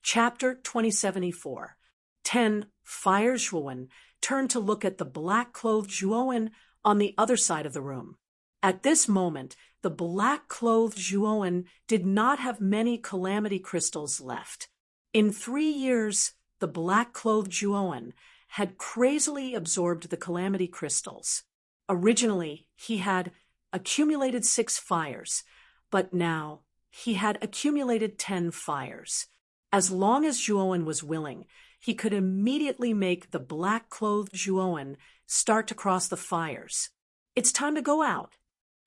Chapter 2074. 10. Fire Zhuowen turned to look at the black-clothed Zhuowen on the other side of the room. At this moment, the black-clothed Zhuowen did not have many calamity crystals left. In 3 years, the black-clothed Zhuowen had crazily absorbed the calamity crystals. Originally, he had accumulated 6 fires, but now he had accumulated 10 fires. As long as Zhuowen was willing, he could immediately make the black-clothed Zhuowen start to cross the fires. "It's time to go out,"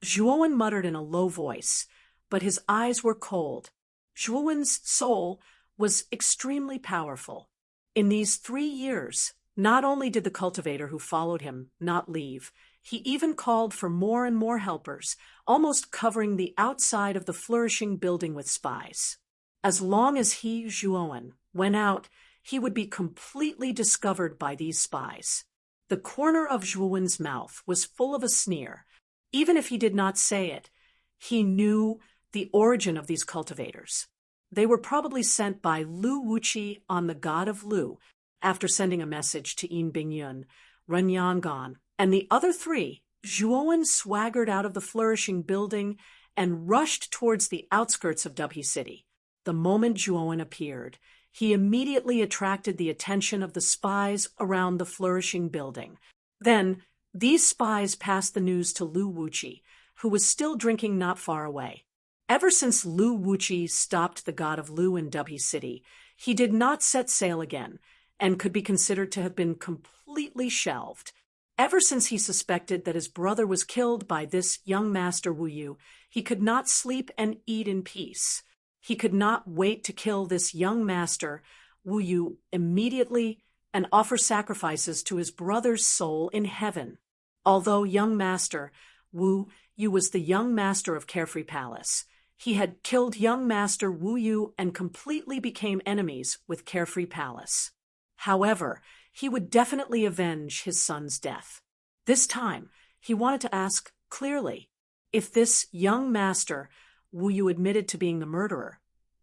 Zhuowen muttered in a low voice, but his eyes were cold. Zhuowen's soul was extremely powerful. In these 3 years, not only did the cultivator who followed him not leave, he even called for more and more helpers, almost covering the outside of the flourishing building with spies. As long as he, Zhuowen, went out, he would be completely discovered by these spies. The corner of Zhuowen's mouth was full of a sneer. Even if he did not say it, he knew the origin of these cultivators. They were probably sent by Lu Wuqi on the god of Lu, after sending a message to Yin Bingyun, Ren Yangon, and the other 3. Zhuowen swaggered out of the flourishing building and rushed towards the outskirts of Dubhe City. The moment Zhuowen appeared, he immediately attracted the attention of the spies around the flourishing building. Then, these spies passed the news to Lu Wuqi, who was still drinking not far away. Ever since Lu Wuqi stopped the god of Lu in Dubhe City, he did not set sail again, and could be considered to have been completely shelved. Ever since he suspected that his brother was killed by this young master Wu Yu, he could not sleep and eat in peace. He could not wait to kill this young master, Wu Yu, immediately and offer sacrifices to his brother's soul in heaven. Although young master Wu Yu was the young master of Carefree Palace, he had killed young master Wu Yu and completely became enemies with Carefree Palace. However, he would definitely avenge his son's death. This time, he wanted to ask clearly, if this young master Wu Yu admitted to being the murderer,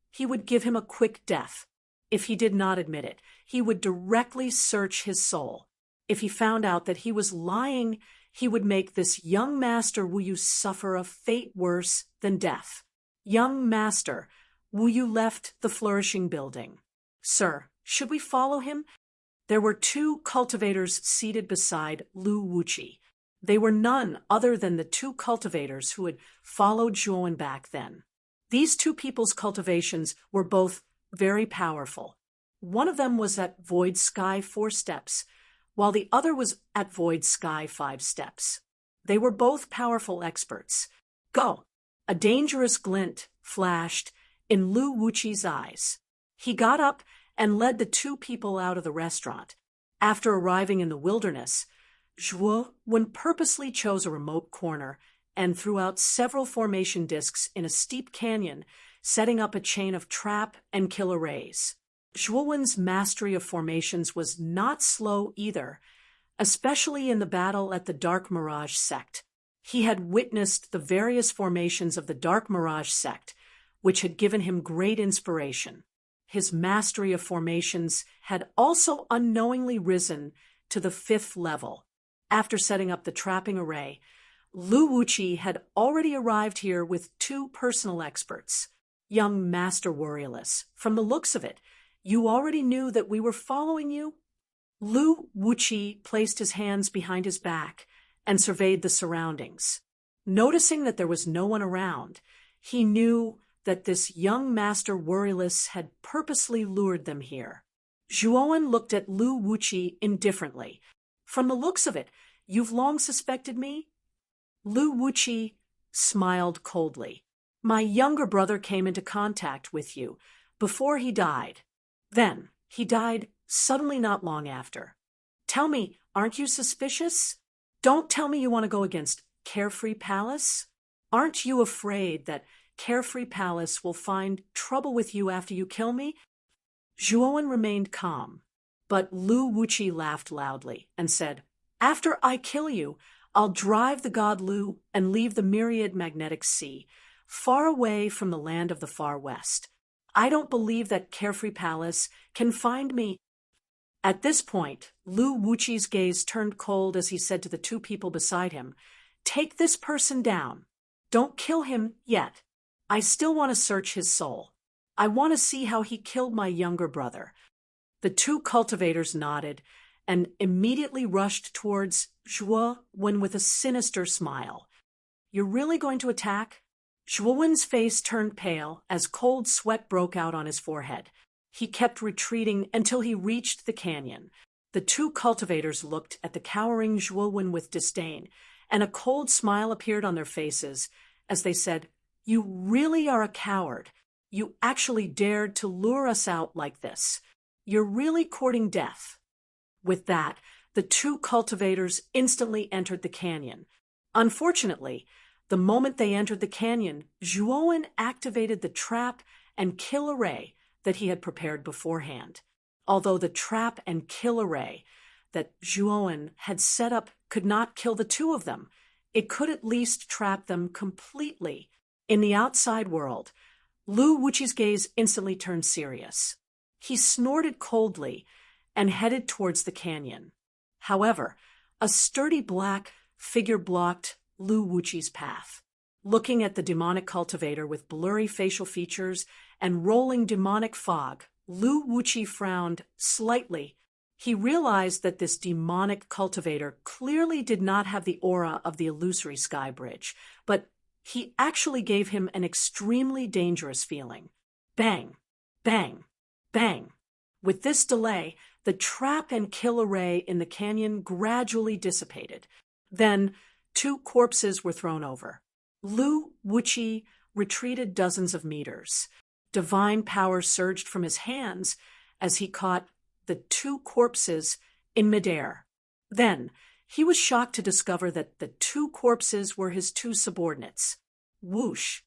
he would give him a quick death. If he did not admit it, he would directly search his soul. If he found out that he was lying, he would make this young master Wu Yu suffer a fate worse than death. Young master Wu Yu left the flourishing building. "Sir, should we follow him?" There were 2 cultivators seated beside Lu Wuqi. They were none other than the 2 cultivators who had followed Zhuowen back then. These 2 people's cultivations were both very powerful. One of them was at Void Sky 4 steps, while the other was at Void Sky 5 steps. They were both powerful experts. "Go!" A dangerous glint flashed in Lu Wuqi's eyes. He got up and led the 2 people out of the restaurant. After arriving in the wilderness, Zhuowen purposely chose a remote corner and threw out several formation discs in a steep canyon, setting up a chain of trap and kill arrays. Zhuowen's mastery of formations was not slow either, especially in the battle at the Dark Mirage sect. He had witnessed the various formations of the Dark Mirage sect, which had given him great inspiration. His mastery of formations had also unknowingly risen to the 5th level. After setting up the trapping array, Lu Wuqi had already arrived here with 2 personal experts. "Young Master Warriorless, from the looks of it, you already knew that we were following you?" Lu Wuqi placed his hands behind his back and surveyed the surroundings. Noticing that there was no one around, he knew that this young Master Warriorless had purposely lured them here. Zhuowen looked at Lu Wuqi indifferently. "From the looks of it, you've long suspected me?" Lu Wuqi smiled coldly. "My younger brother came into contact with you before he died. Then he died suddenly not long after. Tell me, aren't you suspicious? Don't tell me you want to go against Carefree Palace? Aren't you afraid that Carefree Palace will find trouble with you after you kill me?" Zhuowen remained calm, but Lu Wuqi laughed loudly and said, "After I kill you, I'll drive the god Lu and leave the myriad magnetic sea, far away from the land of the far west. I don't believe that Carefree Palace can find me. At this point, Lu Wuqi's gaze turned cold as he said to the two people beside him, "Take this person down. Don't kill him yet. I still want to search his soul. I want to see how he killed my younger brother." The two cultivators nodded and immediately rushed towards Zhuo Wen with a sinister smile. "You're really going to attack?" Zhuo Wen's face turned pale as cold sweat broke out on his forehead. He kept retreating until he reached the canyon. The two cultivators looked at the cowering Zhuo Wen with disdain, and a cold smile appeared on their faces as they said, "You really are a coward. You actually dared to lure us out like this. You're really courting death." With that, the two cultivators instantly entered the canyon. Unfortunately, the moment they entered the canyon, Zhuo Wen activated the trap and kill array that he had prepared beforehand. Although the trap and kill array that Zhuo Wen had set up could not kill the two of them, it could at least trap them completely. In the outside world, Lu Wuqi's gaze instantly turned serious. He snorted coldly and headed towards the canyon. However, a sturdy black figure blocked Lu Wuqi's path. Looking at the demonic cultivator with blurry facial features and rolling demonic fog, Lu Wuqi frowned slightly. He realized that this demonic cultivator clearly did not have the aura of the illusory sky bridge, but he actually gave him an extremely dangerous feeling. Bang, bang, bang. With this delay, the trap and kill array in the canyon gradually dissipated. Then, two corpses were thrown over. Lu Wuqi retreated dozens of meters. Divine power surged from his hands as he caught the two corpses in midair. Then, he was shocked to discover that the two corpses were his two subordinates. Whoosh!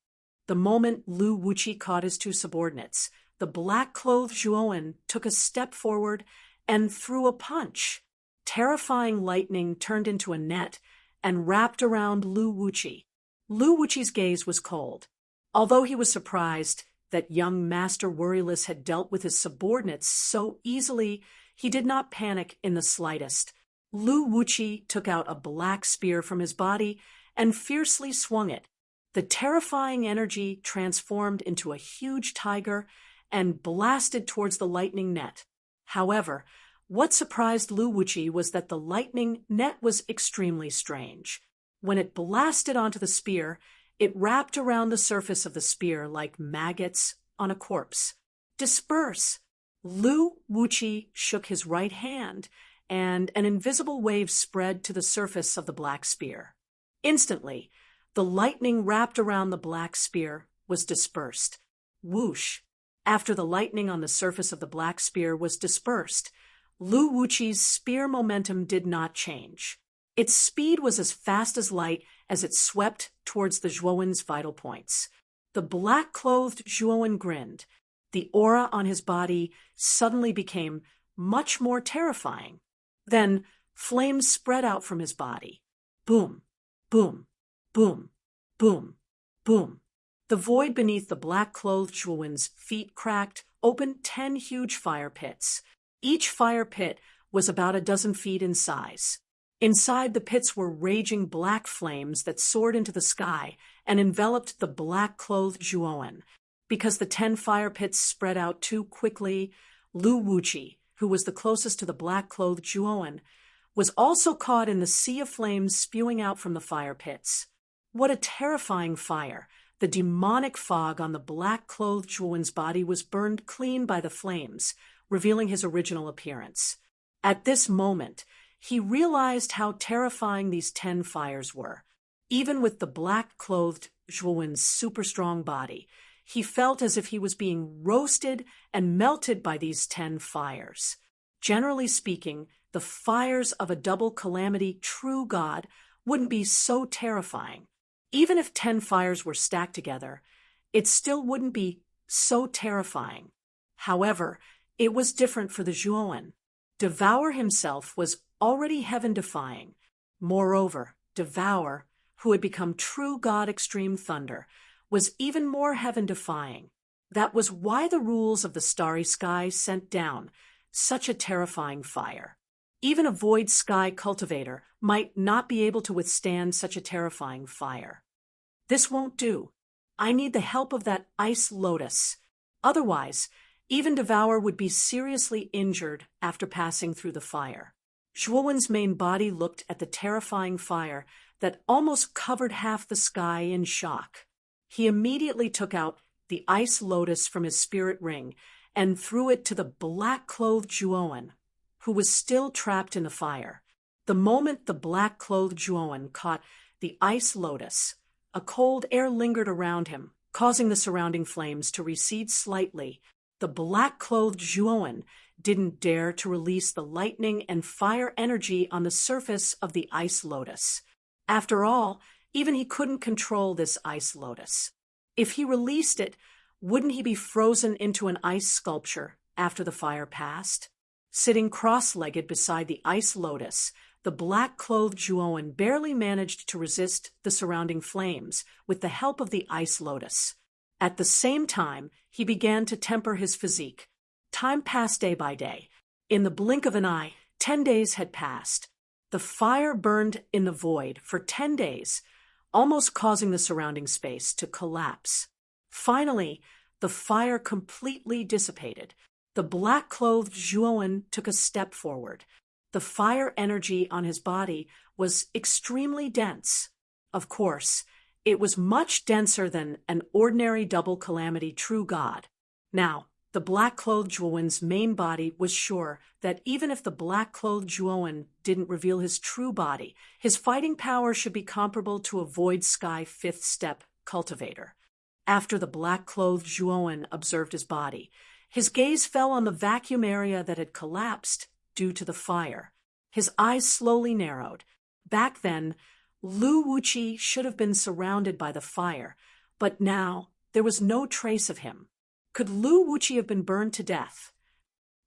The moment Lu Wuqi caught his two subordinates, the black-clothed Zhuo Wen took a step forward and threw a punch. Terrifying lightning turned into a net and wrapped around Lu Wuqi. Lu Wuqi's gaze was cold. Although he was surprised that young Master Worryless had dealt with his subordinates so easily, he did not panic in the slightest. Lu Wuqi took out a black spear from his body and fiercely swung it. The terrifying energy transformed into a huge tiger and blasted towards the lightning net. However, what surprised Lu Wuqi was that the lightning net was extremely strange. When it blasted onto the spear, it wrapped around the surface of the spear like maggots on a corpse. "Disperse!" Lu Wuqi shook his right hand, and an invisible wave spread to the surface of the black spear. Instantly, the lightning wrapped around the black spear was dispersed. Whoosh! After the lightning on the surface of the black spear was dispersed, Lu Wuqi's spear momentum did not change. Its speed was as fast as light as it swept towards the Zhuo Wen's vital points. The black-clothed Zhuo Wen grinned. The aura on his body suddenly became much more terrifying. Then flames spread out from his body. Boom, boom, boom, boom, boom. The void beneath the black-clothed Zhuo Wen's feet cracked, opened 10 huge fire pits. Each fire pit was about a dozen feet in size. Inside the pits were raging black flames that soared into the sky and enveloped the black-clothed Zhuo Wen. Because the 10 fire pits spread out too quickly, Lu Wuqi, who was the closest to the black-clothed Zhuo Wen, was also caught in the sea of flames spewing out from the fire pits. What a terrifying fire! The demonic fog on the black-clothed Zhuo Wen's body was burned clean by the flames, revealing his original appearance. At this moment, he realized how terrifying these 10 fires were. Even with the black-clothed Zhuo Wen's super-strong body, he felt as if he was being roasted and melted by these 10 fires. Generally speaking, the fires of a double calamity true god wouldn't be so terrifying. Even if 10 fires were stacked together, it still wouldn't be so terrifying. However, it was different for the Zhuo Wen. Devour himself was already heaven-defying. Moreover, Devour, who had become true god Extreme Thunder, was even more heaven-defying. That was why the rules of the starry sky sent down such a terrifying fire. Even a void sky cultivator might not be able to withstand such a terrifying fire. This won't do. I need the help of that ice lotus. Otherwise, even Devour would be seriously injured after passing through the fire. Zhuowen's main body looked at the terrifying fire that almost covered half the sky in shock. He immediately took out the ice lotus from his spirit ring and threw it to the black-clothed Zhuowen, who was still trapped in the fire. The moment the black-clothed Zhuowen caught the ice lotus, a cold air lingered around him, causing the surrounding flames to recede slightly. The black-clothed Zhuowen didn't dare to release the lightning and fire energy on the surface of the ice lotus. After all, even he couldn't control this ice lotus. If he released it, wouldn't he be frozen into an ice sculpture after the fire passed? Sitting cross-legged beside the ice lotus, the black-clothed Zhuowen barely managed to resist the surrounding flames with the help of the ice lotus. At the same time, he began to temper his physique. Time passed day by day. In the blink of an eye, 10 days had passed. The fire burned in the void for 10 days, almost causing the surrounding space to collapse. Finally, the fire completely dissipated. The black-clothed Zhuowen took a step forward. The fire energy on his body was extremely dense. Of course, it was much denser than an ordinary double calamity true god. Now, the black-clothed Zhuowen's main body was sure that even if the black-clothed Zhuowen didn't reveal his true body, his fighting power should be comparable to a void sky fifth step cultivator. After the black-clothed Zhuowen observed his body, his gaze fell on the vacuum area that had collapsed due to the fire. His eyes slowly narrowed. Back then, Lu Wuqi should have been surrounded by the fire, but now there was no trace of him. Could Lu Wuqi have been burned to death?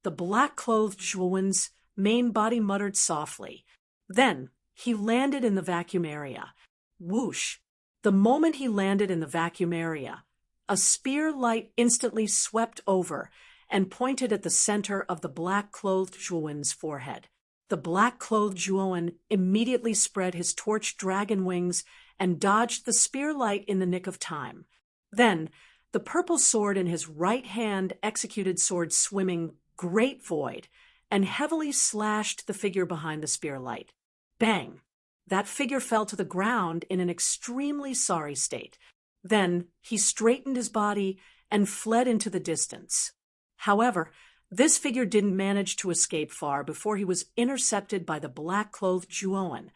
The black-clothed Zhuowen's main body muttered softly. Then he landed in the vacuum area. Whoosh! The moment he landed in the vacuum area, a spear light instantly swept over and pointed at the center of the black-clothed Zhuowen's forehead. The black-clothed Zhuowen immediately spread his torch dragon wings and dodged the spear light in the nick of time. Then, the purple sword in his right hand executed sword swimming great void and heavily slashed the figure behind the spear light. Bang! That figure fell to the ground in an extremely sorry state. Then he straightened his body and fled into the distance. However, this figure didn't manage to escape far before he was intercepted by the black-clothed Zhuowen,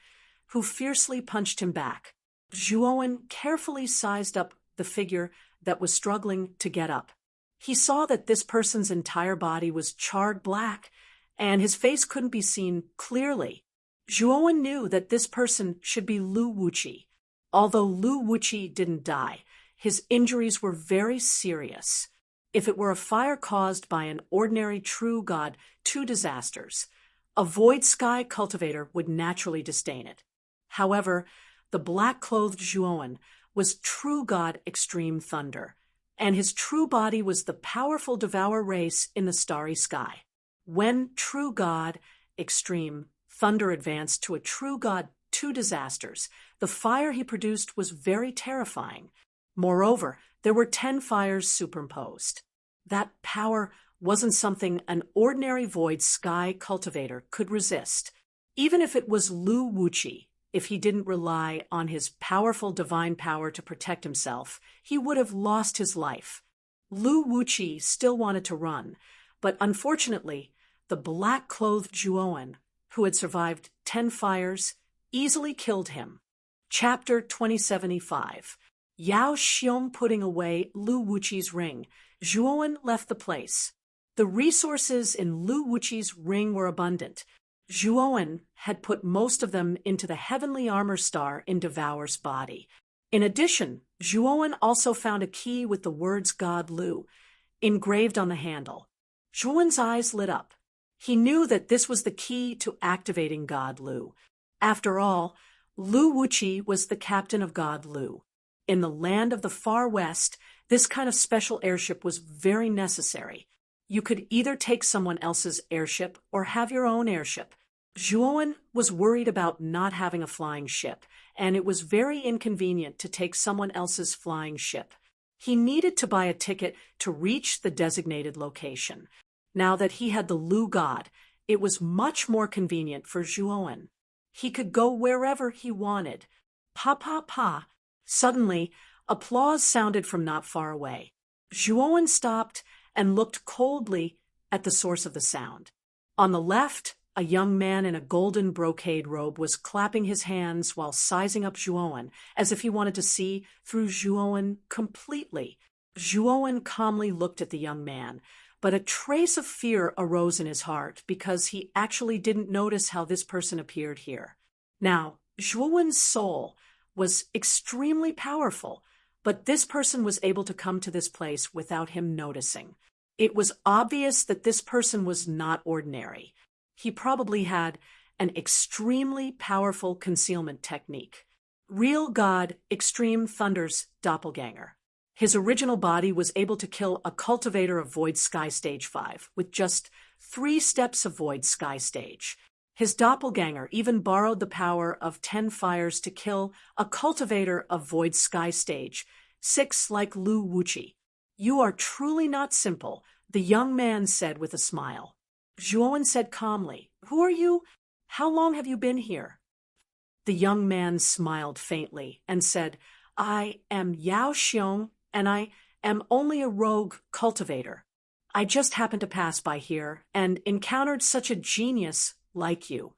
who fiercely punched him back. Zhuowen carefully sized up the figure that was struggling to get up. He saw that this person's entire body was charred black, and his face couldn't be seen clearly. Zhuowen knew that this person should be Lu Wuqi. Although Lu Wuqi didn't die, his injuries were very serious. If it were a fire caused by an ordinary true god, two disasters, a void sky cultivator would naturally disdain it. However, the black-clothed Zhuowen was true god Extreme Thunder, and his true body was the powerful Devourer race in the starry sky. When true god Extreme Thunder advanced to a true god two disasters, the fire he produced was very terrifying. Moreover, there were 10 fires superimposed. That power wasn't something an ordinary void sky cultivator could resist. Even if it was Lu Wuqi, if he didn't rely on his powerful divine power to protect himself, he would have lost his life. Lu Wuqi still wanted to run, but unfortunately, the black-clothed Zhuowen, who had survived 10 fires, easily killed him. Chapter 2075. Yao Xiong putting away Lu Wuqi's ring, Zhuowen left the place. The resources in Lu Wuqi's ring were abundant. Zhuowen had put most of them into the heavenly armor star in Devourer's body. In addition, Zhuowen also found a key with the words God Lu engraved on the handle. Zhuowen's eyes lit up. He knew that this was the key to activating God Lu. After all, Lu Wuqi was the captain of God Lu. In the land of the far west, This kind of special airship was very necessary. You could either take someone else's airship or have your own airship. Zhuowen was worried about not having a flying ship, and it was very inconvenient to take someone else's flying ship. He needed to buy a ticket to reach the designated location. Now that he had the Lu God, it was much more convenient for Zhuowen. He could go wherever he wanted. Pa pa pa. Suddenly, applause sounded from not far away. Zhuowen stopped and looked coldly at the source of the sound. On the left, a young man in a golden brocade robe was clapping his hands while sizing up Zhuowen, as if he wanted to see through Zhuowen completely. Zhuowen calmly looked at the young man, but a trace of fear arose in his heart because he actually didn't notice how this person appeared here. Now, Zhuowen's soul was extremely powerful, but this person was able to come to this place without him noticing. It was obvious that this person was not ordinary. He probably had an extremely powerful concealment technique. Real God Extreme Thunder's doppelganger. His original body was able to kill a cultivator of Void Sky Stage 5 with just 3 steps of Void Sky Stage. His doppelganger even borrowed the power of 10 fires to kill a cultivator of Void Sky Stage 6 like Lu Wuqi. You are truly not simple, the young man said with a smile. Zhuowen said calmly, Who are you? How long have you been here? The young man smiled faintly and said, I am Yao Xiong, and I am only a rogue cultivator. I just happened to pass by here and encountered such a genius like you.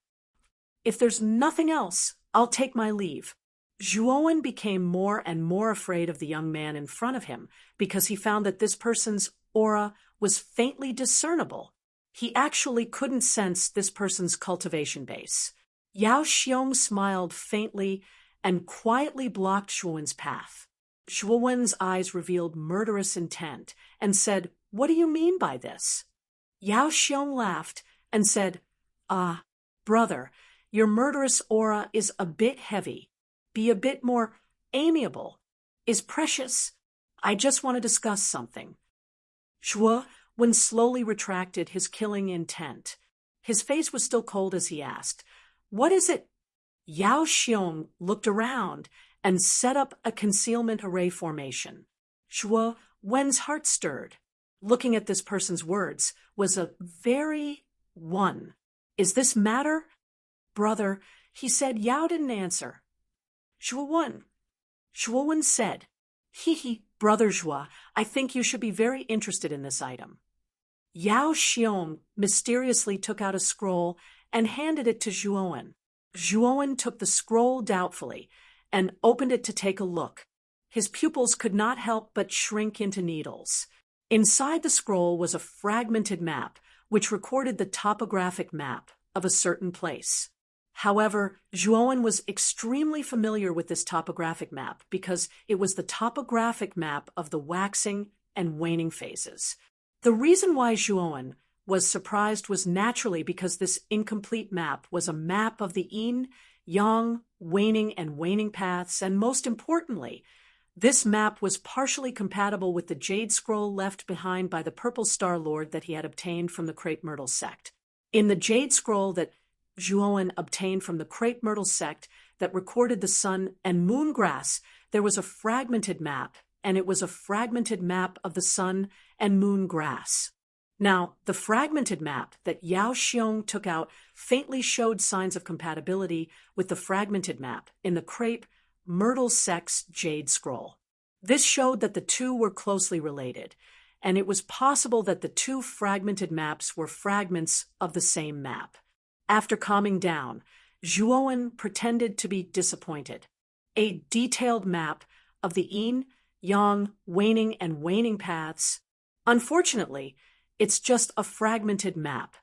If there's nothing else, I'll take my leave. Zhuowen became more and more afraid of the young man in front of him because he found that this person's aura was faintly discernible. He actually couldn't sense this person's cultivation base. Yao Xiong smiled faintly and quietly blocked Zhuowen's path. Zhuowen's eyes revealed murderous intent and said, What do you mean by this? Yao Xiong laughed and said, brother, your murderous aura is a bit heavy. Be a bit more amiable. Is precious. I just want to discuss something. Zhuowen slowly retracted his killing intent. His face was still cold as he asked, What is it? Yao Xiong looked around and set up a concealment array formation. Zhuowen's heart stirred. Looking at this person's words was a very one. Is this matter? Brother, he said. Yao didn't answer. Zhuowen said, Brother Zhuo, I think you should be very interested in this item. Yao Xiong mysteriously took out a scroll and handed it to Zhuowen. Zhuowen took the scroll doubtfully and opened it to take a look. His pupils could not help but shrink into needles. Inside the scroll was a fragmented map, which recorded the topographic map of a certain place. However, Zhuowen was extremely familiar with this topographic map because it was the topographic map of the waxing and waning phases. The reason why Zhuowen was surprised was naturally because this incomplete map was a map of the yin, yang, waning and waning paths, and most importantly, this map was partially compatible with the Jade Scroll left behind by the Purple Star Lord that he had obtained from the Crepe Myrtle sect. In the Jade Scroll that Zhuowen obtained from the Crepe Myrtle sect that recorded the sun and moon grass, there was a fragmented map, and it was a fragmented map of the sun and moon grass. Now, the fragmented map that Yao Xiong took out faintly showed signs of compatibility with the fragmented map in the Crepe Myrtle sect's Jade Scroll. This showed that the two were closely related, and it was possible that the two fragmented maps were fragments of the same map. After calming down, Zhuowen pretended to be disappointed. A detailed map of the yin, yang, waning, and waning paths. Unfortunately, it's just a fragmented map.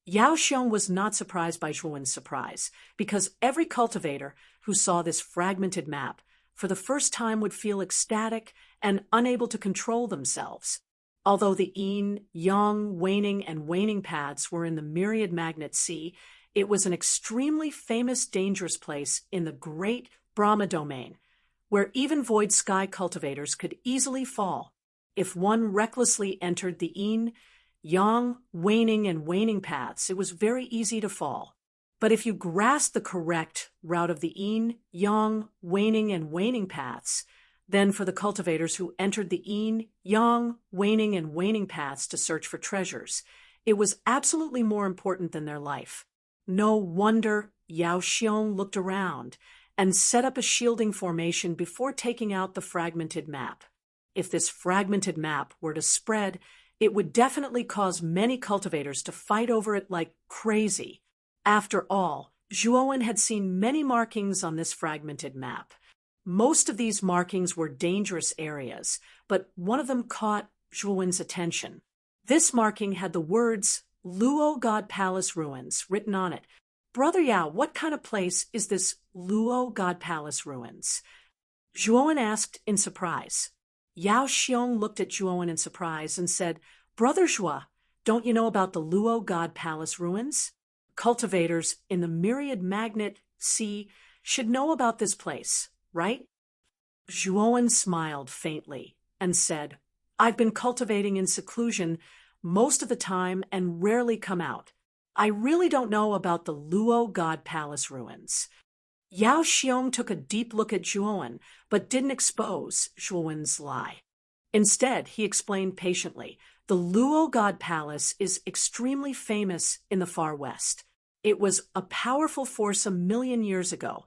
Yao Xiong was not surprised by Zhuowen's surprise, because every cultivator who saw this fragmented map for the first time would feel ecstatic and unable to control themselves. Although the yin, yang, waning, and waning paths were in the Myriad Magnet Sea, it was an extremely famous dangerous place in the Great Brahma Domain, where even void sky cultivators could easily fall. If one recklessly entered the yin, yang, waning and waning paths, it was very easy to fall. But if you grasped the correct route of the yin, yang, waning and waning paths, then for the cultivators who entered the yin, yang, waning and waning paths to search for treasures, it was absolutely more important than their life. No wonder Yao Xiong looked around and set up a shielding formation before taking out the fragmented map. If this fragmented map were to spread, it would definitely cause many cultivators to fight over it like crazy. After all, Zhuowen had seen many markings on this fragmented map. Most of these markings were dangerous areas, but one of them caught Zhuowen's attention. This marking had the words Luo God Palace Ruins written on it. Brother Yao, what kind of place is this Luo God Palace Ruins? Zhuowen asked in surprise. Yao Xiong looked at Zhuowen in surprise and said, Brother Zhua, don't you know about the Luo God Palace Ruins? Cultivators in the Myriad Magnet Sea should know about this place, right? Zhuowen smiled faintly and said, I've been cultivating in seclusion most of the time and rarely come out. I really don't know about the Luo God Palace Ruins. Yao Xiong took a deep look at Zhuowen, but didn't expose Zhuowen's lie. Instead, he explained patiently, the Luo God Palace is extremely famous in the far west. It was a powerful force 1,000,000 years ago.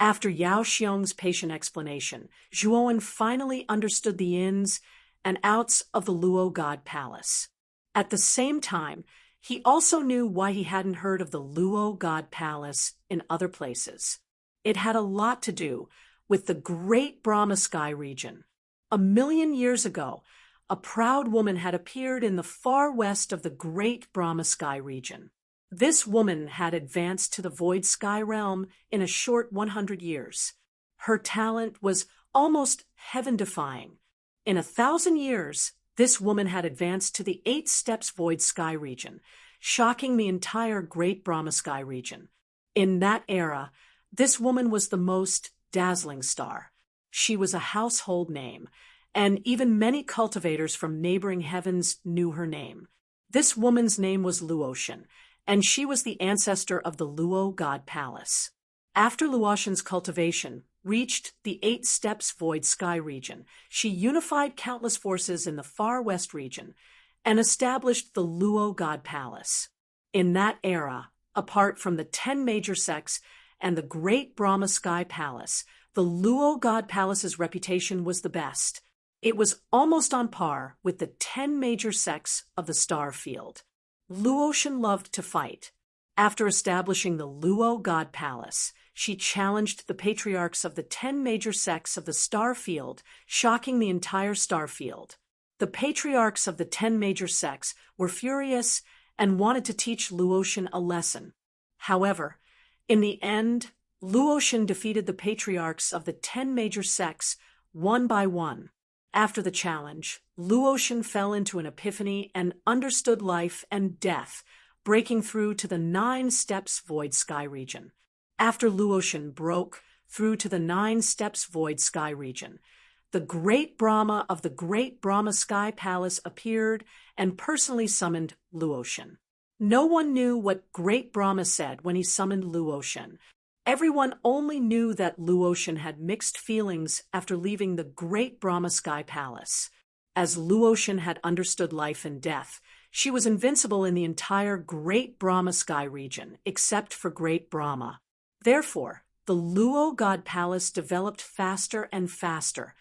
After Yao Xiong's patient explanation, Zhuowen finally understood the ins and outs of the Luo God Palace. At the same time, he also knew why he hadn't heard of the Luo God Palace in other places. It had a lot to do with the Great Brahma Sky region. 1,000,000 years ago, a proud woman had appeared in the far west of the Great Brahma Sky region. This woman had advanced to the void sky realm in a short 100 years. Her talent was almost heaven-defying. In 1,000 years, this woman had advanced to the 8 steps void sky region, shocking the entire Great Brahma Sky region. In that era, this woman was the most dazzling star. She was a household name, and even many cultivators from neighboring heavens knew her name. This woman's name was Luotian, and she was the ancestor of the Luo God Palace. After Luotian's cultivation reached the 8 steps void sky region, she unified countless forces in the far west region and established the Luo God Palace. In that era, apart from the 10 major sects and the Great Brahma Sky Palace, the Luo God Palace's reputation was the best. It was almost on par with the 10 major sects of the star field. Luotian loved to fight. After establishing the Luo God Palace, she challenged the patriarchs of the 10 major sects of the star field, shocking the entire star field. The patriarchs of the 10 major sects were furious and wanted to teach Luotian a lesson. However, in the end, Luotian defeated the patriarchs of the 10 major sects one by one. After the challenge, Luotian fell into an epiphany and understood life and death, breaking through to the 9 steps void sky region. After Luotian broke through to the 9 steps void sky region, the Great Brahma of the Great Brahma Sky Palace appeared and personally summoned Luotian. No one knew what Great Brahma said when he summoned Luotian. Everyone only knew that Luotian had mixed feelings after leaving the Great Brahma Sky Palace. As Luotian had understood life and death, she was invincible in the entire Great Brahma Sky region, except for Great Brahma. Therefore, the Luo God Palace developed faster and faster,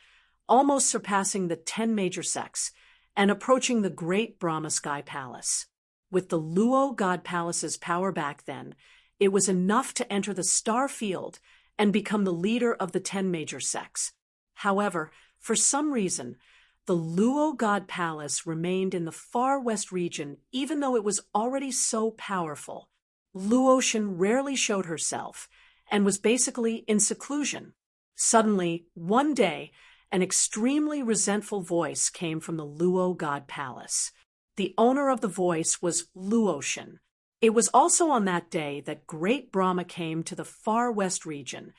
almost surpassing the 10 major sects and approaching the Great Brahma Sky Palace. With the Luo God Palace's power back then, it was enough to enter the star field and become the leader of the 10 major sects. However, for some reason, the Luo God Palace remained in the far west region even though it was already so powerful. Luotian rarely showed herself and was basically in seclusion. Suddenly, one day, an extremely resentful voice came from the Luo God Palace. The owner of the voice was Luotian. It was also on that day that Great Brahma came to the far west region,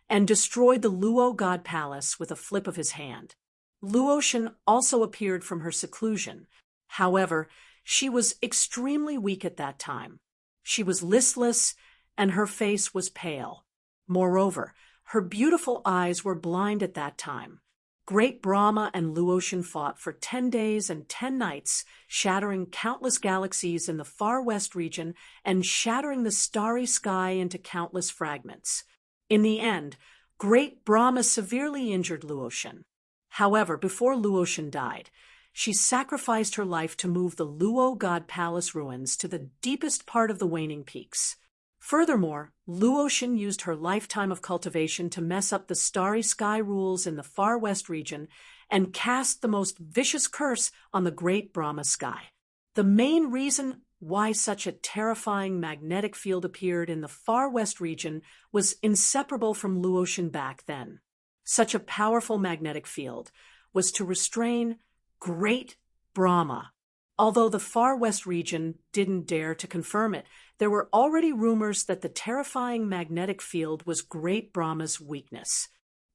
and destroyed the Luo god palace with a flip of his hand. Luotian also appeared from her seclusion. However, she was extremely weak at that time. She was listless, and her face was pale. Moreover, her beautiful eyes were blind at that time. Great Brahma and Luotian fought for 10 days and 10 nights, shattering countless galaxies in the far west region and shattering the starry sky into countless fragments. In the end, Great Brahma severely injured Luotian. However, before Luotian died, she sacrificed her life to move the Luo god palace ruins to the deepest part of the waning peaks. Furthermore, Luotian used her lifetime of cultivation to mess up the starry sky rules in the far west region and cast the most vicious curse on the great Brahma sky. The main reason why such a terrifying magnetic field appeared in the far west region was inseparable from Luotian back then. Such a powerful magnetic field was to restrain Great Brahma. Although the far west region didn't dare to confirm it, there were already rumors that the terrifying magnetic field was Great Brahma's weakness.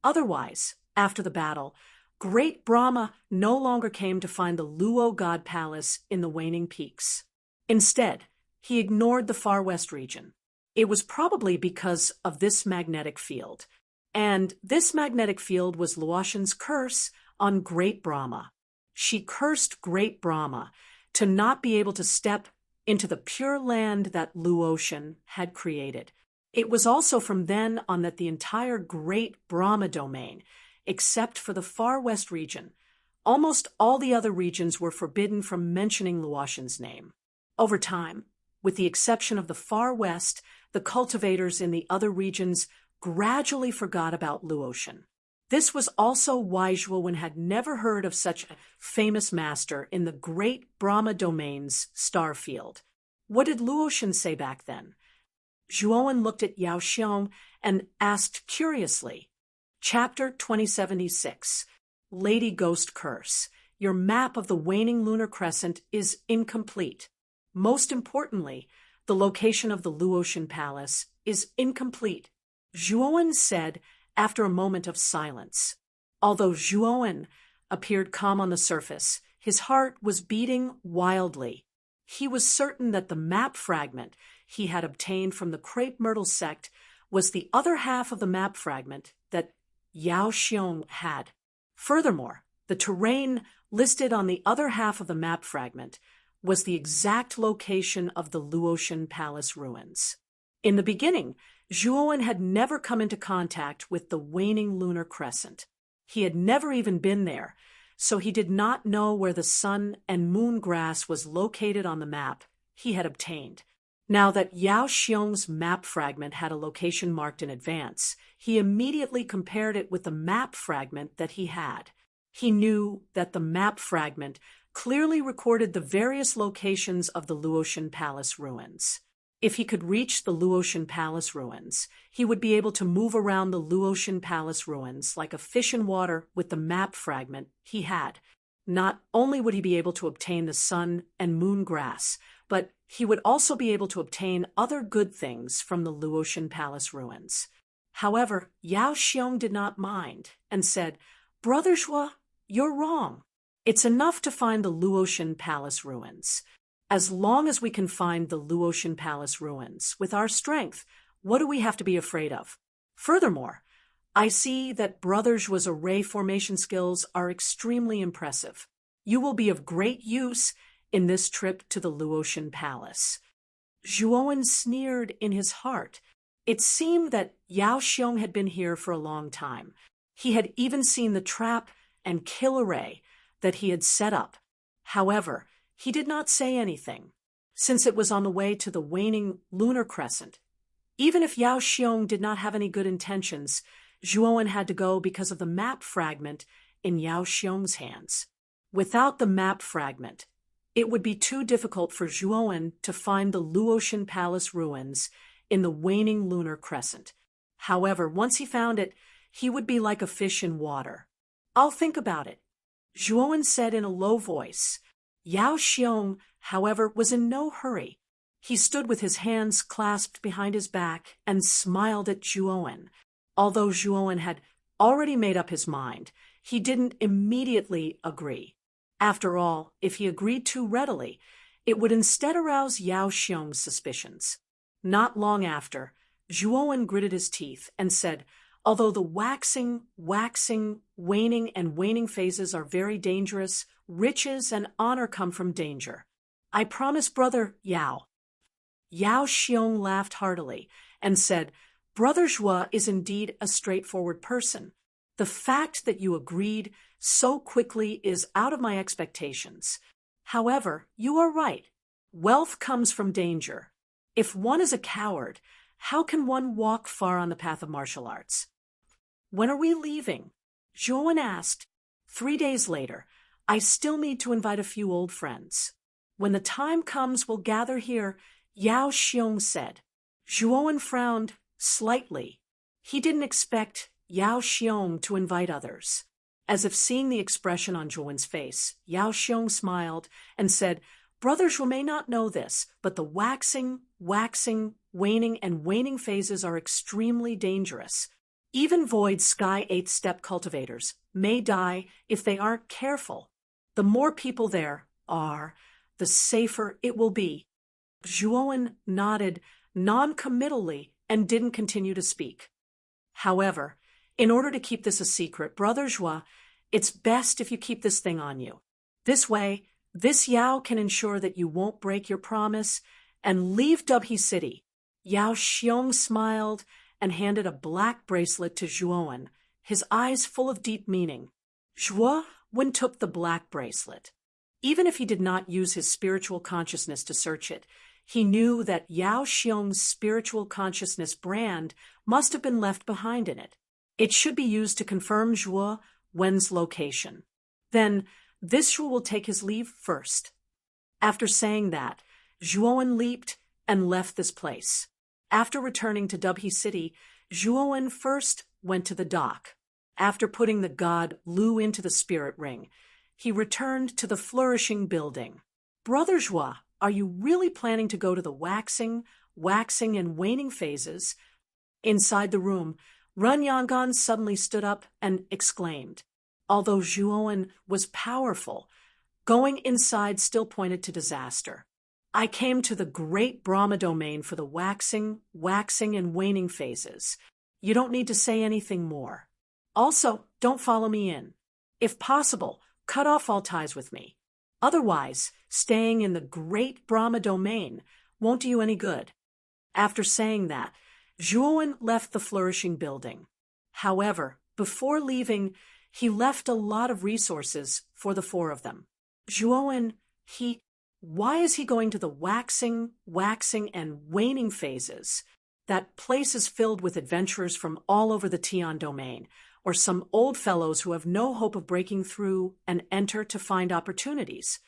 Otherwise, after the battle, Great Brahma no longer came to find the Luo god palace in the waning peaks. Instead, he ignored the far west region. It was probably because of this magnetic field. And this magnetic field was Luotian's curse on Great Brahma. She cursed Great Brahma to not be able to step into the pure land that Luotian had created. It was also from then on that the entire Great Brahma domain, except for the far west region, almost all the other regions were forbidden from mentioning Luotian's name. Over time, with the exception of the far west, the cultivators in the other regions gradually forgot about Luotian. This was also why Zhuowen had never heard of such a famous master in the Great Brahma domain's star field. What did Luotian say back then? Zhuowen looked at Yao Xiong and asked curiously, Chapter 2076, Lady Ghost Curse. Your map of the waning lunar crescent is incomplete. Most importantly, the location of the Luotian palace is incomplete. Zhuowen said after a moment of silence. Although Zhuowen appeared calm on the surface, his heart was beating wildly. He was certain that the map fragment he had obtained from the Crepe Myrtle sect was the other half of the map fragment that Yao Xiong had. Furthermore, the terrain listed on the other half of the map fragment was the exact location of the Luotian palace ruins. In the beginning, Zhuowen had never come into contact with the waning lunar crescent. He had never even been there, so he did not know where the sun and moon grass was located on the map he had obtained. Now that Yao Xiong's map fragment had a location marked in advance, he immediately compared it with the map fragment that he had. He knew that the map fragment clearly recorded the various locations of the Luotian palace ruins. If he could reach the Luotian palace ruins, he would be able to move around the Luotian palace ruins like a fish in water with the map fragment he had. Not only would he be able to obtain the sun and moon grass, but he would also be able to obtain other good things from the Luotian palace ruins. However, Yao Xiong did not mind and said, Brother Zhuo, you're wrong. It's enough to find the Luotian palace ruins. As long as we can find the Luotian palace ruins with our strength, what do we have to be afraid of? Furthermore, I see that Brother Zhuo's array formation skills are extremely impressive. You will be of great use in this trip to the Luotian palace. Zhuowen sneered in his heart. It seemed that Yao Xiong had been here for a long time. He had even seen the trap and kill array that he had set up. However, he did not say anything, since it was on the way to the waning lunar crescent. Even if Yao Xiong did not have any good intentions, Zhuowen had to go because of the map fragment in Yao Xiong's hands. Without the map fragment, it would be too difficult for Zhuowen to find the Luotian palace ruins in the waning lunar crescent. However, once he found it, he would be like a fish in water. I'll think about it, Zhuowen said in a low voice. Yao Xiong, however, was in no hurry. He stood with his hands clasped behind his back and smiled at Zhuowen. Although Zhuowen had already made up his mind, he didn't immediately agree. After all, if he agreed too readily, it would instead arouse Yao Xiong's suspicions. Not long after, Zhuowen gritted his teeth and said, although the waxing, waning, and waning phases are very dangerous, riches and honor come from danger. I promise, brother Yao. Yao Xiong laughed heartily and said, Brother Zhua is indeed a straightforward person. The fact that you agreed so quickly is out of my expectations. However, you are right. Wealth comes from danger. If one is a coward, how can one walk far on the path of martial arts? When are we leaving? Zhuowen asked. 3 days later. I still need to invite a few old friends. When the time comes, we'll gather here, Yao Xiong said. Zhuowen frowned slightly. He didn't expect Yao Xiong to invite others. As if seeing the expression on Zhuowen's face, Yao Xiong smiled and said, Brother Zhuo may not know this, but the waxing, waning, and waning phases are extremely dangerous. Even Void Sky 8-step cultivators may die if they aren't careful. The more people there are, the safer it will be. Zhuowen nodded non-committally and didn't continue to speak. However, in order to keep this a secret, Brother Zhua, it's best if you keep this thing on you. This way, this Yao can ensure that you won't break your promise and leave Dubhe City. Yao Xiong smiled and handed a black bracelet to Zhuowen, his eyes full of deep meaning. Zhuowen took the black bracelet. Even if he did not use his spiritual consciousness to search it, he knew that Yao Xiong's spiritual consciousness brand must have been left behind in it. It should be used to confirm Zhuowen's location. Then, this Zhuo will take his leave first. After saying that, Zhuowen leaped and left this place. After returning to Dubhe City, Zhuowen first went to the dock. After putting the god Lu into the spirit ring, he returned to the flourishing building. Brother Zhua, are you really planning to go to the waxing, and waning phases? Inside the room, Run Yangon suddenly stood up and exclaimed. Although Zhuowen was powerful, going inside still pointed to disaster. I came to the great Brahma domain for the waxing, and waning phases. You don't need to say anything more. Also, don't follow me in. If possible, cut off all ties with me. Otherwise, staying in the great Brahma domain won't do you any good. After saying that, Zhuowen left the flourishing building. However, before leaving, he left a lot of resources for the 4 of them. Zhuowen, why is he going to the waxing, and waning phases? That place is filled with adventurers from all over the Tian domain, or some old fellows who have no hope of breaking through and enter to find opportunities.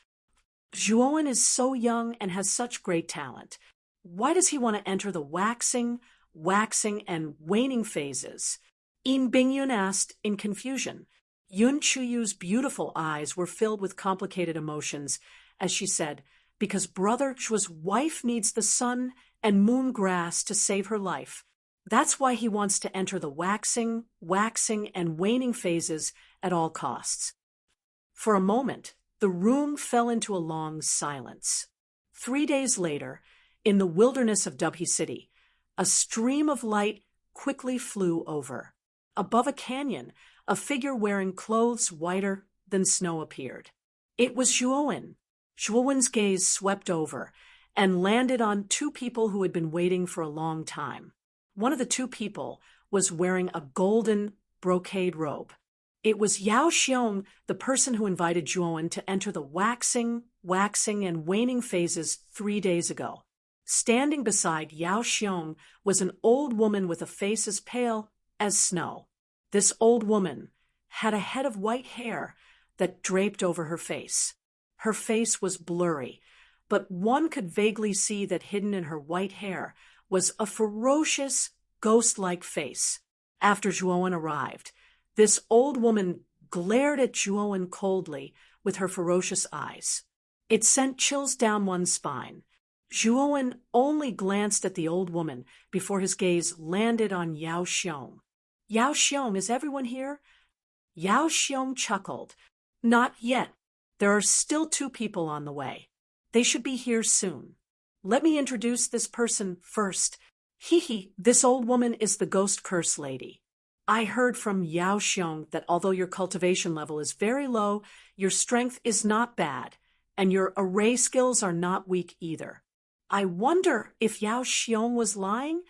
Zhuowen is so young and has such great talent. Why does he want to enter the waxing, and waning phases? Yin Bingyun asked in confusion. Yun Chuyu's beautiful eyes were filled with complicated emotions as she said, because Brother Zhuo's wife needs the sun and moon grass to save her life. That's why he wants to enter the waxing, and waning phases at all costs. For a moment, the room fell into a long silence. 3 days later, in the wilderness of Dubhe City, a stream of light quickly flew over. Above a canyon, a figure wearing clothes whiter than snow appeared. It was Zhuowen. Zhuowen's gaze swept over and landed on 2 people who had been waiting for a long time. One of the 2 people was wearing a golden brocade robe. It was Yao Xiong, the person who invited Zhuowen to enter the waxing, and waning phases 3 days ago. Standing beside Yao Xiong was an old woman with a face as pale as snow. This old woman had a head of white hair that draped over her face. Her face was blurry, but one could vaguely see that hidden in her white hair was a ferocious, ghost-like face. After Zhuowen arrived, this old woman glared at Zhuowen coldly with her ferocious eyes. It sent chills down one's spine. Zhuowen only glanced at the old woman before his gaze landed on Yao Xiong. Yao Xiong, is everyone here? Yao Xiong chuckled. Not yet. There are still 2 people on the way. They should be here soon. Let me introduce this person first. This old woman is the Ghost Curse Lady. I heard from Yao Xiong that although your cultivation level is very low, your strength is not bad, and your array skills are not weak either. I wonder if Yao Xiong was lying?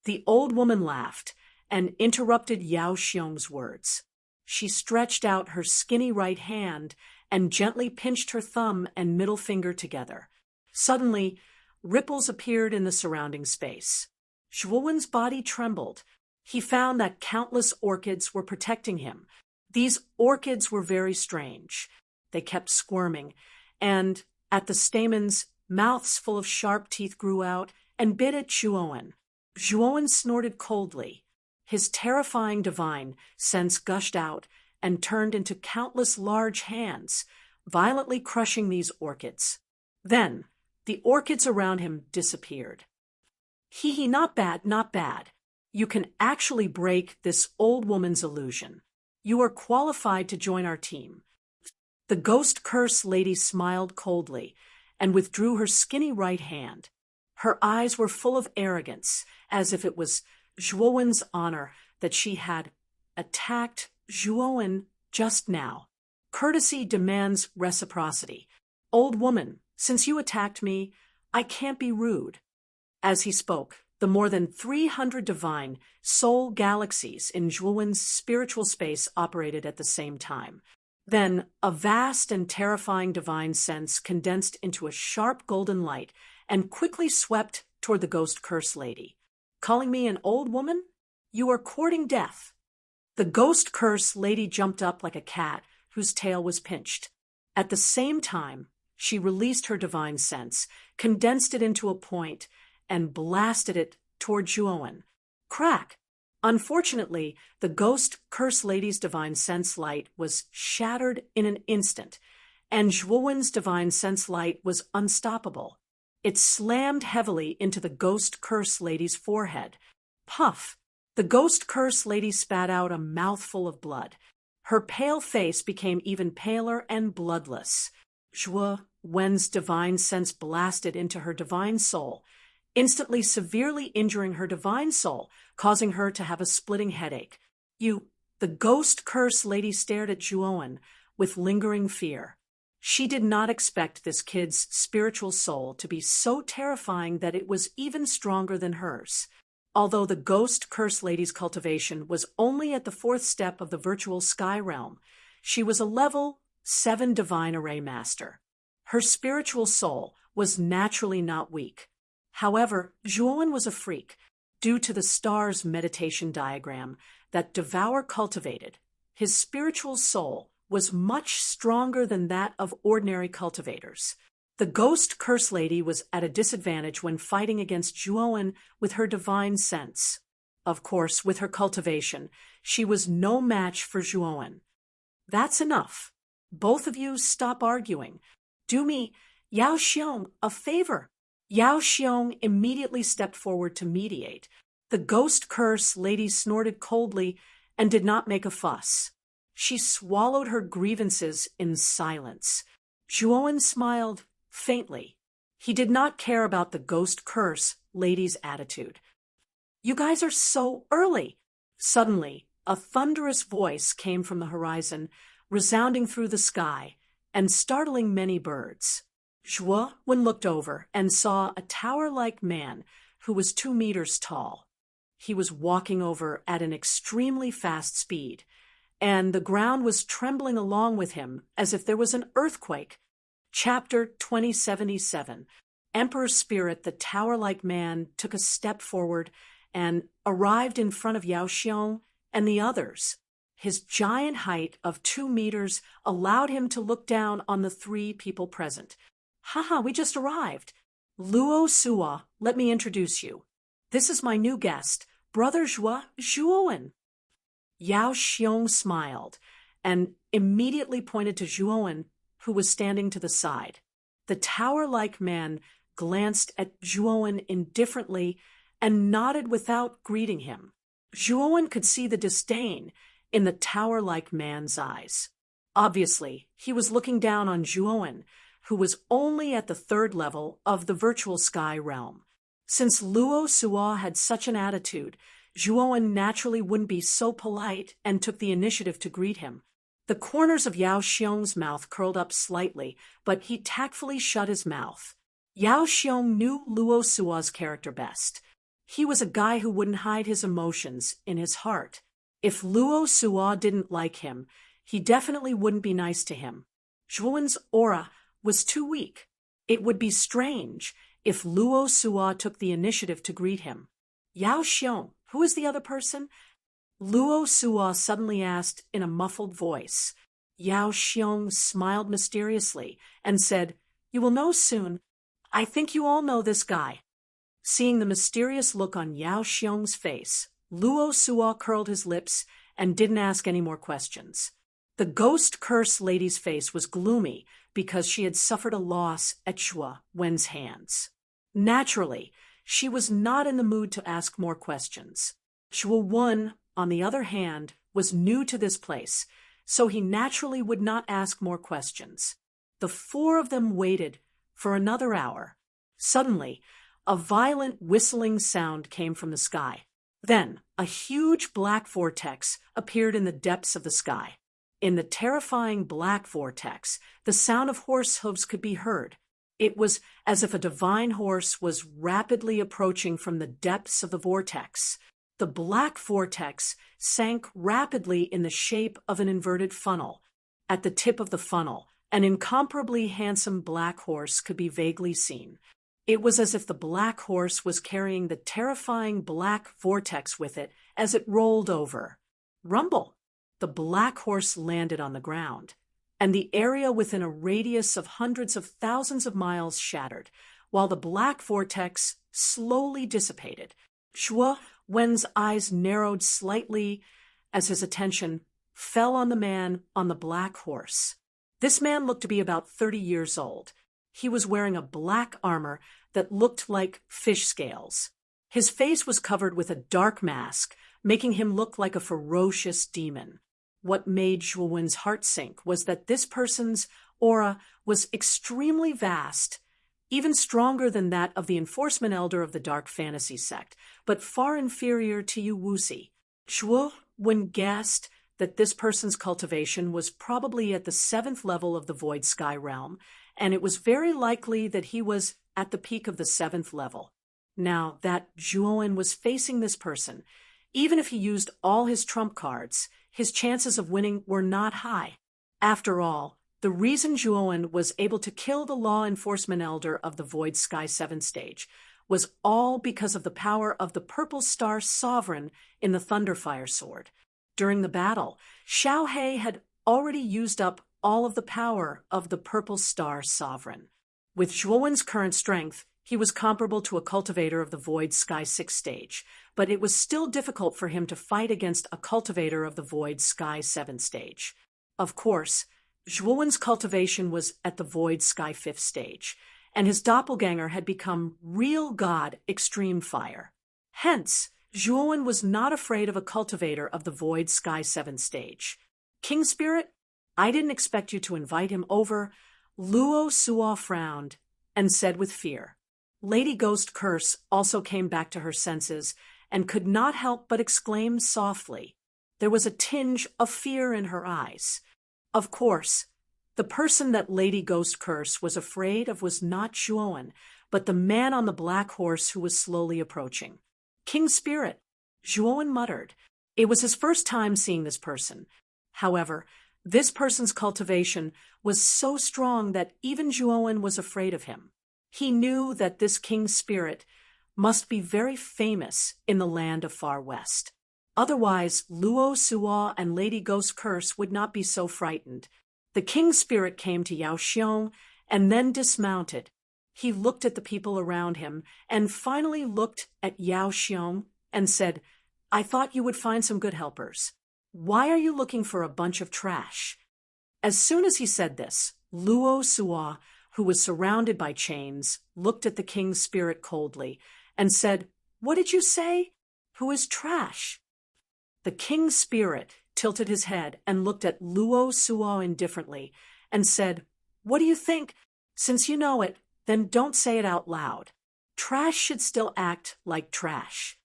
The old woman laughed and interrupted Yao Xiong's words. She stretched out her skinny right hand and gently pinched her thumb and middle finger together. Suddenly, ripples appeared in the surrounding space. Zhuowen's body trembled. He found that countless orchids were protecting him. These orchids were very strange. They kept squirming, and at the stamens, mouths full of sharp teeth grew out and bit at Zhuowen. Zhuowen snorted coldly. His terrifying divine sense gushed out and turned into countless large hands, violently crushing these orchids. Then, the orchids around him disappeared. Not bad, not bad. You can actually break this old woman's illusion. You are qualified to join our team. The Ghost Curse Lady smiled coldly and withdrew her skinny right hand. Her eyes were full of arrogance, as if it was Zhuowen's honor that she had attacked Zhuowen just now. Courtesy demands reciprocity. Old woman, since you attacked me, I can't be rude. As he spoke, the more than 300 divine soul galaxies in Zhuowen's spiritual space operated at the same time. Then, a vast and terrifying divine sense condensed into a sharp golden light and quickly swept toward the Ghost Curse Lady. Calling me an old woman? You are courting death. The Ghost Curse Lady jumped up like a cat whose tail was pinched. At the same time, she released her divine sense, condensed it into a point, and blasted it toward Zhuowen. Crack! Unfortunately, the Ghost Curse Lady's divine sense light was shattered in an instant, and Zhuowen's divine sense light was unstoppable. It slammed heavily into the Ghost Curse Lady's forehead. Puff! The Ghost Curse Lady spat out a mouthful of blood. Her pale face became even paler and bloodless. Zhuowen's divine sense blasted into her divine soul, instantly severely injuring her divine soul, causing her to have a splitting headache. The Ghost Curse Lady stared at Zhuowen with lingering fear. She did not expect this kid's spiritual soul to be so terrifying that it was even stronger than hers. Although the Ghost Curse Lady's cultivation was only at the 4th step of the virtual sky realm, she was a level 7 divine array master. Her spiritual soul was naturally not weak. However, Zhuowen was a freak, due to the star's meditation diagram that Devour cultivated. His spiritual soul was much stronger than that of ordinary cultivators. The Ghost Curse Lady was at a disadvantage when fighting against Zhuowen with her divine sense. Of course, with her cultivation, she was no match for Zhuowen. That's enough. Both of you stop arguing. Do me, Yao Xiong, a favor. Yao Xiong immediately stepped forward to mediate. The Ghost Curse Lady snorted coldly and did not make a fuss. She swallowed her grievances in silence. Zhuowen smiled faintly. He did not care about the Ghost Curse Lady's attitude. You guys are so early. Suddenly, a thunderous voice came from the horizon, resounding through the sky and startling many birds. Zhuowen looked over and saw a tower-like man who was 2 meters tall. He was walking over at an extremely fast speed, and the ground was trembling along with him as if there was an earthquake. Chapter 2077. Emperor Spirit, the tower-like man, took a step forward and arrived in front of Yao Xiong and the others. His giant height of 2 meters allowed him to look down on the 3 people present. Haha, we just arrived. Luo Suo, let me introduce you. This is my new guest, Brother Zhuowen. Yao Xiong smiled and immediately pointed to Zhuowen, who was standing to the side. The tower-like man glanced at Zhuowen indifferently and nodded without greeting him. Zhuowen could see the disdain in the tower-like man's eyes. Obviously, he was looking down on Zhuowen, who was only at the 3rd level of the virtual sky realm. Since Luo Suo had such an attitude, Zhuowen naturally wouldn't be so polite and took the initiative to greet him. The corners of Yao Xiong's mouth curled up slightly, but he tactfully shut his mouth. Yao Xiong knew Luo Suo's character best. He was a guy who wouldn't hide his emotions in his heart. If Luo Suo didn't like him, he definitely wouldn't be nice to him. Zhuowen's aura was too weak. It would be strange if Luo Suo took the initiative to greet him. Yao Xiong, who is the other person? Luo Suo suddenly asked in a muffled voice. Yao Xiong smiled mysteriously and said, "You will know soon. I think you all know this guy." Seeing the mysterious look on Yao Xiong's face, Luo Suo curled his lips and didn't ask any more questions. The ghost curse lady's face was gloomy because she had suffered a loss at Shuo Wen's hands. Naturally, she was not in the mood to ask more questions. Shuo Wen, on the other hand, was new to this place, so he naturally would not ask more questions. The 4 of them waited for another hour. Suddenly, a violent whistling sound came from the sky. Then, a huge black vortex appeared in the depths of the sky. In the terrifying black vortex, the sound of horse hooves could be heard. It was as if a divine horse was rapidly approaching from the depths of the vortex. The black vortex sank rapidly in the shape of an inverted funnel. At the tip of the funnel, an incomparably handsome black horse could be vaguely seen. It was as if the black horse was carrying the terrifying black vortex with it as it rolled over. Rumble! The black horse landed on the ground, and the area within a radius of hundreds of thousands of miles shattered, while the black vortex slowly dissipated. Shuo Wen's eyes narrowed slightly as his attention fell on the man on the black horse. This man looked to be about 30 years old. He was wearing a black armor that looked like fish scales. His face was covered with a dark mask, making him look like a ferocious demon. What made Zhuo Wen's heart sink was that this person's aura was extremely vast, even stronger than that of the enforcement elder of the dark fantasy sect, but far inferior to Yu Wuxi. Zhuo Wen guessed that this person's cultivation was probably at the 7th level of the Void Sky realm, and it was very likely that he was at the peak of the 7th level. Now that Zhuo Wen was facing this person, even if he used all his trump cards, his chances of winning were not high. After all, the reason Zhuo Wen was able to kill the law enforcement elder of the Void Sky 7th stage was all because of the power of the Purple Star Sovereign in the Thunderfire Sword. During the battle, Xiao He had already used up all of the power of the Purple Star Sovereign. With Zhuo Wen's current strength, he was comparable to a cultivator of the Void Sky 6 stage, but it was still difficult for him to fight against a cultivator of the Void Sky 7 stage. Of course, Zhuo Wen's cultivation was at the Void Sky 5th stage, and his doppelganger had become Real God Extreme Fire. Hence, Zhuo Wen was not afraid of a cultivator of the Void Sky 7 stage. King Spirit, I didn't expect you to invite him over. Luo Suo frowned and said with fear. Lady Ghost Curse also came back to her senses and could not help but exclaim softly. There was a tinge of fear in her eyes. Of course, the person that Lady Ghost Curse was afraid of was not Zhuo Wen, but the man on the black horse who was slowly approaching. King Spirit, Zhuo Wen muttered. It was his first time seeing this person. However, this person's cultivation was so strong that even Zhuo Wen was afraid of him. He knew that this King Spirit must be very famous in the land of Far West. Otherwise, Luo Suo and Lady Ghost Curse would not be so frightened. The King Spirit came to Yao Xiong and then dismounted. He looked at the people around him and finally looked at Yao Xiong and said, I thought you would find some good helpers. Why are you looking for a bunch of trash? As soon as he said this, Luo Suo, who was surrounded by chains, looked at the King's Spirit coldly and said, What did you say? Who is trash? The king's spirit tilted his head and looked at Luo Suo indifferently and said, "What do you think? Since you know it, then don't say it out loud. Trash should still act like trash."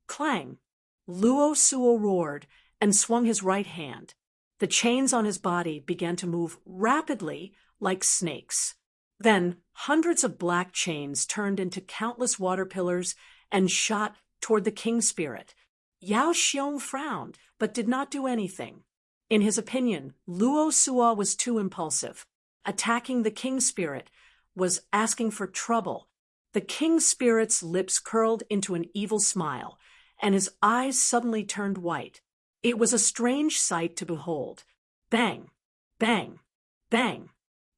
Clang! Luo Suo roared and swung his right hand. The chains on his body began to move rapidly like snakes. Then hundreds of black chains turned into countless water pillars and shot toward the king's spirit. Yao Xiong frowned, but did not do anything. In his opinion, Luo Suo was too impulsive. Attacking the king's spirit was asking for trouble. The king's spirit's lips curled into an evil smile, and his eyes suddenly turned white. It was a strange sight to behold. Bang! Bang! Bang!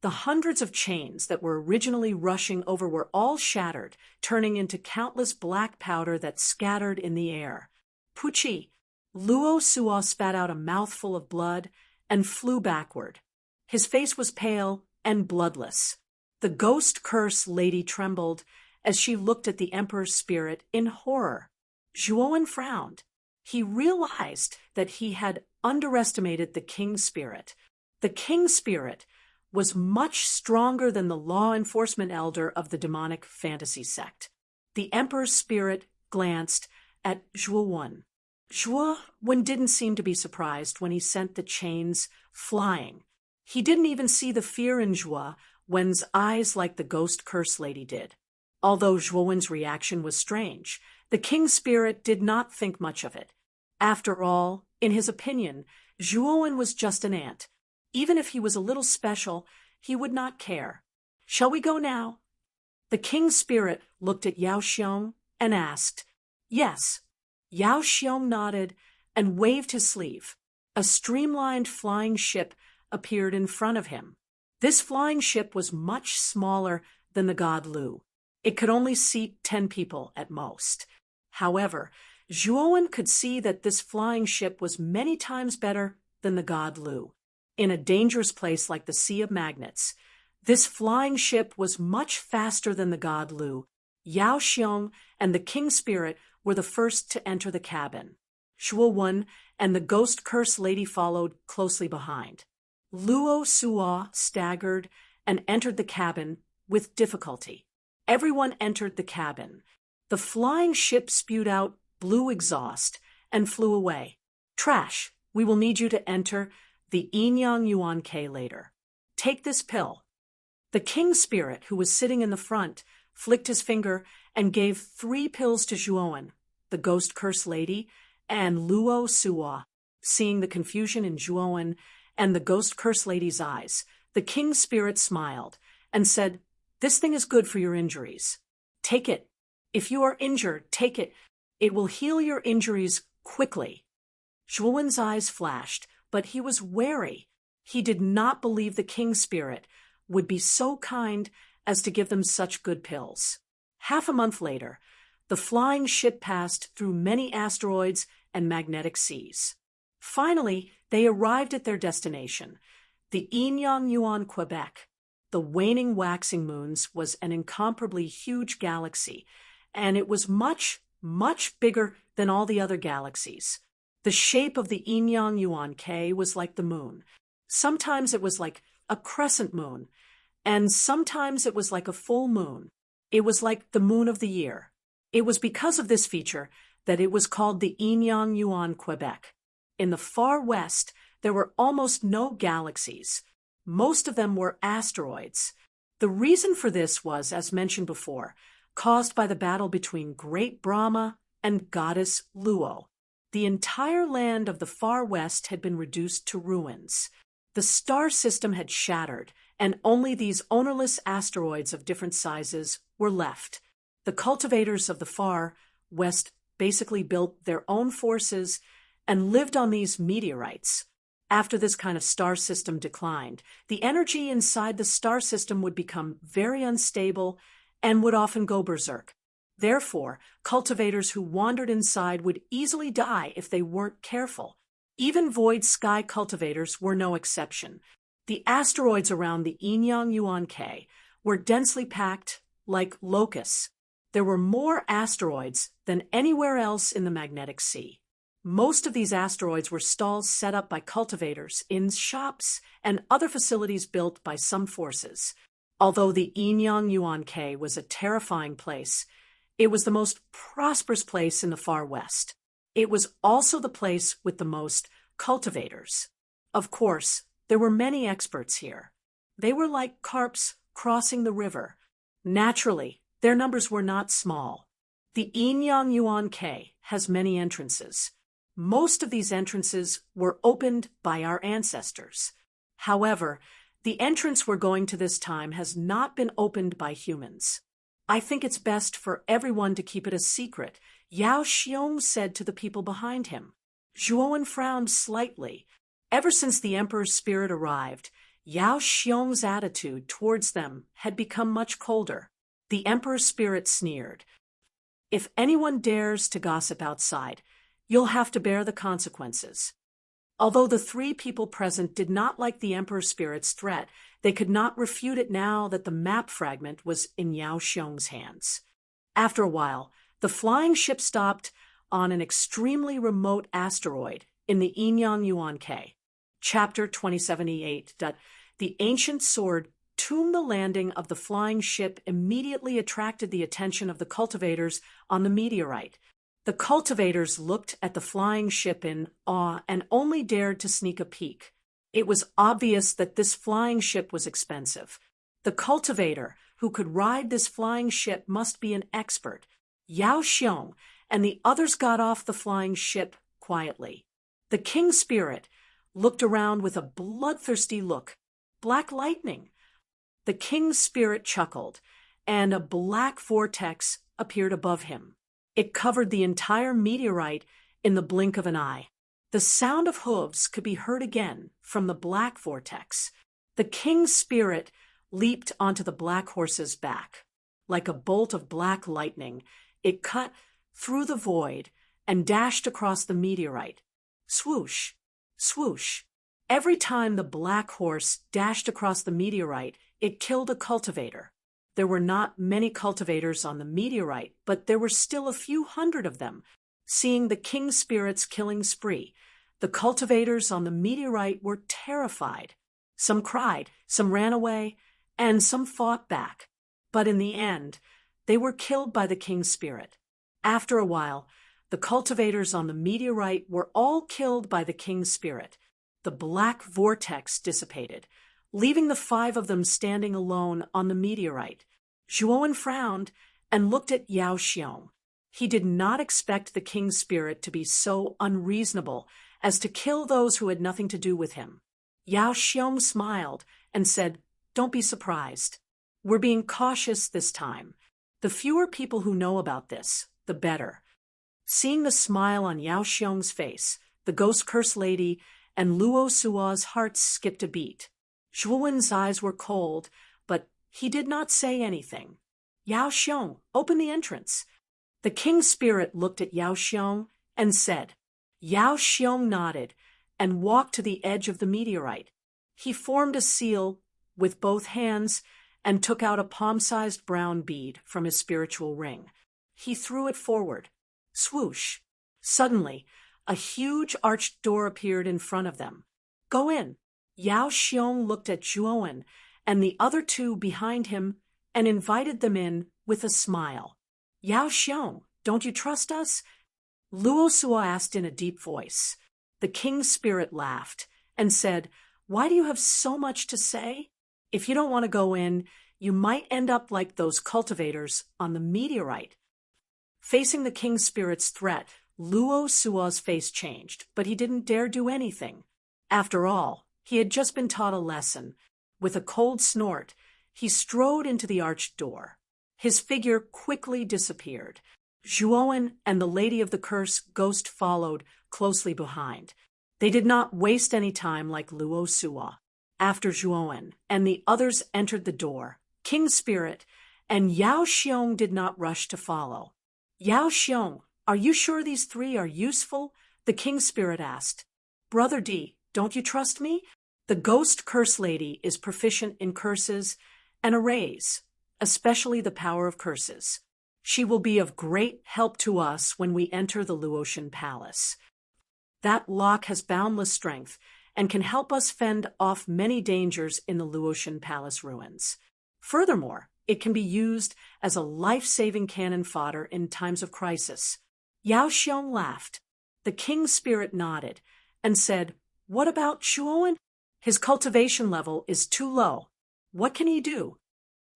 The hundreds of chains that were originally rushing over were all shattered, turning into countless black powder that scattered in the air. Puchi! Luo Suo spat out a mouthful of blood and flew backward. His face was pale and bloodless. The ghost curse lady trembled as she looked at the emperor's spirit in horror. Zhuowen frowned. He realized that he had underestimated the king's spirit. The king's spirit was much stronger than the law enforcement elder of the demonic fantasy sect. The emperor's spirit glanced at Zhuowen. Zhuowen didn't seem to be surprised when he sent the chains flying. He didn't even see the fear in Zhuowen's eyes like the ghost curse lady did. Although Zhuowen's reaction was strange, the king's spirit did not think much of it. After all, in his opinion, Zhuowen was just an ant. Even if he was a little special, he would not care. "Shall we go now?" The king's spirit looked at Yao Xiong and asked. "Yes." Yao Xiong nodded and waved his sleeve. A streamlined flying ship appeared in front of him. This flying ship was much smaller than the god Lu. It could only seat 10 people at most. However, Zhuowen could see that this flying ship was many times better than the god Lu. In a dangerous place like the Sea of Magnets, this flying ship was much faster than the god Lu. Yao Xiong and the king's spirit were the first to enter the cabin. Zhuowen and the ghost curse lady followed closely behind. Luo Suo staggered and entered the cabin with difficulty. Everyone entered the cabin. The flying ship spewed out blue exhaust and flew away. "Trash, we will need you to enter the Yinyang Yuan K later. Take this pill." The king's spirit, who was sitting in the front, flicked his finger and gave 3 pills to Zhuowen, the ghost curse lady, and Luo Suo. Seeing the confusion in Zhuowen and the ghost curse lady's eyes, the king's spirit smiled and said, "This thing is good for your injuries. Take it. If you are injured, take it. It will heal your injuries quickly." Zhuowen's eyes flashed, but he was wary. He did not believe the king's spirit would be so kind as to give them such good pills. Half a month later, the flying ship passed through many asteroids and magnetic seas. Finally, they arrived at their destination, the Yinyang Yuan, Quebec. The waning waxing moons was an incomparably huge galaxy, and it was much, much bigger than all the other galaxies. The shape of the Yinyang Yuan K was like the moon. Sometimes it was like a crescent moon, and sometimes it was like a full moon. It was like the moon of the year. It was because of this feature that it was called the Yinyang Yuan, Quebec. In the far west, there were almost no galaxies. Most of them were asteroids. The reason for this was, as mentioned before, caused by the battle between Great Brahma and Goddess Luo. The entire land of the far west had been reduced to ruins. The star system had shattered, and only these ownerless asteroids of different sizes were left. The cultivators of the far west basically built their own forces and lived on these meteorites. After this kind of star system declined, the energy inside the star system would become very unstable and would often go berserk. Therefore, cultivators who wandered inside would easily die if they weren't careful. Even void sky cultivators were no exception. The asteroids around the Yinyang Yuan K were densely packed like locusts. There were more asteroids than anywhere else in the magnetic sea. Most of these asteroids were stalls set up by cultivators in shops and other facilities built by some forces. Although the Inyang Yuan K was a terrifying place, it was the most prosperous place in the far west. It was also the place with the most cultivators. Of course, there were many experts here. They were like carps crossing the river. Naturally, their numbers were not small. The Inyang Yuan K has many entrances. Most of these entrances were opened by our ancestors. However, the entrance we're going to this time has not been opened by humans. I think it's best for everyone to keep it a secret, Yao Xiong said to the people behind him. Zhuowen frowned slightly. Ever since the Emperor's spirit arrived, Yao Xiong's attitude towards them had become much colder. The Emperor's spirit sneered. If anyone dares to gossip outside, you'll have to bear the consequences. Although the three people present did not like the Emperor's spirit's threat, they could not refute it now that the map fragment was in Yao Xiong's hands. After a while, the flying ship stopped on an extremely remote asteroid in the Inyang Yuan K. Chapter 2078. The ancient sword tomb. The landing of the flying ship immediately attracted the attention of the cultivators on the meteorite. The cultivators looked at the flying ship in awe and only dared to sneak a peek. It was obvious that this flying ship was expensive. The cultivator who could ride this flying ship must be an expert. Yao Xiong and the others got off the flying ship quietly. The king's spirit looked around with a bloodthirsty look. Black lightning. The king's spirit chuckled, and a black vortex appeared above him. It covered the entire meteorite in the blink of an eye. The sound of hooves could be heard again from the black vortex. The king's spirit leaped onto the black horse's back. Like a bolt of black lightning, it cut through the void and dashed across the meteorite. Swoosh, swoosh. Every time the black horse dashed across the meteorite, it killed a cultivator. There were not many cultivators on the meteorite, but there were still a few hundred of them. Seeing the king's spirit's killing spree, the cultivators on the meteorite were terrified. Some cried, some ran away, and some fought back. But in the end, they were killed by the king's spirit. After a while, the cultivators on the meteorite were all killed by the king's spirit. The black vortex dissipated, leaving the five of them standing alone on the meteorite. Zhuowen frowned and looked at Yao Xiong. He did not expect the king's spirit to be so unreasonable as to kill those who had nothing to do with him. Yao Xiong smiled and said, "Don't be surprised. We're being cautious this time. The fewer people who know about this, the better." Seeing the smile on Yao Xiong's face, the ghost curse lady and Luo Sua's hearts skipped a beat. Zhuowen's eyes were cold, but he did not say anything. "Yao Xiong, open the entrance." The king's spirit looked at Yao Xiong and said. Yao Xiong nodded and walked to the edge of the meteorite. He formed a seal with both hands and took out a palm-sized brown bead from his spiritual ring. He threw it forward. Swoosh! Suddenly, a huge arched door appeared in front of them. "Go in." Yao Xiong looked at Zhuowen and the other two behind him and invited them in with a smile. "Yao Xiong, don't you trust us?" Luo Sua asked in a deep voice. The king's spirit laughed and said, "Why do you have so much to say? If you don't want to go in, you might end up like those cultivators on the meteorite." Facing the king's spirit's threat, Luo Sua's face changed, but he didn't dare do anything. After all, he had just been taught a lesson. With a cold snort, he strode into the arched door. His figure quickly disappeared. Zhuowen and the Lady of the Curse ghost followed closely behind. They did not waste any time like Luo Sua. After Zhuowen and the others entered the door, King's Spirit and Yao Xiong did not rush to follow. "Yao Xiong, are you sure these three are useful?" the King's Spirit asked. "Brother D, don't you trust me? The ghost curse lady is proficient in curses and arrays, especially the power of curses. She will be of great help to us when we enter the Luotian Palace." That lock has boundless strength and can help us fend off many dangers in the Luotian Palace ruins. Furthermore, it can be used as a life-saving cannon fodder in times of crisis. Yao Xiong laughed. The king's spirit nodded and said, "What about Zhuowen? His cultivation level is too low. What can he do?"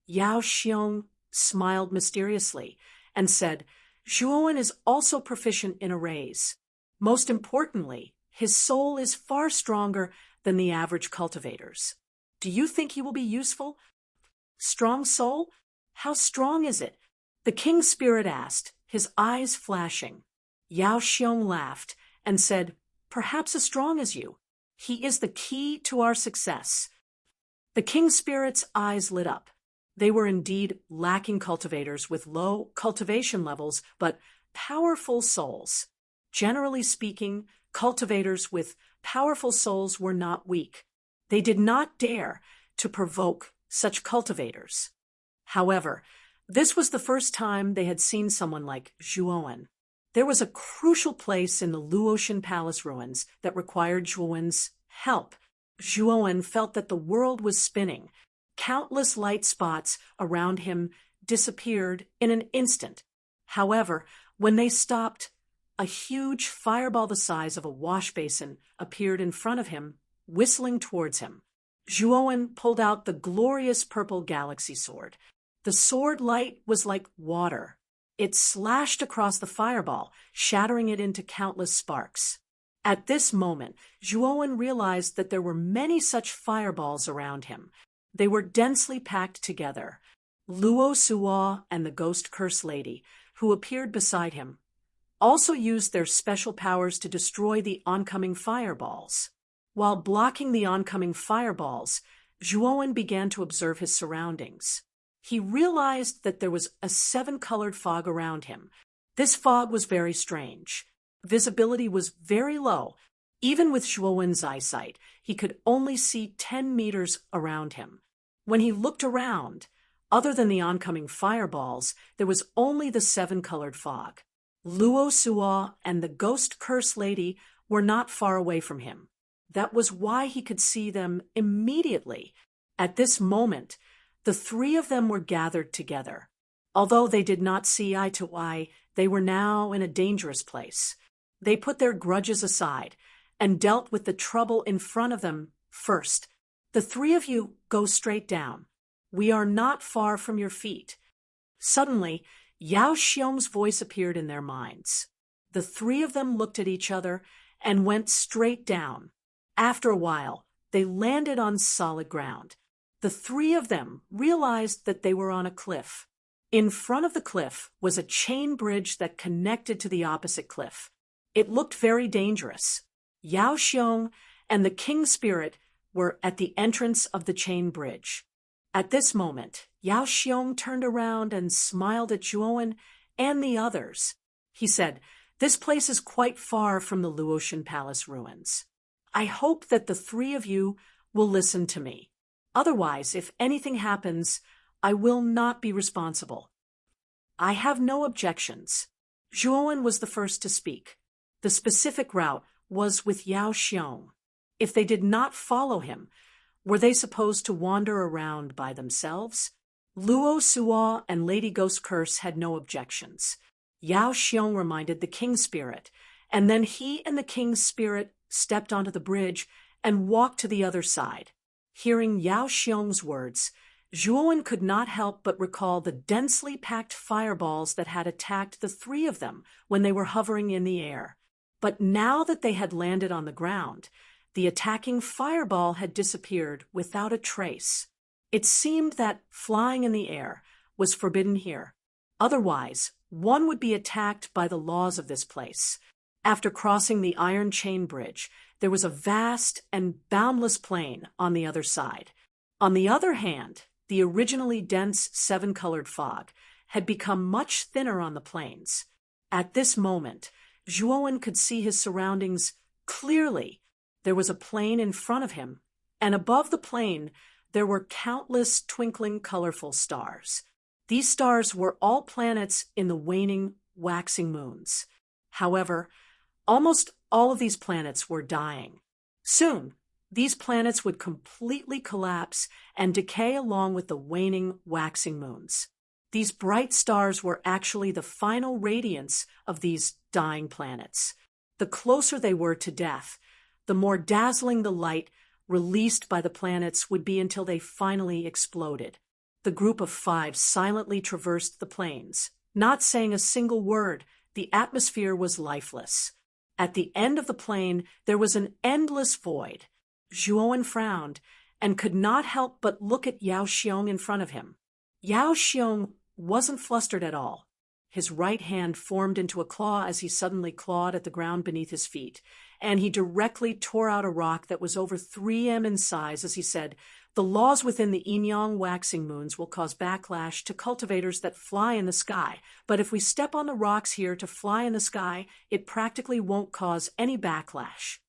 Yao Xiong smiled mysteriously and said, "Zhuowen is also proficient in arrays. Most importantly, his soul is far stronger than the average cultivator's. Do you think he will be useful?" "Strong soul? How strong is it?" the king's spirit asked, his eyes flashing. Yao Xiong laughed and said, "Perhaps as strong as you. He is the key to our success." The king's spirit's eyes lit up. They were indeed lacking cultivators with low cultivation levels, but powerful souls. Generally speaking, cultivators with powerful souls were not weak. They did not dare to provoke such cultivators. However, this was the first time they had seen someone like Zhuowen. There was a crucial place in the Luotian Palace ruins that required Zhuowen's help. Zhuowen felt that the world was spinning. Countless light spots around him disappeared in an instant. However, when they stopped, a huge fireball the size of a wash basin appeared in front of him, whistling towards him. Zhuowen pulled out the glorious purple galaxy sword. The sword light was like water. It slashed across the fireball, shattering it into countless sparks. At this moment, Zhuowen realized that there were many such fireballs around him. They were densely packed together. Luo Suo and the Ghost Curse Lady, who appeared beside him, also used their special powers to destroy the oncoming fireballs. While blocking the oncoming fireballs, Zhuowen began to observe his surroundings. He realized that there was a 7-colored fog around him. This fog was very strange. Visibility was very low. Even with Zhuowen's eyesight, he could only see 10 meters around him. When he looked around, other than the oncoming fireballs, there was only the 7-colored fog. Luo Suo and the Ghost Curse Lady were not far away from him. That was why he could see them immediately. At this moment, the three of them were gathered together. Although they did not see eye to eye, they were now in a dangerous place. They put their grudges aside and dealt with the trouble in front of them first. "The three of you go straight down. We are not far from your feet." Suddenly, Yao Xiong's voice appeared in their minds. The three of them looked at each other and went straight down. After a while, they landed on solid ground. The three of them realized that they were on a cliff. In front of the cliff was a chain bridge that connected to the opposite cliff. It looked very dangerous. Yao Xiong and the King Spirit were at the entrance of the chain bridge. At this moment, Yao Xiong turned around and smiled at Zhuowen and the others. He said, "This place is quite far from the Luotian Palace ruins. I hope that the three of you will listen to me. Otherwise, if anything happens, I will not be responsible." "I have no objections." Zhuowen was the first to speak. The specific route was with Yao Xiong. If they did not follow him, were they supposed to wander around by themselves? Luo Suo and Lady Ghost Curse had no objections. Yao Xiong reminded the King Spirit, and then he and the King's Spirit stepped onto the bridge and walked to the other side. Hearing Yao Xiong's words, Zhuowen could not help but recall the densely packed fireballs that had attacked the three of them when they were hovering in the air. But now that they had landed on the ground, the attacking fireball had disappeared without a trace. It seemed that flying in the air was forbidden here. Otherwise, one would be attacked by the laws of this place. After crossing the iron chain bridge, there was a vast and boundless plain on the other side. On the other hand, the originally dense 7-colored fog had become much thinner on the plains. At this moment, Zhuowen could see his surroundings clearly. There was a plain in front of him, and above the plain there were countless twinkling colorful stars. These stars were all planets in the waning, waxing moons. However, almost all of these planets were dying. Soon, these planets would completely collapse and decay along with the waning, waxing moons. These bright stars were actually the final radiance of these dying planets. The closer they were to death, the more dazzling the light released by the planets would be until they finally exploded. The group of 5 silently traversed the plains, not saying a single word. The atmosphere was lifeless. At the end of the plain, there was an endless void. Zhuowen frowned and could not help but look at Yao Xiong in front of him. Yao Xiong wasn't flustered at all. His right hand formed into a claw as he suddenly clawed at the ground beneath his feet, and he directly tore out a rock that was over 3 m in size as he said, "The laws within the Yin-Yang waxing moons will cause backlash to cultivators that fly in the sky, but if we step on the rocks here to fly in the sky, it practically won't cause any backlash."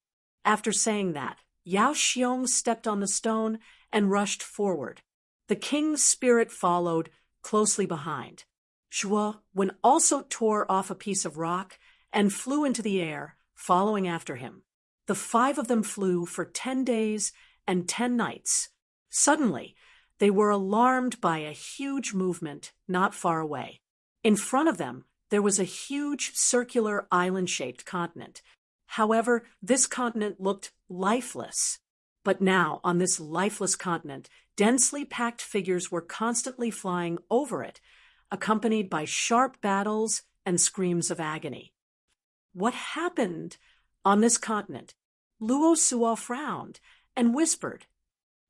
After saying that, Yao Xiong stepped on the stone and rushed forward. The king's spirit followed closely behind. Zhuowen also tore off a piece of rock and flew into the air, following after him. The 5 of them flew for 10 days and 10 nights. Suddenly, they were alarmed by a huge movement not far away. In front of them, there was a huge circular island-shaped continent. However, this continent looked lifeless. But now, on this lifeless continent, densely packed figures were constantly flying over it, accompanied by sharp battles and screams of agony. What happened on this continent? Luo Suo frowned and whispered,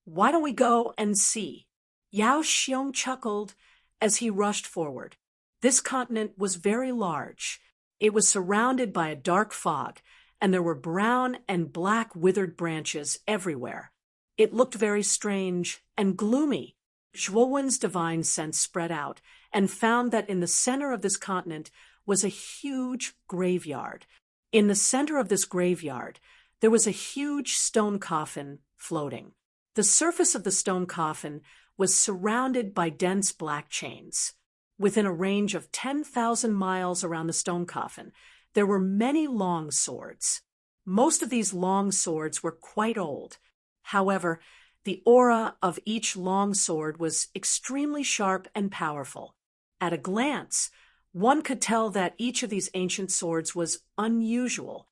"Why don't we go and see?" Yao Xiong chuckled as he rushed forward. This continent was very large. It was surrounded by a dark fog, and there were brown and black withered branches everywhere. It looked very strange and gloomy. Zhuowen's divine sense spread out and found that in the center of this continent was a huge graveyard. In the center of this graveyard, there was a huge stone coffin floating. The surface of the stone coffin was surrounded by dense black chains. Within a range of 10,000 miles around the stone coffin, there were many long swords. Most of these long swords were quite old. However, the aura of each long sword was extremely sharp and powerful. At a glance, one could tell that each of these ancient swords was unusual.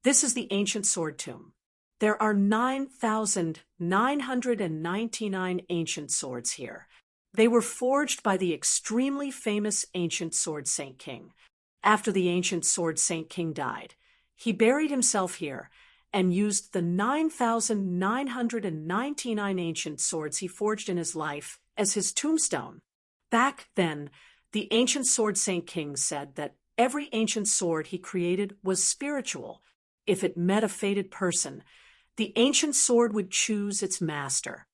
This is the ancient sword tomb. There are 9,999 ancient swords here. They were forged by the extremely famous ancient sword Saint King. After the ancient sword Saint King died, he buried himself here and used the 9,999 ancient swords he forged in his life as his tombstone. Back then, the ancient sword Saint King said that every ancient sword he created was spiritual. If it met a fated person, the ancient sword would choose its master.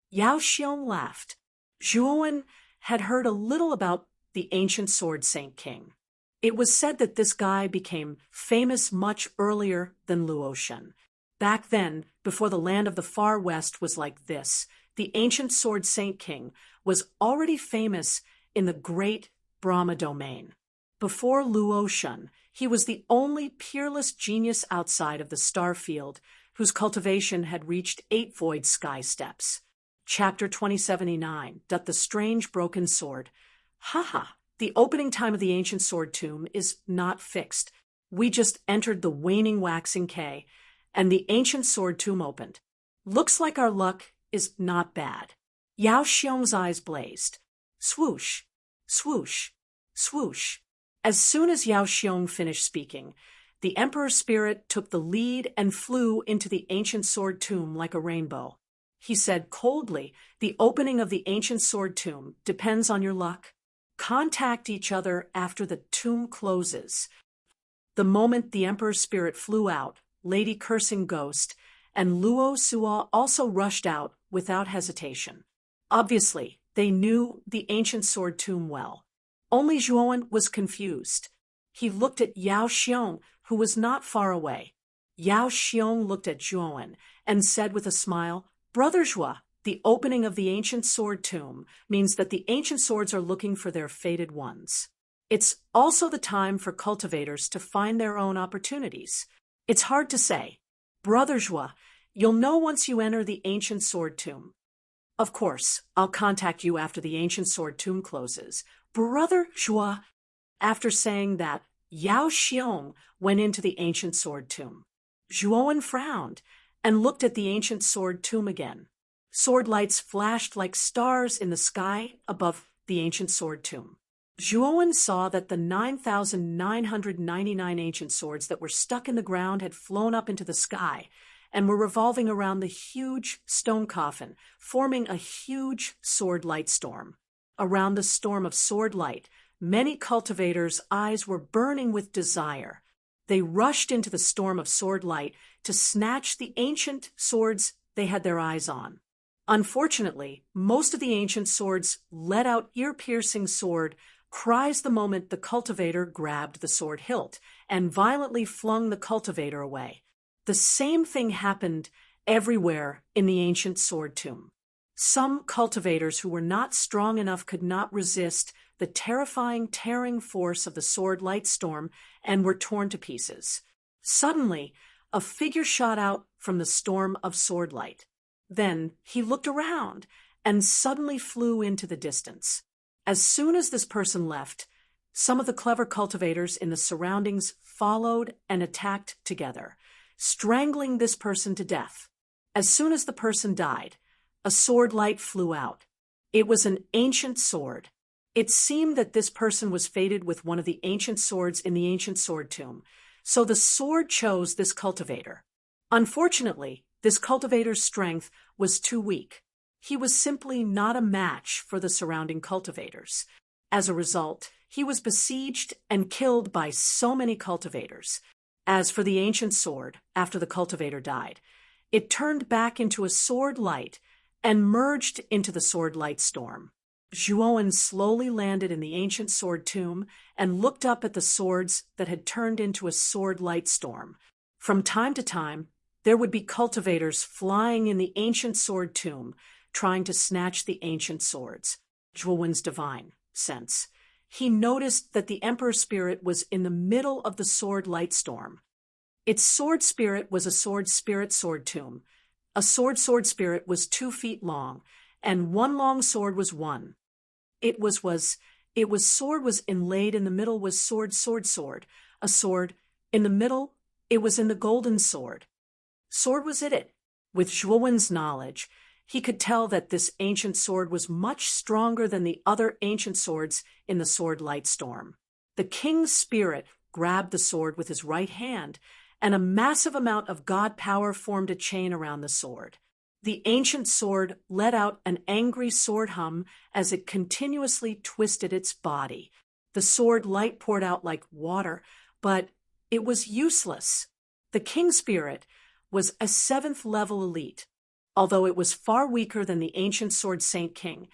Yao Xiong laughed. Zhuowen had heard a little about the ancient sword Saint King. It was said that this guy became famous much earlier than Luo Shen. Back then, before the land of the far west was like this, the ancient sword Saint King was already famous in the great Brahma domain. Before Luo Shen, he was the only peerless genius outside of the star field whose cultivation had reached 8 void sky steps. Chapter 2079, The Strange Broken Sword. Haha, the opening time of the ancient sword tomb is not fixed. We just entered the waning waxing K, and the ancient sword tomb opened. Looks like our luck is not bad. Yao Xiong's eyes blazed. Swoosh, swoosh, swoosh. As soon as Yao Xiong finished speaking, the Emperor's spirit took the lead and flew into the ancient sword tomb like a rainbow. He said coldly, "The opening of the ancient sword tomb depends on your luck. Contact each other after the tomb closes." The moment the Emperor's spirit flew out, Lady Cursing Ghost and Luo Suo also rushed out without hesitation. Obviously, they knew the ancient sword tomb well. Only Zhuowen was confused. He looked at Yao Xiong, who was not far away. Yao Xiong looked at Zhuowen and said with a smile, "Brother Zhuo, the opening of the ancient sword tomb means that the ancient swords are looking for their fated ones. It's also the time for cultivators to find their own opportunities. It's hard to say. Brother Joie, you'll know once you enter the ancient sword tomb. Of course, I'll contact you after the ancient sword tomb closes. Brother Joie, after saying that, Yao Xiong went into the ancient sword tomb. Zhuowen frowned and looked at the ancient sword tomb again. Sword lights flashed like stars in the sky above the ancient sword tomb. Zhuowen saw that the 9,999 ancient swords that were stuck in the ground had flown up into the sky and were revolving around the huge stone coffin, forming a huge sword light storm. Around the storm of sword light, many cultivators' eyes were burning with desire. They rushed into the storm of sword light to snatch the ancient swords they had their eyes on. Unfortunately, most of the ancient swords let out ear-piercing sword cries the moment the cultivator grabbed the sword hilt and violently flung the cultivator away. The same thing happened everywhere in the ancient sword tomb. Some cultivators who were not strong enough could not resist the terrifying tearing force of the sword light storm and were torn to pieces. Suddenly, a figure shot out from the storm of sword light. Then he looked around and suddenly flew into the distance. As soon as this person left, some of the clever cultivators in the surroundings followed and attacked together, strangling this person to death. As soon as the person died, a sword light flew out. It was an ancient sword. It seemed that this person was fated with one of the ancient swords in the ancient sword tomb, so the sword chose this cultivator. Unfortunately, this cultivator's strength was too weak. He was simply not a match for the surrounding cultivators. As a result, he was besieged and killed by so many cultivators. As for the ancient sword, after the cultivator died, it turned back into a sword light and merged into the sword light storm. Zhuowen slowly landed in the ancient sword tomb and looked up at the swords that had turned into a sword light storm. From time to time, there would be cultivators flying in the ancient sword tomb, trying to snatch the ancient swords. Zhuowen's divine sense. He noticed that the Emperor Spirit was in the middle of the sword light storm. Its sword spirit was a sword spirit sword tomb. A sword spirit was 2 feet long, and one long sword was one. It was sword was inlaid in the middle was sword. A sword in the middle, it was in the golden sword. Sword was it. With Zhuowen's knowledge, he could tell that this ancient sword was much stronger than the other ancient swords in the sword light storm. The king's spirit grabbed the sword with his right hand, and a massive amount of god power formed a chain around the sword. The ancient sword let out an angry sword hum as it continuously twisted its body. The sword light poured out like water, but it was useless. The king's spirit was a 7th level elite. Although it was far weaker than the ancient sword Saint King,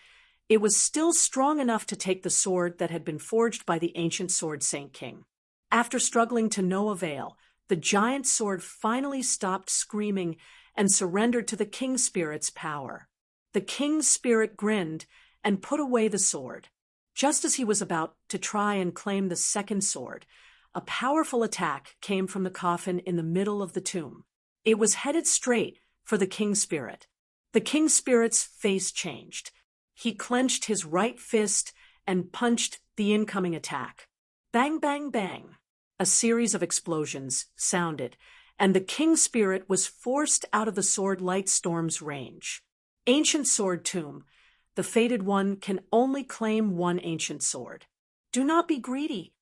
it was still strong enough to take the sword that had been forged by the ancient sword Saint King. After struggling to no avail, the giant sword finally stopped screaming and surrendered to the king's spirit's power. The king's spirit grinned and put away the sword. Just as he was about to try and claim the second sword, a powerful attack came from the coffin in the middle of the tomb. It was headed straight for the king's spirit. The king's spirit's face changed. He clenched his right fist and punched the incoming attack. Bang, bang, bang. A series of explosions sounded, and the king's spirit was forced out of the sword light storm's range. Ancient sword tomb. The fated one can only claim one ancient sword. Do not be greedy.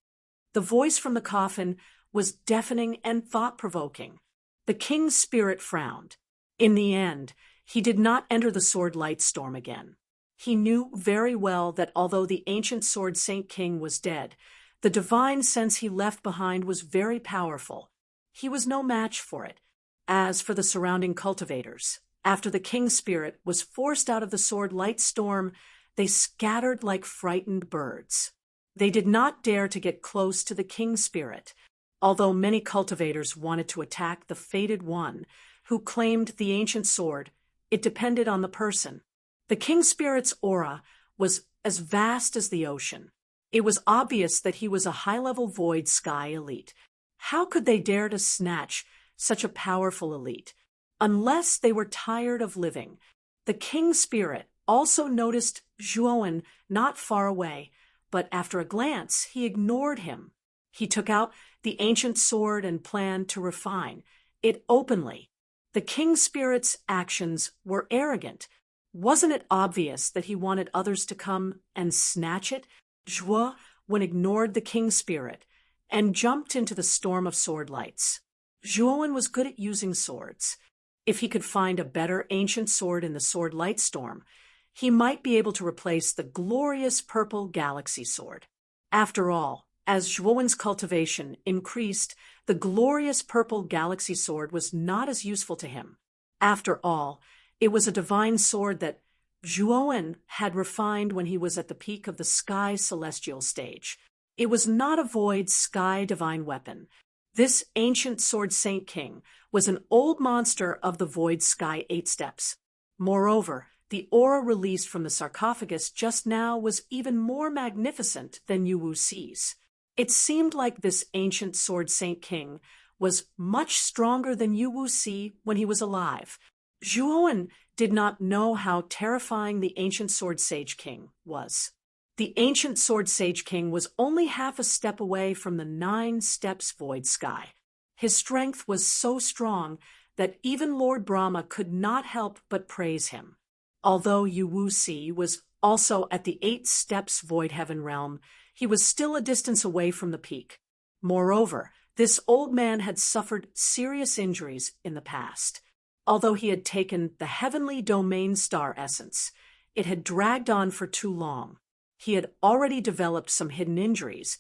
The voice from the coffin was deafening and thought-provoking. The king's spirit frowned. In the end, he did not enter the sword light storm again. He knew very well that although the ancient sword Saint King was dead, the divine sense he left behind was very powerful. He was no match for it. As for the surrounding cultivators, after the king's spirit was forced out of the sword light storm, they scattered like frightened birds. They did not dare to get close to the king's spirit, although many cultivators wanted to attack the fated one who claimed the ancient sword. It depended on the person. The king's spirit's aura was as vast as the ocean. It was obvious that he was a high-level void sky elite. How could they dare to snatch such a powerful elite, unless they were tired of living. The king spirit also noticed Zhuowen not far away, but after a glance, he ignored him. He took out the ancient sword and planned to refine it openly. The king spirit's actions were arrogant. Wasn't it obvious that he wanted others to come and snatch it? Zhuowen ignored the king spirit and jumped into the storm of sword lights. Zhuowen was good at using swords. If he could find a better ancient sword in the sword light storm, he might be able to replace the glorious purple galaxy sword. After all, as Zhuowen's cultivation increased, the glorious purple galaxy sword was not as useful to him. After all, it was a divine sword that Zhuowen had refined when he was at the peak of the sky celestial stage. It was not a void sky divine weapon. This ancient sword Saint King was an old monster of the void sky 8 steps. Moreover, the aura released from the sarcophagus just now was even more magnificent than Yu Wuxi's. It seemed like this ancient sword Saint King was much stronger than Yu Wuxi when he was alive. Zhuowen did not know how terrifying the ancient sword Sage King was. The ancient sword Sage King was only half a step away from the 9 steps void sky. His strength was so strong that even Lord Brahma could not help but praise him. Although Yu Wuxi was also at the 8 steps void heaven realm, he was still a distance away from the peak. Moreover, this old man had suffered serious injuries in the past. Although he had taken the heavenly domain star essence, it had dragged on for too long. He had already developed some hidden injuries,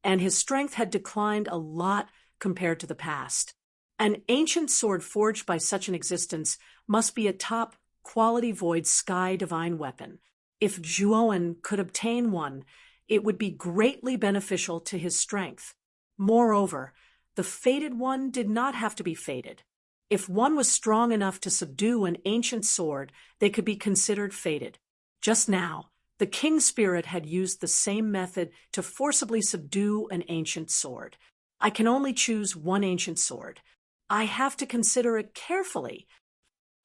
and his strength had declined a lot compared to the past. An ancient sword forged by such an existence must be a top-quality void sky divine weapon. If Zhuowen could obtain one, it would be greatly beneficial to his strength. Moreover, the fated one did not have to be fated. If one was strong enough to subdue an ancient sword, they could be considered fated. Just now, the king spirit had used the same method to forcibly subdue an ancient sword. I can only choose one ancient sword. I have to consider it carefully.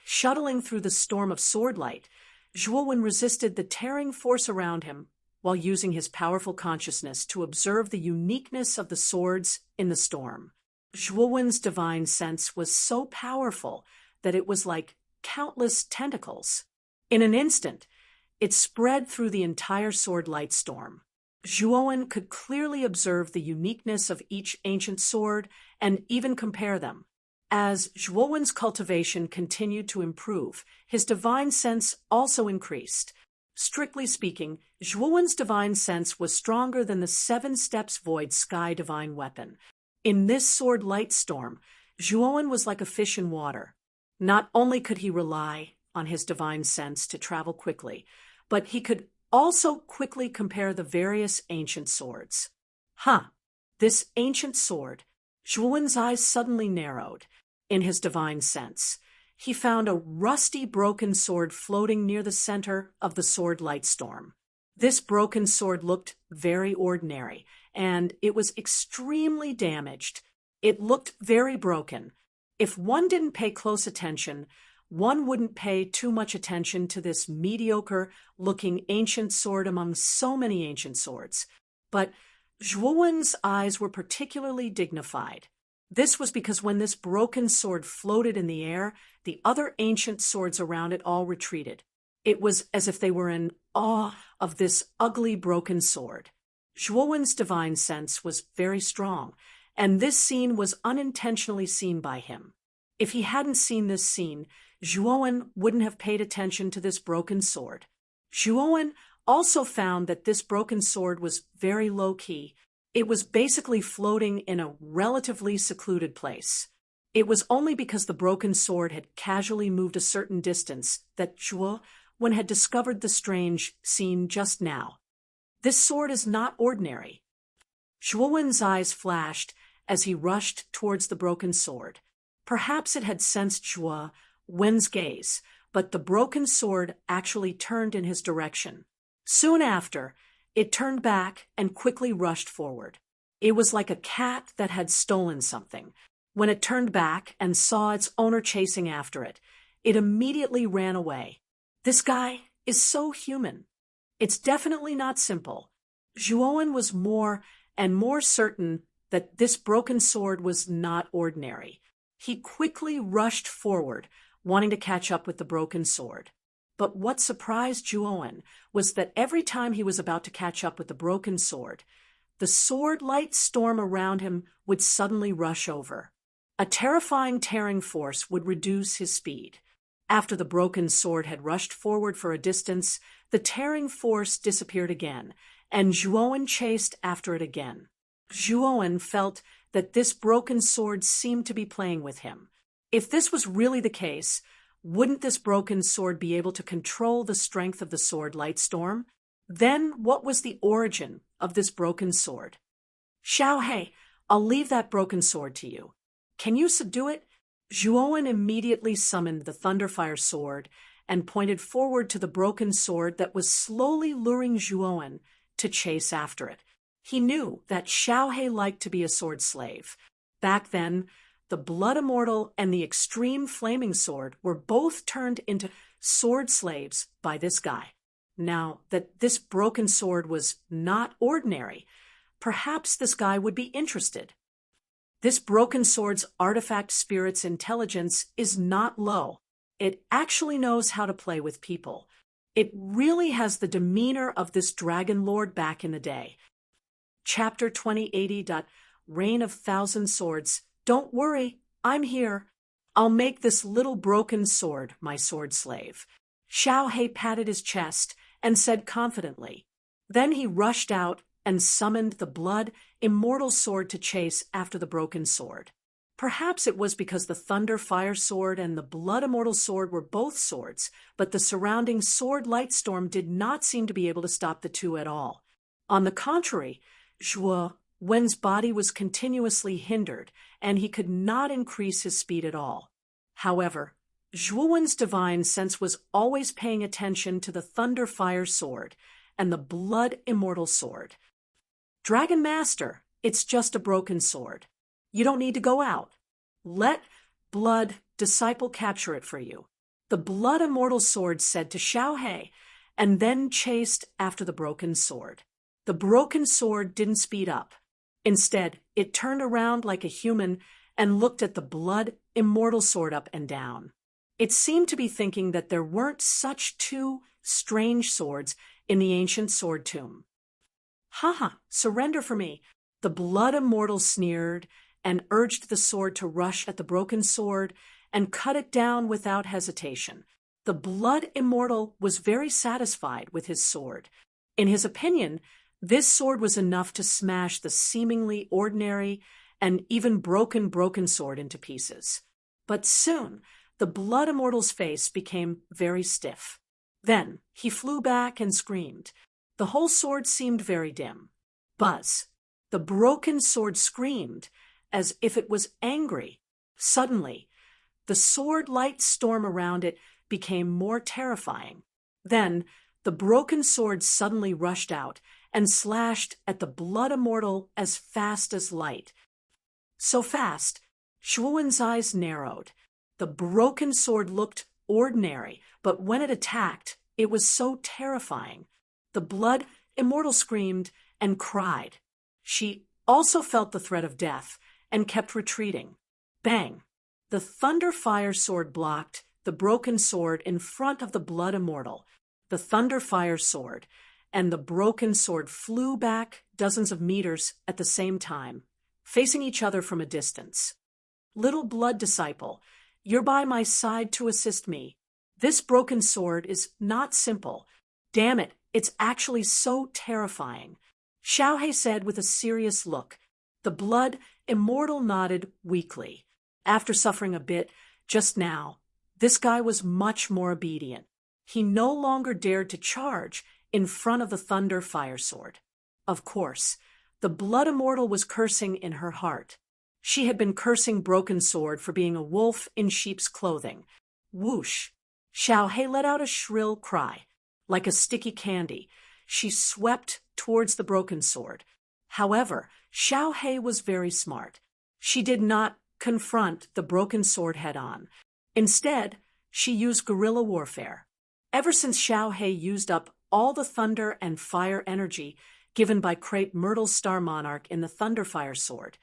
Shuttling through the storm of sword light, Zhuowen resisted the tearing force around him while using his powerful consciousness to observe the uniqueness of the swords in the storm. Zhuowen's divine sense was so powerful that it was like countless tentacles. In an instant, it spread through the entire sword light storm. Zhuowen could clearly observe the uniqueness of each ancient sword and even compare them. As Zhuowen's cultivation continued to improve, his divine sense also increased. Strictly speaking, Zhuowen's divine sense was stronger than the 7 steps void sky divine weapon. In this sword light storm, Zhuowen was like a fish in water. Not only could he rely on his divine sense to travel quickly, but he could also quickly compare the various ancient swords. This ancient sword. Zhuowen's eyes suddenly narrowed. In his divine sense, he found a rusty broken sword floating near the center of the sword light storm. This broken sword looked very ordinary, and it was extremely damaged. It looked very broken. If one didn't pay close attention, one wouldn't pay too much attention to this mediocre-looking ancient sword among so many ancient swords. But Zhuowen's eyes were particularly dignified. This was because when this broken sword floated in the air, the other ancient swords around it all retreated. It was as if they were in awe of this ugly broken sword. Zhuowen's divine sense was very strong, and this scene was unintentionally seen by him. If he hadn't seen this scene, Zhuowen wouldn't have paid attention to this broken sword. Zhuowen also found that this broken sword was very low-key. It was basically floating in a relatively secluded place. It was only because the broken sword had casually moved a certain distance that Zhuowen had discovered the strange scene just now. This sword is not ordinary. Zhuowen's eyes flashed as he rushed towards the broken sword. Perhaps it had sensed Zhuowen's gaze, but the broken sword actually turned in his direction. Soon after, it turned back and quickly rushed forward. It was like a cat that had stolen something. When it turned back and saw its owner chasing after it, it immediately ran away. This guy is so human. It's definitely not simple. Zhuowen was more and more certain that this broken sword was not ordinary. He quickly rushed forward, wanting to catch up with the broken sword. But what surprised Zhuowen was that every time he was about to catch up with the broken sword, the sword-light storm around him would suddenly rush over. A terrifying tearing force would reduce his speed. After the broken sword had rushed forward for a distance, the tearing force disappeared again, and Zhuowen chased after it again. Zhuowen felt that this broken sword seemed to be playing with him. If this was really the case, wouldn't this broken sword be able to control the strength of the sword-light storm? Then what was the origin of this broken sword? Xiaohei, I'll leave that broken sword to you. Can you subdue it? Zhuowen immediately summoned the Thunderfire sword and pointed forward to the broken sword that was slowly luring Zhuowen to chase after it. He knew that Xiaohei liked to be a sword slave. Back then, the Blood Immortal and the Extreme Flaming Sword were both turned into sword slaves by this guy. Now that this broken sword was not ordinary, perhaps this guy would be interested. This broken sword's artifact spirit's intelligence is not low. It actually knows how to play with people. It really has the demeanor of this dragon lord back in the day. Chapter 2080. Reign of Thousand Swords. Don't worry, I'm here. I'll make this little broken sword my sword slave. Xiaohei patted his chest and said confidently. Then he rushed out and summoned the Blood Immortal sword to chase after the broken sword. Perhaps it was because the Thunder Fire sword and the Blood Immortal sword were both swords, but the surrounding sword light storm did not seem to be able to stop the two at all. On the contrary, Zhuowen's body was continuously hindered, and he could not increase his speed at all. However, Zhuowen's divine sense was always paying attention to the Thunder Fire sword and the Blood Immortal sword. Dragon Master, it's just a broken sword. You don't need to go out. Let Blood Disciple capture it for you. The Blood Immortal sword said to Xiaohei, and then chased after the broken sword. The broken sword didn't speed up. Instead, it turned around like a human and looked at the Blood Immortal sword up and down. It seemed to be thinking that there weren't such two strange swords in the ancient sword tomb. Haha, surrender for me. The Blood Immortal sneered and urged the sword to rush at the broken sword and cut it down without hesitation. The Blood Immortal was very satisfied with his sword. In his opinion, this sword was enough to smash the seemingly ordinary and even broken sword into pieces. But soon, the Blood Immortal's face became very stiff. Then he flew back and screamed. The whole sword seemed very dim. Buzz! The broken sword screamed as if it was angry. Suddenly, the sword light storm around it became more terrifying. Then, the broken sword suddenly rushed out and slashed at the Blood Immortal as fast as light. So fast, Zhuowen's eyes narrowed. The broken sword looked ordinary, but when it attacked, it was so terrifying. The Blood Immortal screamed and cried. She also felt the threat of death and kept retreating. Bang! The Thunder Fire sword blocked the broken sword in front of the Blood Immortal. The Thunder Fire sword and the broken sword flew back dozens of meters at the same time, facing each other from a distance. Little Blood Disciple, you're by my side to assist me. This broken sword is not simple. Damn it, it's actually so terrifying. Xiaohei said with a serious look. The Blood Immortal nodded weakly. After suffering a bit just now, this guy was much more obedient. He no longer dared to charge in front of the Thunder Fire sword. Of course, the Blood Immortal was cursing in her heart. She had been cursing Broken Sword for being a wolf in sheep's clothing. Whoosh! Xiaohei let out a shrill cry. Like a sticky candy, she swept towards the broken sword. However, Xiaohei was very smart. She did not confront the broken sword head-on. Instead, she used guerrilla warfare. Ever since Xiao He used up all the thunder and fire energy given by Crepe Myrtle's Star Monarch in the Thunderfire Sword,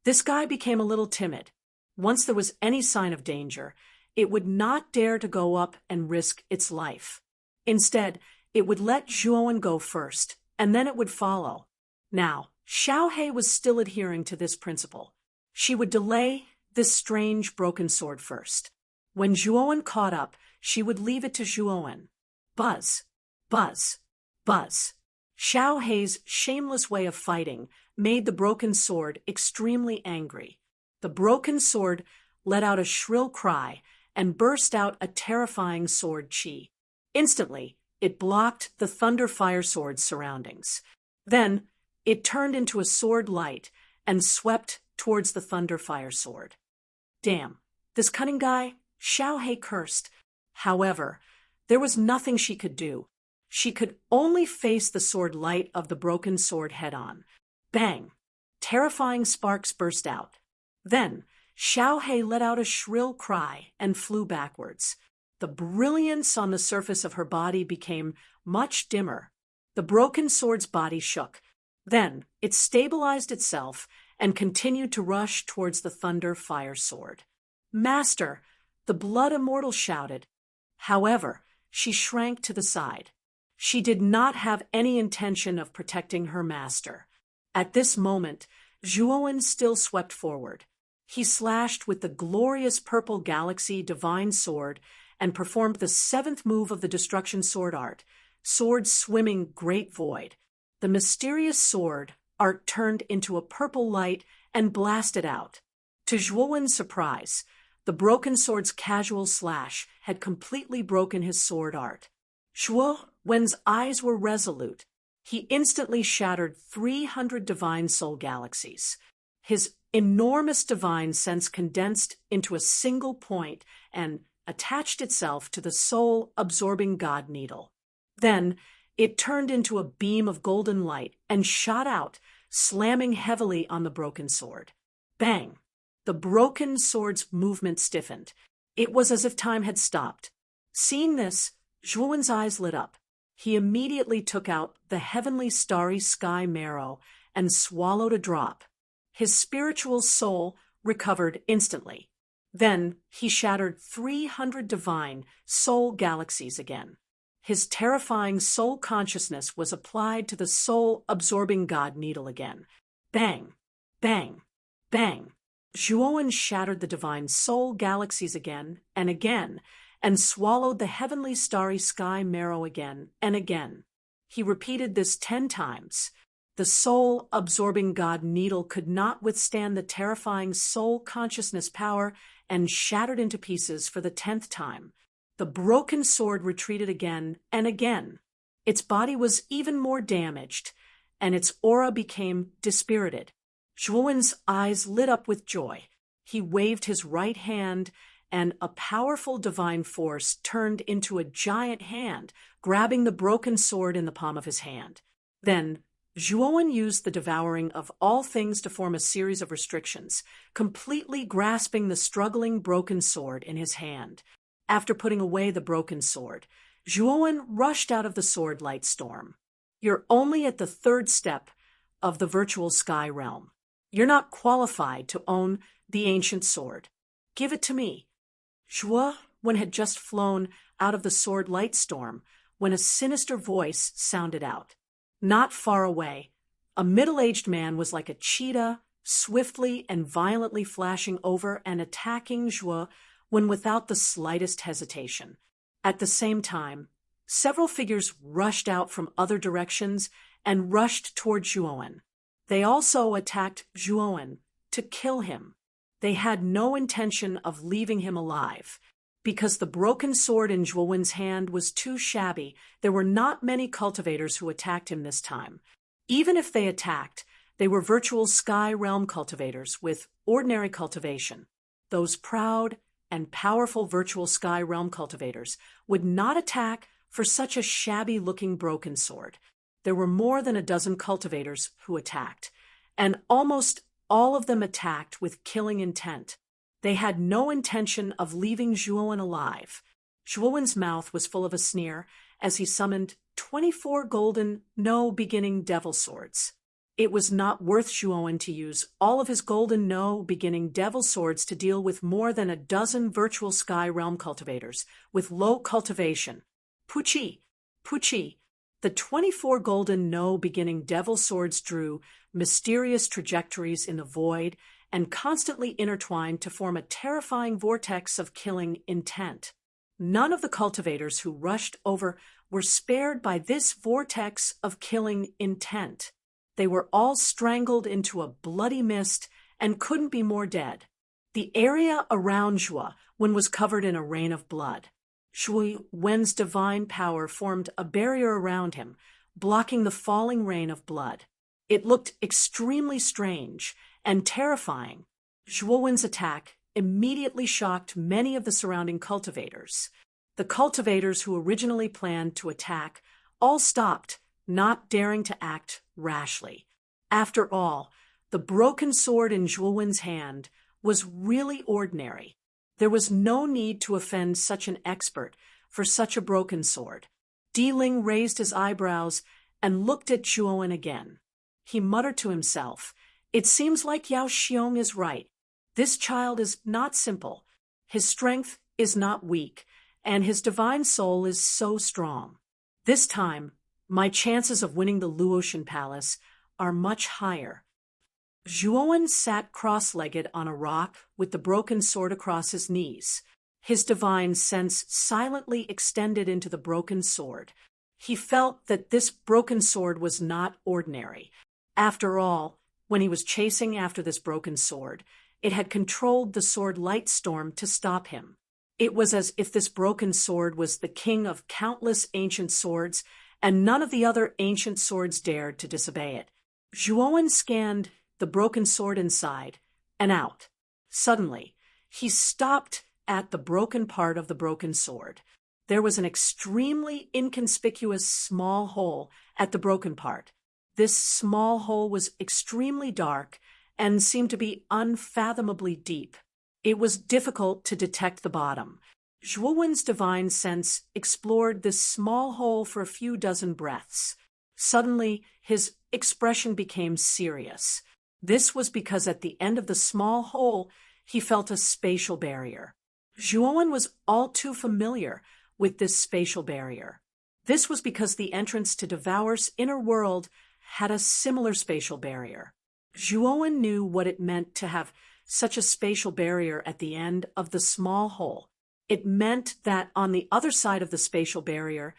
this guy became a little timid. Once there was any sign of danger, it would not dare to go up and risk its life. Instead, it would let Zhuowen go first, and then it would follow. Now, Xiao He was still adhering to this principle. She would delay this strange broken sword first. When Zhuowen caught up, she would leave it to Zhuowen. Buzz, buzz, buzz. Xiao He's shameless way of fighting made the broken sword extremely angry. The broken sword let out a shrill cry and burst out a terrifying sword chi. Instantly, it blocked the Thunderfire Sword's surroundings. Then, it turned into a sword light and swept towards the Thunderfire Sword. Damn, this cunning guy, Xiao He cursed. However, there was nothing she could do. She could only face the sword light of the broken sword head-on. Bang! Terrifying sparks burst out. Then, Xiao He let out a shrill cry and flew backwards. The brilliance on the surface of her body became much dimmer. The broken sword's body shook. Then, it stabilized itself and continued to rush towards the Thunderfire Sword. "Master!" the Blood Immortal shouted. However, she shrank to the side. She did not have any intention of protecting her master. At this moment, Zhuowen still swept forward. He slashed with the glorious purple galaxy divine sword and performed the 7th move of the destruction sword art, Sword Swimming Great Void. The mysterious sword art turned into a purple light and blasted out. To Zhuowen's surprise, the broken sword's casual slash had completely broken his sword art. Zhuowen's eyes were resolute. He instantly shattered 300 divine soul galaxies. His enormous divine sense condensed into a single point and attached itself to the soul-absorbing God Needle. Then, it turned into a beam of golden light and shot out, slamming heavily on the broken sword. Bang! The broken sword's movement stiffened. It was as if time had stopped. Seeing this, Zhuowen's eyes lit up. He immediately took out the heavenly starry sky marrow and swallowed a drop. His spiritual soul recovered instantly. Then he shattered 300 divine soul galaxies again. His terrifying soul consciousness was applied to the soul-absorbing God Needle again. Bang! Bang! Bang! Zhuowen shattered the divine soul galaxies again and swallowed the heavenly starry sky marrow again and again. He repeated this 10 times. The soul-absorbing God Needle could not withstand the terrifying soul consciousness power and shattered into pieces for the 10th time. The broken sword retreated again and again. Its body was even more damaged, and its aura became dispirited. Zhuowen's eyes lit up with joy. He waved his right hand, and a powerful divine force turned into a giant hand, grabbing the broken sword in the palm of his hand. Then, Zhuowen used the devouring of all things to form a series of restrictions, completely grasping the struggling broken sword in his hand. After putting away the broken sword, Zhuowen rushed out of the sword light storm. "You're only at the 3rd step of the virtual sky realm. You're not qualified to own the ancient sword. Give it to me." Zhuowen had just flown out of the sword light storm when a sinister voice sounded out. Not far away, a middle-aged man was like a cheetah, swiftly and violently flashing over and attacking Zhuowen without the slightest hesitation. At the same time, several figures rushed out from other directions and rushed toward Zhuowen. They also attacked Zhuowen to kill him. They had no intention of leaving him alive. Because the broken sword in Zhuowen's hand was too shabby, there were not many cultivators who attacked him this time. Even if they attacked, they were virtual sky realm cultivators with ordinary cultivation. Those proud and powerful virtual sky realm cultivators would not attack for such a shabby-looking broken sword. There were more than a dozen cultivators who attacked, and almost all of them attacked with killing intent. They had no intention of leaving Zhuowen alive. Zhuowen's mouth was full of a sneer as he summoned 24 golden, no-beginning devil swords. It was not worth Zhuowen to use all of his golden no-beginning devil swords to deal with more than a dozen virtual sky realm cultivators with low cultivation. Puchi, Puchi. The 24 golden no-beginning devil swords drew mysterious trajectories in the void and constantly intertwined to form a terrifying vortex of killing intent. None of the cultivators who rushed over were spared by this vortex of killing intent. They were all strangled into a bloody mist and couldn't be more dead. The area around Zhuowen was covered in a rain of blood. Zhuowen's divine power formed a barrier around him, blocking the falling rain of blood. It looked extremely strange and terrifying. Zhuowen's attack immediately shocked many of the surrounding cultivators. The cultivators who originally planned to attack all stopped, not daring to act rashly. After all, the broken sword in Zhuowen's hand was really ordinary. There was no need to offend such an expert for such a broken sword. Di Ling raised his eyebrows and looked at Zhuowen again. He muttered to himself, "It seems like Yao Xiong is right. This child is not simple. His strength is not weak, and his divine soul is so strong. This time, my chances of winning the Luotian Palace are much higher." Zhuowen sat cross-legged on a rock with the broken sword across his knees. His divine sense silently extended into the broken sword. He felt that this broken sword was not ordinary. After all, when he was chasing after this broken sword, it had controlled the sword light storm to stop him. It was as if this broken sword was the king of countless ancient swords, and none of the other ancient swords dared to disobey it. Zhuowen scanned the broken sword inside and out. Suddenly, he stopped at the broken part of the broken sword. There was an extremely inconspicuous small hole at the broken part. This small hole was extremely dark and seemed to be unfathomably deep. It was difficult to detect the bottom. Zhuowen's divine sense explored this small hole for a few dozen breaths. Suddenly, his expression became serious. This was because at the end of the small hole, he felt a spatial barrier. Zhuowen was all too familiar with this spatial barrier. This was because the entrance to Devour's inner world had a similar spatial barrier. Zhuowen knew what it meant to have such a spatial barrier at the end of the small hole. It meant that on the other side of the spatial barrier,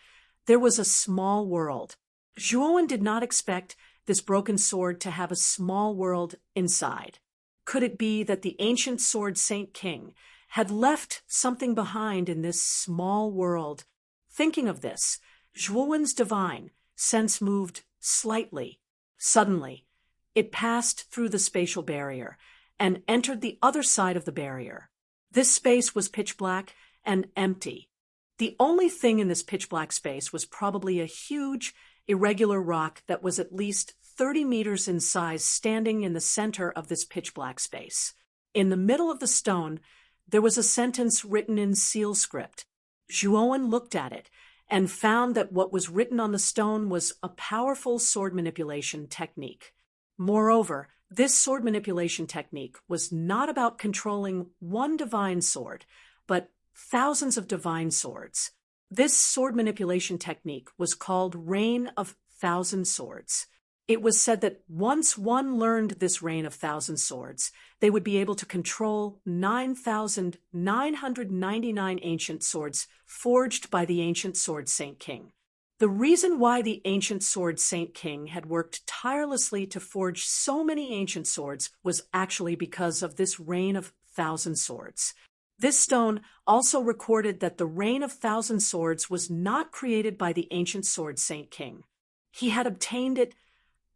there was a small world. Zhuowen did not expect this broken sword to have a small world inside. Could it be that the ancient sword Saint King had left something behind in this small world? Thinking of this, Zhuowen's divine sense moved slightly. Suddenly, it passed through the spatial barrier and entered the other side of the barrier. This space was pitch black and empty. The only thing in this pitch black space was probably a huge, irregular rock that was at least 30 meters in size standing in the center of this pitch black space. In the middle of the stone, there was a sentence written in seal script. Zhuowen looked at it and found that what was written on the stone was a powerful sword manipulation technique. Moreover, this sword manipulation technique was not about controlling one divine sword, but thousands of divine swords. This sword manipulation technique was called Reign of Thousand Swords. It was said that once one learned this Reign of Thousand Swords, they would be able to control 9,999 ancient swords forged by the ancient sword Saint King. The reason why the ancient sword Saint King had worked tirelessly to forge so many ancient swords was actually because of this Reign of Thousand Swords. This stone also recorded that the Reign of Thousand Swords was not created by the ancient sword Saint King. He had obtained it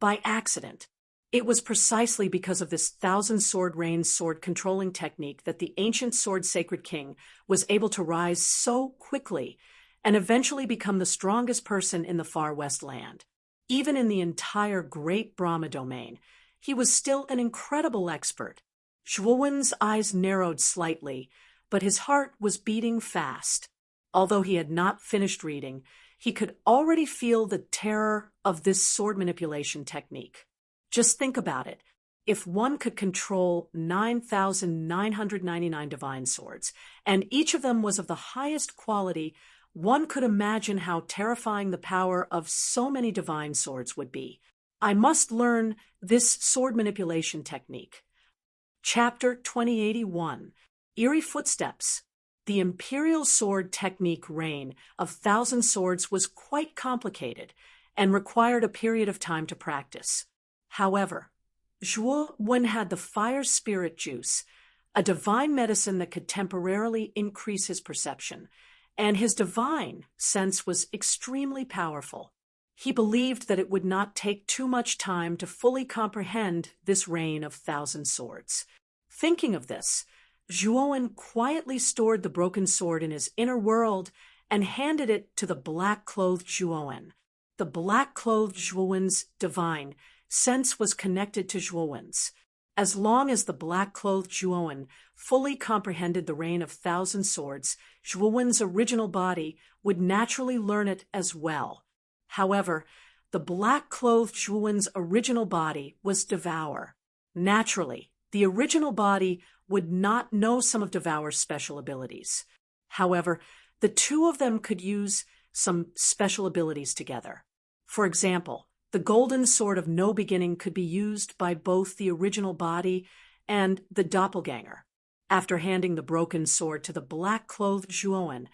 by accident. It was precisely because of this thousand sword reign sword controlling technique that the ancient sword Sacred King was able to rise so quickly and eventually become the strongest person in the Far West land. Even in the entire Great Brahma domain, he was still an incredible expert. Zhuowen's eyes narrowed slightly, but his heart was beating fast. Although he had not finished reading, he could already feel the terror of this sword manipulation technique. Just think about it. If one could control 9,999 divine swords, and each of them was of the highest quality, one could imagine how terrifying the power of so many divine swords would be. I must learn this sword manipulation technique. Chapter 2081, Eerie Footsteps. The imperial sword technique reign of 1,000 swords was quite complicated and required a period of time to practice. However, Zhuowen had the fire spirit juice, a divine medicine that could temporarily increase his perception, and his divine sense was extremely powerful. He believed that it would not take too much time to fully comprehend this reign of 1,000 swords. Thinking of this, Zhuowen quietly stored the broken sword in his inner world and handed it to the black-clothed Zhuowen. The black-clothed Zhuowen's divine sense was connected to Zhuowen's. As long as the black-clothed Zhuowen fully comprehended the reign of 1,000 swords, Zhuowen's original body would naturally learn it as well. However, the black-clothed Zhuowen's original body was Devour. Naturally, the original body would not know some of Devour's special abilities. However, the two of them could use some special abilities together. For example, the golden sword of no beginning could be used by both the original body and the doppelganger. After handing the broken sword to the black-clothed Zhuowen,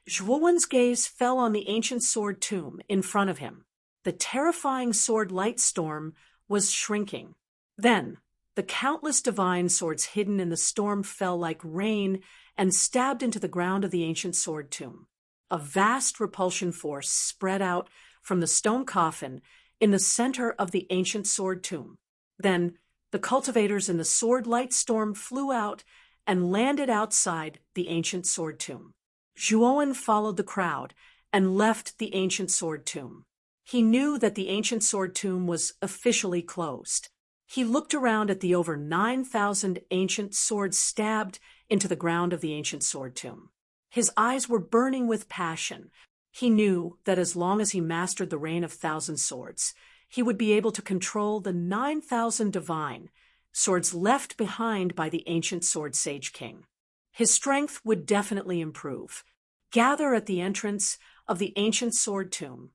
Zhuowen's gaze fell on the ancient sword tomb in front of him. The terrifying sword light storm was shrinking. Then, the countless divine swords hidden in the storm fell like rain and stabbed into the ground of the ancient sword tomb. A vast repulsion force spread out from the stone coffin in the center of the ancient sword tomb. Then, the cultivators in the sword light storm flew out and landed outside the ancient sword tomb. Zhuowen followed the crowd and left the ancient sword tomb. He knew that the ancient sword tomb was officially closed. He looked around at the over 9,000 ancient swords stabbed into the ground of the ancient sword tomb. His eyes were burning with passion. He knew that as long as he mastered the reign of 1,000 swords, he would be able to control the 9,000 divine swords left behind by the ancient sword sage king. His strength would definitely improve. Gather at the entrance of the ancient sword tomb.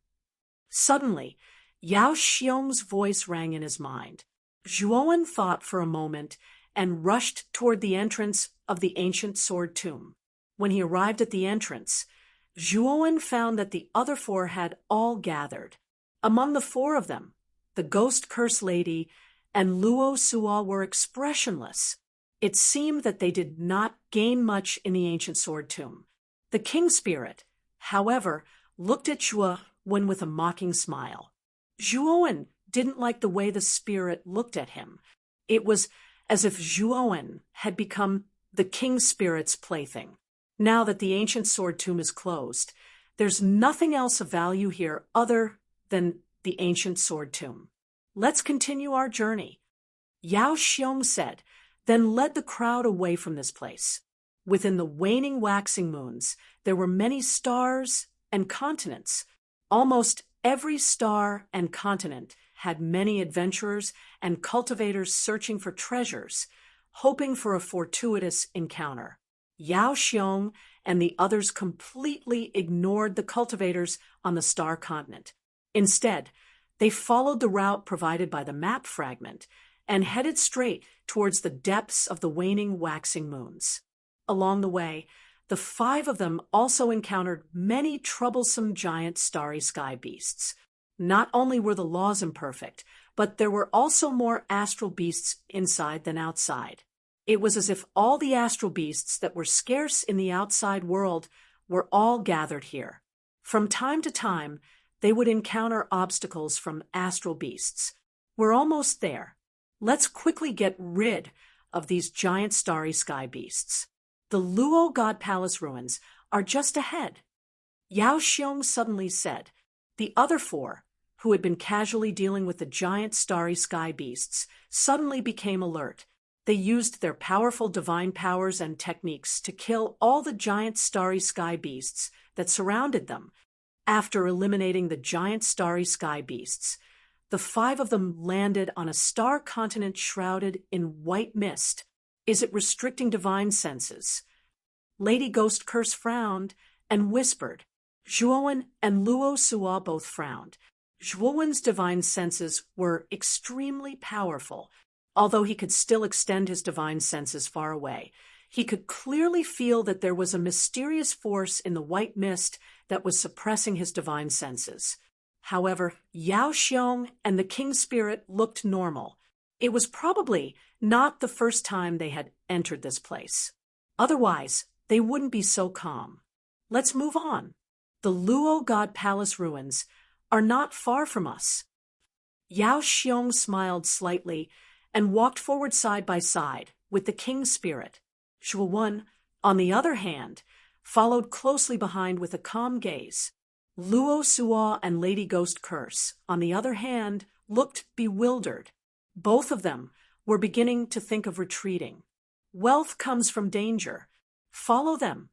Suddenly, Yao Xiong's voice rang in his mind. Zhuowen thought for a moment and rushed toward the entrance of the ancient sword tomb. When he arrived at the entrance, Zhuowen found that the other four had all gathered. Among the four of them, the Ghost Curse Lady and Luo Suo were expressionless. It seemed that they did not gain much in the ancient sword tomb. The king spirit, however, looked at Zhuowen with a mocking smile. Zhuowen didn't like the way the spirit looked at him. It was as if Zhuowen had become the king spirit's plaything. Now that the ancient sword tomb is closed, there's nothing else of value here other than the ancient sword tomb. Let's continue our journey. Yao Xiong said, then led the crowd away from this place. Within the waning waxing moons, there were many stars and continents. Almost every star and continent had many adventurers and cultivators searching for treasures, hoping for a fortuitous encounter. Yao Xiong and the others completely ignored the cultivators on the star continent. Instead, they followed the route provided by the map fragment and headed straight towards the depths of the waning waxing moons. Along the way, the five of them also encountered many troublesome giant starry sky beasts. Not only were the laws imperfect, but there were also more astral beasts inside than outside. It was as if all the astral beasts that were scarce in the outside world were all gathered here. From time to time, they would encounter obstacles from astral beasts. We're almost there. Let's quickly get rid of these giant starry sky beasts. The Luo God Palace ruins are just ahead. Yao Xiong suddenly said. The other four, who had been casually dealing with the giant starry sky beasts, suddenly became alert. They used their powerful divine powers and techniques to kill all the giant starry sky beasts that surrounded them. After eliminating the giant starry sky beasts, the 5 of them landed on a star continent shrouded in white mist. Is it restricting divine senses? Lady Ghost Curse frowned and whispered. Zhuowen and Luo Suo both frowned. Zhuowen's divine senses were extremely powerful. Although he could still extend his divine senses far away, he could clearly feel that there was a mysterious force in the white mist that was suppressing his divine senses. However, Yao Xiong and the King Spirit looked normal. It was probably not the first time they had entered this place. Otherwise, they wouldn't be so calm. Let's move on. The Luo God Palace ruins are not far from us. Yao Xiong smiled slightly and walked forward side by side with the King Spirit. Zhuowen, on the other hand, followed closely behind with a calm gaze. Luo Suo and Lady Ghost Curse, on the other hand, looked bewildered. Both of them were beginning to think of retreating. Wealth comes from danger. Follow them.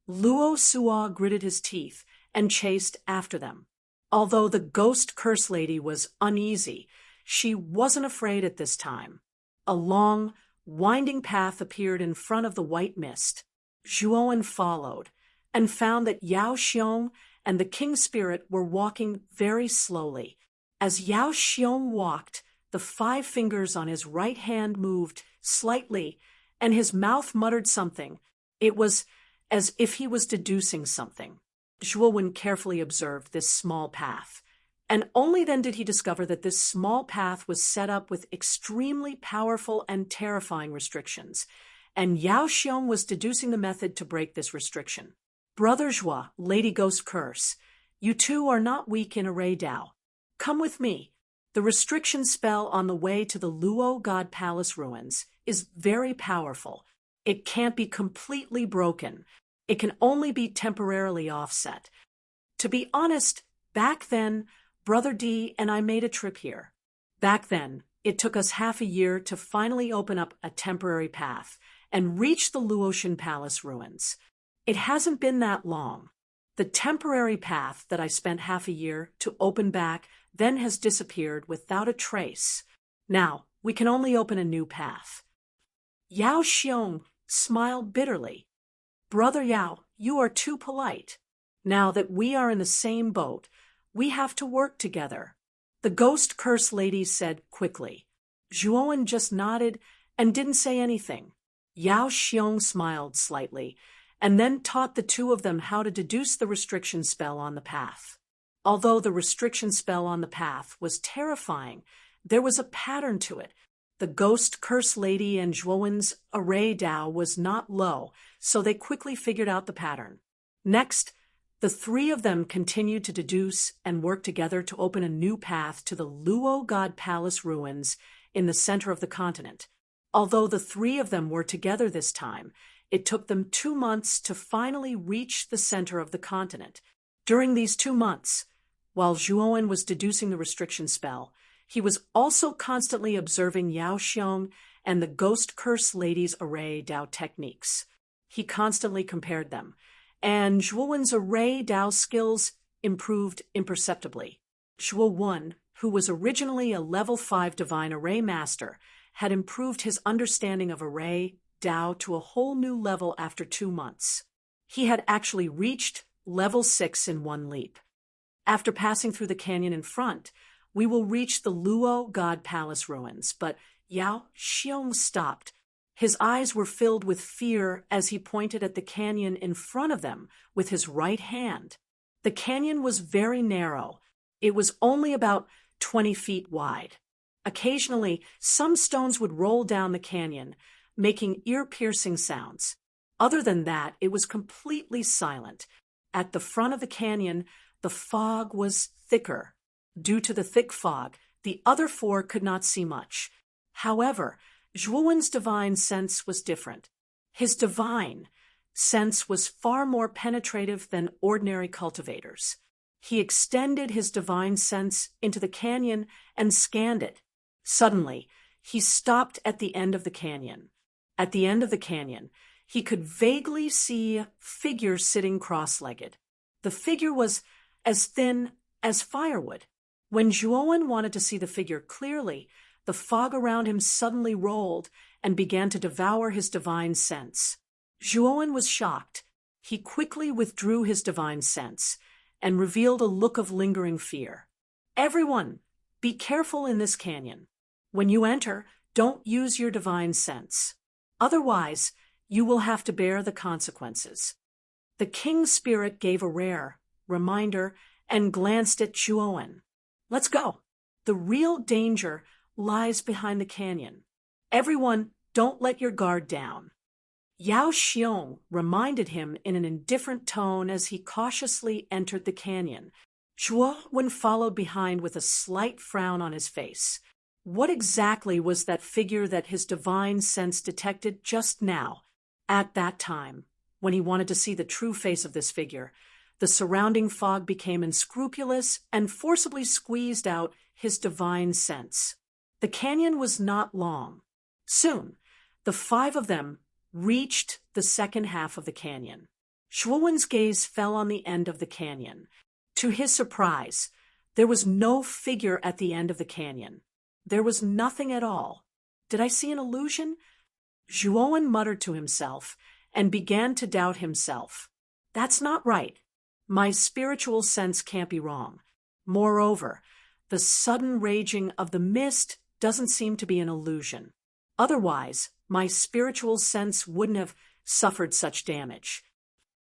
Luo Suo gritted his teeth and chased after them. Although the Ghost Curse lady was uneasy, she wasn't afraid at this time. A long, winding path appeared in front of the white mist. Zhuowen followed and found that Yao Xiong and the King Spirit were walking very slowly. As Yao Xiong walked, the 5 fingers on his right hand moved slightly, and his mouth muttered something. It was as if he was deducing something. Zhuowen carefully observed this small path, and only then did he discover that this small path was set up with extremely powerful and terrifying restrictions, and Yao Xiong was deducing the method to break this restriction. Brother Zhua, Lady Ghost Curse, you two are not weak in array Dao. Come with me. The restriction spell on the way to the Luo God Palace ruins is very powerful. It can't be completely broken. It can only be temporarily offset. To be honest, back then, Brother D and I made a trip here. Back then, it took us half a year to finally open up a temporary path and reach the Luotian Palace ruins. It hasn't been that long. The temporary path that I spent half a year to open back then has disappeared without a trace. Now, we can only open a new path. Yao Xiong smiled bitterly. Brother Yao, you are too polite. Now that we are in the same boat, we have to work together. The Ghost Curse lady said quickly. Zhuowen just nodded and didn't say anything. Yao Xiong smiled slightly, and then taught the 2 of them how to deduce the restriction spell on the path. Although the restriction spell on the path was terrifying, there was a pattern to it. The Ghost Curse lady and Zhuowen's array Dao was not low, so they quickly figured out the pattern. Next, the 3 of them continued to deduce and work together to open a new path to the Luo God Palace ruins in the center of the continent. Although the 3 of them were together this time, it took them 2 months to finally reach the center of the continent. During these 2 months, while Zhuowen was deducing the restriction spell, he was also constantly observing Yao Xiong and the Ghost Curse lady's array Dao techniques. He constantly compared them, and Zhuowen's array Dao skills improved imperceptibly. Zhuowen, who was originally a level 5 divine array master, had improved his understanding of array Dao to a whole new level after 2 months. He had actually reached level 6 in one leap. After passing through the canyon in front, we will reach the Luo God Palace ruins, but Yao Xiong stopped. His eyes were filled with fear as he pointed at the canyon in front of them with his right hand. The canyon was very narrow. It was only about 20 feet wide. Occasionally, some stones would roll down the canyon, making ear-piercing sounds. Other than that, it was completely silent. At the front of the canyon, the fog was thicker. Due to the thick fog, the other 4 could not see much. However, Zhuowen's divine sense was different. His divine sense was far more penetrative than ordinary cultivators. He extended his divine sense into the canyon and scanned it. Suddenly, He stopped at the end of the canyon. At the end of the canyon, he could vaguely see a figure sitting cross-legged. The figure was as thin as firewood. When Zhuowen wanted to see the figure clearly, the fog around him suddenly rolled and began to devour his divine sense. Zhuowen was shocked. He quickly withdrew his divine sense and revealed a look of lingering fear. Everyone, be careful in this canyon. When you enter, don't use your divine sense. Otherwise, you will have to bear the consequences. The king's spirit gave a rare reminder and glanced at Zhuowen. Let's go. The real danger lies behind the canyon. Everyone, don't let your guard down. Yao Xiong reminded him in an indifferent tone as he cautiously entered the canyon. Zhuowen followed behind with a slight frown on his face. What exactly was that figure that his divine sense detected just now? At that time, when he wanted to see the true face of this figure, the surrounding fog became unscrupulous and forcibly squeezed out his divine sense. The canyon was not long. Soon, the five of them reached the second half of the canyon. Zhuowen's gaze fell on the end of the canyon. To his surprise, there was no figure at the end of the canyon. There was nothing at all. Did I see an illusion? Zhuowen muttered to himself and began to doubt himself. That's not right. My spiritual sense can't be wrong. Moreover, the sudden raging of the mist doesn't seem to be an illusion. Otherwise, my spiritual sense wouldn't have suffered such damage.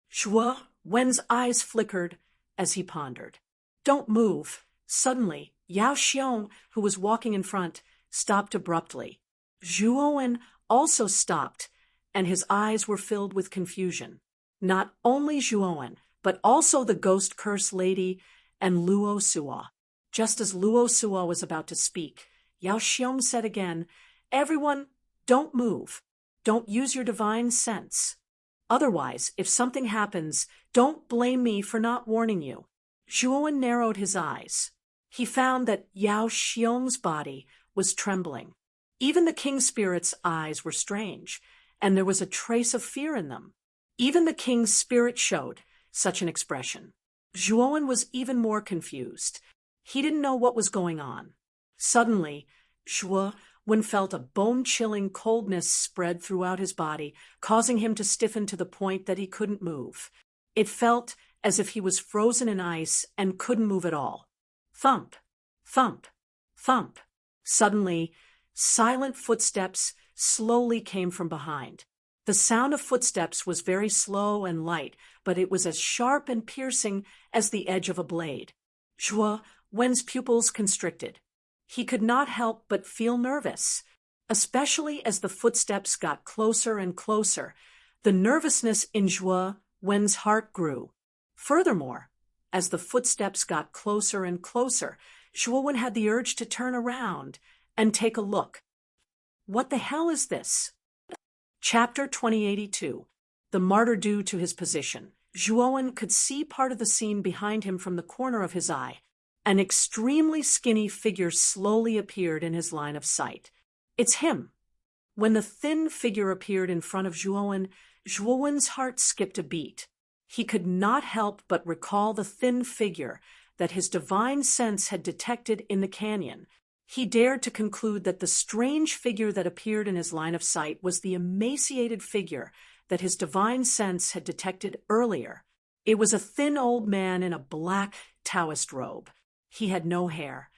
Zhuowen's eyes flickered as he pondered. Don't move. Suddenly, Yao Xiong, who was walking in front, stopped abruptly. Zhuowen also stopped, and his eyes were filled with confusion. Not only Zhuowen, but also the ghost curse lady and Luo Suo. Just as Luo Suo was about to speak, Yao Xiong said again, Everyone, don't move. Don't use your divine sense. Otherwise, if something happens, don't blame me for not warning you. Zhuowen narrowed his eyes. He found that Yao Xiong's body was trembling. Even the king's spirit's eyes were strange, and there was a trace of fear in them. Even the king's spirit showed such an expression. Zhuowen was even more confused. He didn't know what was going on. Suddenly, Zhuowen felt a bone-chilling coldness spread throughout his body, causing him to stiffen to the point that he couldn't move. It felt as if he was frozen in ice and couldn't move at all. Thump, thump, thump. Suddenly, silent footsteps slowly came from behind. The sound of footsteps was very slow and light, but it was as sharp and piercing as the edge of a blade. Zhuowen's pupils constricted. He could not help but feel nervous, especially as the footsteps got closer and closer. The nervousness in Zhuowen's heart grew. Furthermore, as the footsteps got closer and closer, Zhuowen had the urge to turn around and take a look. What the hell is this? Chapter 2082. The martyr due to his position. Zhuowen could see part of the scene behind him from the corner of his eye. An extremely skinny figure slowly appeared in his line of sight. It's him. When the thin figure appeared in front of Zhuowen's heart skipped a beat. He could not help but recall the thin figure that his divine sense had detected in the canyon. He dared to conclude that the strange figure that appeared in his line of sight was the emaciated figure that his divine sense had detected earlier. It was a thin old man in a black Taoist robe. He had no hair,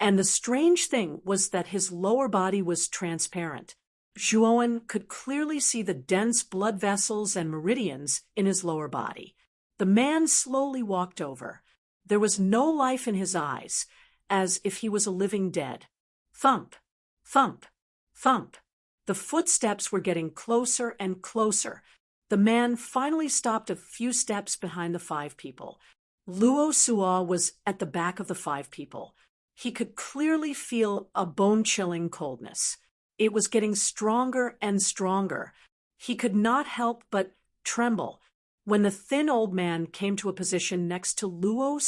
and the strange thing was that his lower body was transparent. Zhuowen could clearly see the dense blood vessels and meridians in his lower body. The man slowly walked over. There was no life in his eyes, as if he was a living dead. Thump, thump, thump. The footsteps were getting closer and closer. The man finally stopped a few steps behind the five people. Luo Suo was at the back of the five people. He could clearly feel a bone-chilling coldness. It was getting stronger and stronger. He could not help but tremble. When the thin old man came to a position next to Luo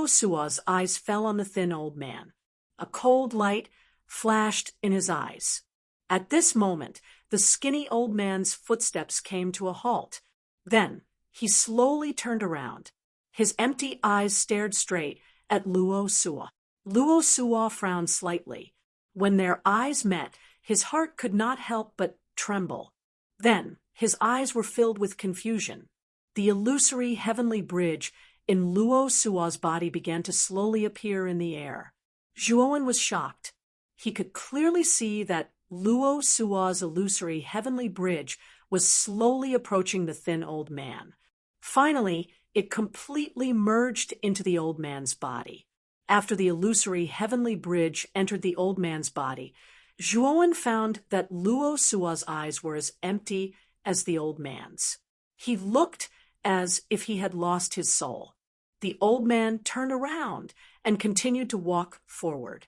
Suo's eyes fell on the thin old man. A cold light flashed in his eyes. At this moment, the skinny old man's footsteps came to a halt. Then, he slowly turned around. His empty eyes stared straight at Luo Suo. Luo Suo frowned slightly. When their eyes met, his heart could not help but tremble. Then, his eyes were filled with confusion. The illusory heavenly bridge in Luo Suo's body began to slowly appear in the air. Zhuowen was shocked. He could clearly see that Luo Suo's illusory heavenly bridge was slowly approaching the thin old man. Finally, it completely merged into the old man's body. After the illusory heavenly bridge entered the old man's body, Zhuowen found that Luo Suo's eyes were as empty as the old man's. He looked as if he had lost his soul. The old man turned around and continued to walk forward.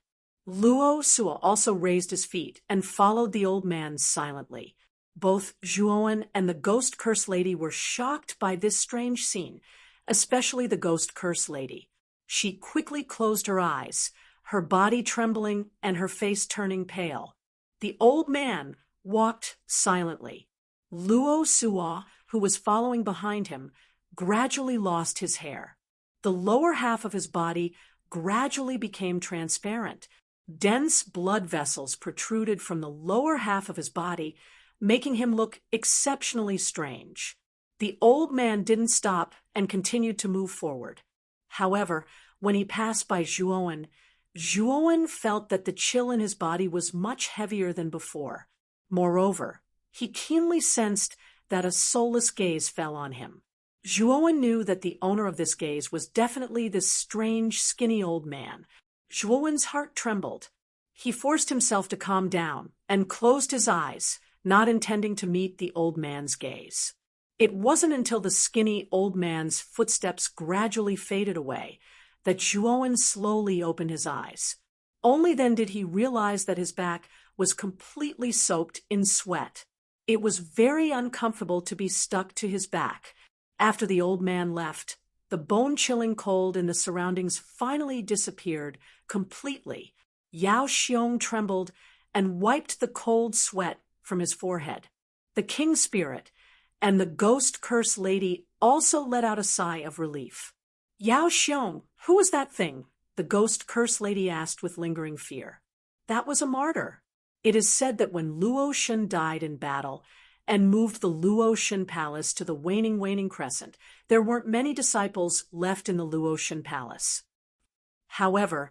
Luo Suo also raised his feet and followed the old man silently. Both Zhuowen and the Ghost Curse Lady were shocked by this strange scene, especially the Ghost Curse Lady. She quickly closed her eyes, her body trembling and her face turning pale. The old man walked silently. Luo Suo, who was following behind him, gradually lost his hair. The lower half of his body gradually became transparent. Dense blood vessels protruded from the lower half of his body, making him look exceptionally strange. The old man didn't stop and continued to move forward. However, when he passed by Zhuowen, Zhuowen felt that the chill in his body was much heavier than before. Moreover, he keenly sensed that a soulless gaze fell on him. Zhuowen knew that the owner of this gaze was definitely this strange, skinny old man. Zhuowen's heart trembled. He forced himself to calm down and closed his eyes, not intending to meet the old man's gaze. It wasn't until the skinny old man's footsteps gradually faded away that Zhuowen slowly opened his eyes. Only then did he realize that his back was completely soaked in sweat. It was very uncomfortable to be stuck to his back. After the old man left, the bone-chilling cold in the surroundings finally disappeared completely. Yao Xiong trembled and wiped the cold sweat from his forehead. The king spirit and the Ghost Curse Lady also let out a sigh of relief. Yao Xiong, who was that thing? The Ghost Curse Lady asked with lingering fear. That was a martyr. It is said that when Luo Shun died in battle and moved the Luo Shun Palace to the waning crescent, there weren't many disciples left in the Luo Shun Palace. However,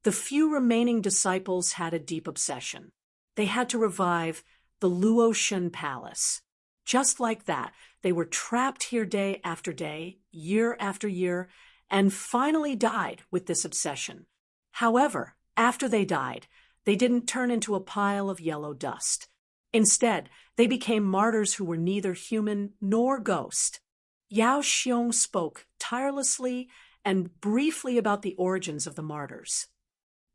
the few remaining disciples had a deep obsession. They had to revive the Luo Shun Palace. Just like that, they were trapped here day after day, year after year, and finally died with this obsession. However, after they died, they didn't turn into a pile of yellow dust. Instead, they became martyrs who were neither human nor ghost. Yao Xiong spoke tirelessly and briefly about the origins of the martyrs.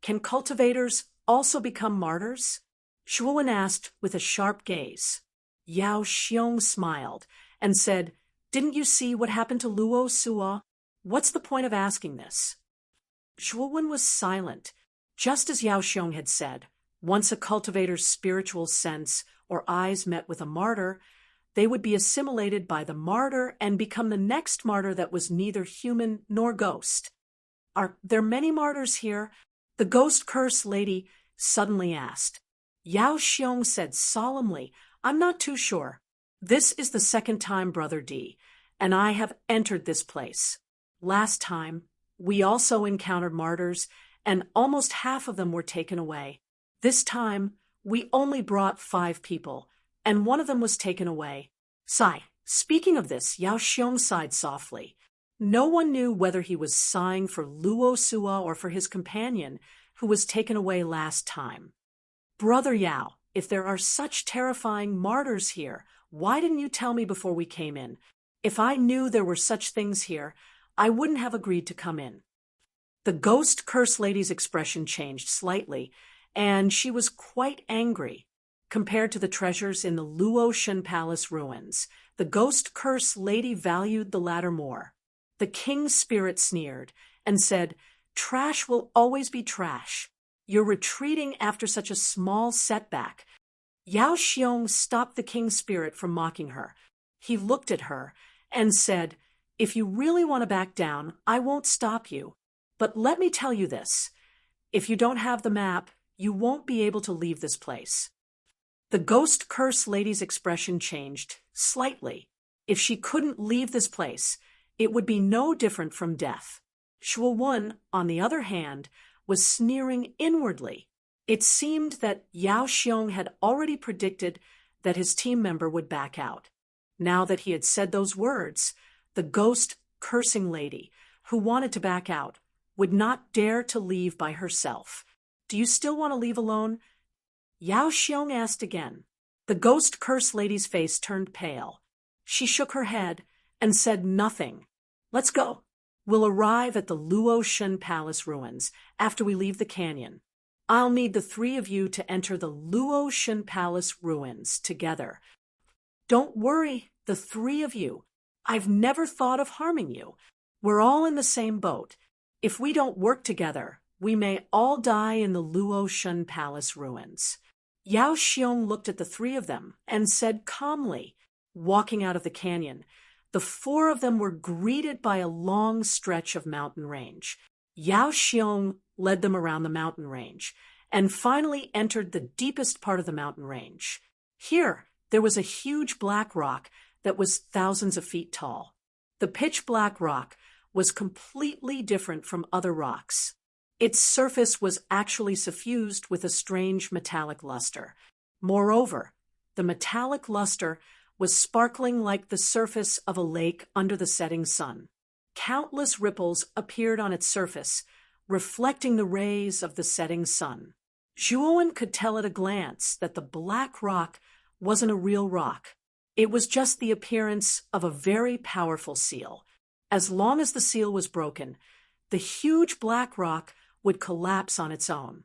Can cultivators also become martyrs? Zhuowen asked with a sharp gaze. Yao Xiong smiled and said, Didn't you see what happened to Luo Suo? What's the point of asking this? Zhuowen was silent. Just as Yao Xiong had said, once a cultivator's spiritual sense or eyes met with a martyr, they would be assimilated by the martyr and become the next martyr that was neither human nor ghost. Are there many martyrs here? The Ghost Curse Lady suddenly asked. Yao Xiong said solemnly, I'm not too sure. This is the second time, Brother D, and I have entered this place. Last time, we also encountered martyrs, and almost half of them were taken away. This time, we only brought 5 people, and one of them was taken away. Sigh. Speaking of this, Yao Xiong sighed softly. No one knew whether he was sighing for Luo Suo or for his companion, who was taken away last time. Brother Yao, if there are such terrifying martyrs here, why didn't you tell me before we came in? If I knew there were such things here, I wouldn't have agreed to come in. The Ghost Curse Lady's expression changed slightly, and she was quite angry. Compared to the treasures in the Luo Shun Palace ruins, the Ghost Curse Lady valued the latter more. The king's spirit sneered and said, Trash will always be trash. You're retreating after such a small setback." Yao Xiong stopped the king's spirit from mocking her. He looked at her and said, "If you really want to back down, I won't stop you. But let me tell you this. If you don't have the map, you won't be able to leave this place." The ghost curse lady's expression changed slightly. If she couldn't leave this place, it would be no different from death. Shuo Wen, on the other hand, was sneering inwardly. It seemed that Yao Xiong had already predicted that his team member would back out. Now that he had said those words, the ghost cursing lady, who wanted to back out, would not dare to leave by herself. "Do you still want to leave alone?" Yao Xiong asked again. The ghost curse lady's face turned pale. She shook her head and said nothing. "Let's go. We'll arrive at the Luo Shen Palace ruins after we leave the canyon. I'll need the three of you to enter the Luo Shen Palace ruins together. Don't worry, the three of you. I've never thought of harming you. We're all in the same boat. If we don't work together, we may all die in the Luo Shen Palace ruins." Yao Xiong looked at the three of them and said calmly, walking out of the canyon. The four of them were greeted by a long stretch of mountain range. Yao Xiong led them around the mountain range and finally entered the deepest part of the mountain range. Here, there was a huge black rock that was thousands of feet tall. The pitch black rock was completely different from other rocks. Its surface was actually suffused with a strange metallic luster. Moreover, the metallic luster was sparkling like the surface of a lake under the setting sun. Countless ripples appeared on its surface, reflecting the rays of the setting sun. Zhuowen could tell at a glance that the black rock wasn't a real rock. It was just the appearance of a very powerful seal. As long as the seal was broken, the huge black rock would collapse on its own.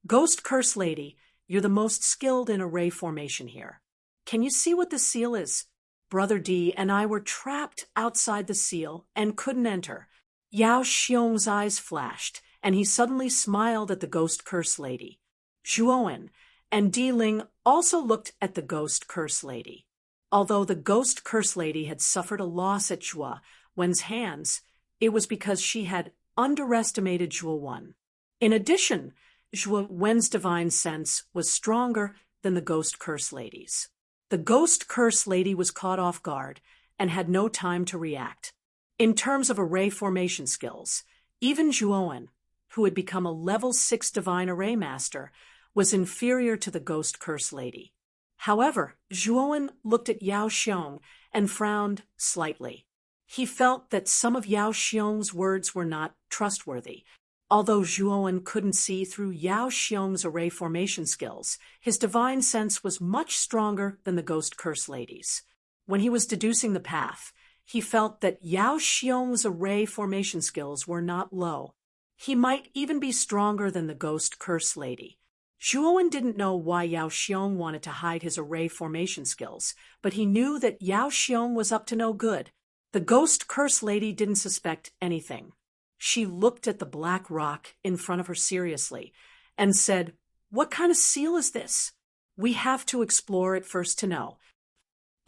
"Ghost Curse Lady, you're the most skilled in array formation here. Can you see what the seal is? Brother D and I were trapped outside the seal and couldn't enter." Yao Xiong's eyes flashed, and he suddenly smiled at the Ghost Curse Lady. Zhuowen and Di Ling also looked at the Ghost Curse Lady. Although the Ghost Curse Lady had suffered a loss at Zhuo Wen's hands, it was because she had underestimated Zhuo Wen. In addition, Zhuo Wen's divine sense was stronger than the Ghost Curse Lady's. The Ghost Curse Lady was caught off guard and had no time to react. In terms of array formation skills, even Zhuowen, who had become a level 6 divine array master, was inferior to the Ghost Curse Lady. However, Zhuowen looked at Yao Xiong and frowned slightly. He felt that some of Yao Xiong's words were not trustworthy. Although Zhuowen couldn't see through Yao Xiong's array formation skills, his divine sense was much stronger than the Ghost Curse Lady's. When he was deducing the path, he felt that Yao Xiong's array formation skills were not low. He might even be stronger than the Ghost Curse Lady. Zhuowen didn't know why Yao Xiong wanted to hide his array formation skills, but he knew that Yao Xiong was up to no good. The Ghost Curse Lady didn't suspect anything. She looked at the black rock in front of her seriously and said, "What kind of seal is this? We have to explore it first to know."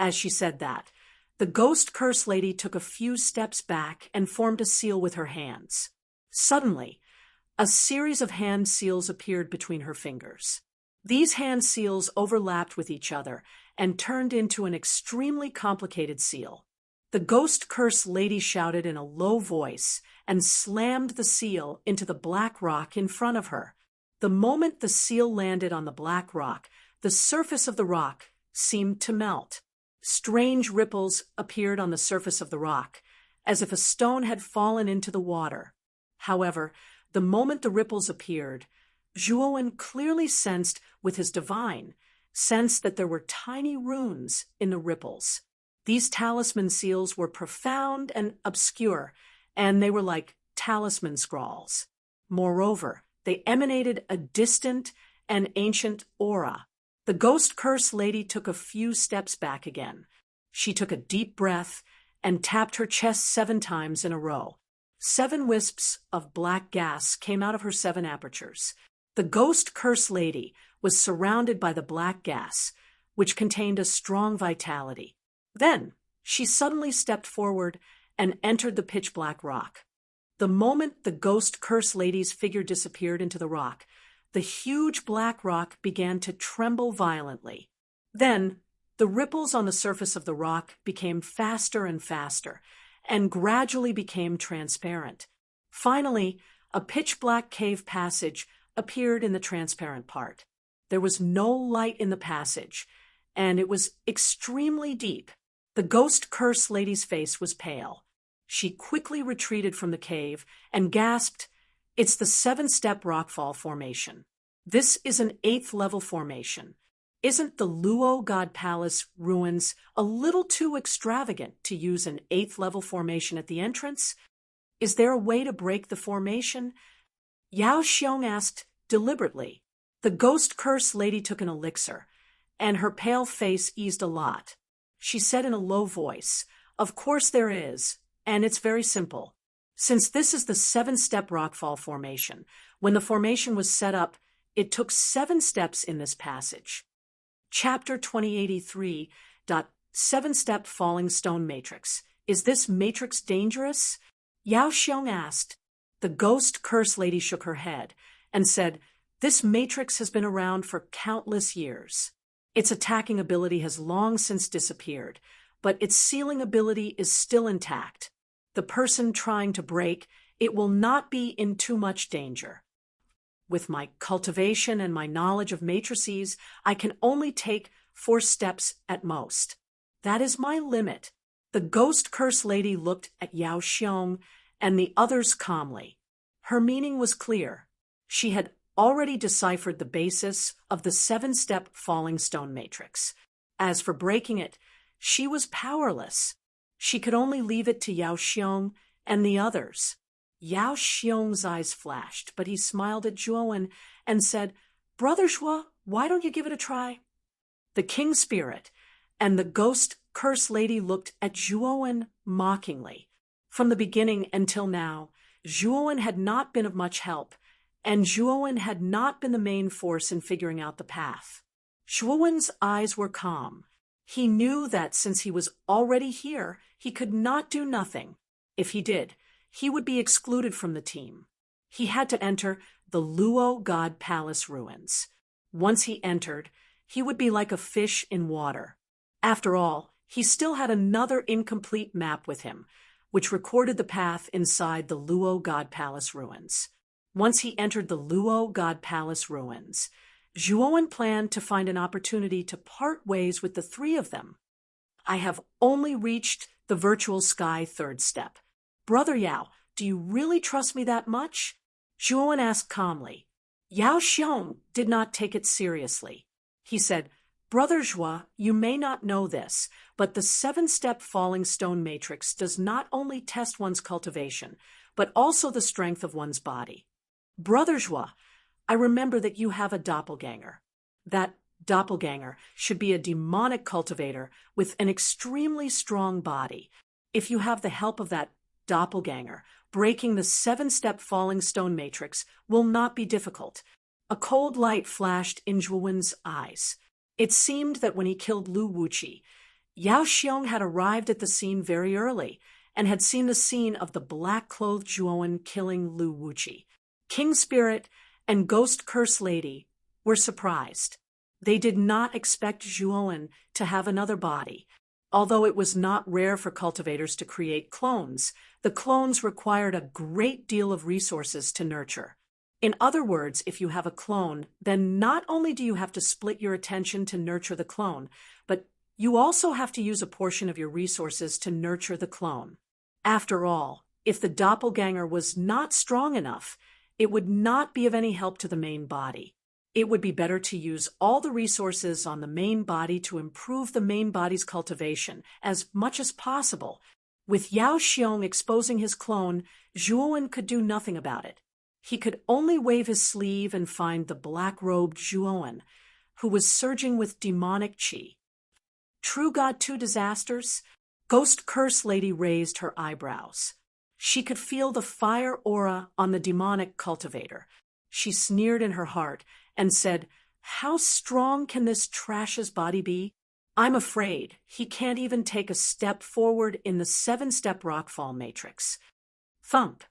As she said that, the Ghost Curse Lady took a few steps back and formed a seal with her hands. Suddenly, a series of hand seals appeared between her fingers. These hand seals overlapped with each other and turned into an extremely complicated seal. The Ghost Curse Lady shouted in a low voice and slammed the seal into the black rock in front of her. The moment the seal landed on the black rock, the surface of the rock seemed to melt. Strange ripples appeared on the surface of the rock, as if a stone had fallen into the water. However, the moment the ripples appeared, Zhuowen clearly sensed with his divine sense that there were tiny runes in the ripples. These talisman seals were profound and obscure, and they were like talisman scrawls. Moreover, they emanated a distant and ancient aura. The Ghost Curse Lady took a few steps back again. She took a deep breath and tapped her chest 7 times in a row. 7 wisps of black gas came out of her 7 apertures. The ghost curse lady was surrounded by the black gas, which contained a strong vitality. Then she suddenly stepped forward and entered the pitch-black rock. The moment the ghost curse lady's figure disappeared into the rock, the huge black rock began to tremble violently. Then the ripples on the surface of the rock became faster and faster, and gradually became transparent. Finally, a pitch-black cave passage appeared in the transparent part. There was no light in the passage, and it was extremely deep. The ghost curse lady's face was pale. She quickly retreated from the cave and gasped, "It's the 7-step rockfall formation. This is an 8th-level formation. Isn't the Luo God Palace ruins a little too extravagant to use an 8th-level formation at the entrance? Is there a way to break the formation?" Yao Xiong asked deliberately. The ghost curse lady took an elixir, and her pale face eased a lot. She said in a low voice, "Of course there is, and it's very simple. Since this is the 7-step rockfall formation, when the formation was set up, it took 7 steps in this passage." Chapter 2083. 7-step falling stone matrix. Is this matrix dangerous? Yao Xiong asked. The ghost curse lady shook her head and said, "This matrix has been around for countless years. Its attacking ability has long since disappeared, but its sealing ability is still intact. The person trying to break it will not be in too much danger. With my cultivation and my knowledge of matrices, I can only take 4 steps at most. That is my limit." The ghost curse lady looked at Yao Xiong and the others calmly. Her meaning was clear. She had already deciphered the basis of the 7-step falling stone matrix. As for breaking it, she was powerless. She could only leave it to Yao Xiong and the others. Yao Xiong's eyes flashed, but he smiled at Zhuowen and said, "Brother Zhuo, why don't you give it a try?" The king spirit and the ghost curse lady looked at Zhuowen mockingly. From the beginning until now, Zhuowen had not been of much help, and Zhuowen had not been the main force in figuring out the path. Zhuowen's eyes were calm. He knew that since he was already here, he could not do nothing. If he did, he would be excluded from the team. He had to enter the Luo God Palace ruins. Once he entered, he would be like a fish in water. After all, he still had another incomplete map with him, which recorded the path inside the Luo God Palace ruins. Once he entered the Luo God Palace ruins, Zhuowen planned to find an opportunity to part ways with the 3 of them. "I have only reached the virtual sky 3rd step. Brother Yao, do you really trust me that much?" Zhuowen asked calmly. Yao Xiong did not take it seriously. He said, "Brother Zhuo, you may not know this, but the 7-step falling stone matrix does not only test one's cultivation, but also the strength of one's body. Brother Zhuo, I remember that you have a doppelganger. That doppelganger should be a demonic cultivator with an extremely strong body. If you have the help of that doppelganger, breaking the 7-step falling stone matrix will not be difficult." A cold light flashed in Zhuowen's eyes. It seemed that when he killed Lu Wuqi, Yao Xiong had arrived at the scene very early and had seen the scene of the black-clothed Zhuowen killing Lu Wuqi. King Spirit and Ghost Curse Lady were surprised. They did not expect Zhuowen to have another body. Although it was not rare for cultivators to create clones, the clones required a great deal of resources to nurture. In other words, if you have a clone, then not only do you have to split your attention to nurture the clone, but you also have to use a portion of your resources to nurture the clone. After all, if the doppelganger was not strong enough, it would not be of any help to the main body. It would be better to use all the resources on the main body to improve the main body's cultivation as much as possible. With Yao Xiong exposing his clone, Zhuowen could do nothing about it. He could only wave his sleeve and find the black-robed Zhuowen, who was surging with demonic qi. True God 2 disasters? Ghost Curse Lady raised her eyebrows. She could feel the fire aura on the demonic cultivator. She sneered in her heart and said, "How strong can this trash's body be? I'm afraid he can't even take a step forward in the 7-step rockfall matrix." Thump.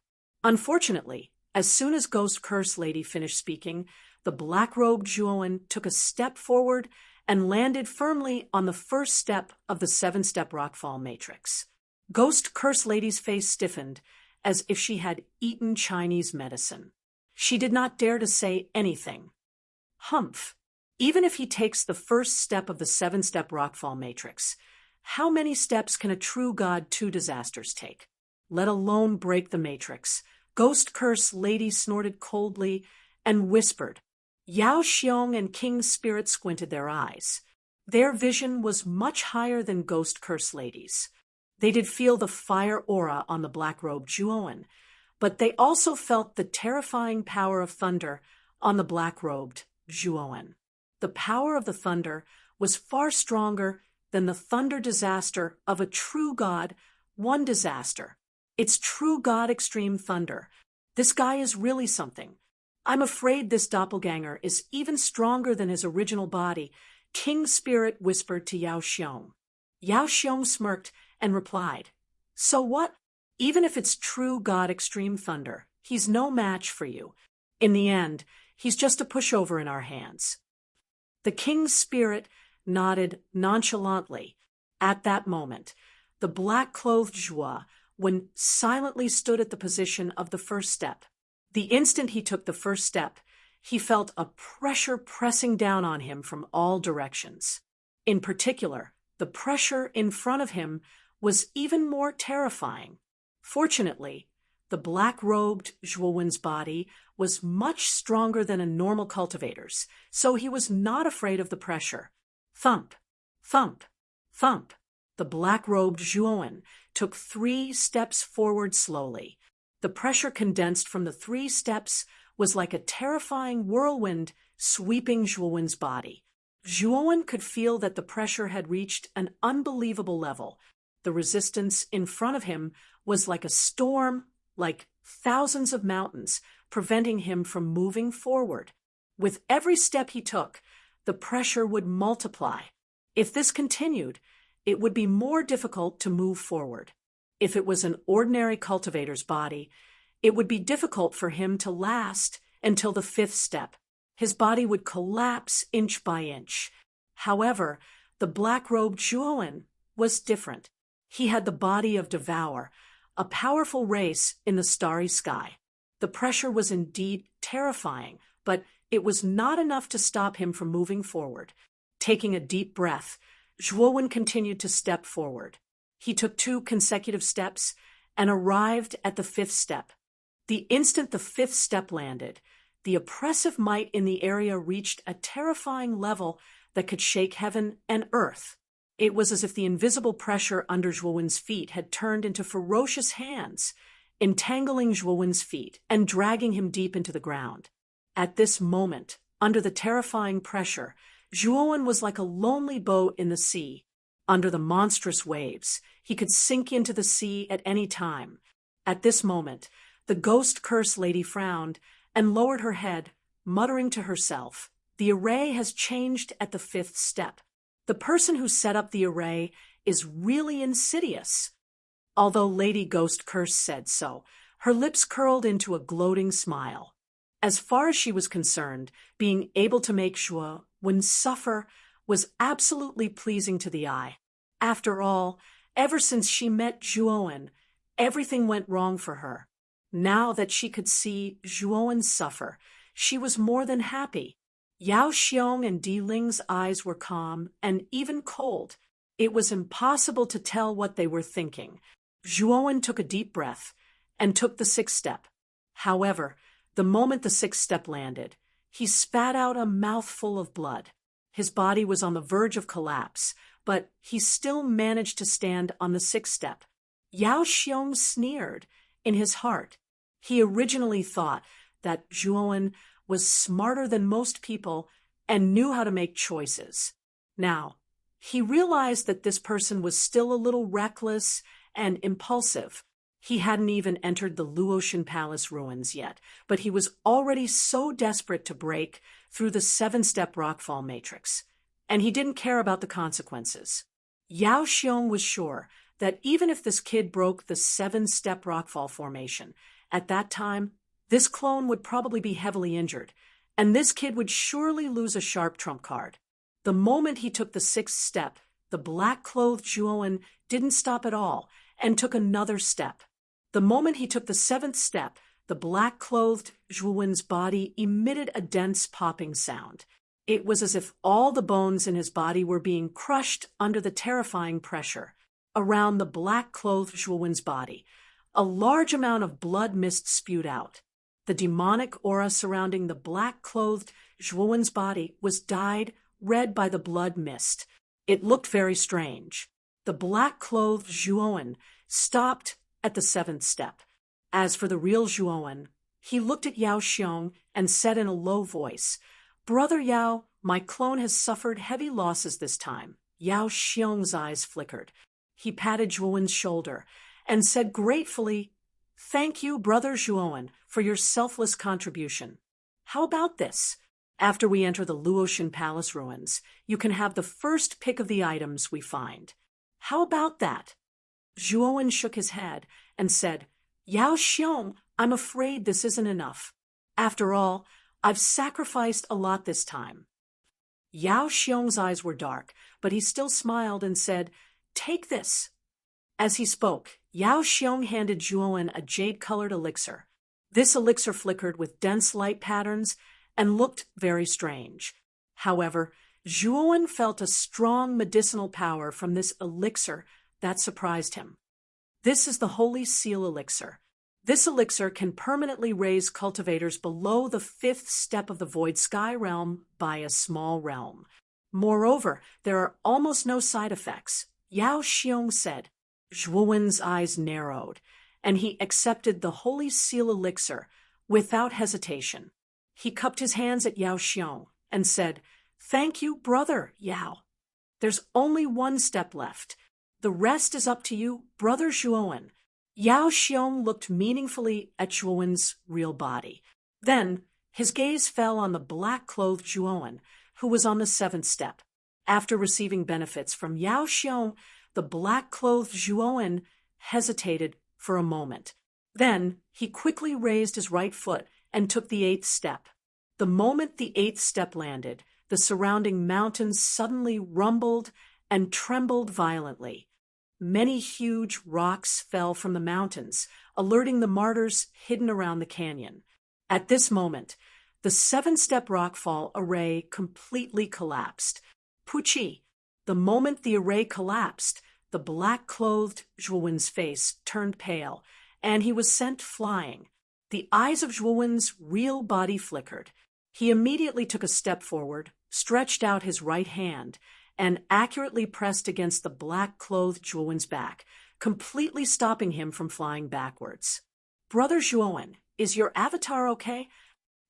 Unfortunately, as soon as Ghost Curse Lady finished speaking, the black-robed Zhuowen took a step forward and landed firmly on the first step of the 7-step rockfall matrix. Ghost Curse Lady's face stiffened, as if she had eaten Chinese medicine. She did not dare to say anything. Humph. Even if he takes the first step of the 7-step rockfall matrix, how many steps can a true god 2 disasters take? Let alone break the matrix. Ghost Curse Lady snorted coldly and whispered. Yao Xiong and King's Spirit squinted their eyes. Their vision was much higher than Ghost Curse Lady's. They did feel the fire aura on the black-robed Zhuowen, but they also felt the terrifying power of thunder on the black-robed Zhuowen. The power of the thunder was far stronger than the thunder disaster of a true god 1 disaster. It's true god extreme thunder. This guy is really something. I'm afraid this doppelganger is even stronger than his original body, King's Spirit whispered to Yao Xiong. Yao Xiong smirked and replied, "So what? Even if it's true god extreme thunder, he's no match for you. In the end, he's just a pushover in our hands." The King's Spirit nodded nonchalantly. At that moment, the black-clothed Zhuowen silently stood at the position of the first step. The instant he took the first step, he felt a pressure pressing down on him from all directions. In particular, the pressure in front of him was even more terrifying. Fortunately, the black-robed Zhuowen's body was much stronger than a normal cultivator's, so he was not afraid of the pressure. Thump, thump, thump. The black-robed Zhuowen took 3 steps forward slowly. The pressure condensed from the 3 steps was like a terrifying whirlwind sweeping Zhuowen's body. Zhuowen could feel that the pressure had reached an unbelievable level. The resistance in front of him was like a storm, like thousands of mountains, preventing him from moving forward. With every step he took, the pressure would multiply. If this continued, it would be more difficult to move forward. If it was an ordinary cultivator's body, it would be difficult for him to last until the 5th step. His body would collapse inch by inch. However, the black-robed Zhuowen was different. He had the body of Devour, a powerful race in the starry sky. The pressure was indeed terrifying, but it was not enough to stop him from moving forward. Taking a deep breath, Zhuowen continued to step forward. He took 2 consecutive steps and arrived at the 5th step. The instant the 5th step landed, the oppressive might in the area reached a terrifying level that could shake heaven and earth. It was as if the invisible pressure under Zhuowen's feet had turned into ferocious hands, entangling Zhuowen's feet and dragging him deep into the ground. At this moment, under the terrifying pressure, Zhuowen was like a lonely boat in the sea. Under the monstrous waves, he could sink into the sea at any time. At this moment, the Ghost Curse Lady frowned and lowered her head, muttering to herself, "The array has changed at the 5th step. The person who set up the array is really insidious." Although Lady Ghost Curse said so, her lips curled into a gloating smile. As far as she was concerned, being able to make Zhuowen suffer was absolutely pleasing to the eye. After all, ever since she met Zhuowen, everything went wrong for her. Now that she could see Zhuowen suffer, she was more than happy. Yao Xiong and Di Ling's eyes were calm and even cold. It was impossible to tell what they were thinking. Zhuowen took a deep breath and took the 6th step. However, the moment the 6th step landed, he spat out a mouthful of blood. His body was on the verge of collapse, but he still managed to stand on the 6th step. Yao Xiong sneered in his heart. He originally thought that Zhuowen was smarter than most people and knew how to make choices. Now, he realized that this person was still a little reckless and impulsive. He hadn't even entered the Luotian Palace ruins yet, but he was already so desperate to break through the 7-step rockfall matrix. And he didn't care about the consequences. Yao Xiong was sure that even if this kid broke the 7-step rockfall formation, at that time, this clone would probably be heavily injured, and this kid would surely lose a sharp trump card. The moment he took the 6th step, the black-clothed Zhuowen didn't stop at all and took another step. The moment he took the 7th step, the black-clothed Zhuowen's body emitted a dense popping sound. It was as if all the bones in his body were being crushed under the terrifying pressure. Around the black-clothed Zhuowen's body, a large amount of blood mist spewed out. The demonic aura surrounding the black-clothed Zhuowen's body was dyed red by the blood mist. It looked very strange. The black-clothed Zhuowen stopped at the 7th step. As for the real Zhuowen, he looked at Yao Xiong and said in a low voice, "Brother Yao, my clone has suffered heavy losses this time." Yao Xiong's eyes flickered. He patted Zhuowen's shoulder and said gratefully, "Thank you, Brother Zhuowen, for your selfless contribution. How about this? After we enter the Luotian Palace ruins, you can have the first pick of the items we find. How about that?" Zhuowen shook his head and said, "Yao Xiong, I'm afraid this isn't enough. After all, I've sacrificed a lot this time." Yao Xiong's eyes were dark, but he still smiled and said, "Take this." As he spoke, Yao Xiong handed Zhuowen a jade-colored elixir. This elixir flickered with dense light patterns and looked very strange. However, Zhuowen felt a strong medicinal power from this elixir that surprised him. This is the Holy Seal elixir. This elixir can permanently raise cultivators below the 5th step of the Void Sky realm by a small realm. Moreover, there are almost no side effects. Yao Xiong said. Zhuowen's eyes narrowed, and he accepted the Holy Seal elixir without hesitation. He cupped his hands at Yao Xiong and said, "Thank you, Brother Yao. There's only one step left. The rest is up to you, Brother Zhuowen." Yao Xiong looked meaningfully at Zhuowen's real body. Then his gaze fell on the black-clothed Zhuowen, who was on the 7th step. After receiving benefits from Yao Xiong, the black-clothed Zhuowen hesitated for a moment. Then he quickly raised his right foot and took the 8th step. The moment the 8th step landed, the surrounding mountains suddenly rumbled and trembled violently. Many huge rocks fell from the mountains, alerting the martyrs hidden around the canyon. At this moment, the 7-step rockfall array completely collapsed. Puchi! The moment the array collapsed, the black-clothed Zhuowen's face turned pale, and he was sent flying. The eyes of Zhuowen's real body flickered. He immediately took a step forward, stretched out his right hand, and accurately pressed against the black-clothed Zhuowen's back, completely stopping him from flying backwards. "Brother Zhuowen, is your avatar okay?"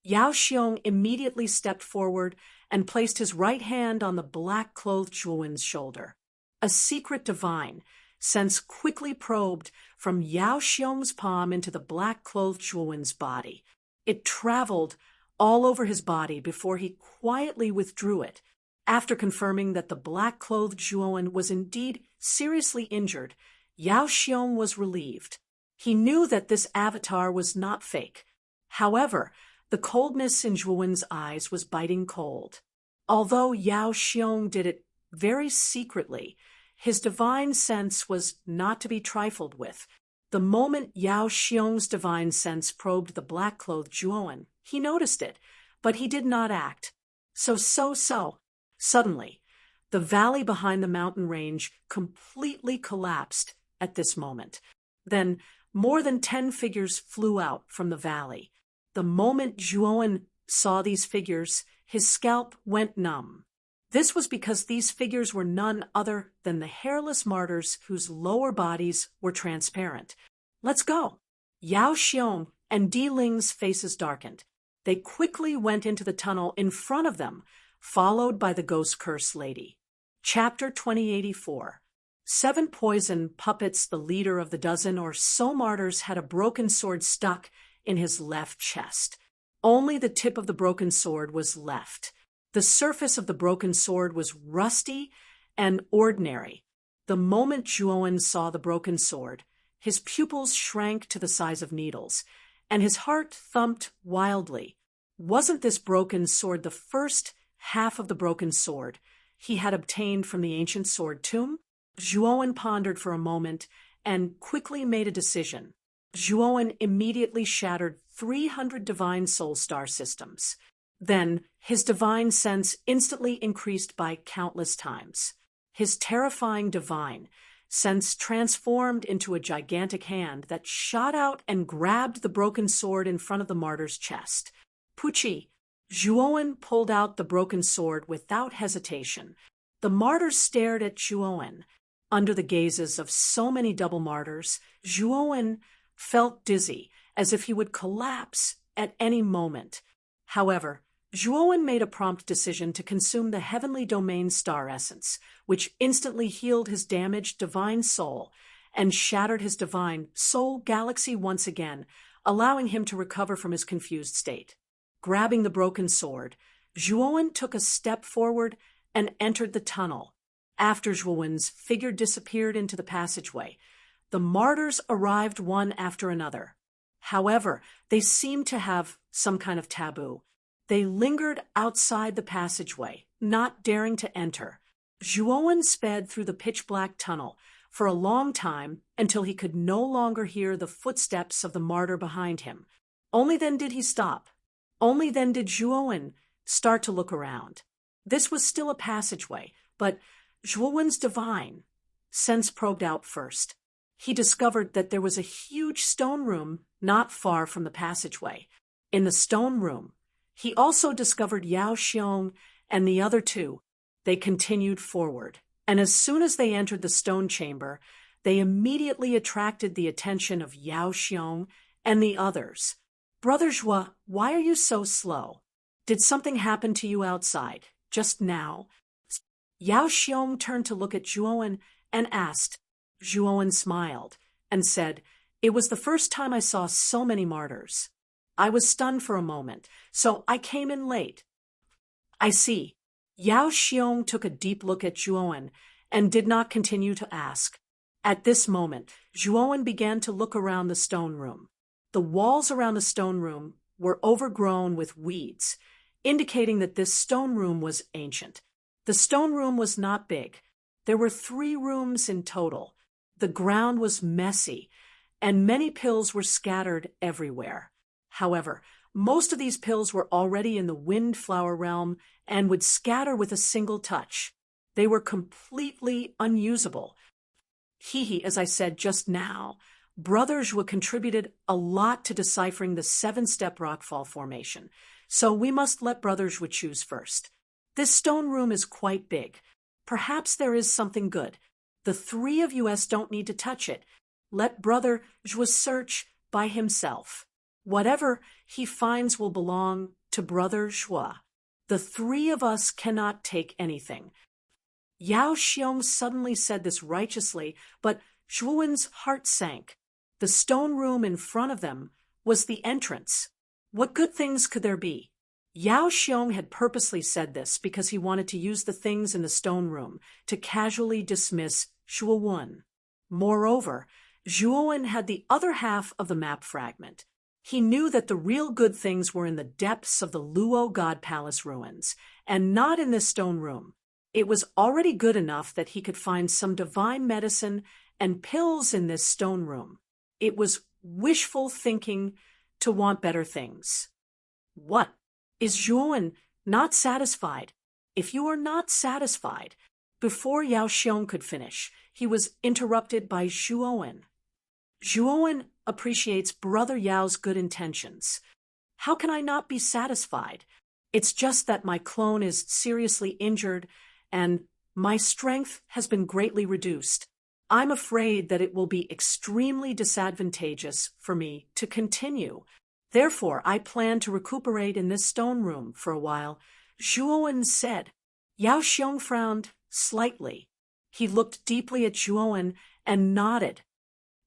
Yao Xiong immediately stepped forward and placed his right hand on the black-clothed Zhuowen's shoulder. A secret divine sense quickly probed from Yao Xiong's palm into the black-clothed Zhuowen's body. It traveled all over his body before he quietly withdrew it. After confirming that the black-clothed Zhuowen was indeed seriously injured, Yao Xiong was relieved. He knew that this avatar was not fake. However, the coldness in Zhuowen's eyes was biting cold. Although Yao Xiong did it very secretly, his divine sense was not to be trifled with. The moment Yao Xiong's divine sense probed the black-clothed Zhuowen, he noticed it, but he did not act. So. Suddenly, the valley behind the mountain range completely collapsed at this moment. Then, more than 10 figures flew out from the valley. The moment Zhuowen saw these figures, his scalp went numb. This was because these figures were none other than the hairless martyrs whose lower bodies were transparent. "Let's go." Yao Xiong and Di Ling's faces darkened. They quickly went into the tunnel in front of them, followed by the Ghost Curse Lady. Chapter 2084. 7 poison puppets, the leader of the dozen or so martyrs, had a broken sword stuck in his left chest. Only the tip of the broken sword was left. The surface of the broken sword was rusty and ordinary. The moment Zhuowen saw the broken sword, his pupils shrank to the size of needles, and his heart thumped wildly. Wasn't this broken sword the first half of the broken sword he had obtained from the ancient sword tomb? Zhuowen pondered for a moment and quickly made a decision. Zhuowen immediately shattered 300 divine soul star systems. Then his divine sense instantly increased by countless times. His terrifying divine sense transformed into a gigantic hand that shot out and grabbed the broken sword in front of the martyr's chest. Pucci, Zhuowen pulled out the broken sword without hesitation. The martyrs stared at Zhuowen. Under the gazes of so many double martyrs, Zhuowen felt dizzy, as if he would collapse at any moment. However, Zhuowen made a prompt decision to consume the heavenly domain star essence, which instantly healed his damaged divine soul and shattered his divine soul galaxy once again, allowing him to recover from his confused state. Grabbing the broken sword, Zhuowen took a step forward and entered the tunnel. After Zhuowen's figure disappeared into the passageway, the martyrs arrived one after another. However, they seemed to have some kind of taboo. They lingered outside the passageway, not daring to enter. Zhuowen sped through the pitch-black tunnel for a long time until he could no longer hear the footsteps of the martyr behind him. Only then did he stop. Only then did Zhuowen start to look around. This was still a passageway, but Zhuowen's divine sense probed out first. He discovered that there was a huge stone room not far from the passageway. In the stone room, he also discovered Yao Xiong and the other two. They continued forward, and as soon as they entered the stone chamber, they immediately attracted the attention of Yao Xiong and the others. "Brother Zhua, why are you so slow? Did something happen to you outside, just now?" Yao Xiong turned to look at Zhuowen and asked. Zhuowen smiled and said, "It was the first time I saw so many martyrs. I was stunned for a moment, so I came in late." "I see." Yao Xiong took a deep look at Zhuowen and did not continue to ask. At this moment, Zhuowen began to look around the stone room. The walls around the stone room were overgrown with weeds, indicating that this stone room was ancient. The stone room was not big. There were 3 rooms in total. The ground was messy, and many pills were scattered everywhere. However, most of these pills were already in the windflower realm and would scatter with a single touch. They were completely unusable. As I said just now, Brother Zhua contributed a lot to deciphering the 7-step rockfall formation, so we must let Brother Zhua choose first. This stone room is quite big. Perhaps there is something good. The 3 of you don't need to touch it. Let Brother Zhua search by himself. Whatever he finds will belong to Brother Zhua. The 3 of us cannot take anything. Yao Xiong suddenly said this righteously, but Zhuowen's heart sank. The stone room in front of them was the entrance. What good things could there be? Yao Xiong had purposely said this because he wanted to use the things in the stone room to casually dismiss Zhuowen. Moreover, Zhuowen had the other half of the map fragment. He knew that the real good things were in the depths of the Luo God Palace ruins, and not in this stone room. It was already good enough that he could find some divine medicine and pills in this stone room. It was wishful thinking to want better things. What? Is Zhuowen not satisfied? If you are not satisfied, before Yao Xiong could finish, he was interrupted by Zhuowen. Zhuowen appreciates Brother Yao's good intentions. How can I not be satisfied? It's just that my clone is seriously injured and my strength has been greatly reduced. I'm afraid that it will be extremely disadvantageous for me to continue. Therefore, I plan to recuperate in this stone room for a while, Zhuowen said. Yao Xiong frowned slightly. He looked deeply at Zhuowen and nodded.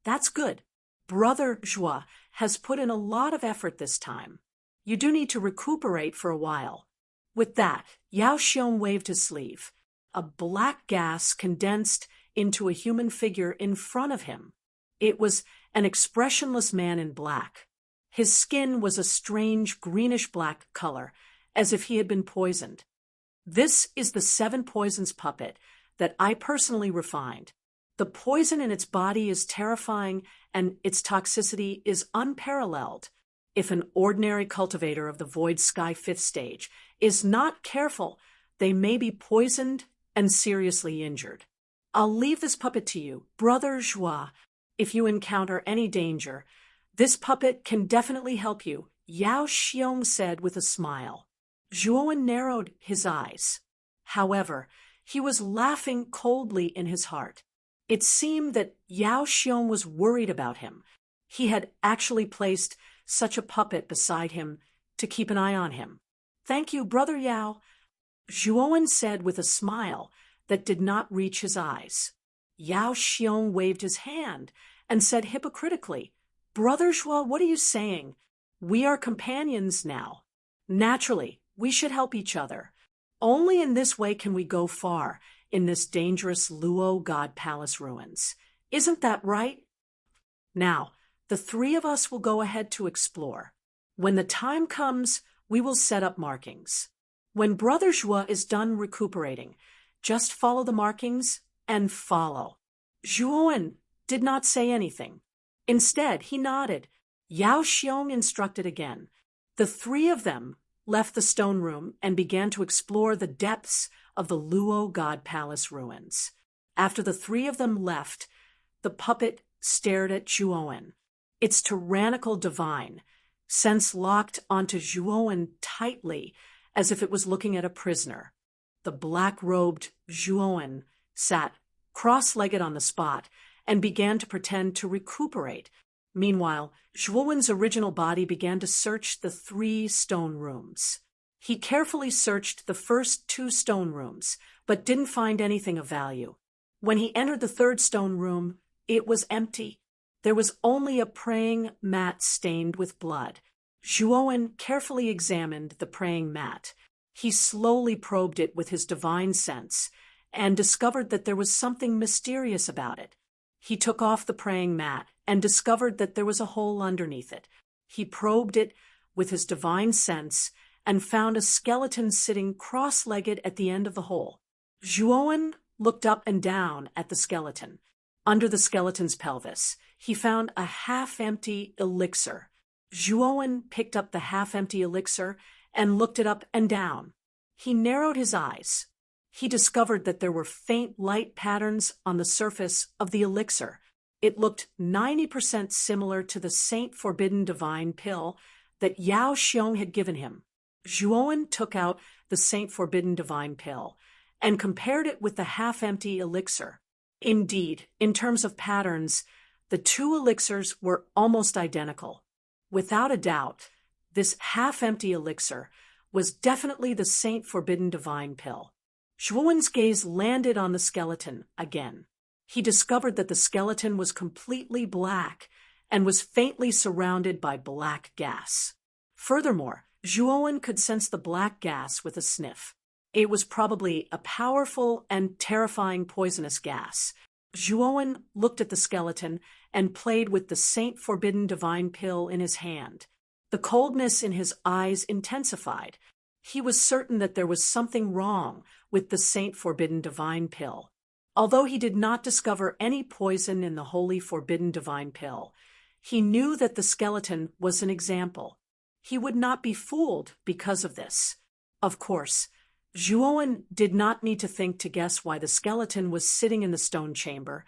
That's good. Brother Zhua has put in a lot of effort this time. You do need to recuperate for a while. With that, Yao Xiong waved his sleeve. A black gas condensed into a human figure in front of him. It was an expressionless man in black. His skin was a strange greenish-black color, as if he had been poisoned. This is the 7 poisons puppet that I personally refined. The poison in its body is terrifying, and its toxicity is unparalleled. If an ordinary cultivator of the Void Sky 5th stage is not careful, they may be poisoned and seriously injured. I'll leave this puppet to you, Brother Zhua. If you encounter any danger, this puppet can definitely help you, Yao Xiong said with a smile. Zhuowen narrowed his eyes. However, he was laughing coldly in his heart. It seemed that Yao Xiong was worried about him. He had actually placed such a puppet beside him to keep an eye on him. Thank you, Brother Yao, Zhuowen said with a smile that did not reach his eyes. Yao Xiong waved his hand and said hypocritically, Brother Zhua, what are you saying? We are companions now. Naturally, we should help each other. Only in this way can we go far in this dangerous Luo God Palace ruins. Isn't that right? Now, the 3 of us will go ahead to explore. When the time comes, we will set up markings. When Brother Zhua is done recuperating, just follow the markings and follow. Zhuowen did not say anything. Instead, he nodded. Yao Xiong instructed again. The 3 of them left the stone room and began to explore the depths of the Luo God Palace ruins. After the 3 of them left, the puppet stared at Zhuowen. Its tyrannical divine sense locked onto Zhuowen tightly, as if it was looking at a prisoner. The black-robed Zhuowen sat cross-legged on the spot and began to pretend to recuperate. Meanwhile, Zhuowen's original body began to search the 3 stone rooms. He carefully searched the first 2 stone rooms, but didn't find anything of value. When he entered the 3rd stone room, it was empty. There was only a praying mat stained with blood. Zhuowen carefully examined the praying mat. He slowly probed it with his divine sense and discovered that there was something mysterious about it. He took off the praying mat and discovered that there was a hole underneath it. He probed it with his divine sense and found a skeleton sitting cross-legged at the end of the hole. Zhuowen looked up and down at the skeleton. Under the skeleton's pelvis, he found a half-empty elixir. Zhuowen picked up the half-empty elixir and looked it up and down. He narrowed his eyes. He discovered that there were faint light patterns on the surface of the elixir. It looked 90% similar to the Saint Forbidden Divine pill that Yao Xiong had given him. Zhuowen took out the Saint Forbidden Divine pill and compared it with the half-empty elixir. Indeed, in terms of patterns, the 2 elixirs were almost identical. Without a doubt, this half-empty elixir was definitely the Saint Forbidden Divine pill. Zhuowen's gaze landed on the skeleton again. He discovered that the skeleton was completely black and was faintly surrounded by black gas. Furthermore, Zhuowen could sense the black gas with a sniff. It was probably a powerful and terrifying poisonous gas. Zhuowen looked at the skeleton and played with the Saint Forbidden Divine pill in his hand. The coldness in his eyes intensified. He was certain that there was something wrong with the Saint Forbidden Divine pill. Although he did not discover any poison in the Holy Forbidden Divine pill, he knew that the skeleton was an example. He would not be fooled because of this. Of course, Zhuowen did not need to think to guess why the skeleton was sitting in the stone chamber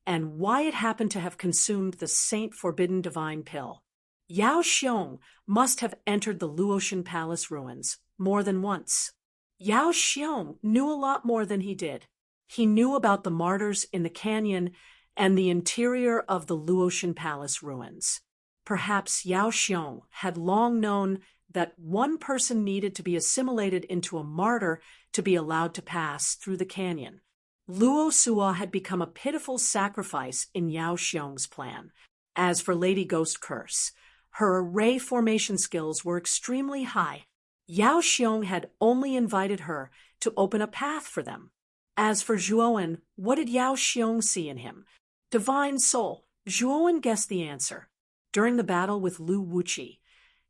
and why it happened to have consumed the Saint Forbidden Divine pill. Yao Xiong must have entered the Luotian Palace ruins more than once. Yao Xiong knew a lot more than he did. He knew about the martyrs in the canyon and the interior of the Luotian Palace ruins. Perhaps Yao Xiong had long known that one person needed to be assimilated into a martyr to be allowed to pass through the canyon. Luo Suo had become a pitiful sacrifice in Yao Xiong's plan. As for Lady Ghost Curse, her array formation skills were extremely high. Yao Xiong had only invited her to open a path for them. As for Zhuowen, what did Yao Xiong see in him? Divine soul. Zhuowen guessed the answer. During the battle with Lu Wuqi,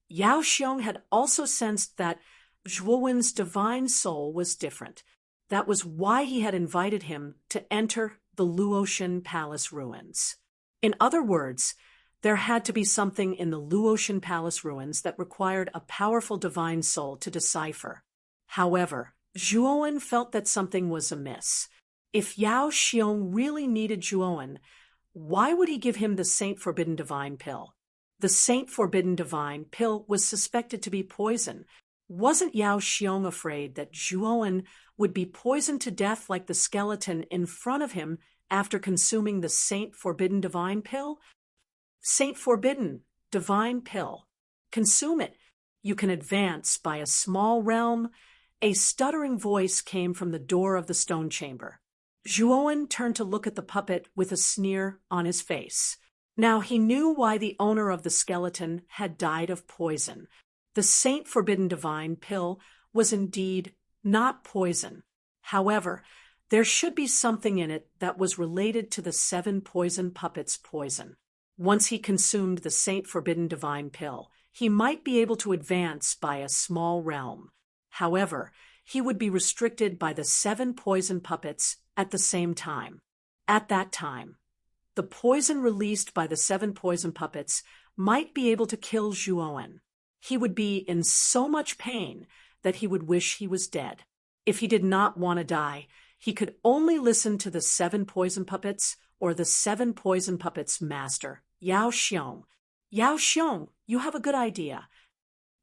Yao Xiong had also sensed that Zhuowen's divine soul was different. That was why he had invited him to enter the Luotian Palace ruins. In other words, there had to be something in the Luotian Palace ruins that required a powerful divine soul to decipher. However, Zhuowen felt that something was amiss. If Yao Xiong really needed Zhuowen, why would he give him the Saint Forbidden Divine Pill? The Saint Forbidden Divine Pill was suspected to be poison. Wasn't Yao Xiong afraid that Zhuowen would be poisoned to death like the skeleton in front of him after consuming the Saint Forbidden Divine Pill? Saint Forbidden Divine Pill. Consume it. You can advance by a small realm. A stuttering voice came from the door of the stone chamber. Zhuowen turned to look at the puppet with a sneer on his face. Now he knew why the owner of the skeleton had died of poison. The Saint Forbidden Divine Pill was indeed not poison. However, there should be something in it that was related to the 7 poison puppets' poison. Once he consumed the Saint Forbidden Divine Pill, he might be able to advance by a small realm. However, he would be restricted by the 7 poison puppets at the same time. At that time, the poison released by the 7 poison puppets might be able to kill Zhuowen. He would be in so much pain that he would wish he was dead. If he did not want to die, he could only listen to the 7 poison puppets or the 7 poison puppets' master, Yao Xiong. Yao Xiong, you have a good idea.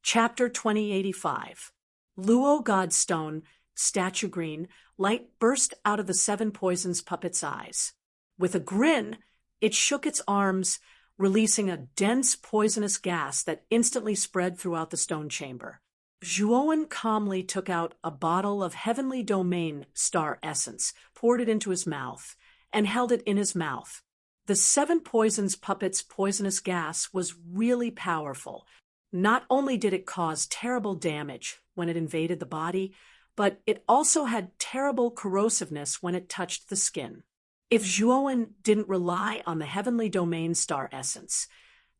Chapter 2085. Luo Godstone, statue green, light burst out of the 7 poisons puppet's eyes. With a grin, it shook its arms, releasing a dense poisonous gas that instantly spread throughout the stone chamber. Zhuowen calmly took out a bottle of Heavenly Domain star essence, poured it into his mouth, and held it in his mouth. The 7 poisons puppet's poisonous gas was really powerful. Not only did it cause terrible damage when it invaded the body, but it also had terrible corrosiveness when it touched the skin. If Zhuowen didn't rely on the Heavenly Domain star essence,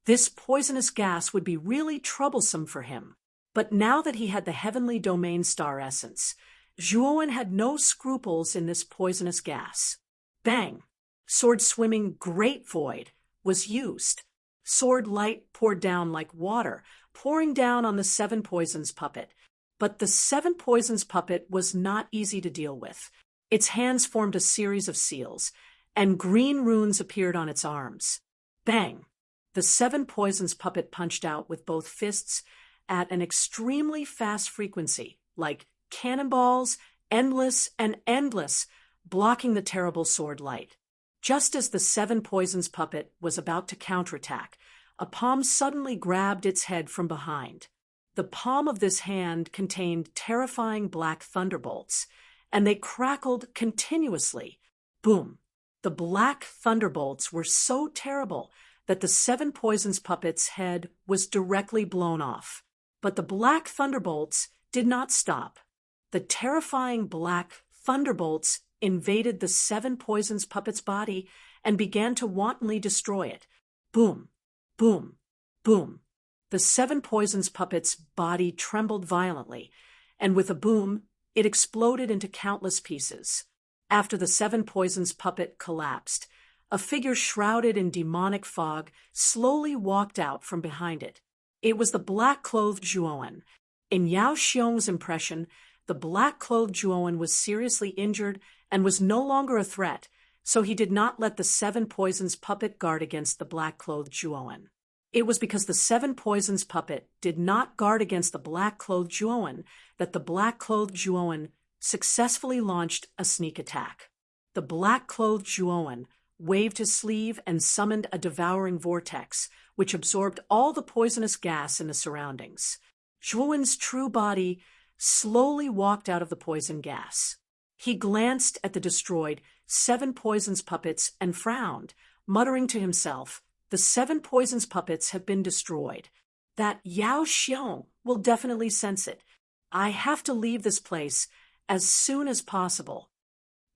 this poisonous gas would be really troublesome for him. But now that he had the Heavenly Domain star essence, Zhuowen had no scruples in this poisonous gas. Bang! Sword Swimming Great Void was used. Sword Light poured down like water, pouring down on the 7 poisons puppet. But the 7 poisons puppet was not easy to deal with. Its hands formed a series of seals, and green runes appeared on its arms. Bang! The 7 poisons puppet punched out with both fists at an extremely fast frequency, like cannonballs, endless and endless, blocking the terrible sword light. Just as the 7 poisons puppet was about to counterattack, a palm suddenly grabbed its head from behind. The palm of this hand contained terrifying black thunderbolts, and they crackled continuously. Boom! The black thunderbolts were so terrible that the 7 poisons puppet's head was directly blown off. But the black thunderbolts did not stop. The terrifying black thunderbolts invaded the 7 poisons puppet's body and began to wantonly destroy it. Boom! Boom! Boom! The 7 poisons puppet's body trembled violently, and with a boom, it exploded into countless pieces. After the 7 poisons puppet collapsed, a figure shrouded in demonic fog slowly walked out from behind it. It was the black-clothed Zhuowen. In Yao Xiong's impression, the black-clothed Zhuowen was seriously injured and was no longer a threat, so he did not let the 7 poisons puppet guard against the black-clothed Zhuowen. It was because the 7 poisons puppet did not guard against the black-clothed Zhuowen that the black-clothed Zhuowen successfully launched a sneak attack. The black-clothed Zhuowen waved his sleeve and summoned a devouring vortex, which absorbed all the poisonous gas in the surroundings. Zhuowen's true body slowly walked out of the poison gas. He glanced at the destroyed 7 poisons puppets and frowned, muttering to himself, "The 7 poisons puppets have been destroyed. That Yao Xiong will definitely sense it. I have to leave this place as soon as possible."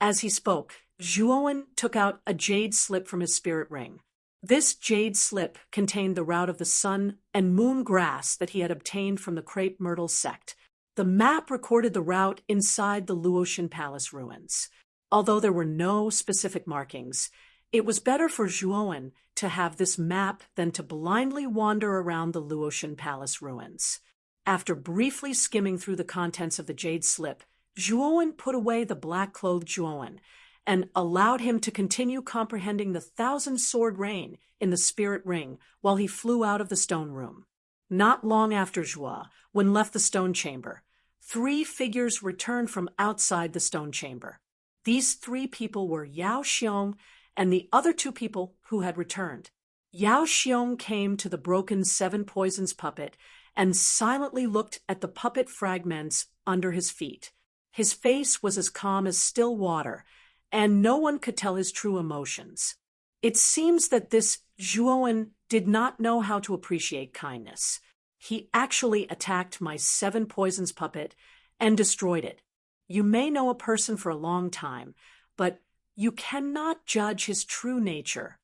As he spoke, Zhuowen took out a jade slip from his spirit ring. This jade slip contained the route of the sun and moon grass that he had obtained from the crepe myrtle sect. The map recorded the route inside the Luotian Palace ruins. Although there were no specific markings, it was better for Zhuowen to have this map than to blindly wander around the Luotian Palace ruins. After briefly skimming through the contents of the jade slip, Zhuowen put away the black-clothed Zhuowen and allowed him to continue comprehending the 1,000-sword rain in the spirit ring while he flew out of the stone room. Not long after Zhuowen left the stone chamber, 3 figures returned from outside the stone chamber. These 3 people were Yao Xiong and the other 2 people who had returned. Yao Xiong came to the broken 7 poisons puppet and silently looked at the puppet fragments under his feet. His face was as calm as still water, and no one could tell his true emotions. It seems that this Zhuowen did not know how to appreciate kindness. He actually attacked my 7 poisons puppet and destroyed it. You may know a person for a long time, but you cannot judge his true nature.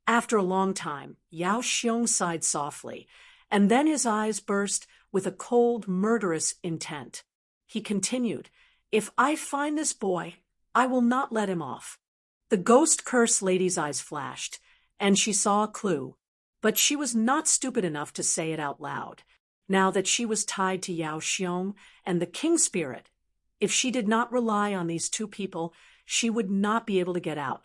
After a long time, Yao Xiong sighed softly, and then his eyes burst with a cold, murderous intent. He continued, "If I find this boy, I will not let him off." The ghost curse lady's eyes flashed, and she saw a clue, but she was not stupid enough to say it out loud. Now that she was tied to Yao Xiong and the king spirit, if she did not rely on these 2 people, she would not be able to get out.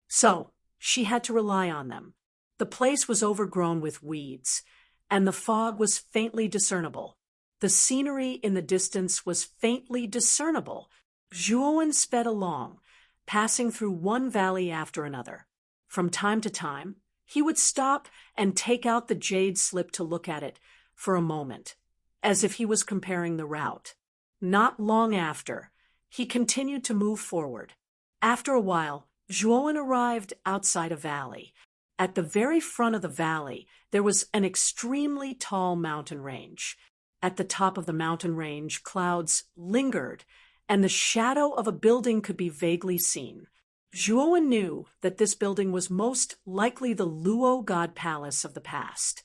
So she had to rely on them. The place was overgrown with weeds, and the fog was faintly discernible. The scenery in the distance was faintly discernible. Zhuowen sped along, passing through one valley after another. From time to time, he would stop and take out the jade slip to look at it for a moment, as if he was comparing the route. Not long after, he continued to move forward. After a while, Zhuowen arrived outside a valley. At the very front of the valley, there was an extremely tall mountain range. At the top of the mountain range, clouds lingered, and the shadow of a building could be vaguely seen. Zhuowen knew that this building was most likely the Luo God Palace of the past.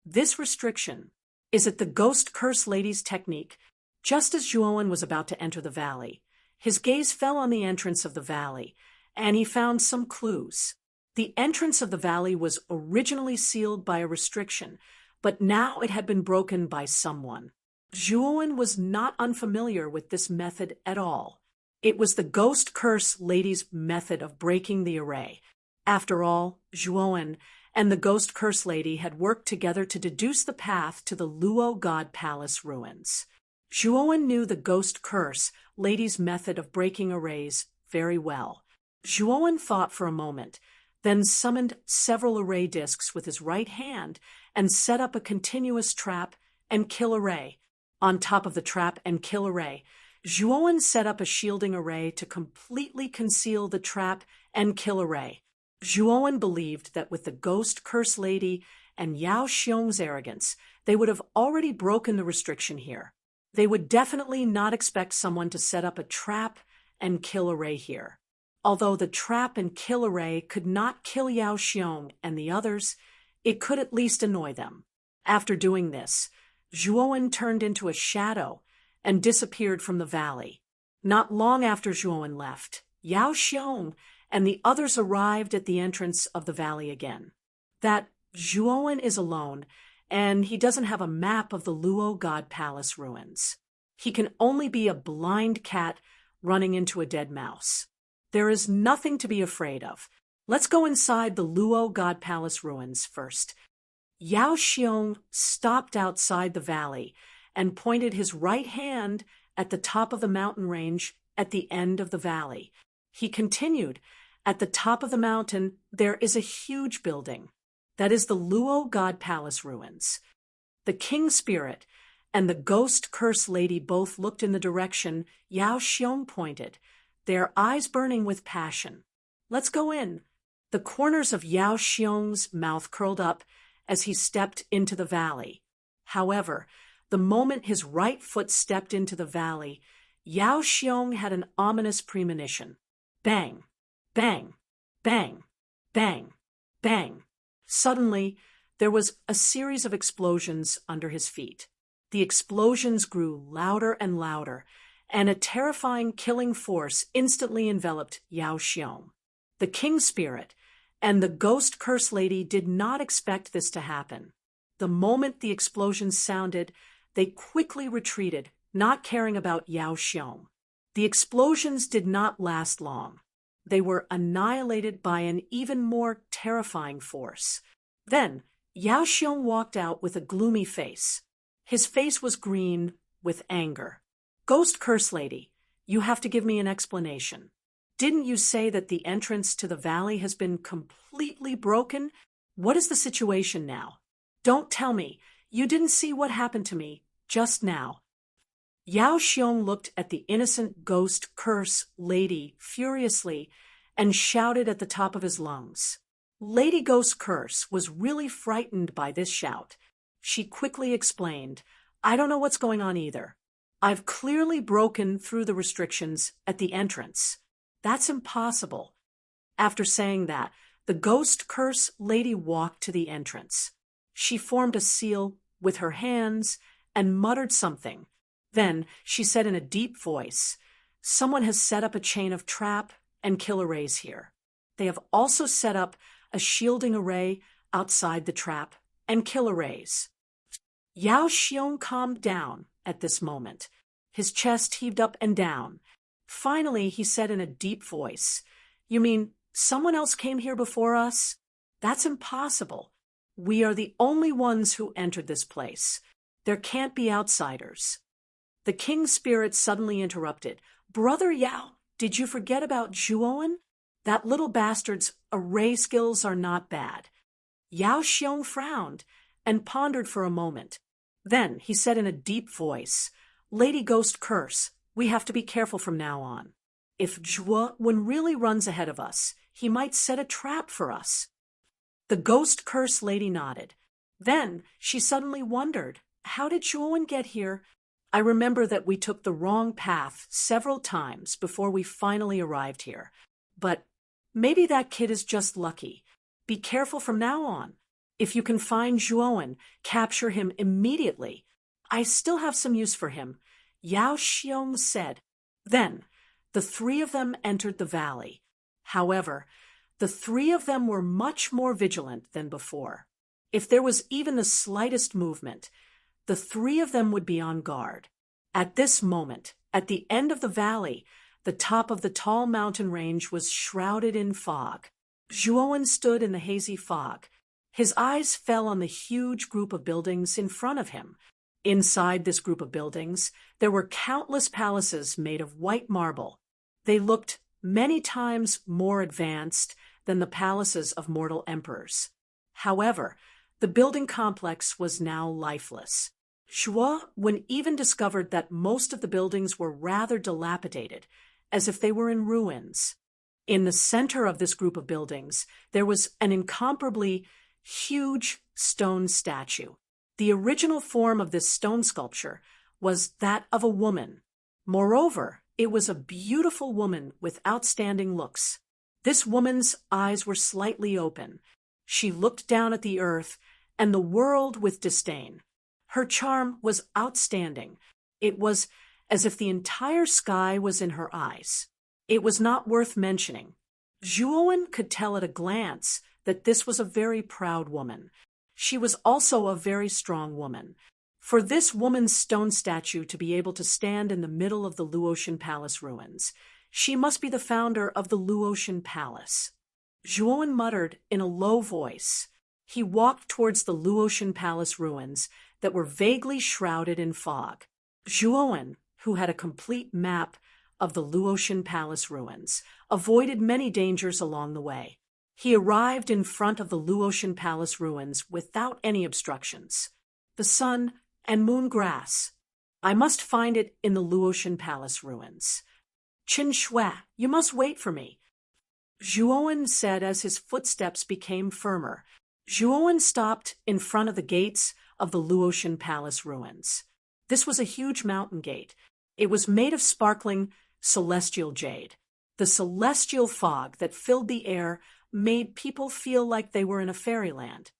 This restriction. Is it the ghost curse lady's technique? Just as Zhuowen was about to enter the valley, his gaze fell on the entrance of the valley, and he found some clues. The entrance of the valley was originally sealed by a restriction, but now it had been broken by someone. Zhuowen was not unfamiliar with this method at all. It was the ghost curse lady's method of breaking the array. After all, Zhuowen and the ghost curse lady had worked together to deduce the path to the Luo God Palace ruins. Zhuowen knew the ghost curse lady's method of breaking arrays very well. Zhuowen thought for a moment, then summoned several array discs with his right hand and set up a continuous trap and kill array. On top of the trap and kill array, Zhuowen set up a shielding array to completely conceal the trap and kill array. Zhuowen believed that with the ghost curse lady and Yao Xiong's arrogance, they would have already broken the restriction here. They would definitely not expect someone to set up a trap and kill array here. Although the trap and kill array could not kill Yao Xiong and the others, it could at least annoy them. After doing this, Zhuowen turned into a shadow and disappeared from the valley. Not long after Zhuowen left, Yao Xiong and the others arrived at the entrance of the valley again. That Zhuowen is alone, and he doesn't have a map of the Luo God Palace ruins. He can only be a blind cat running into a dead mouse. There is nothing to be afraid of. Let's go inside the Luo God Palace ruins first. Yao Xiong stopped outside the valley and pointed his right hand at the top of the mountain range at the end of the valley. He continued, "At the top of the mountain, there is a huge building. That is the Luo God Palace ruins. The king spirit and the ghost curse lady both looked in the direction Yao Xiong pointed, their eyes burning with passion. "Let's go in." The corners of Yao Xiong's mouth curled up as he stepped into the valley. However, the moment his right foot stepped into the valley, Yao Xiong had an ominous premonition. Bang! Bang! Bang! Bang! Bang! Suddenly, there was a series of explosions under his feet. The explosions grew louder and louder, and a terrifying killing force instantly enveloped Yao Xiong. The king spirit and the ghost curse lady did not expect this to happen. The moment the explosions sounded, they quickly retreated, not caring about Yao Xiong. The explosions did not last long. They were annihilated by an even more terrifying force. Then, Yao Xiong walked out with a gloomy face. His face was green with anger. "Ghost curse lady, you have to give me an explanation. Didn't you say that the entrance to the valley has been completely broken? What is the situation now? Don't tell me you didn't see what happened to me just now." Yao Xiong looked at the innocent ghost curse lady furiously and shouted at the top of his lungs. Lady Ghost Curse was really frightened by this shout. She quickly explained, "I don't know what's going on either. I've clearly broken through the restrictions at the entrance. That's impossible." After saying that, the ghost curse lady walked to the entrance. She formed a seal with her hands and muttered something. Then she said in a deep voice, "Someone has set up a chain of trap and kill arrays here. They have also set up a shielding array outside the trap and kill arrays." Yao Xiong calmed down at this moment. His chest heaved up and down. Finally, he said in a deep voice, "You mean someone else came here before us? That's impossible. We are the only ones who entered this place. There can't be outsiders." The king's spirit suddenly interrupted. "Brother Yao, did you forget about Zhuowen? That little bastard's array skills are not bad." Yao Xiong frowned and pondered for a moment. Then he said in a deep voice, "Lady Ghost Curse, we have to be careful from now on. If Zhuowen really runs ahead of us, he might set a trap for us." The ghost curse lady nodded. Then she suddenly wondered, how did Zhuowen get here? "I remember that we took the wrong path several times before we finally arrived here. But maybe that kid is just lucky. Be careful from now on. If you can find Zhuowen, capture him immediately. I still have some use for him," Yao Xiong said. Then the three of them entered the valley. However, the three of them were much more vigilant than before. If there was even the slightest movement, the three of them would be on guard. At this moment, at the end of the valley, the top of the tall mountain range was shrouded in fog. Zhuowen stood in the hazy fog. His eyes fell on the huge group of buildings in front of him. Inside this group of buildings, there were countless palaces made of white marble. They looked many times more advanced than the palaces of mortal emperors. However, the building complex was now lifeless. Zhuowen even discovered that most of the buildings were rather dilapidated, as if they were in ruins. In the center of this group of buildings, there was an incomparably huge stone statue. The original form of this stone sculpture was that of a woman. Moreover, it was a beautiful woman with outstanding looks. This woman's eyes were slightly open. She looked down at the earth and the world with disdain. Her charm was outstanding. It was as if the entire sky was in her eyes. It was not worth mentioning. Zhuowen could tell at a glance that this was a very proud woman. She was also a very strong woman. For this woman's stone statue to be able to stand in the middle of the Luotian Palace ruins, she must be the founder of the Luotian Palace. Zhuowen muttered in a low voice. He walked towards the Luotian Palace ruins that were vaguely shrouded in fog. Zhuowen, who had a complete map of the Luotian Palace ruins, avoided many dangers along the way. He arrived in front of the Luotian Palace ruins without any obstructions. The sun and moon grass. I must find it in the Luotian palace ruins. Qin Shui, you must wait for me, Zhuowen said as his footsteps became firmer. Zhuowen stopped in front of the gates of the Luotian palace ruins. This was a huge mountain gate. It was made of sparkling celestial jade. The celestial fog that filled the air made people feel like they were in a fairyland.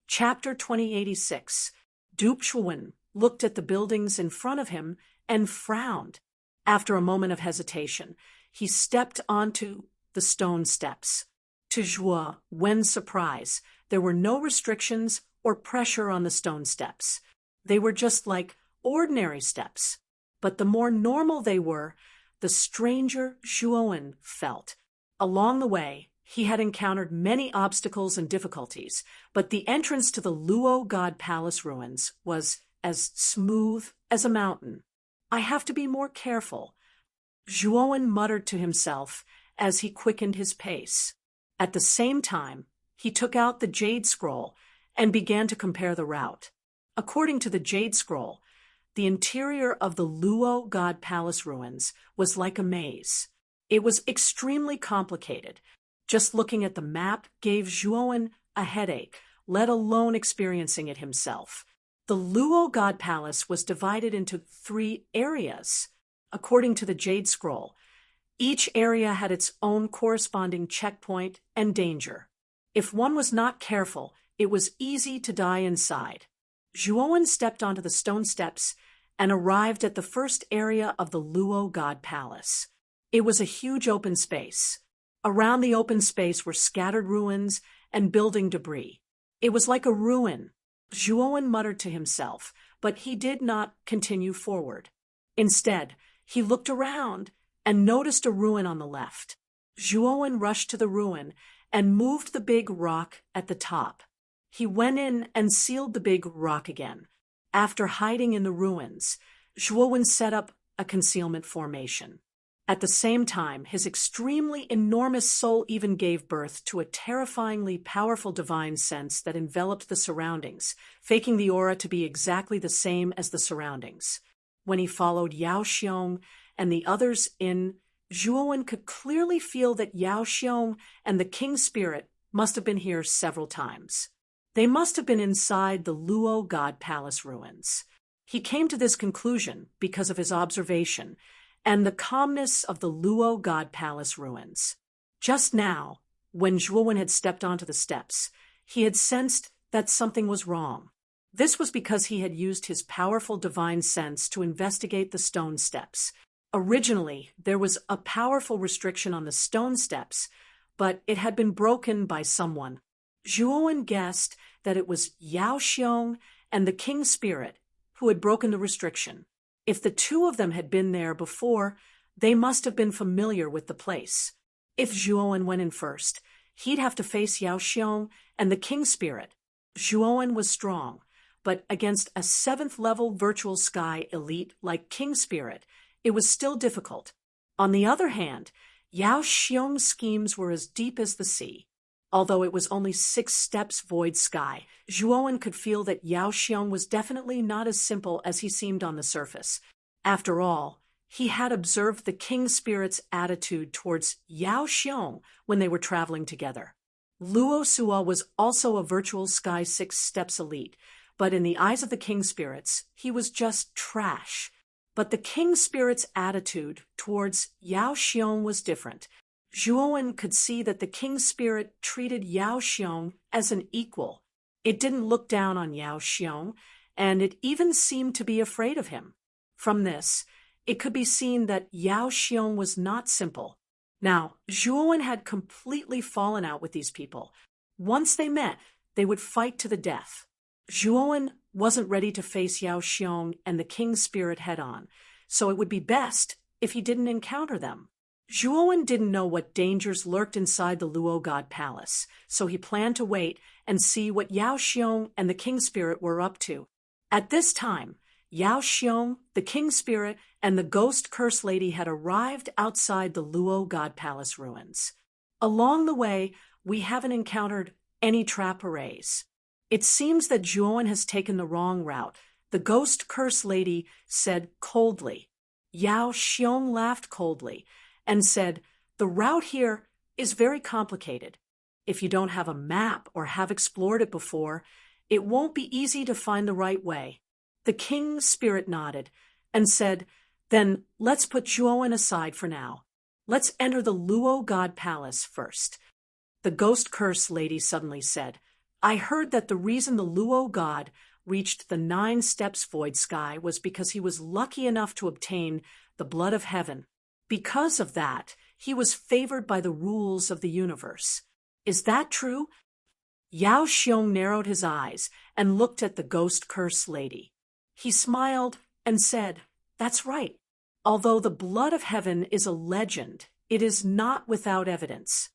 Chapter 2086. Duke Zhuowen looked at the buildings in front of him and frowned. After a moment of hesitation, he stepped onto the stone steps. To Zhuowen's surprise, there were no restrictions or pressure on the stone steps. They were just like ordinary steps. But the more normal they were, the stranger Zhuowen felt. Along the way, he had encountered many obstacles and difficulties, but the entrance to the Luo God Palace ruins was as smooth as a mountain. I have to be more careful, Zhuowen muttered to himself as he quickened his pace. At the same time, he took out the Jade Scroll and began to compare the route. According to the Jade Scroll, the interior of the Luo God Palace ruins was like a maze. It was extremely complicated. Just looking at the map gave Zhuowen a headache, let alone experiencing it himself. The Luo God Palace was divided into 3 areas. According to the Jade Scroll, each area had its own corresponding checkpoint and danger. If one was not careful, it was easy to die inside. Zhuowen stepped onto the stone steps and arrived at the first area of the Luo God Palace. It was a huge open space. Around the open space were scattered ruins and building debris. It was like a ruin. Zhuowen muttered to himself, but he did not continue forward. Instead, he looked around and noticed a ruin on the left. Zhuowen rushed to the ruin and moved the big rock at the top. He went in and sealed the big rock again. After hiding in the ruins, Zhuowen set up a concealment formation. At the same time, his extremely enormous soul even gave birth to a terrifyingly powerful divine sense that enveloped the surroundings, faking the aura to be exactly the same as the surroundings. When he followed Yao Xiong and the others in, Zhuowen could clearly feel that Yao Xiong and the King Spirit must have been here several times. They must have been inside the Luo God Palace ruins. He came to this conclusion because of his observation and the calmness of the Luo God Palace ruins. Just now, when Zhuowen had stepped onto the steps, he had sensed that something was wrong. This was because he had used his powerful divine sense to investigate the stone steps. Originally, there was a powerful restriction on the stone steps, but it had been broken by someone. Zhuowen guessed that it was Yao Xiong and the King Spirit who had broken the restriction. If the 2 of them had been there before, they must have been familiar with the place. If Zhuowen went in first, he'd have to face Yao Xiong and the King Spirit. Zhuowen was strong, but against a 7th-level virtual sky elite like King Spirit, it was still difficult. On the other hand, Yao Xiong's schemes were as deep as the sea. Although it was only 6 steps void sky, Zhuowen could feel that Yao Xiong was definitely not as simple as he seemed on the surface. After all, he had observed the King Spirit's attitude towards Yao Xiong when they were traveling together. Luo Suo was also a virtual sky 6 steps elite, but in the eyes of the King Spirits, he was just trash. But the King Spirit's attitude towards Yao Xiong was different. Zhuowen could see that the King Spirit treated Yao Xiong as an equal. It didn't look down on Yao Xiong, and it even seemed to be afraid of him. From this, it could be seen that Yao Xiong was not simple. Now, Zhuowen had completely fallen out with these people. Once they met, they would fight to the death. Zhuowen wasn't ready to face Yao Xiong and the King Spirit head-on, so it would be best if he didn't encounter them. Zhuowen didn't know what dangers lurked inside the Luo God Palace, so he planned to wait and see what Yao Xiong and the King Spirit were up to. At this time, Yao Xiong, the King Spirit, and the Ghost Curse Lady had arrived outside the Luo God Palace ruins. Along the way, we haven't encountered any trap arrays. It seems that Zhuowen has taken the wrong route. The ghost curse lady said coldly. Yao Xiong laughed coldly and said, "The route here is very complicated. If you don't have a map or have explored it before, it won't be easy to find the right way." The king's spirit nodded and said, "Then let's put Zhuowen aside for now. Let's enter the Luo God Palace first." The ghost curse lady suddenly said, "I heard that the reason the Luo God reached the 9 steps void sky was because he was lucky enough to obtain the blood of heaven. Because of that, he was favored by the rules of the universe. Is that true?" Yao Xiong narrowed his eyes and looked at the ghost curse lady. He smiled and said, "That's right. Although the blood of heaven is a legend, it is not without evidence.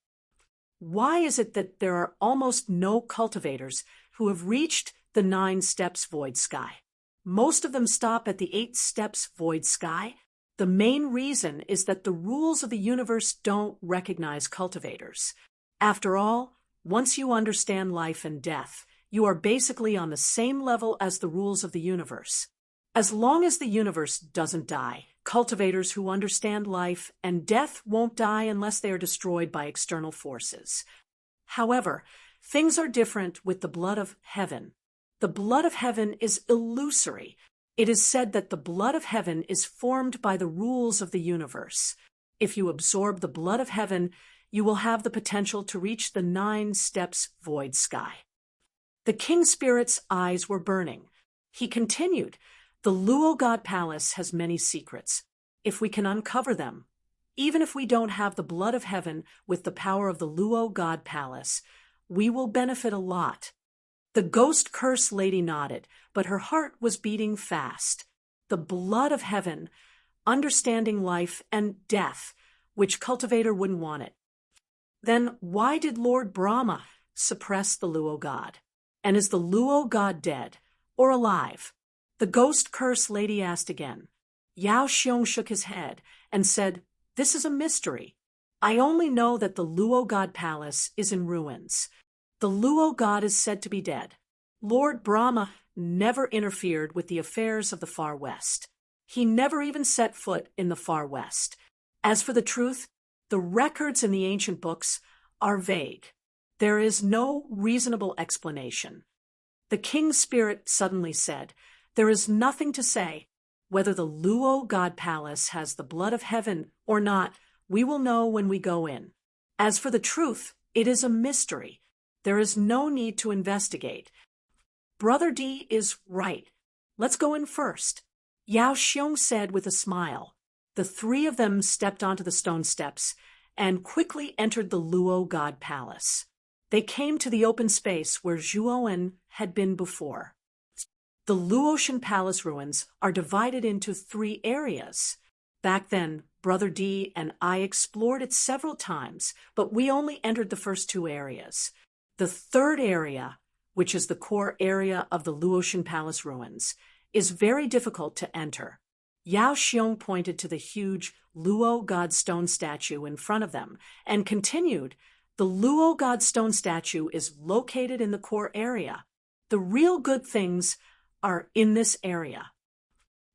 Why is it that there are almost no cultivators who have reached the 9 steps void sky? Most of them stop at the 8 steps void sky. The main reason is that the rules of the universe don't recognize cultivators. After all, once you understand life and death, you are basically on the same level as the rules of the universe. As long as the universe doesn't die, cultivators who understand life and death won't die unless they are destroyed by external forces. However, things are different with the blood of heaven. The blood of heaven is illusory. It is said that the blood of heaven is formed by the rules of the universe. If you absorb the blood of heaven, you will have the potential to reach the 9 steps void sky." The king spirit's eyes were burning. He continued, "The Luo God Palace has many secrets. If we can uncover them, even if we don't have the blood of heaven with the power of the Luo God Palace, we will benefit a lot." The ghost curse lady nodded, but her heart was beating fast. The blood of heaven, understanding life and death, which cultivator wouldn't want it? Then why did Lord Brahma suppress the Luo God? And is the Luo God dead or alive? The ghost curse lady asked again. Yao Xiong shook his head and said, "This is a mystery. I only know that the Luo God Palace is in ruins. The Luo God is said to be dead. Lord Brahma never interfered with the affairs of the Far West. He never even set foot in the Far West. As for the truth, the records in the ancient books are vague. There is no reasonable explanation." The king's spirit suddenly said, "There is nothing to say. Whether the Luo God Palace has the blood of heaven or not, we will know when we go in. As for the truth, it is a mystery. There is no need to investigate. Brother D is right. Let's go in first." Yao Xiong said with a smile. The 3 of them stepped onto the stone steps and quickly entered the Luo God Palace. They came to the open space where Zhuowen had been before. The Luotian Palace ruins are divided into 3 areas. Back then, Brother D and I explored it several times, but we only entered the first 2 areas. The 3rd area, which is the core area of the Luotian Palace ruins, is very difficult to enter. Yao Xiong pointed to the huge Luo God stone statue in front of them and continued, "The Luo God stone statue is located in the core area. The real good things are in this area.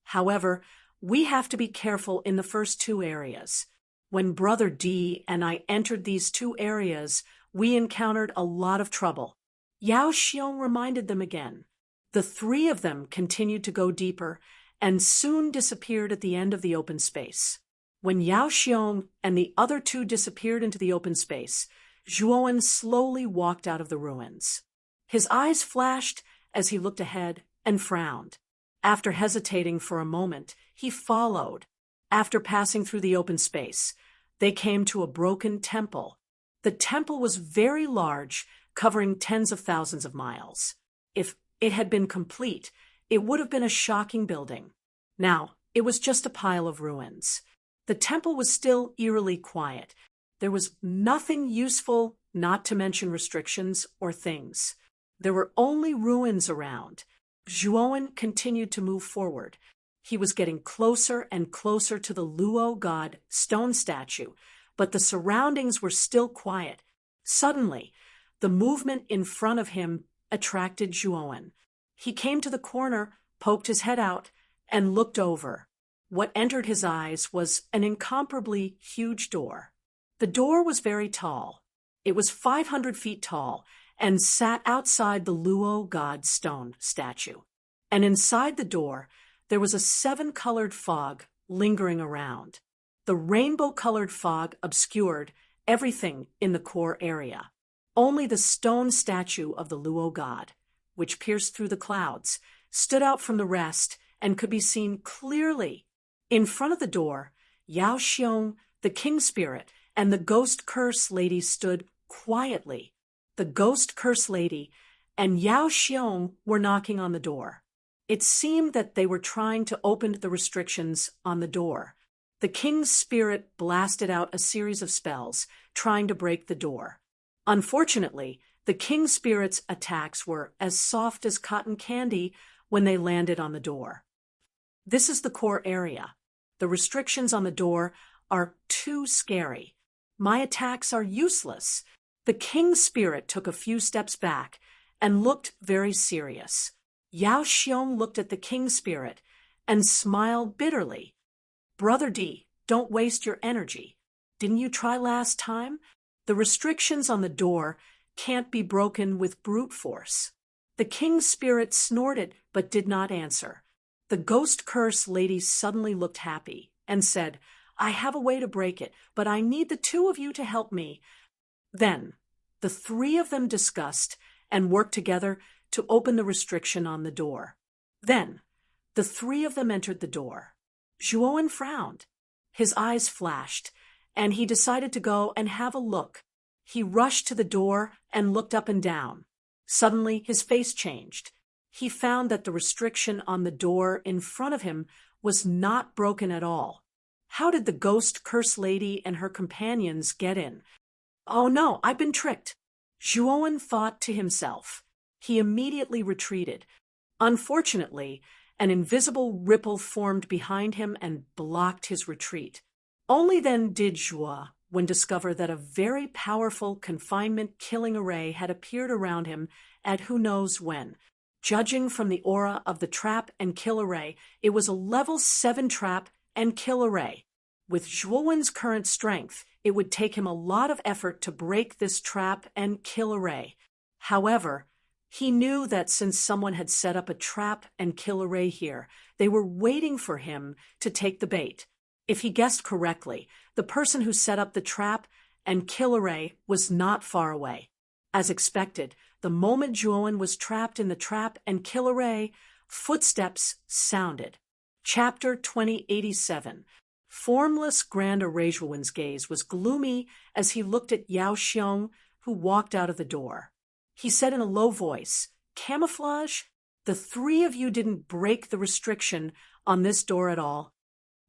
However, we have to be careful in the first 2 areas. When Brother D and I entered these 2 areas, we encountered a lot of trouble." Yao Xiong reminded them again. The 3 of them continued to go deeper and soon disappeared at the end of the open space. When Yao Xiong and the other 2 disappeared into the open space, Zhuowen slowly walked out of the ruins. His eyes flashed as he looked ahead and frowned. After hesitating for a moment, he followed. After passing through the open space, they came to a broken temple. The temple was very large, covering tens of thousands of miles. If it had been complete, it would have been a shocking building. Now, it was just a pile of ruins. The temple was still eerily quiet. There was nothing useful, not to mention restrictions or things. There were only ruins around. Zhuowen continued to move forward. He was getting closer and closer to the Luo God stone statue, but the surroundings were still quiet. Suddenly, the movement in front of him attracted Zhuowen. He came to the corner, poked his head out, and looked over. What entered his eyes was an incomparably huge door. The door was very tall. It was 500 feet tall and sat outside the Luo god stone statue. And inside the door, there was a 7-colored fog lingering around. The rainbow-colored fog obscured everything in the core area. Only the stone statue of the Luo god, which pierced through the clouds, stood out from the rest and could be seen clearly. In front of the door, Yao Xiong, the king spirit, and the ghost curse lady stood quietly. The ghost curse lady and Yao Xiong were knocking on the door. It seemed that they were trying to open the restrictions on the door. The king's spirit blasted out a series of spells, trying to break the door. Unfortunately, the king's spirit's attacks were as soft as cotton candy when they landed on the door. This is the core area. The restrictions on the door are too scary. My attacks are useless. The king's spirit took a few steps back and looked very serious. Yao Xiong looked at the king's spirit and smiled bitterly. Brother D, don't waste your energy. Didn't you try last time? The restrictions on the door can't be broken with brute force. The king's spirit snorted but did not answer. The ghost curse lady suddenly looked happy and said, I have a way to break it, but I need the 2 of you to help me. Then, the 3 of them discussed and worked together to open the restriction on the door. Then, the 3 of them entered the door. Zhuowen frowned. His eyes flashed, and he decided to go and have a look. He rushed to the door and looked up and down. Suddenly, his face changed. He found that the restriction on the door in front of him was not broken at all. How did the ghost curse lady and her companions get in? Oh no, I've been tricked. Zhuowen thought to himself. He immediately retreated. Unfortunately, an invisible ripple formed behind him and blocked his retreat. Only then did Zhuowen discover that a very powerful confinement-killing array had appeared around him at who knows when. Judging from the aura of the trap and kill array, it was a level 7 trap and kill array. With Zhuowen's current strength, it would take him a lot of effort to break this trap and kill array. However, he knew that since someone had set up a trap and kill array here, they were waiting for him to take the bait. If he guessed correctly, the person who set up the trap and kill array was not far away. As expected, the moment Zhuowen was trapped in the trap and kill array, footsteps sounded. Chapter 2087. Formless Grand Array Zhuowen's gaze was gloomy as he looked at Yao Xiong, who walked out of the door. He said in a low voice, Camouflage? The 3 of you didn't break the restriction on this door at all.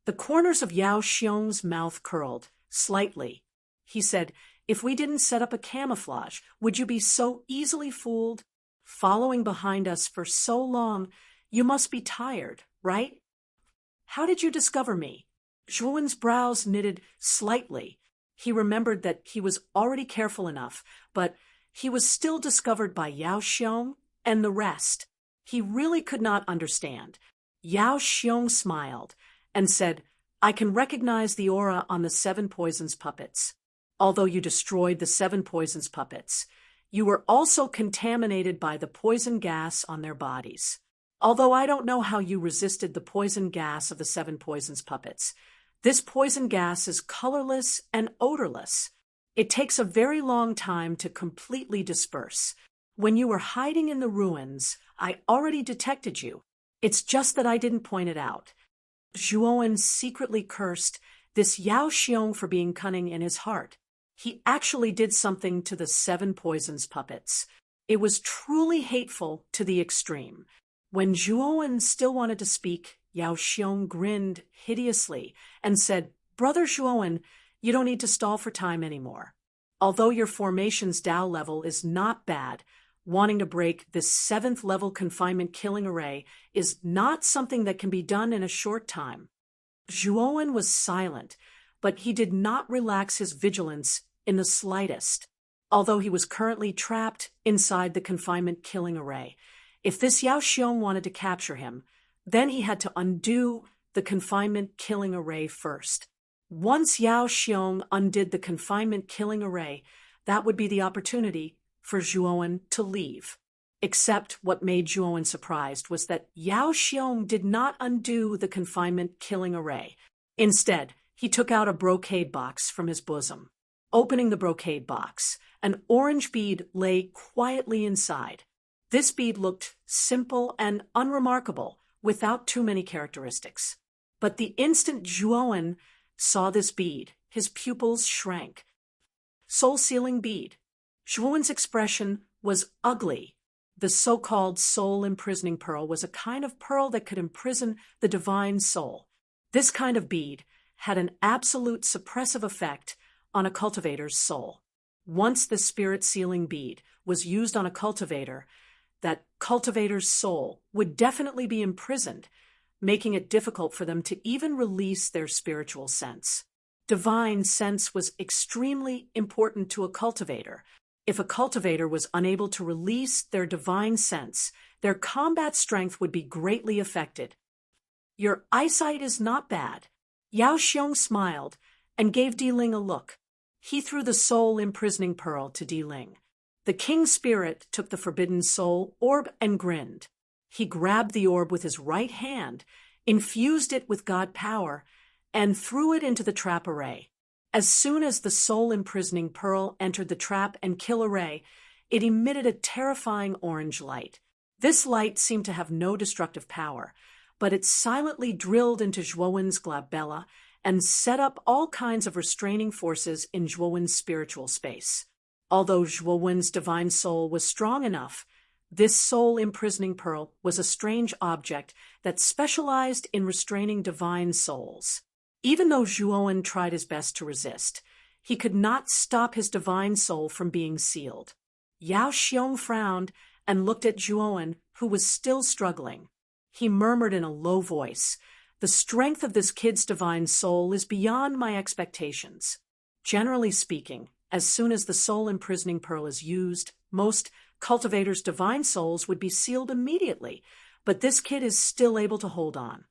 The corners of Yao Xiong's mouth curled slightly. He said, If we didn't set up a camouflage, would you be so easily fooled? Following behind us for so long, you must be tired, right? How did you discover me? Zhuowen's brows knitted slightly. He remembered that he was already careful enough, but he was still discovered by Yao Xiong and the rest. He really could not understand. Yao Xiong smiled and said, I can recognize the aura on the 7 poisons puppets. Although you destroyed the 7 poisons puppets, you were also contaminated by the poison gas on their bodies. Although I don't know how you resisted the poison gas of the 7 poisons puppets, this poison gas is colorless and odorless. It takes a very long time to completely disperse. When you were hiding in the ruins, I already detected you. It's just that I didn't point it out. Zhuowen secretly cursed this Yao Xiong for being cunning in his heart. He actually did something to the 7 poisons puppets. It was truly hateful to the extreme. When Zhuowen still wanted to speak, Yao Xiong grinned hideously and said, Brother Zhuowen, you don't need to stall for time anymore. Although your formation's Dao level is not bad, wanting to break this 7th level confinement killing array is not something that can be done in a short time. Zhuowen was silent, but he did not relax his vigilance in the slightest. Although he was currently trapped inside the confinement killing array, if this Yao Xiong wanted to capture him, Then he had to undo the confinement killing array first. Once Yao Xiong undid the confinement killing array, that would be the opportunity for Zhuowen to leave. Except what made Zhuowen surprised was that Yao Xiong did not undo the confinement killing array. Instead, he took out a brocade box from his bosom. Opening the brocade box, an orange bead lay quietly inside. This bead looked simple and unremarkable, without too many characteristics. But the instant Zhuowen saw this bead, his pupils shrank. Soul-sealing bead. Zhuowen's expression was ugly. The so-called soul-imprisoning pearl was a kind of pearl that could imprison the divine soul. This kind of bead had an absolute suppressive effect on a cultivator's soul. Once the spirit-sealing bead was used on a cultivator, that cultivator's soul would definitely be imprisoned, making it difficult for them to even release their spiritual sense. Divine sense was extremely important to a cultivator. If a cultivator was unable to release their divine sense, their combat strength would be greatly affected. Your eyesight is not bad. Yao Xiong smiled and gave Di Ling a look. He threw the soul-imprisoning pearl to Di Ling. The king's spirit took the forbidden soul orb and grinned. He grabbed the orb with his right hand, infused it with God power, and threw it into the trap array. As soon as the soul-imprisoning pearl entered the trap and kill array, it emitted a terrifying orange light. This light seemed to have no destructive power, but it silently drilled into Zhuowen's glabella and set up all kinds of restraining forces in Zhuowen's spiritual space. Although Zhuowen's divine soul was strong enough, this soul-imprisoning pearl was a strange object that specialized in restraining divine souls. Even though Zhuowen tried his best to resist, he could not stop his divine soul from being sealed. Yao Xiong frowned and looked at Zhuowen, who was still struggling. He murmured in a low voice, "The strength of this kid's divine soul is beyond my expectations." Generally speaking, as soon as the soul-imprisoning pearl is used, most cultivators' divine souls would be sealed immediately, but this kid is still able to hold on.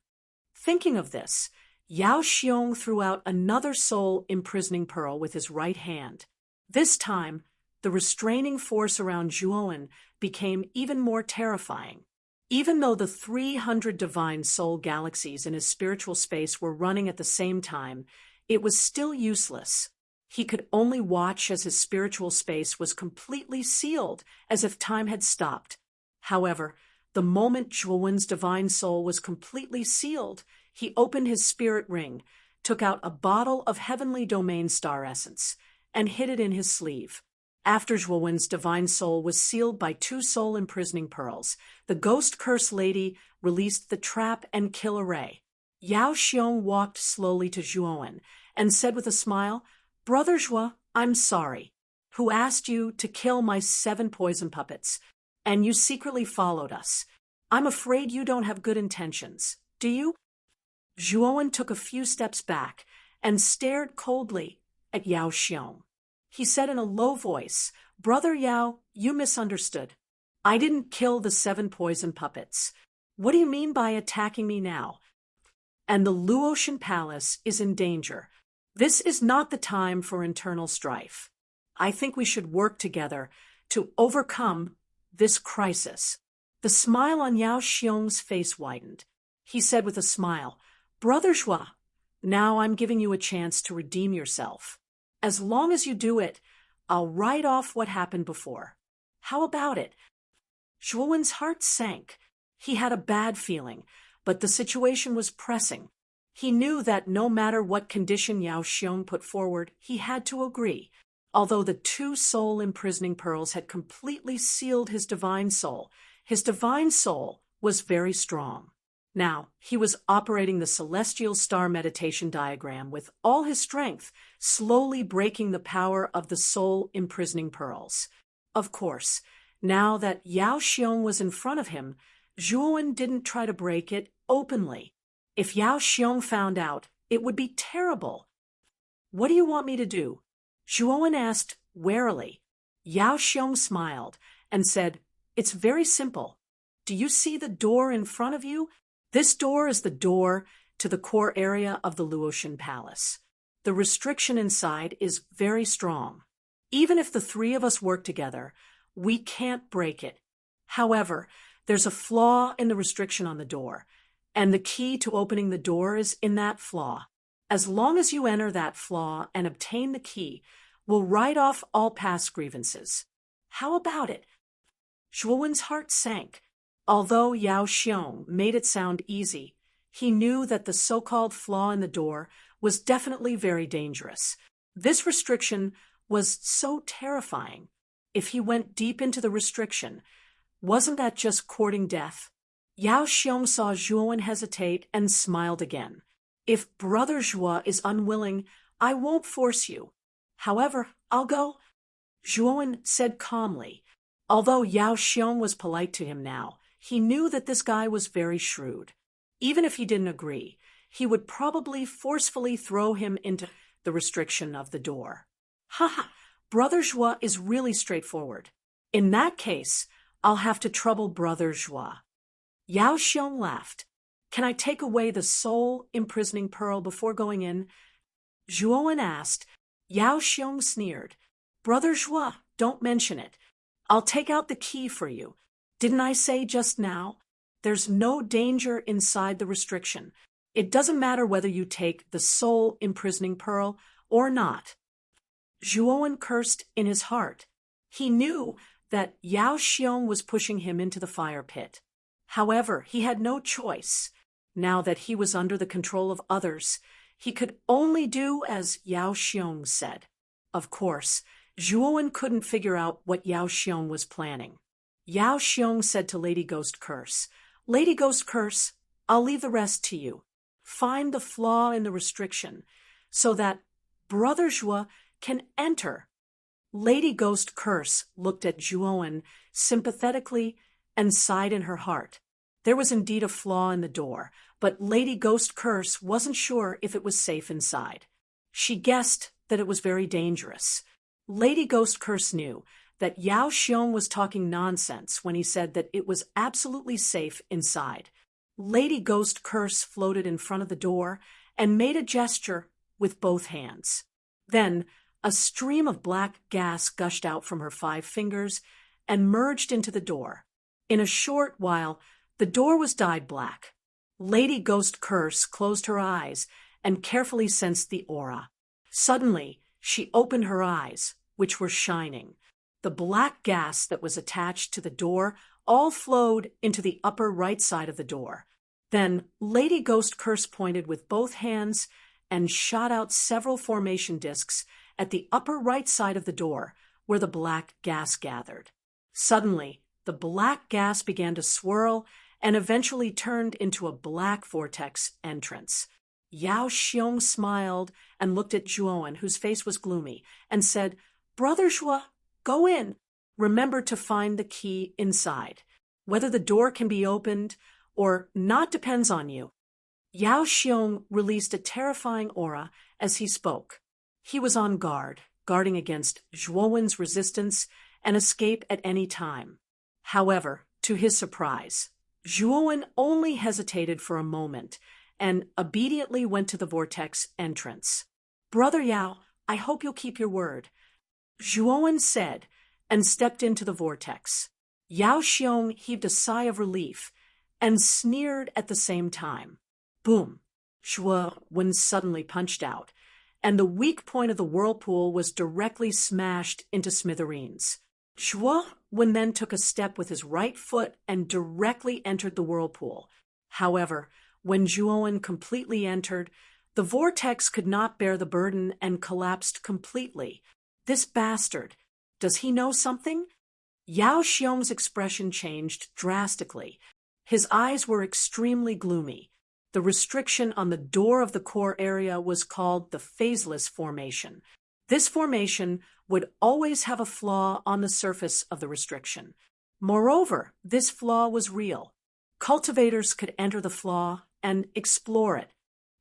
Thinking of this, Yao Xiong threw out another soul-imprisoning pearl with his right hand. This time, the restraining force around Zhuowen became even more terrifying. Even though the 300 divine soul galaxies in his spiritual space were running at the same time, it was still useless. He could only watch as his spiritual space was completely sealed, as if time had stopped. However, the moment Zhuowen's divine soul was completely sealed, he opened his spirit ring, took out a bottle of heavenly domain star essence, and hid it in his sleeve. After Zhuowen's divine soul was sealed by 2 soul-imprisoning pearls, the ghost curse lady released the trap and kill array. Yao Xiong walked slowly to Zhuowen and said with a smile, "Brother Zhuo, I'm sorry. Who asked you to kill my 7 poison puppets, and you secretly followed us. I'm afraid you don't have good intentions, do you?" Zhuowen took a few steps back and stared coldly at Yao Xiong. He said in a low voice, "Brother Yao, you misunderstood. I didn't kill the 7 poison puppets. What do you mean by attacking me now? And the Luotian Palace is in danger. This is not the time for internal strife. I think we should work together to overcome this crisis." The smile on Yao Xiong's face widened. He said with a smile, "Brother Zhuo, now I'm giving you a chance to redeem yourself. As long as you do it, I'll write off what happened before. How about it?" Zhuowen's heart sank. He had a bad feeling, but the situation was pressing. He knew that no matter what condition Yao Xiong put forward, he had to agree. Although the 2 soul-imprisoning pearls had completely sealed his divine soul was very strong. Now, he was operating the celestial star meditation diagram with all his strength, slowly breaking the power of the soul-imprisoning pearls. Of course, now that Yao Xiong was in front of him, Zhuowen didn't try to break it openly. If Yao Xiong found out, it would be terrible. "What do you want me to do?" Zhuowen asked warily. Yao Xiong smiled and said, "It's very simple. Do you see the door in front of you? This door is the door to the core area of the Luotian Palace. The restriction inside is very strong. Even if the three of us work together, we can't break it. However, there's a flaw in the restriction on the door, and the key to opening the door is in that flaw. As long as you enter that flaw and obtain the key, we'll write off all past grievances. How about it? Zhuowen's heart sank. Although Yao Xiong made it sound easy, he knew that the so-called flaw in the door was definitely very dangerous. This restriction was so terrifying. If he went deep into the restriction, wasn't that just courting death? Yao Xiong saw Zhuowen hesitate and smiled again. If Brother Zhuo is unwilling, I won't force you. However, I'll go, Zhuowen said calmly. Although Yao Xiong was polite to him now, he knew that this guy was very shrewd. Even if he didn't agree, he would probably forcefully throw him into the restriction of the door. Haha, Brother Zhuo is really straightforward. In that case, I'll have to trouble Brother Zhuo. Yao Xiong laughed. Can I take away the soul imprisoning pearl before going in? Zhuowen asked. Yao Xiong sneered. Brother Zhuo, don't mention it. I'll take out the key for you. Didn't I say just now? There's no danger inside the restriction. It doesn't matter whether you take the soul imprisoning pearl or not. Zhuowen cursed in his heart. He knew that Yao Xiong was pushing him into the fire pit. However, he had no choice. Now that he was under the control of others, he could only do as Yao Xiong said. Of course, Zhuowen couldn't figure out what Yao Xiong was planning. Yao Xiong said to Lady Ghost Curse, Lady Ghost Curse, I'll leave the rest to you. Find the flaw in the restriction so that Brother Zhuo can enter. Lady Ghost Curse looked at Zhuowen sympathetically and sighed in her heart. There was indeed a flaw in the door, but Lady Ghost Curse wasn't sure if it was safe inside. She guessed that it was very dangerous. Lady Ghost Curse knew that Yao Xiong was talking nonsense when he said that it was absolutely safe inside. Lady Ghost Curse floated in front of the door and made a gesture with both hands. Then a stream of black gas gushed out from her 5 fingers and merged into the door. In a short while, the door was dyed black. Lady Ghost Curse closed her eyes and carefully sensed the aura. Suddenly, she opened her eyes, which were shining. The black gas that was attached to the door all flowed into the upper right side of the door. Then Lady Ghost Curse pointed with both hands and shot out several formation discs at the upper right side of the door where the black gas gathered. Suddenly, the black gas began to swirl and eventually turned into a black vortex entrance. Yao Xiong smiled and looked at Zhuowen, whose face was gloomy, and said, Brother Zhuo, go in. Remember to find the key inside. Whether the door can be opened or not depends on you. Yao Xiong released a terrifying aura as he spoke. He was on guard, guarding against Zhuowen's resistance and escape at any time. However, to his surprise, Zhuowen only hesitated for a moment and obediently went to the vortex entrance. Brother Yao, I hope you'll keep your word, Zhuowen said, and stepped into the vortex. Yao Xiong heaved a sigh of relief and sneered at the same time. Boom! Zhuowen suddenly punched out, and the weak point of the whirlpool was directly smashed into smithereens. Zhuowen then took a step with his right foot and directly entered the whirlpool. However, when Zhuowen completely entered, the vortex could not bear the burden and collapsed completely. This bastard, does he know something? Yao Xiong's expression changed drastically. His eyes were extremely gloomy. The restriction on the door of the core area was called the phaseless formation. This formation would always have a flaw on the surface of the restriction. Moreover, this flaw was real. Cultivators could enter the flaw and explore it.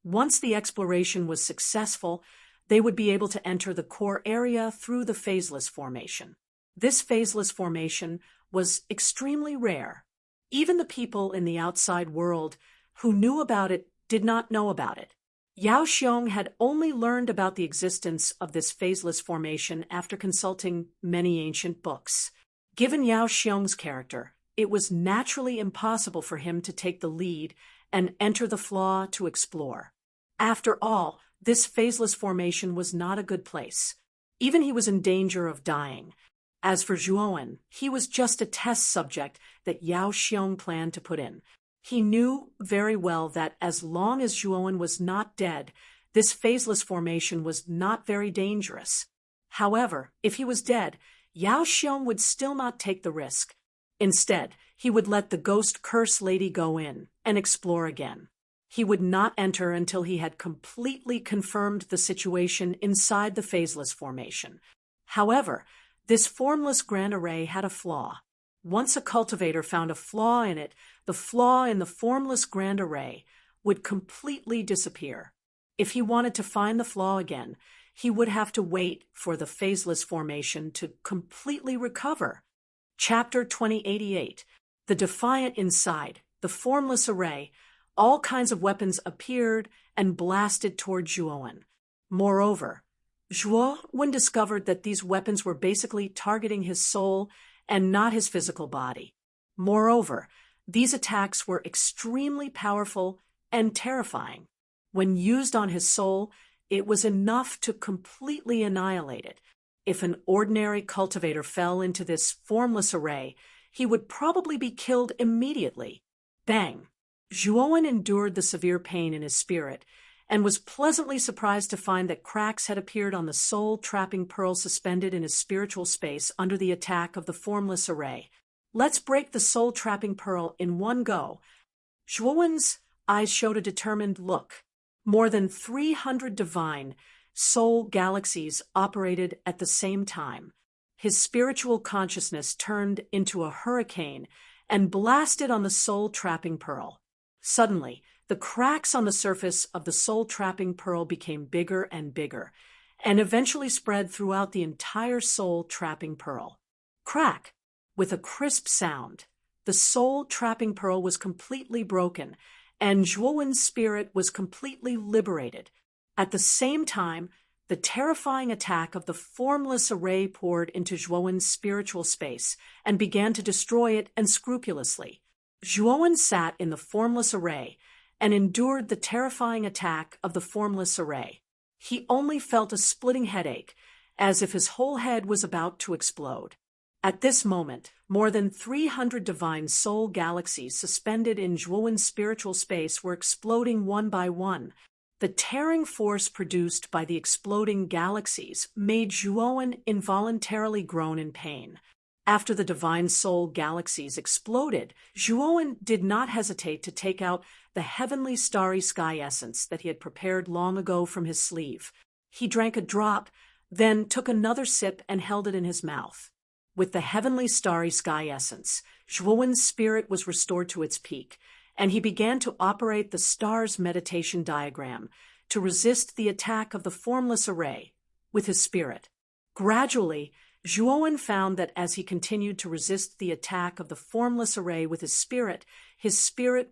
Once the exploration was successful, they would be able to enter the core area through the phaseless formation. This phaseless formation was extremely rare. Even the people in the outside world who knew about it did not know about it. Yao Xiong had only learned about the existence of this phaseless formation after consulting many ancient books. Given Yao Xiong's character, it was naturally impossible for him to take the lead and enter the flaw to explore. After all, this phaseless formation was not a good place. Even he was in danger of dying. As for Zhuowen, he was just a test subject that Yao Xiong planned to put in. He knew very well that as long as Zhuowen was not dead, this phaseless formation was not very dangerous. However, if he was dead, Yao Xiong would still not take the risk. Instead, he would let the ghost curse lady go in and explore again. He would not enter until he had completely confirmed the situation inside the phaseless formation. However, this formless grand array had a flaw. Once a cultivator found a flaw in it, the flaw in the formless grand array would completely disappear. If he wanted to find the flaw again, he would have to wait for the phaseless formation to completely recover. Chapter 2088. The Defiant Inside, the formless array, all kinds of weapons appeared and blasted toward Zhuowen. Moreover, Zhuowen discovered that these weapons were basically targeting his soul and not his physical body. Moreover, these attacks were extremely powerful and terrifying. When used on his soul, it was enough to completely annihilate it. If an ordinary cultivator fell into this formless array, he would probably be killed immediately. Bang! Zhuowen endured the severe pain in his spirit and was pleasantly surprised to find that cracks had appeared on the soul-trapping pearl suspended in his spiritual space under the attack of the formless array. Let's break the soul-trapping pearl in one go. Zhuowen's eyes showed a determined look. More than 300 divine soul galaxies operated at the same time. His spiritual consciousness turned into a hurricane and blasted on the soul-trapping pearl. Suddenly, the cracks on the surface of the soul-trapping pearl became bigger and bigger, and eventually spread throughout the entire soul-trapping pearl. Crack! With a crisp sound, the soul-trapping pearl was completely broken, and Zhuowen's spirit was completely liberated. At the same time, the terrifying attack of the formless array poured into Zhuowen's spiritual space and began to destroy it unscrupulously. Zhuowen sat in the formless array and endured the terrifying attack of the formless array. He only felt a splitting headache, as if his whole head was about to explode. At this moment, more than 300 divine soul galaxies suspended in Zhuowen's spiritual space were exploding one by one. The tearing force produced by the exploding galaxies made Zhuowen involuntarily groan in pain. After the divine soul galaxies exploded, Zhuowen did not hesitate to take out the heavenly starry sky essence that he had prepared long ago from his sleeve. He drank a drop, then took another sip and held it in his mouth. With the heavenly starry sky essence, Zhuowen's spirit was restored to its peak, and he began to operate the stars meditation diagram to resist the attack of the formless array with his spirit. Gradually, Zhuowen found that as he continued to resist the attack of the formless array with his spirit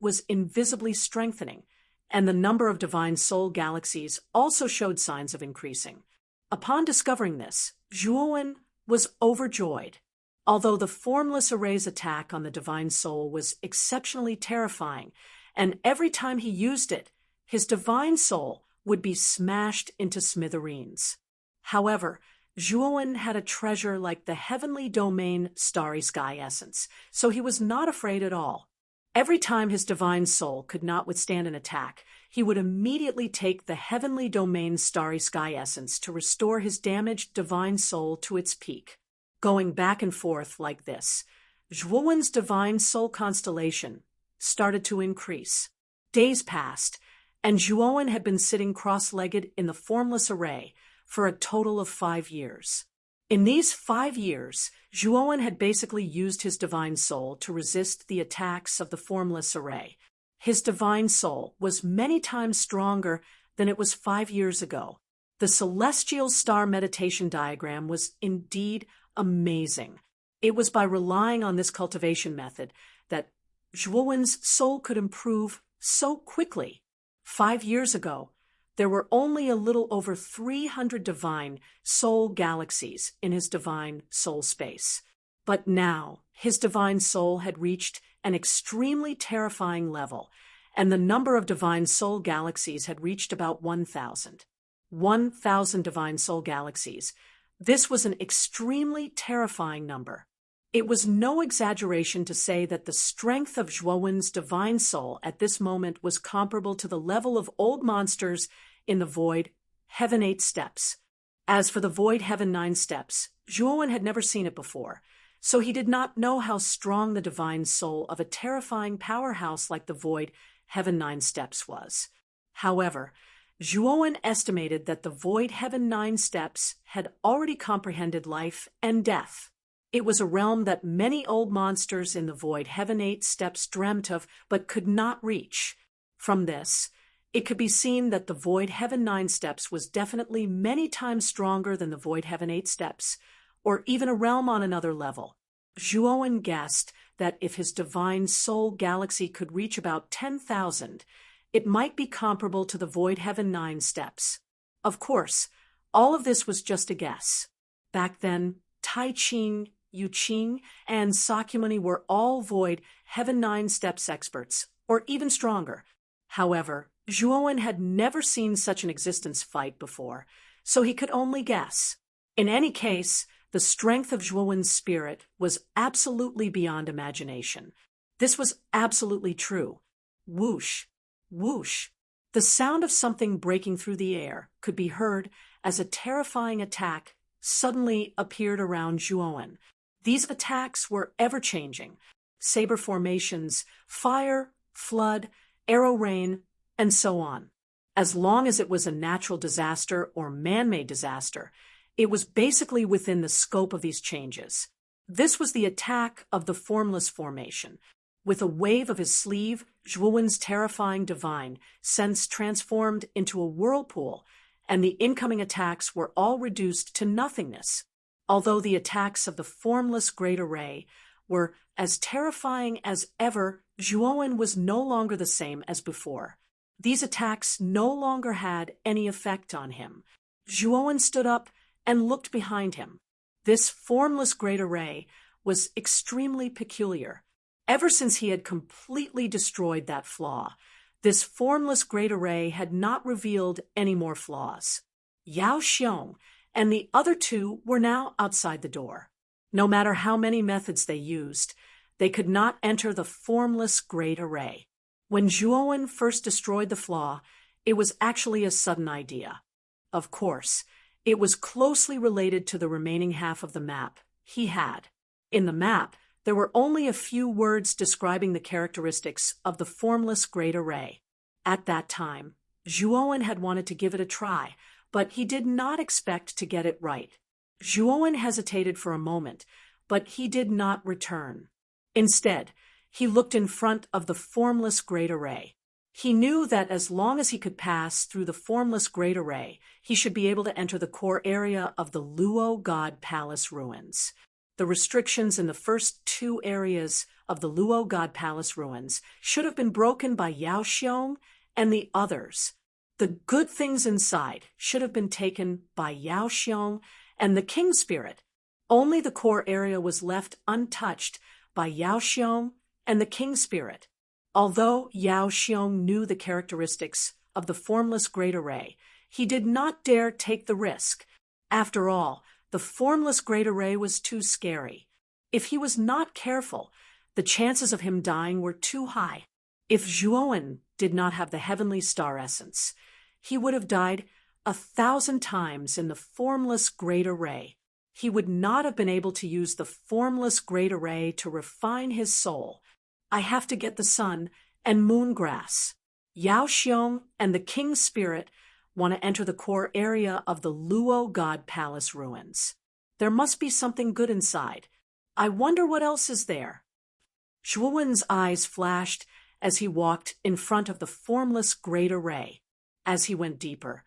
was invisibly strengthening, and the number of divine soul galaxies also showed signs of increasing. Upon discovering this, Zhuowen was overjoyed. Although the formless array's attack on the divine soul was exceptionally terrifying, and every time he used it, his divine soul would be smashed into smithereens. However, Zhuowen had a treasure like the heavenly domain starry sky essence, so he was not afraid at all. Every time his divine soul could not withstand an attack, he would immediately take the heavenly domain starry sky essence to restore his damaged divine soul to its peak. Going back and forth like this, Zhuowen's divine soul constellation started to increase. Days passed, and Zhuowen had been sitting cross-legged in the formless array for a total of 5 years. In these 5 years, Zhuowen had basically used his divine soul to resist the attacks of the formless array. His divine soul was many times stronger than it was 5 years ago. The celestial star meditation diagram was indeed amazing. It was by relying on this cultivation method that Zhuowen's soul could improve so quickly. 5 years ago, there were only a little over 300 divine soul galaxies in his divine soul space. But now, his divine soul had reached an extremely terrifying level, and the number of divine soul galaxies had reached about 1,000. 1,000 divine soul galaxies. This was an extremely terrifying number. It was no exaggeration to say that the strength of Zhuowen's divine soul at this moment was comparable to the level of old monsters in the void Heaven 8 steps. As for the void Heaven 9 steps, Zhuowen had never seen it before, so he did not know how strong the divine soul of a terrifying powerhouse like the void Heaven 9 steps was. However, Zhuowen estimated that the void Heaven 9 steps had already comprehended life and death. It was a realm that many old monsters in the void Heaven 8 steps dreamt of but could not reach. From this, it could be seen that the void Heaven 9 steps was definitely many times stronger than the void Heaven 8 steps, or even a realm on another level. Zhuowen guessed that if his divine soul galaxy could reach about 10,000, it might be comparable to the void Heaven 9 steps. Of course, all of this was just a guess. Back then, Tai Ching, Yu Qing, and Sakyamuni were all void Heaven 9 steps experts, or even stronger. However, Zhuowen had never seen such an existence fight before, so he could only guess. In any case, the strength of Zhuowen's spirit was absolutely beyond imagination. This was absolutely true. Whoosh, whoosh. The sound of something breaking through the air could be heard as a terrifying attack suddenly appeared around Zhuowen. These attacks were ever-changing. Saber formations, fire, flood, arrow rain, and so on. As long as it was a natural disaster or man-made disaster, it was basically within the scope of these changes. This was the attack of the formless formation. With a wave of his sleeve, Zhuowen's terrifying divine sense transformed into a whirlpool, and the incoming attacks were all reduced to nothingness. Although the attacks of the formless great array were as terrifying as ever, Zhuowen was no longer the same as before. These attacks no longer had any effect on him. Zhuowen stood up and looked behind him. This formless great array was extremely peculiar. Ever since he had completely destroyed that flaw, this formless great array had not revealed any more flaws. Yao Xiong and the other two were now outside the door. No matter how many methods they used, they could not enter the formless great array. When Zhuowen first destroyed the flaw, it was actually a sudden idea. Of course, it was closely related to the remaining half of the map he had. In the map, there were only a few words describing the characteristics of the formless great array. At that time, Zhuowen had wanted to give it a try, but he did not expect to get it right. Zhuowen hesitated for a moment, but he did not return. Instead, he looked in front of the formless great array. He knew that as long as he could pass through the formless great array, he should be able to enter the core area of the Luo God Palace ruins. The restrictions in the first two areas of the Luo God Palace ruins should have been broken by Yao Xiong and the others. The good things inside should have been taken by Yao Xiong and the King Spirit. Only the core area was left untouched by Yao Xiong and the King Spirit. Although Yao Xiong knew the characteristics of the formless great array, he did not dare take the risk. After all, the formless great array was too scary. If he was not careful, the chances of him dying were too high. If Zhuowen did not have the heavenly star essence, he would have died 1,000 times in the formless great array. He would not have been able to use the formless great array to refine his soul. I have to get the sun and moon grass. Yao Xiong and the King Spirit want to enter the core area of the Luo God Palace ruins. There must be something good inside. I wonder what else is there. Zhuowen's eyes flashed as he walked in front of the formless great array. As he went deeper,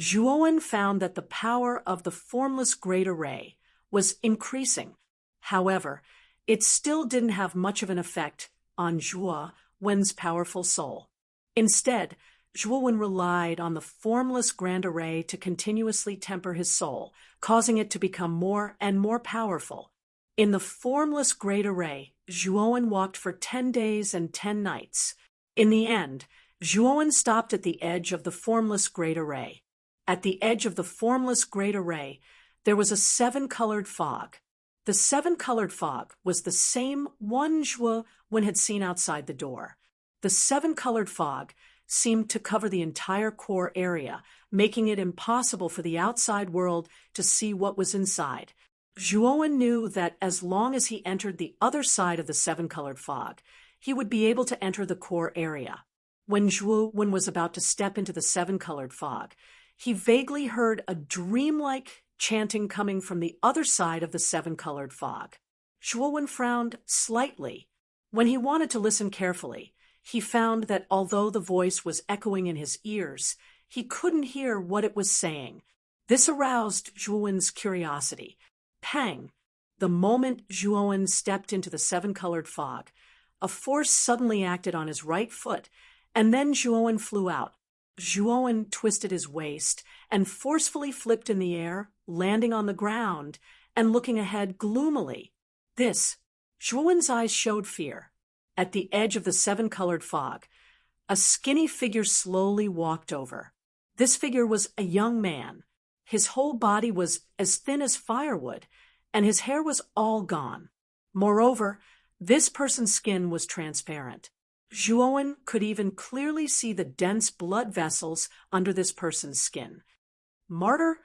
Zhuowen found that the power of the formless great array was increasing. However, it still didn't have much of an effect on Zhuowen's powerful soul. Instead, Zhuowen relied on the formless grand array to continuously temper his soul, causing it to become more and more powerful. In the formless great array, Zhuowen walked for 10 days and 10 nights. In the end, Zhuowen stopped at the edge of the formless great array. At the edge of the formless great array, there was a 7-colored fog. The 7-colored fog was the same one Zhuowen had seen outside the door. The 7-colored fog seemed to cover the entire core area, making it impossible for the outside world to see what was inside. Zhuowen knew that as long as he entered the other side of the 7-colored fog, he would be able to enter the core area. When Zhuowen was about to step into the 7-colored fog, he vaguely heard a dreamlike chanting coming from the other side of the 7-colored fog. Zhuowen frowned slightly. When he wanted to listen carefully, he found that although the voice was echoing in his ears, he couldn't hear what it was saying. This aroused Zhuowen's curiosity. Pang! The moment Zhuowen stepped into the 7-colored fog, a force suddenly acted on his right foot, and then Zhuowen flew out. Zhuowen twisted his waist and forcefully flipped in the air, landing on the ground and looking ahead gloomily. Zhuowen's eyes showed fear. At the edge of the 7-colored fog, a skinny figure slowly walked over. This figure was a young man. His whole body was as thin as firewood, and his hair was all gone. Moreover, this person's skin was transparent. Zhuowen could even clearly see the dense blood vessels under this person's skin. Martyr?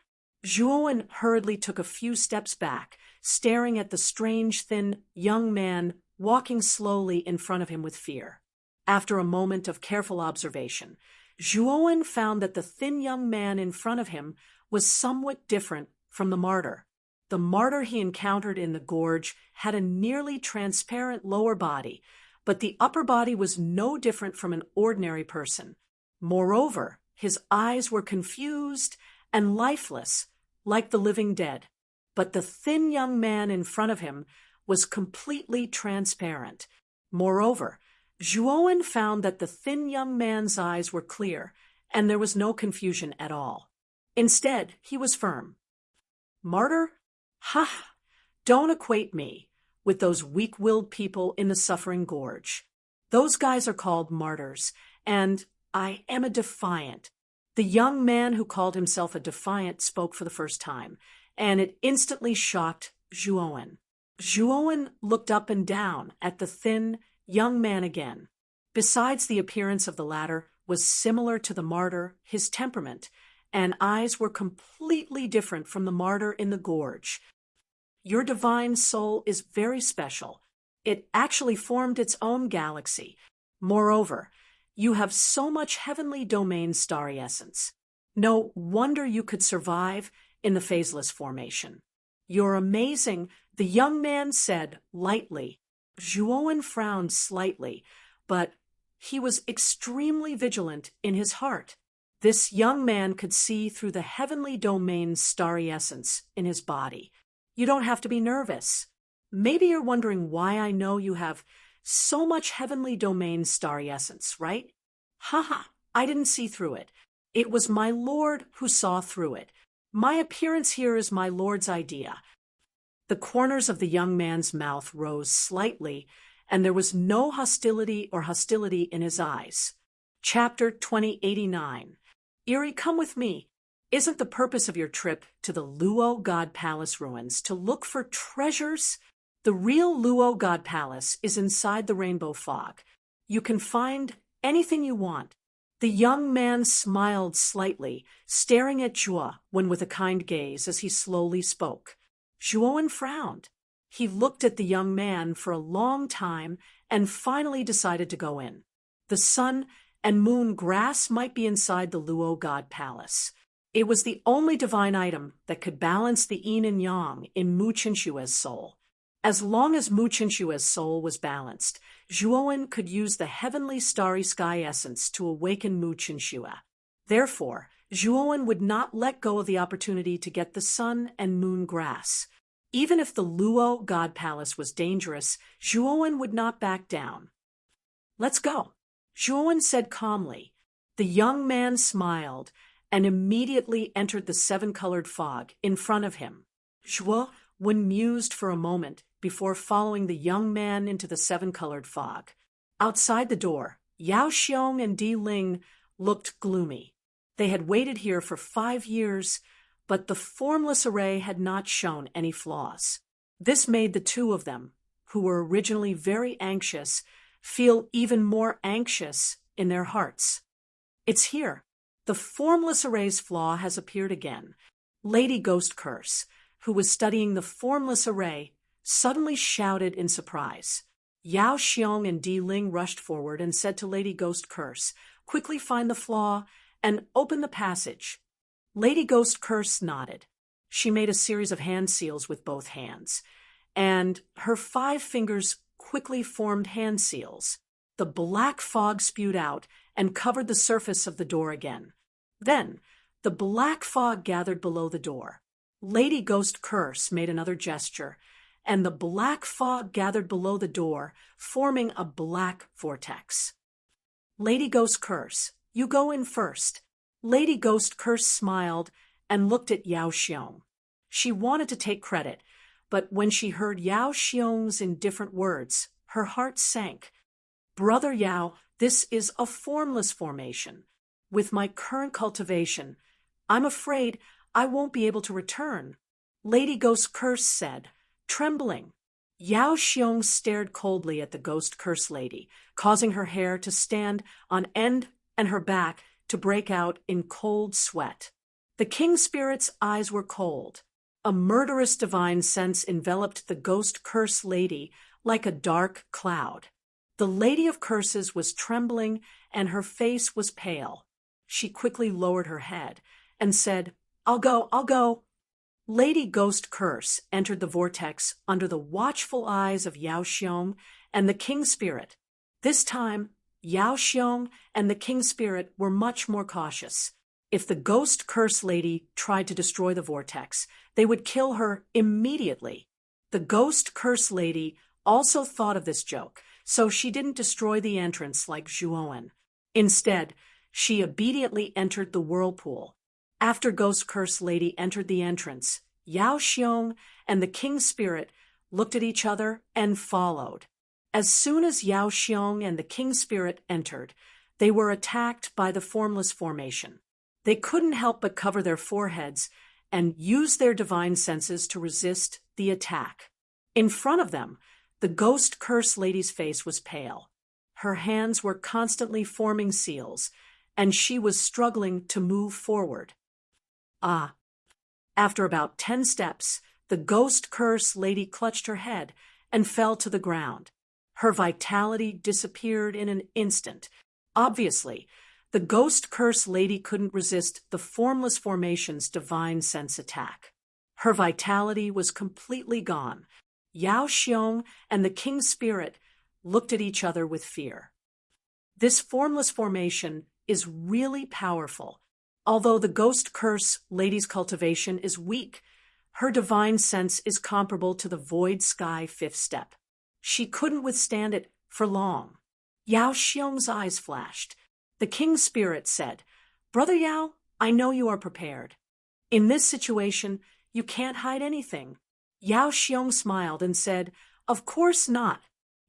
Zhuowen hurriedly took a few steps back, staring at the strange, thin, young man walking slowly in front of him with fear. After a moment of careful observation, Zhuowen found that the thin young man in front of him was somewhat different from the martyr. The martyr he encountered in the gorge had a nearly transparent lower body, but the upper body was no different from an ordinary person. Moreover, his eyes were confused and lifeless, like the living dead. But the thin young man in front of him was completely transparent. Moreover, Zhuowen found that the thin young man's eyes were clear, and there was no confusion at all. Instead, he was firm. Martyr? Ha! Don't equate me with those weak-willed people in the suffering gorge. Those guys are called martyrs, and I am a defiant. The young man who called himself a defiant spoke for the first time, and it instantly shocked Zhuowen. Zhuowen looked up and down at the thin, young man again. Besides, the appearance of the latter was similar to the martyr, his temperament, and eyes were completely different from the martyr in the gorge. Your divine soul is very special. It actually formed its own galaxy. Moreover, you have so much heavenly domain starry essence. No wonder you could survive in the phaseless formation. You're amazing, the young man said lightly. Zhuowen frowned slightly, but he was extremely vigilant in his heart. This young man could see through the heavenly domain's starry essence in his body. You don't have to be nervous. Maybe you're wondering why I know you have so much heavenly domain starry essence, right? Haha, I didn't see through it. It was my Lord who saw through it. My appearance here is my Lord's idea. The corners of the young man's mouth rose slightly, and there was no hostility in his eyes. Chapter 2089. Eerie, come with me. Isn't the purpose of your trip to the Luo God Palace ruins to look for treasures? The real Luo God Palace is inside the rainbow fog. You can find anything you want. The young man smiled slightly, staring at Zhuowen with a kind gaze as he slowly spoke. Zhuowen frowned. He looked at the young man for a long time and finally decided to go in. The sun and moon grass might be inside the Luo God Palace. It was the only divine item that could balance the yin and yang in Mu Qinshue's soul. As long as Mu Qinshue's soul was balanced, Zhuowen could use the heavenly starry sky essence to awaken Mu Qinshu. Therefore, Zhuowen would not let go of the opportunity to get the sun and moon grass. Even if the Luo God Palace was dangerous, Zhuowen would not back down. Let's go. Zhuowen said calmly. The young man smiled and immediately entered the seven-colored fog in front of him. Zhuowen mused for a moment before following the young man into the seven-colored fog. Outside the door, Yao Xiong and Di Ling looked gloomy. They had waited here for 5 years, but the formless array had not shown any flaws. This made the two of them, who were originally very anxious, feel even more anxious in their hearts. It's here. The formless array's flaw has appeared again. Lady Ghost Curse, who was studying the formless array, suddenly shouted in surprise. Yao Xiong and Di Ling rushed forward and said to Lady Ghost Curse, "Quickly find the flaw and open the passage." Lady Ghost Curse nodded. She made a series of hand seals with both hands, and her 5 fingers quickly formed hand seals. The black fog spewed out and covered the surface of the door again. Then, the black fog gathered below the door. Lady Ghost Curse made another gesture, and the black fog gathered below the door, forming a black vortex. Lady Ghost Curse, you go in first. Lady Ghost Curse smiled and looked at Yao Xiong. She wanted to take credit, but when she heard Yao Xiong's indifferent words, her heart sank. Brother Yao, this is a formless formation. With my current cultivation, I'm afraid I won't be able to return, Lady Ghost Curse said, trembling. Yao Xiong stared coldly at the Ghost Curse lady, causing her hair to stand on end and her back to break out in cold sweat. The king spirit's eyes were cold. A murderous divine sense enveloped the Ghost Curse lady like a dark cloud. The Lady of Curses was trembling and her face was pale. She quickly lowered her head and said, I'll go. Lady Ghost Curse entered the vortex under the watchful eyes of Yao Xiong and the king spirit. This time, Yao Xiong and the king spirit were much more cautious. If the Ghost Curse lady tried to destroy the vortex, they would kill her immediately. The Ghost Curse lady also thought of this joke, so she didn't destroy the entrance like Zhuowen. Instead, she obediently entered the whirlpool. After Ghost Curse lady entered the entrance, Yao Xiong and the king spirit looked at each other and followed. As soon as Yao Xiong and the king spirit entered, they were attacked by the formless formation. They couldn't help but cover their foreheads and use their divine senses to resist the attack. In front of them, the Ghost Curse lady's face was pale. Her hands were constantly forming seals, and she was struggling to move forward. After about 10 steps, the Ghost Curse lady clutched her head and fell to the ground. Her vitality disappeared in an instant. Obviously, the Ghost Curse lady couldn't resist the formless formation's divine sense attack. Her vitality was completely gone. Yao Xiong and the king spirit looked at each other with fear. This formless formation is really powerful. Although the Ghost Curse lady's cultivation is weak, her divine sense is comparable to the Void Sky 5th step. She couldn't withstand it for long. Yao Xiong's eyes flashed. The king spirit said, Brother Yao, I know you are prepared. In this situation, you can't hide anything. Yao Xiong smiled and said, Of course not.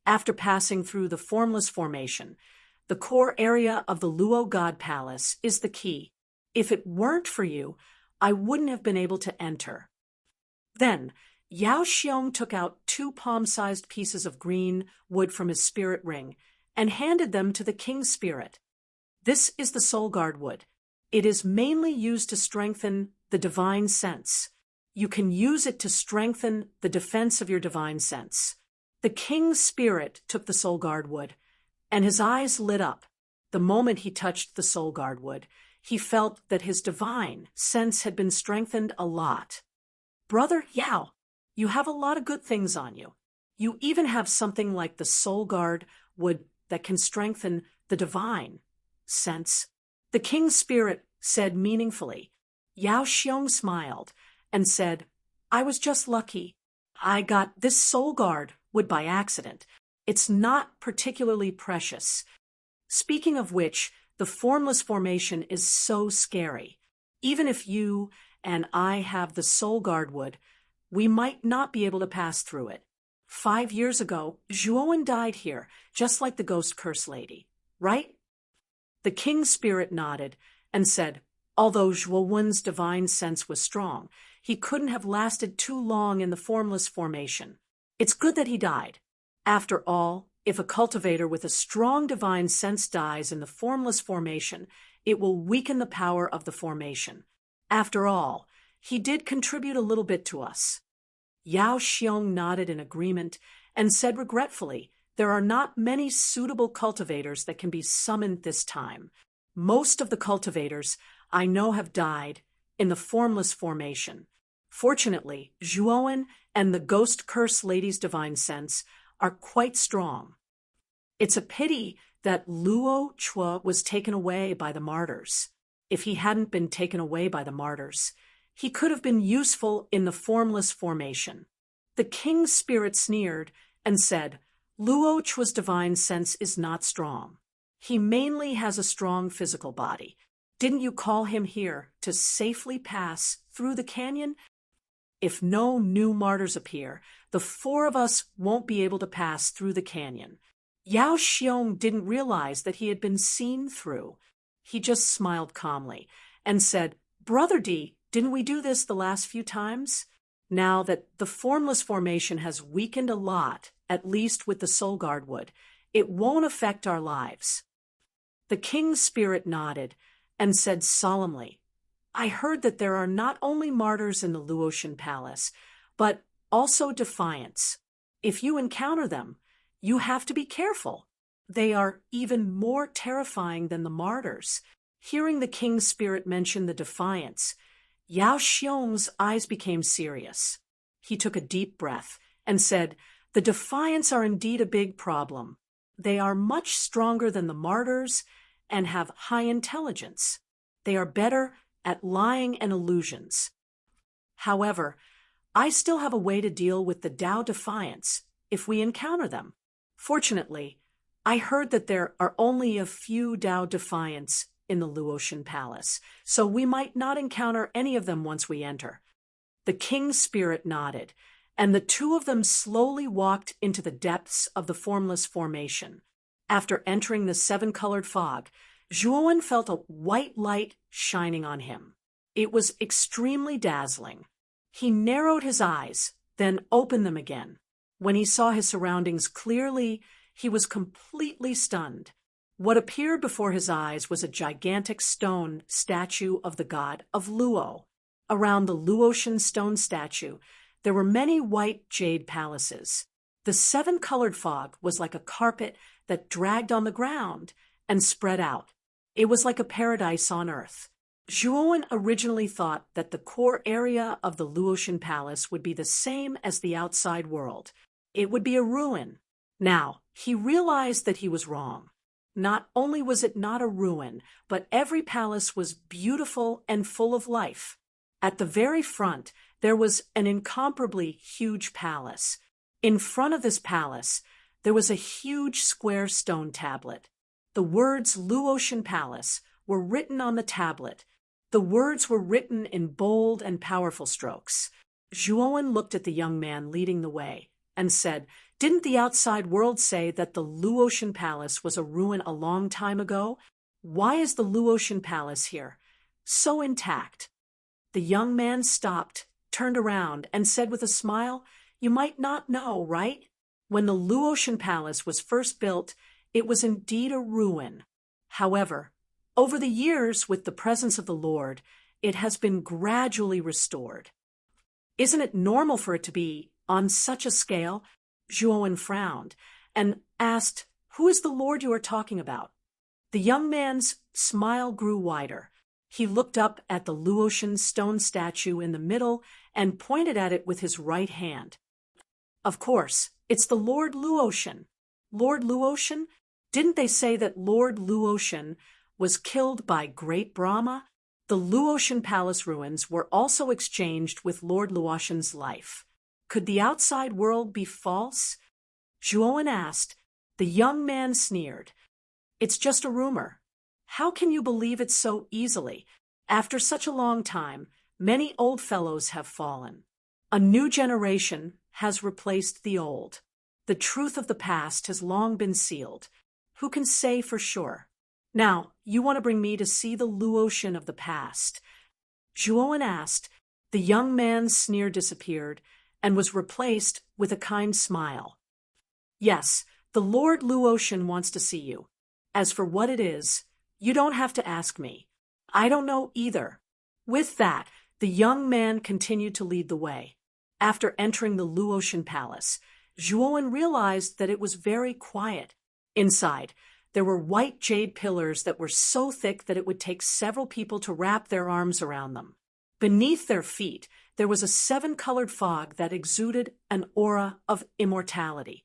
After passing through the formless formation, the core area of the Luo God Palace is the key. If it weren't for you, I wouldn't have been able to enter. Then, Yao Xiong took out 2 palm-sized pieces of green wood from his spirit ring and handed them to the king spirit. This is the Soul Guard wood. It is mainly used to strengthen the divine sense. You can use it to strengthen the defense of your divine sense. The king spirit took the Soul Guard wood, and his eyes lit up. The moment he touched the Soul Guard wood, he felt that his divine sense had been strengthened a lot. Brother Yao, you have a lot of good things on you. You even have something like the Soul Guard wood that can strengthen the divine sense. The king spirit said meaningfully. Yao Xiong smiled and said, I was just lucky. I got this Soul Guard wood by accident. It's not particularly precious. Speaking of which, the formless formation is so scary. Even if you and I have the soul guard wood, we might not be able to pass through it. 5 years ago, Zhuowen died here, just like the ghost curse lady, right? The king's spirit nodded and said, although Zhuowen's divine sense was strong, he couldn't have lasted too long in the formless formation. It's good that he died. After all, if a cultivator with a strong divine sense dies in the formless formation, it will weaken the power of the formation. After all, he did contribute a little bit to us. Yao Xiong nodded in agreement and said regretfully, there are not many suitable cultivators that can be summoned this time. Most of the cultivators I know have died in the formless formation. Fortunately, Zhuowen and the ghost curse lady's divine sense are quite strong. It's a pity that Luo Chua was taken away by the martyrs. If he hadn't been taken away by the martyrs, he could have been useful in the formless formation. The king's spirit sneered and said, Luo Chua's divine sense is not strong. He mainly has a strong physical body. Didn't you call him here to safely pass through the canyon? If no new martyrs appear, the 4 of us won't be able to pass through the canyon. Yao Xiong didn't realize that he had been seen through. He just smiled calmly and said, Brother D, didn't we do this the last few times? Now that the formless formation has weakened a lot, at least with the soul guard wood, it won't affect our lives. The king's spirit nodded and said solemnly, I heard that there are not only martyrs in the Luotian Palace, but also defiants. If you encounter them, you have to be careful. They are even more terrifying than the martyrs. Hearing the king's spirit mention the defiants, Yao Xiong's eyes became serious. He took a deep breath and said, the defiants are indeed a big problem. They are much stronger than the martyrs and have high intelligence. They are better at lying and illusions. However, I still have a way to deal with the Tao defiants if we encounter them. Fortunately, I heard that there are only a few Tao defiants in the Luotian Palace, so we might not encounter any of them once we enter. The king's spirit nodded, and the 2 of them slowly walked into the depths of the formless formation. After entering the 7-colored fog, Zhuowen felt a white light shining on him. It was extremely dazzling. He narrowed his eyes, then opened them again. When he saw his surroundings clearly, he was completely stunned. What appeared before his eyes was a gigantic stone statue of the god of Luo. Around the Luotian stone statue, there were many white jade palaces. The 7-colored fog was like a carpet that dragged on the ground and spread out. It was like a paradise on earth. Zhuowen originally thought that the core area of the Luotian Palace would be the same as the outside world. It would be a ruin. Now, he realized that he was wrong. Not only was it not a ruin, but every palace was beautiful and full of life. At the very front, there was an incomparably huge palace. In front of this palace, there was a huge square stone tablet. The words Luotian Palace were written on the tablet. The words were written in bold and powerful strokes. Zhuowen looked at the young man leading the way and said, Didn't the outside world say that the Luotian Palace was a ruin a long time ago? Why is the Luotian Palace here, so intact? The young man stopped, turned around, and said with a smile, You might not know, right? When the Luotian Palace was first built, it was indeed a ruin. However, over the years, with the presence of the Lord, it has been gradually restored. Isn't it normal for it to be on such a scale? Zhuowen frowned and asked, Who is the Lord you are talking about? The young man's smile grew wider. He looked up at the Luotian stone statue in the middle and pointed at it with his right hand. Of course, it's the Lord Luotian. Lord Luotian? Didn't they say that Lord Luotian was killed by great Brahma? The Luotian Palace ruins were also exchanged with Lord Luotian's life. Could the outside world be false? Zhuowen asked. The young man sneered. It's just a rumor. How can you believe it so easily? After such a long time, many old fellows have fallen. A new generation has replaced the old. The truth of the past has long been sealed. Who can say for sure? Now, you want to bring me to see the Luotian of the past. Zhuowen asked. The young man's sneer disappeared and was replaced with a kind smile. Yes, the Lord Luotian wants to see you. As for what it is, you don't have to ask me. I don't know either. With that, the young man continued to lead the way. After entering the Luotian palace, Zhuowen realized that it was very quiet. Inside, there were white jade pillars that were so thick that it would take several people to wrap their arms around them. Beneath their feet, there was a 7-colored fog that exuded an aura of immortality.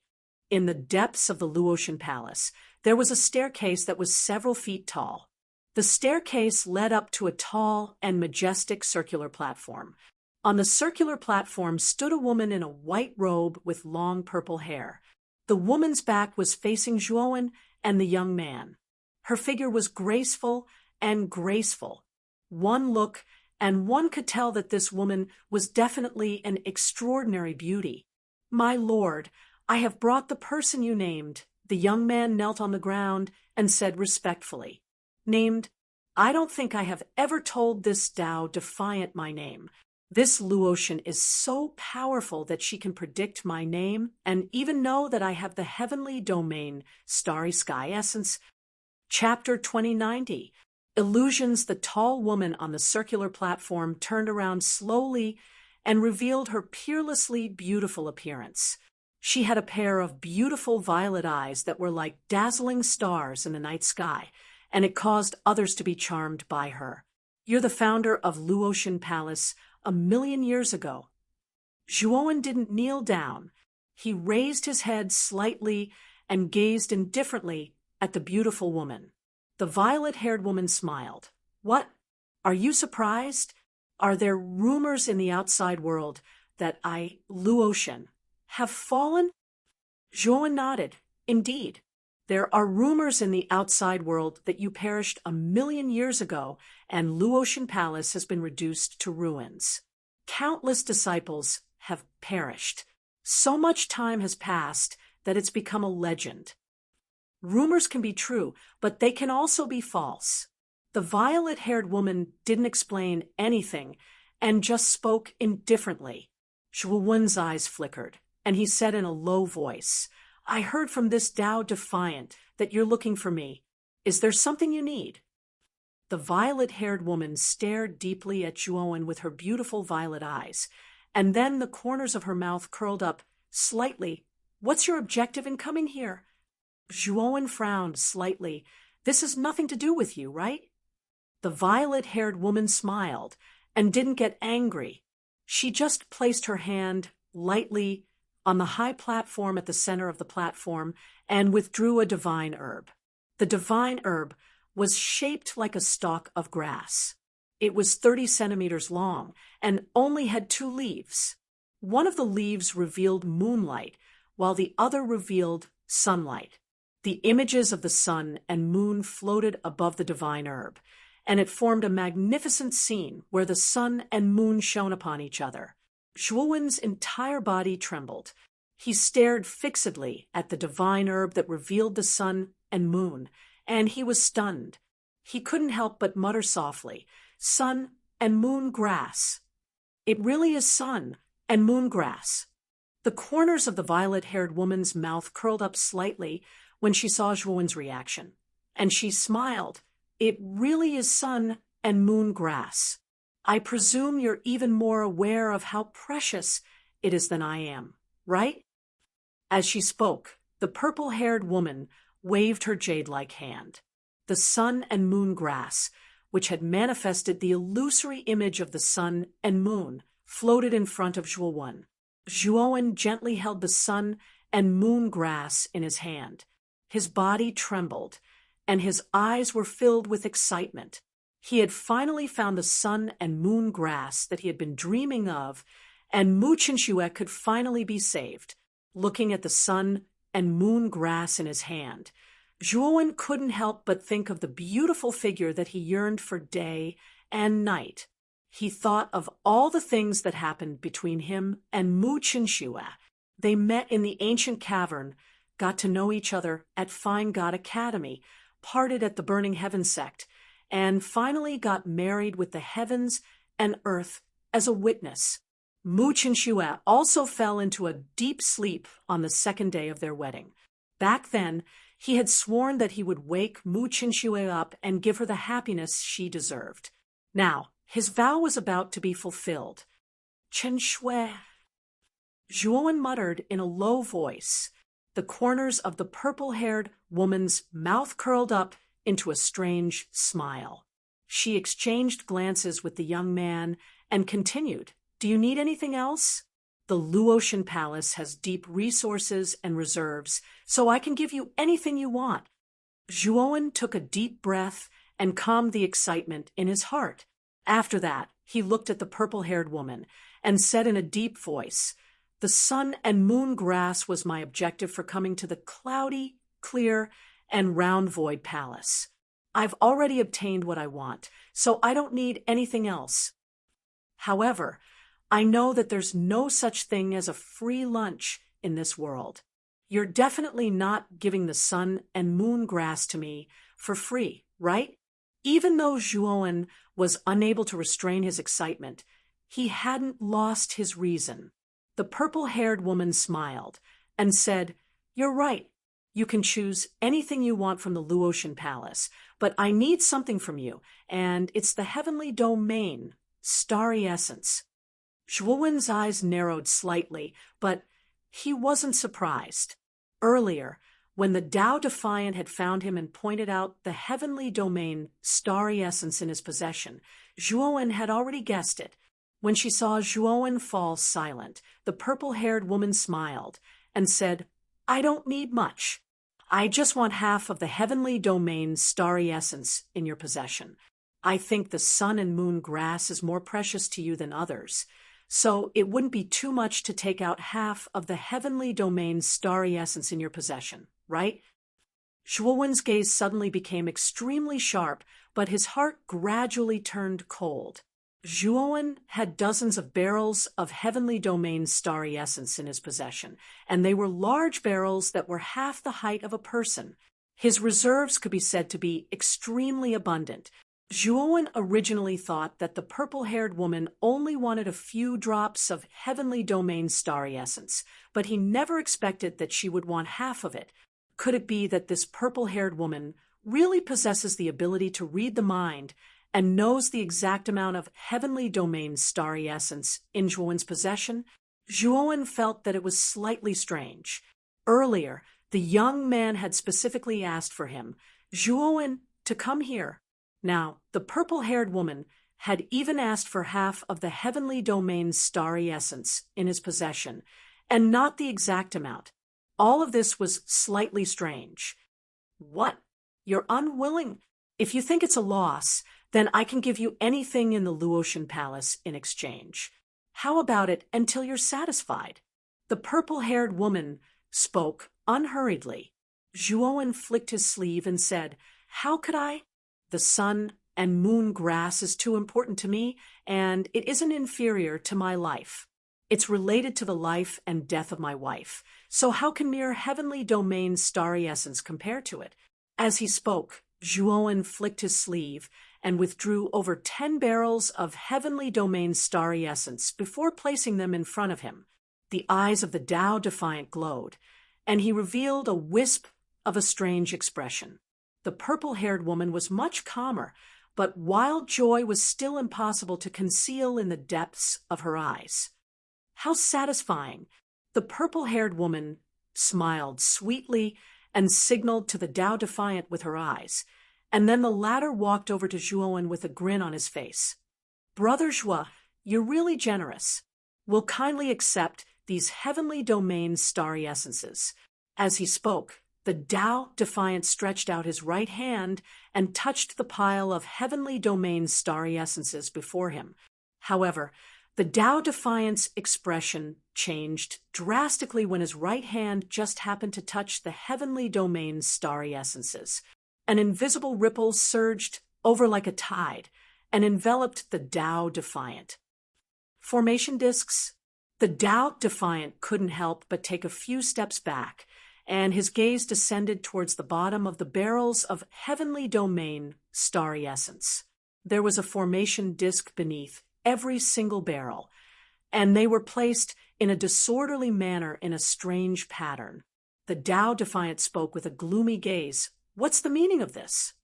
In the depths of the Luotian palace, there was a staircase that was several feet tall. The staircase led up to a tall and majestic circular platform. On the circular platform stood a woman in a white robe with long purple hair. The woman's back was facing Zhuowen and the young man. Her figure was graceful and graceful. One look, and one could tell that this woman was definitely an extraordinary beauty. My lord, I have brought the person you named. The young man knelt on the ground and said respectfully. Named? I don't think I have ever told this Tao Defiant my name. This Luotian is so powerful that she can predict my name and even know that I have the heavenly domain, Starry Sky Essence. Chapter 2090. Illusions. The tall woman on the circular platform turned around slowly and revealed her peerlessly beautiful appearance. She had a pair of beautiful violet eyes that were like dazzling stars in the night sky, and it caused others to be charmed by her. You're the founder of Luotian Palace 1,000,000 years ago. Zhuowen didn't kneel down. He raised his head slightly and gazed indifferently at the beautiful woman. The violet-haired woman smiled. What? Are you surprised? Are there rumors in the outside world that I, Luotian, have fallen? Zhuowen nodded. Indeed. There are rumors in the outside world that you perished 1,000,000 years ago, and Luotian Palace has been reduced to ruins. Countless disciples have perished. So much time has passed that it's become a legend. Rumors can be true, but they can also be false. The violet-haired woman didn't explain anything and just spoke indifferently. Zhuowen's eyes flickered, and he said in a low voice, I heard from this Tao Defiant that you're looking for me. Is there something you need? The violet-haired woman stared deeply at Zhuowen with her beautiful violet eyes, and then the corners of her mouth curled up slightly. What's your objective in coming here? Zhuowen frowned slightly. This has nothing to do with you, right? The violet-haired woman smiled and didn't get angry. She just placed her hand lightly on the high platform at the center of the platform and withdrew a divine herb. The divine herb was shaped like a stalk of grass. It was 30 centimeters long and only had 2 leaves. One of the leaves revealed moonlight, while the other revealed sunlight. The images of the sun and moon floated above the divine herb, and it formed a magnificent scene where the sun and moon shone upon each other. Zhuowen's entire body trembled. He stared fixedly at the divine herb that revealed the sun and moon, and he was stunned. He couldn't help but mutter softly, sun and moon grass. It really is sun and moon grass. The corners of the violet-haired woman's mouth curled up slightly when she saw Zhuowen's reaction, and she smiled. It really is sun and moon grass. I presume you're even more aware of how precious it is than I am, right? As she spoke, the purple-haired woman waved her jade-like hand. The sun and moon grass, which had manifested the illusory image of the sun and moon, floated in front of Zhuowen. Zhuowen gently held the sun and moon grass in his hand. His body trembled, and his eyes were filled with excitement. He had finally found the sun and moon grass that he had been dreaming of, and Mu Qinxue could finally be saved. Looking at the sun and moon grass in his hand, Zhuowen couldn't help but think of the beautiful figure that he yearned for day and night. He thought of all the things that happened between him and Mu Qinxue. They met in the ancient cavern, got to know each other at Fine God Academy, parted at the Burning Heaven sect, and finally got married with the heavens and earth as a witness. Mu Qinxue also fell into a deep sleep on the second day of their wedding. Back then, he had sworn that he would wake Mu Qinxue up and give her the happiness she deserved. Now, his vow was about to be fulfilled. Qinxue. Zhuowen muttered in a low voice. The corners of the purple-haired woman's mouth curled up into a strange smile. She exchanged glances with the young man and continued, "Do you need anything else? The Luotian Palace has deep resources and reserves, so I can give you anything you want." Zhuowen took a deep breath and calmed the excitement in his heart. After that, he looked at the purple-haired woman and said in a deep voice, "The sun and moon grass was my objective for coming to the cloudy, clear, and round void palace. I've already obtained what I want, so I don't need anything else. However, I know that there's no such thing as a free lunch in this world. You're definitely not giving the sun and moon grass to me for free, right?" Even though Zhuowen was unable to restrain his excitement, he hadn't lost his reason. The purple-haired woman smiled and said, "You're right. You can choose anything you want from the Luotian Palace, but I need something from you, and it's the heavenly domain, starry essence." Zhuowen's eyes narrowed slightly, but he wasn't surprised. Earlier, when the Tao Defiant had found him and pointed out the heavenly domain, starry essence in his possession, Zhuowen had already guessed it. When she saw Zhuowen fall silent, the purple-haired woman smiled and said, "I don't need much. I just want half of the heavenly domain, starry essence in your possession. I think the sun and moon grass is more precious to you than others, so it wouldn't be too much to take out half of the heavenly domain, starry essence in your possession, right?" Zhuowen's gaze suddenly became extremely sharp, but his heart gradually turned cold. Zhuowen had dozens of barrels of heavenly domain starry essence in his possession, and they were large barrels that were half the height of a person. His reserves could be said to be extremely abundant. Zhuowen originally thought that the purple-haired woman only wanted a few drops of heavenly domain starry essence, but he never expected that she would want half of it. Could it be that this purple-haired woman really possesses the ability to read the mind and knows the exact amount of heavenly domain starry essence in Zhuowen's possession? Zhuowen felt that it was slightly strange. Earlier, the young man had specifically asked for him, Zhuowen, to come here. Now, the purple-haired woman had even asked for half of the heavenly domain starry essence in his possession, and not the exact amount. All of this was slightly strange. "What? You're unwilling? If you think it's a loss, then I can give you anything in the Luotian Palace in exchange. How about it until you're satisfied?" The purple-haired woman spoke unhurriedly. Zhuowen flicked his sleeve and said, "How could I? The sun and moon grass is too important to me, and it isn't inferior to my life. It's related to the life and death of my wife, so how can mere heavenly domain starry essence compare to it?" As he spoke, Zhuowen flicked his sleeve and withdrew over 10 barrels of heavenly domain starry essence before placing them in front of him. The eyes of the Tao Defiant glowed, and he revealed a wisp of a strange expression. The purple-haired woman was much calmer, but wild joy was still impossible to conceal in the depths of her eyes. "How satisfying!" The purple-haired woman smiled sweetly and signaled to the Tao Defiant with her eyes, and then the latter walked over to Zhuowen with a grin on his face. "Brother Zhuo, you're really generous. We'll kindly accept these heavenly domain starry essences." As he spoke, the Tao Defiant stretched out his right hand and touched the pile of heavenly domain starry essences before him. However, The Tao Defiant's expression changed drastically when his right hand just happened to touch the heavenly domain's starry essences. An invisible ripple surged over like a tide and enveloped the Tao Defiant. Formation discs? The Tao Defiant couldn't help but take a few steps back, and his gaze descended towards the bottom of the barrels of heavenly domain starry essence. There was a formation disc beneath every single barrel, and they were placed in a disorderly manner in a strange pattern. The Tao Defiant spoke with a gloomy gaze. "What's the meaning of this?"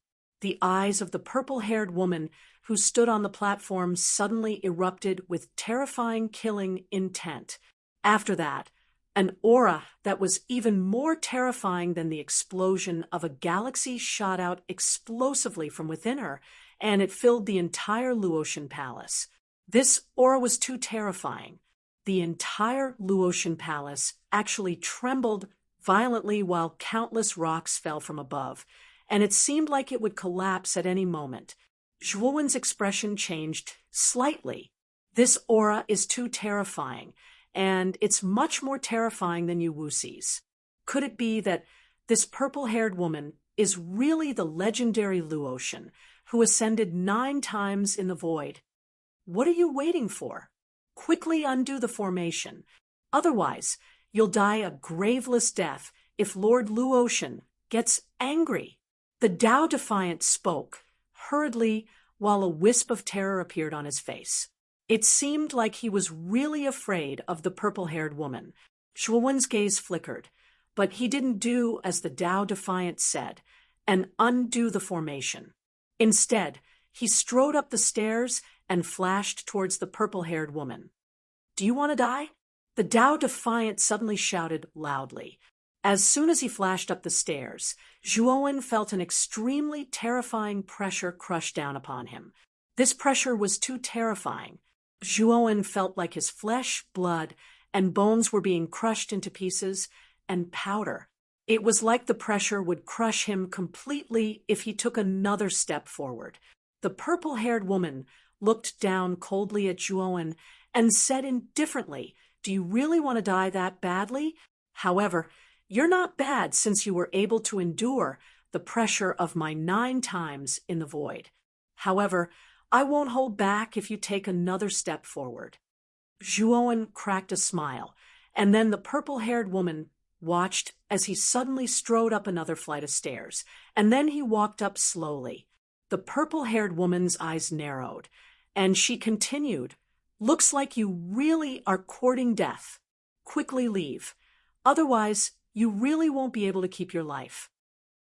The eyes of the purple-haired woman who stood on the platform suddenly erupted with terrifying, killing intent. After that, an aura that was even more terrifying than the explosion of a galaxy shot out explosively from within her, and it filled the entire Luotian palace. This aura was too terrifying. The entire Luotian palace actually trembled violently while countless rocks fell from above, and it seemed like it would collapse at any moment. Zhuowen's expression changed slightly. "This aura is too terrifying, and it's much more terrifying than you Wuxis. Could it be that this purple-haired woman is really the legendary Luotian who ascended 9 times in the void? What are you waiting for? Quickly undo the formation. Otherwise, you'll die a graveless death if Lord Luotian gets angry." The Tao Defiant spoke hurriedly while a wisp of terror appeared on his face. It seemed like he was really afraid of the purple-haired woman. Zhuowen's gaze flickered, but he didn't do as the Tao Defiant said and undo the formation. Instead, he strode up the stairs and flashed towards the purple-haired woman. "Do you want to die?" The Tao Defiant suddenly shouted loudly. As soon as he flashed up the stairs, Zhuowen felt an extremely terrifying pressure crush down upon him. This pressure was too terrifying. Zhuowen felt like his flesh, blood, and bones were being crushed into pieces and powder. It was like the pressure would crush him completely if he took another step forward. The purple-haired woman looked down coldly at Zhuowen and said indifferently, "Do you really want to die that badly? However, you're not bad since you were able to endure the pressure of my 9 times in the void. However, I won't hold back if you take another step forward." Zhuowen cracked a smile, and then the purple-haired woman watched as he suddenly strode up another flight of stairs, and then he walked up slowly. The purple-haired woman's eyes narrowed, and she continued, "Looks like you really are courting death. Quickly leave. Otherwise, you really won't be able to keep your life."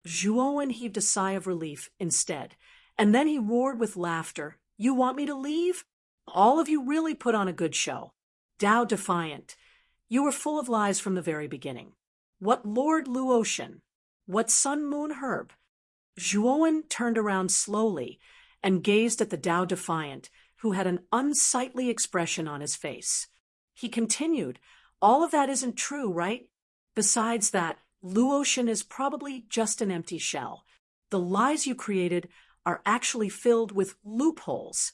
Zhuowen heaved a sigh of relief instead, and then he roared with laughter. "You want me to leave? All of you really put on a good show. Tao Defiant, you were full of lies from the very beginning. What Lord Luotian? What Sun Moon Herb?" Zhuowen turned around slowly and gazed at the Tao Defiant, who had an unsightly expression on his face. He continued, "All of that isn't true, right? Besides that, Luotian is probably just an empty shell. The lies you created are actually filled with loopholes."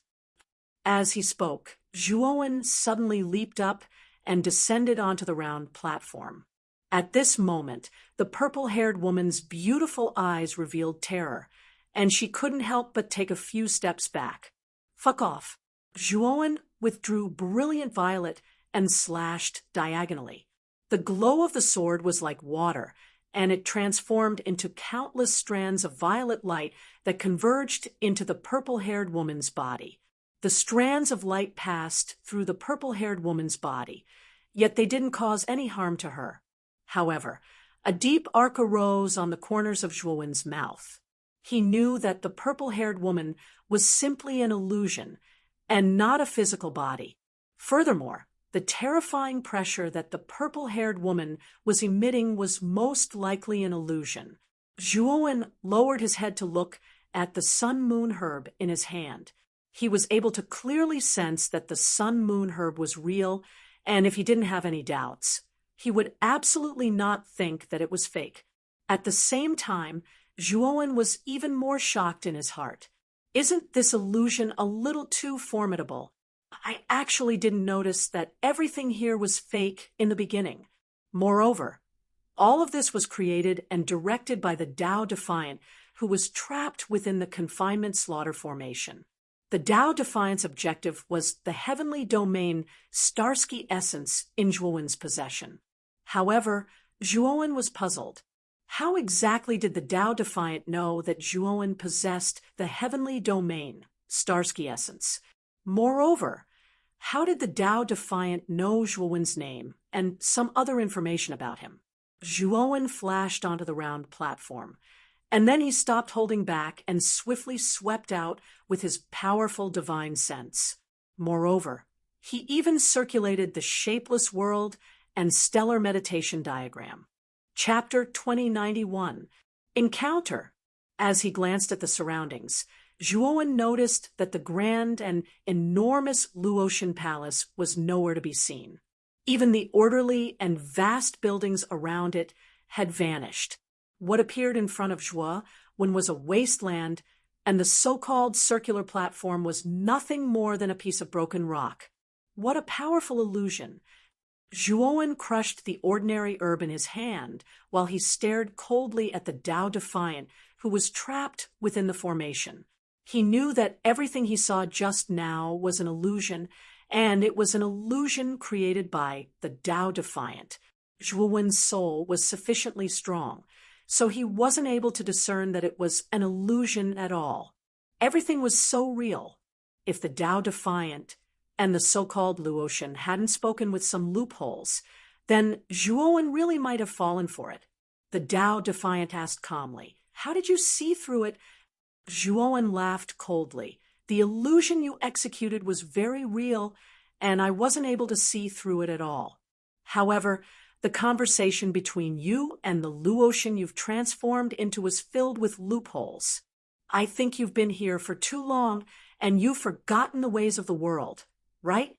As he spoke, Zhuowen suddenly leaped up and descended onto the round platform. At this moment, the purple-haired woman's beautiful eyes revealed terror, and she couldn't help but take a few steps back. "Fuck off." Zhuowen withdrew Brilliant Violet and slashed diagonally. The glow of the sword was like water, and it transformed into countless strands of violet light that converged into the purple-haired woman's body. The strands of light passed through the purple-haired woman's body, yet they didn't cause any harm to her. However, a deep arc arose on the corners of Zhuowen's mouth. He knew that the purple-haired woman was simply an illusion and not a physical body. Furthermore, the terrifying pressure that the purple-haired woman was emitting was most likely an illusion. Zhuowen lowered his head to look at the Sun Moon Herb in his hand. He was able to clearly sense that the Sun Moon Herb was real, and if he didn't have any doubts, he would absolutely not think that it was fake. At the same time, Zhuowen was even more shocked in his heart. Isn't this illusion a little too formidable? I actually didn't notice that everything here was fake in the beginning. Moreover, all of this was created and directed by the Tao Defiant, who was trapped within the confinement slaughter formation. The Tao Defiant's objective was the heavenly domain Starsky essence in Zhuowen's possession. However, Zhuowen was puzzled. How exactly did the Tao Defiant know that Zhuowen possessed the heavenly domain Starsky essence? Moreover, how did the Tao Defiant know Zhuowen's name and some other information about him? Zhuowen flashed onto the round platform, and then he stopped holding back and swiftly swept out with his powerful divine sense. Moreover, he even circulated the shapeless world and stellar meditation diagram. Chapter 2091, Encounter. As he glanced at the surroundings, Zhuowen noticed that the grand and enormous Luotian palace was nowhere to be seen. Even the orderly and vast buildings around it had vanished. What appeared in front of Zhuowen was a wasteland, and the so-called circular platform was nothing more than a piece of broken rock. What a powerful illusion! Zhuowen crushed the ordinary herb in his hand while he stared coldly at the Tao Defiant, who was trapped within the formation. He knew that everything he saw just now was an illusion, and it was an illusion created by the Tao Defiant. Zhuowen's soul was sufficiently strong, so he wasn't able to discern that it was an illusion at all. Everything was so real. If the Tao Defiant and the so-called Luotian hadn't spoken with some loopholes, then Zhuowen really might have fallen for it. The Tao Defiant asked calmly, "How did you see through it?" Zhuowen laughed coldly. "The illusion you executed was very real, and I wasn't able to see through it at all. However, the conversation between you and the Luotian you've transformed into was filled with loopholes. I think you've been here for too long, and you've forgotten the ways of the world, right?"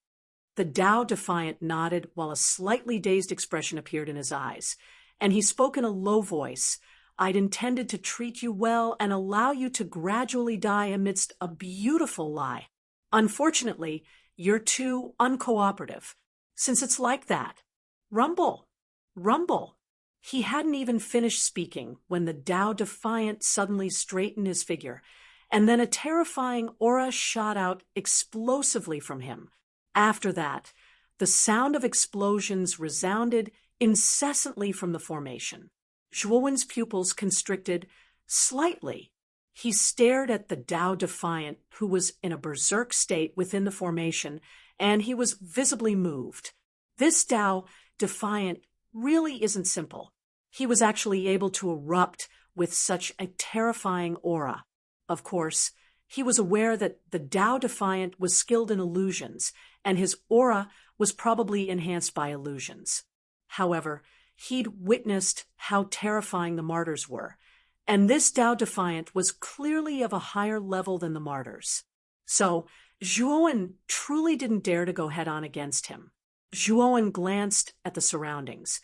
The Tao Defiant nodded while a slightly dazed expression appeared in his eyes, and he spoke in a low voice. "I'd intended to treat you well and allow you to gradually die amidst a beautiful lie. Unfortunately, you're too uncooperative. Since it's like that, rumble, rumble." He hadn't even finished speaking when the Tao Defiant suddenly straightened his figure, and then a terrifying aura shot out explosively from him. After that, the sound of explosions resounded incessantly from the formation. Zhuowen's pupils constricted slightly. He stared at the Tao Defiant, who was in a berserk state within the formation, and he was visibly moved. This Tao Defiant really isn't simple. He was actually able to erupt with such a terrifying aura. Of course, he was aware that the Tao Defiant was skilled in illusions, and his aura was probably enhanced by illusions. However, he'd witnessed how terrifying the martyrs were, and this Tao Defiant was clearly of a higher level than the martyrs. So, Zhuowen truly didn't dare to go head-on against him. Zhuowen glanced at the surroundings,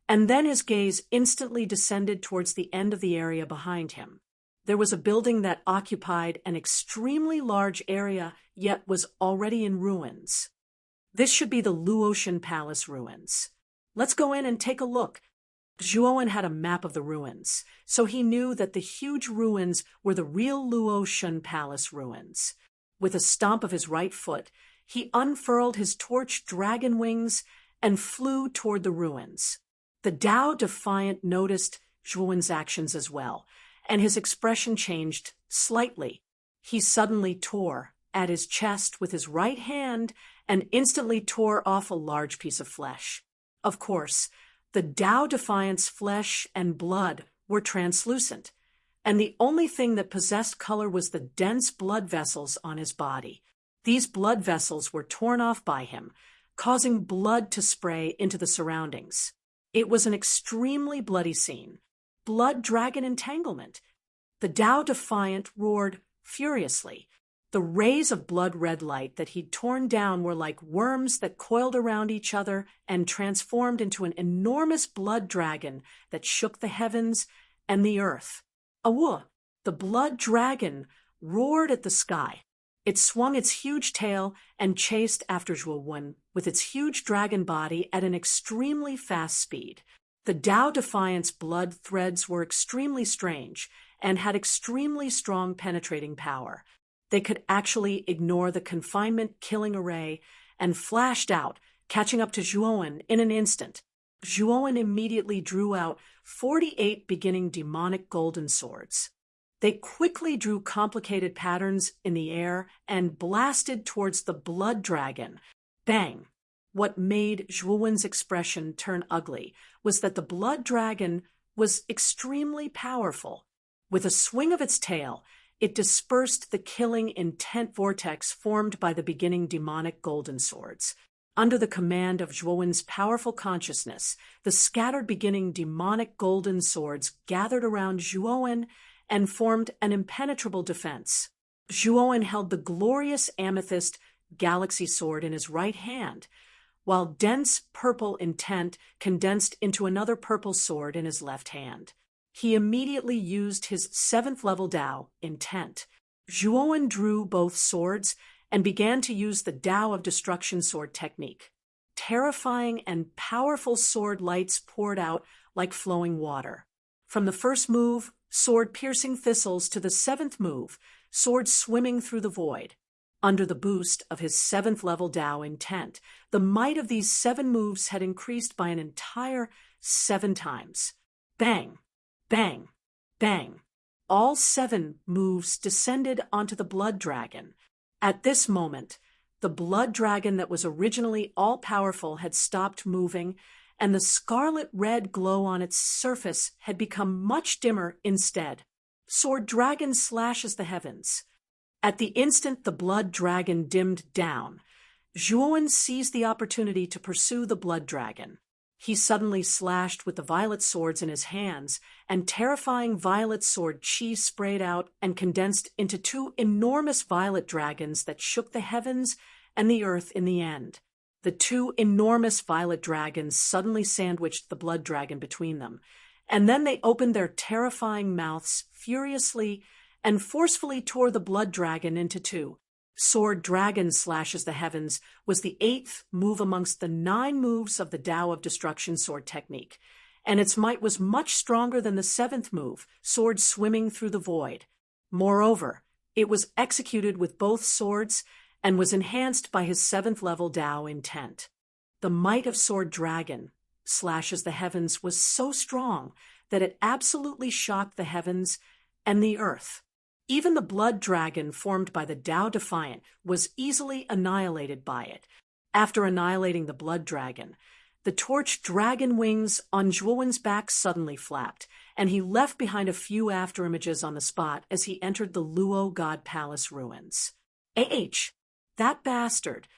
and then his gaze instantly descended towards the end of the area behind him. There was a building that occupied an extremely large area, yet was already in ruins. This should be the Luotian Palace ruins. "Let's go in and take a look." Zhuowen had a map of the ruins, so he knew that the huge ruins were the real Luotian Palace ruins. With a stomp of his right foot, he unfurled his torch dragon wings and flew toward the ruins. The Tao Defiant noticed Zhuowen's actions as well, and his expression changed slightly. He suddenly tore at his chest with his right hand and instantly tore off a large piece of flesh. Of course, the Tao Defiant's flesh and blood were translucent, and the only thing that possessed color was the dense blood vessels on his body. These blood vessels were torn off by him, causing blood to spray into the surroundings. It was an extremely bloody scene. Blood dragon entanglement. The Tao Defiant roared furiously. The rays of blood-red light that he'd torn down were like worms that coiled around each other and transformed into an enormous blood dragon that shook the heavens and the earth. Awoo! The blood dragon roared at the sky. It swung its huge tail and chased after Zhuo with its huge dragon body at an extremely fast speed. The Tao Defiant's blood threads were extremely strange and had extremely strong penetrating power. They could actually ignore the confinement-killing array and flashed out, catching up to Zhuo in an instant. Zhuo immediately drew out 48 beginning demonic golden swords. They quickly drew complicated patterns in the air and blasted towards the blood dragon. Bang! What made Zhuo's expression turn ugly was that the blood dragon was extremely powerful. With a swing of its tail, it dispersed the killing intent vortex formed by the beginning demonic golden swords. Under the command of Zhuo's powerful consciousness, the scattered beginning demonic golden swords gathered around Zhuo and formed an impenetrable defense. Zhuo held the glorious amethyst galaxy sword in his right hand, while dense purple intent condensed into another purple sword in his left hand. He immediately used his 7th level Tao, intent. Zhuo drew both swords and began to use the Tao of Destruction sword technique. Terrifying and powerful sword lights poured out like flowing water. From the first move, sword-piercing thistles, to the 7th move, sword swimming through the void. Under the boost of his 7th level Tao intent, the might of these 7 moves had increased by an entire 7 times. Bang! Bang! Bang! All 7 moves descended onto the blood dragon. At this moment, the blood dragon that was originally all-powerful had stopped moving, and the scarlet-red glow on its surface had become much dimmer instead. Sword dragon slashes the heavens. At the instant the blood dragon dimmed down, Zhuo seized the opportunity to pursue the blood dragon. He suddenly slashed with the violet swords in his hands, and terrifying violet sword chi sprayed out and condensed into 2 enormous violet dragons that shook the heavens and the earth in the end. The 2 enormous violet dragons suddenly sandwiched the blood dragon between them, and then they opened their terrifying mouths furiously and forcefully tore the blood dragon into 2. Sword dragon slashes the heavens was the 8th move amongst the 9 moves of the Tao of Destruction sword technique, and its might was much stronger than the 7th move, sword swimming through the void. Moreover, it was executed with both swords and was enhanced by his 7th level Tao intent. The might of sword dragon slashes the heavens was so strong that it absolutely shocked the heavens and the earth. Even the blood dragon formed by the Tao Defiant was easily annihilated by it. After annihilating the blood dragon, the torch dragon wings on Zhuo's back suddenly flapped, and he left behind a few afterimages on the spot as he entered the Luo God Palace ruins. That bastard!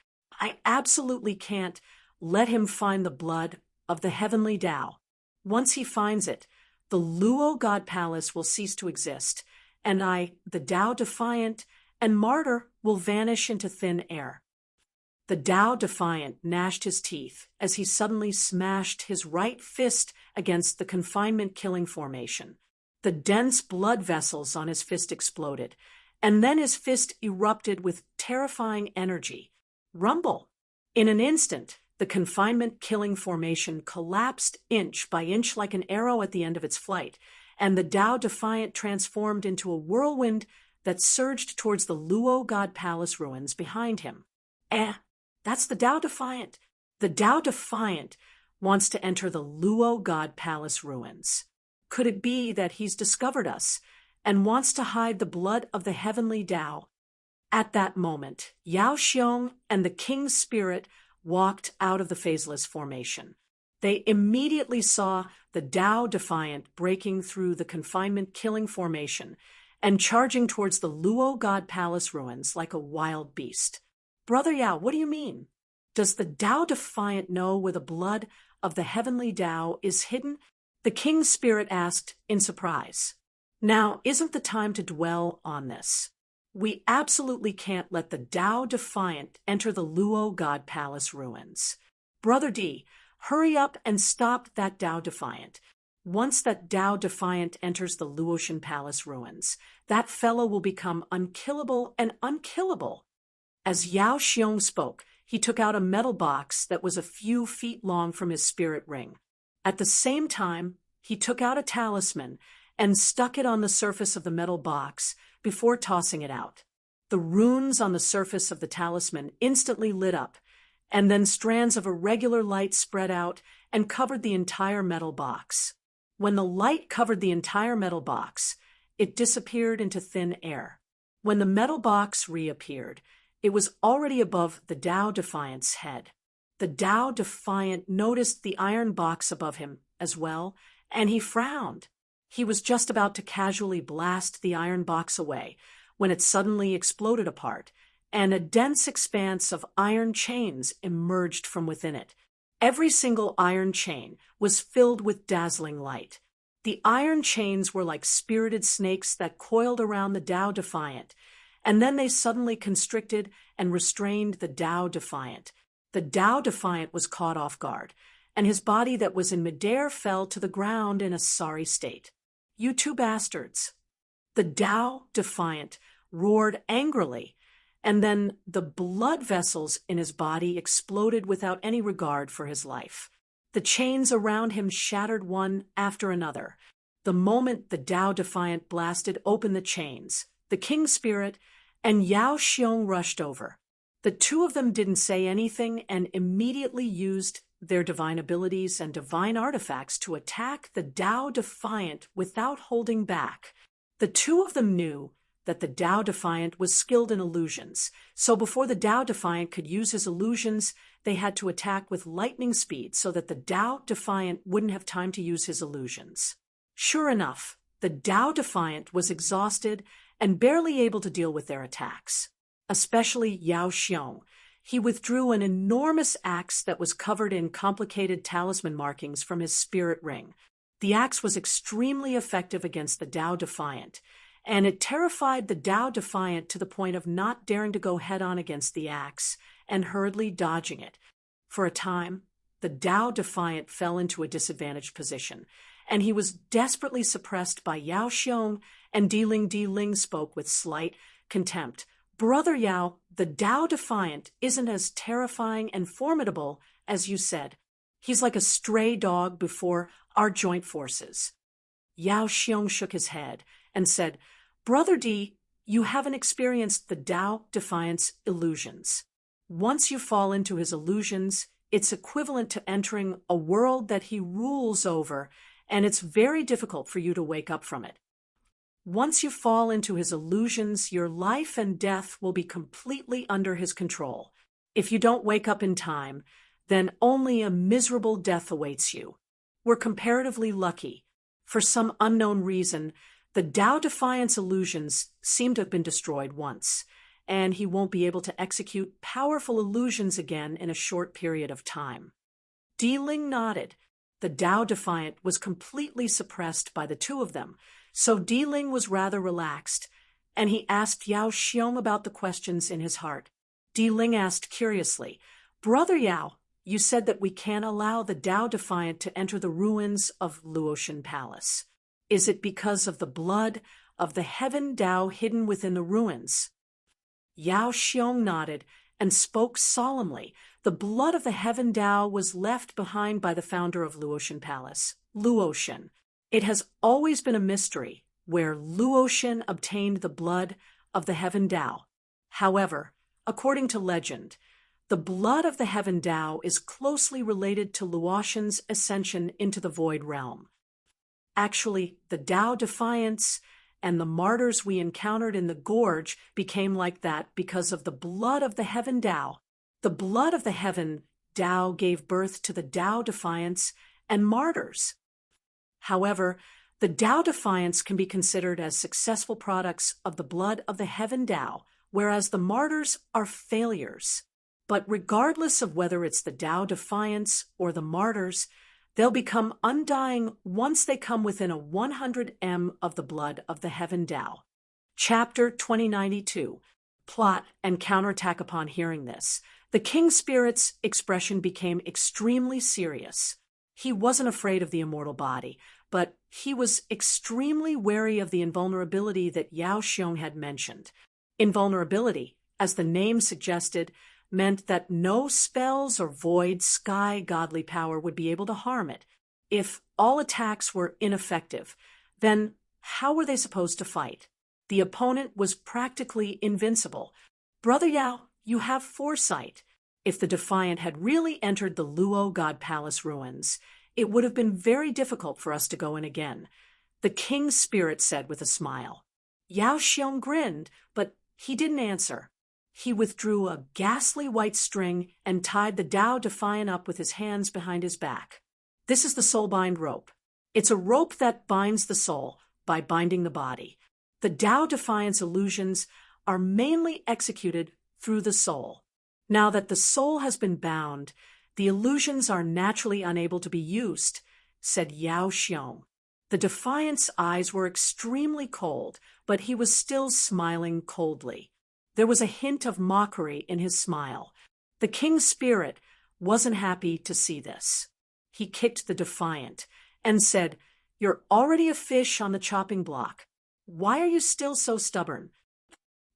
I absolutely can't let him find the blood of the heavenly Tao. Once he finds it, the Luo God Palace will cease to exist, and I, the Tao Defiant, and Martyr will vanish into thin air. The Tao Defiant gnashed his teeth as he suddenly smashed his right fist against the confinement-killing formation. The dense blood vessels on his fist exploded, and then his fist erupted with terrifying energy. Rumble! In an instant, the confinement-killing formation collapsed inch by inch like an arrow at the end of its flight, and the Tao Defiant transformed into a whirlwind that surged towards the Luo God Palace ruins behind him. That's the Tao Defiant. The Tao Defiant wants to enter the Luo God Palace ruins. Could it be that he's discovered us and wants to hide the blood of the heavenly Tao? At that moment, Yao Xiong and the King's Spirit walked out of the phaseless formation. They immediately saw the Tao Defiant breaking through the confinement-killing formation and charging towards the Luo God Palace ruins like a wild beast. Brother Yao, what do you mean? Does the Tao Defiant know where the blood of the heavenly Tao is hidden? The King's Spirit asked in surprise. Now, isn't the time to dwell on this? We absolutely can't let the Tao Defiant enter the Luo God Palace ruins. Brother D, hurry up and stop that Tao Defiant. Once that Tao Defiant enters the Luotian Palace ruins, that fellow will become unkillable and unkillable. As Yao Xiong spoke, he took out a metal box that was a few feet long from his spirit ring. At the same time, he took out a talisman and stuck it on the surface of the metal box before tossing it out. The runes on the surface of the talisman instantly lit up, and then strands of irregular light spread out and covered the entire metal box. When the light covered the entire metal box, it disappeared into thin air. When the metal box reappeared, it was already above the Tao Defiant's head. The Tao Defiant noticed the iron box above him as well, and he frowned. He was just about to casually blast the iron box away when it suddenly exploded apart, and a dense expanse of iron chains emerged from within it. Every single iron chain was filled with dazzling light. The iron chains were like spirited snakes that coiled around the Tao Defiant, and then they suddenly constricted and restrained the Tao Defiant. The Tao Defiant was caught off guard, and his body that was in midair fell to the ground in a sorry state. "You two bastards!" The Tao Defiant roared angrily, and then the blood vessels in his body exploded without any regard for his life. The chains around him shattered one after another. The moment the Tao Defiant blasted open the chains, the King Spirit and Yao Xiong rushed over. The two of them didn't say anything and immediately used their divine abilities and divine artifacts to attack the Tao Defiant without holding back. The two of them knew that the Tao Defiant was skilled in illusions, so before the Tao Defiant could use his illusions, they had to attack with lightning speed so that the Tao Defiant wouldn't have time to use his illusions. Sure enough, the Tao Defiant was exhausted and barely able to deal with their attacks. Especially Yao Xiong. He withdrew an enormous axe that was covered in complicated talisman markings from his spirit ring. The axe was extremely effective against the Tao Defiant, and it terrified the Tao Defiant to the point of not daring to go head-on against the axe and hurriedly dodging it. For a time, the Tao Defiant fell into a disadvantaged position, and he was desperately suppressed by Yao Xiong, and Di Ling spoke with slight contempt. "Brother Yao, the Tao Defiant isn't as terrifying and formidable as you said. He's like a stray dog before our joint forces." Yao Xiong shook his head and said, "Brother Di, you haven't experienced the Tao Defiant's illusions. Once you fall into his illusions, it's equivalent to entering a world that he rules over, and it's very difficult for you to wake up from it. Once you fall into his illusions, your life and death will be completely under his control. If you don't wake up in time, then only a miserable death awaits you. We're comparatively lucky. For some unknown reason, the Tao Defiant's illusions seem to have been destroyed once, and he won't be able to execute powerful illusions again in a short period of time." Di Ling nodded. The Tao Defiant was completely suppressed by the two of them, so Di Ling was rather relaxed, and he asked Yao Xiong about the questions in his heart. Di Ling asked curiously, "Brother Yao, you said that we can't allow the Tao Defiant to enter the ruins of Luotian Palace. Is it because of the blood of the Heaven Tao hidden within the ruins?" Yao Xiong nodded and spoke solemnly. The blood of the Heaven Tao was left behind by the founder of Luotian Palace, Luotian. It has always been a mystery where Luotian obtained the blood of the Heaven Tao. However, according to legend, the blood of the Heaven Tao is closely related to Luotian's ascension into the Void Realm. Actually, the Tao Defiants and the martyrs we encountered in the gorge became like that because of the blood of the Heaven Tao. The blood of the Heaven Tao gave birth to the Tao Defiants and martyrs. However, the Tao Defiants can be considered as successful products of the blood of the Heaven Tao, whereas the martyrs are failures. But regardless of whether it's the Tao Defiants or the martyrs, they'll become undying once they come within a 100 m of the blood of the Heaven Tao. Chapter 2092. Plot and counterattack. Upon hearing this, the King Spirit's expression became extremely serious. He wasn't afraid of the immortal body, but he was extremely wary of the invulnerability that Yao Xiong had mentioned. Invulnerability, as the name suggested, meant that no spells or void sky godly power would be able to harm it. If all attacks were ineffective, then how were they supposed to fight? The opponent was practically invincible. Brother Yao, you have foresight. If the Defiant had really entered the Luo God Palace ruins, it would have been very difficult for us to go in again, the king's spirit said with a smile. Yao Xiong grinned, but he didn't answer. He withdrew a ghastly white string and tied the Tao Defiant up with his hands behind his back. This is the soul-bind rope. It's a rope that binds the soul by binding the body. The Tao Defiant's illusions are mainly executed through the soul. Now that the soul has been bound, the illusions are naturally unable to be used, said Yao Xiong. The Defiant's eyes were extremely cold, but he was still smiling coldly. There was a hint of mockery in his smile. The king's spirit wasn't happy to see this. He kicked the Defiant and said, "You're already a fish on the chopping block. Why are you still so stubborn?"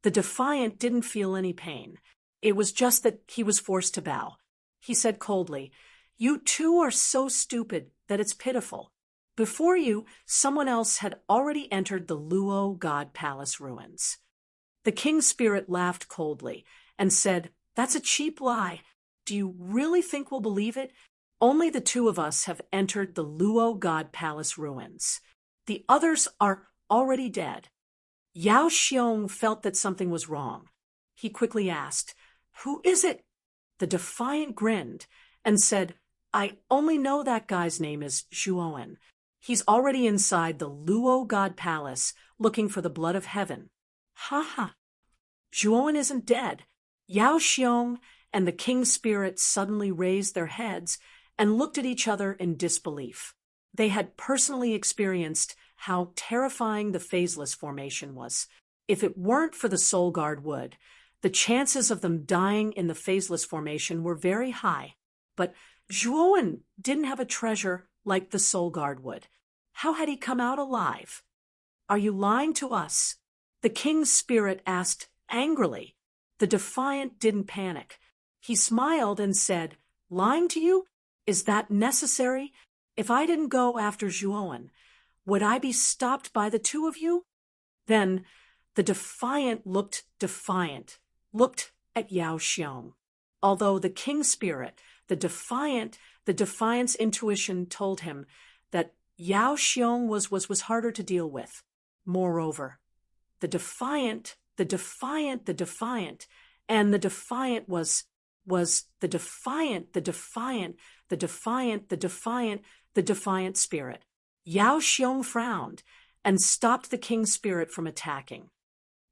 The Defiant didn't feel any pain. It was just that he was forced to bow. He said coldly, "You two are so stupid that it's pitiful. Before you, someone else had already entered the Luo God Palace ruins." The king's spirit laughed coldly and said, "That's a cheap lie. Do you really think we'll believe it? Only the two of us have entered the Luo God Palace ruins. The others are already dead." Yao Xiong felt that something was wrong. He quickly asked, "Who is it?" The Defiant grinned and said, "I only know that guy's name is Zhuowen. He's already inside the Luo God Palace looking for the blood of heaven." "Ha ha! Zhuowen isn't dead." Yao Xiong and the king's spirit suddenly raised their heads and looked at each other in disbelief. They had personally experienced how terrifying the phaseless formation was. If it weren't for the Soul Guard wood, the chances of them dying in the phaseless formation were very high. But Zhuowen didn't have a treasure like the Soul Guard would. How had he come out alive? "Are you lying to us?" the king's spirit asked angrily. The Defiant didn't panic. He smiled and said, "Lying to you? Is that necessary? If I didn't go after Zhuowen, would I be stopped by the two of you?" Then the Defiant looked at Yao Xiong. Although the king's spirit, the Defiant's intuition told him that Yao Xiong was harder to deal with. Moreover, the Defiant, and the Defiant was the Defiant spirit. Yao Xiong frowned and stopped the king's spirit from attacking.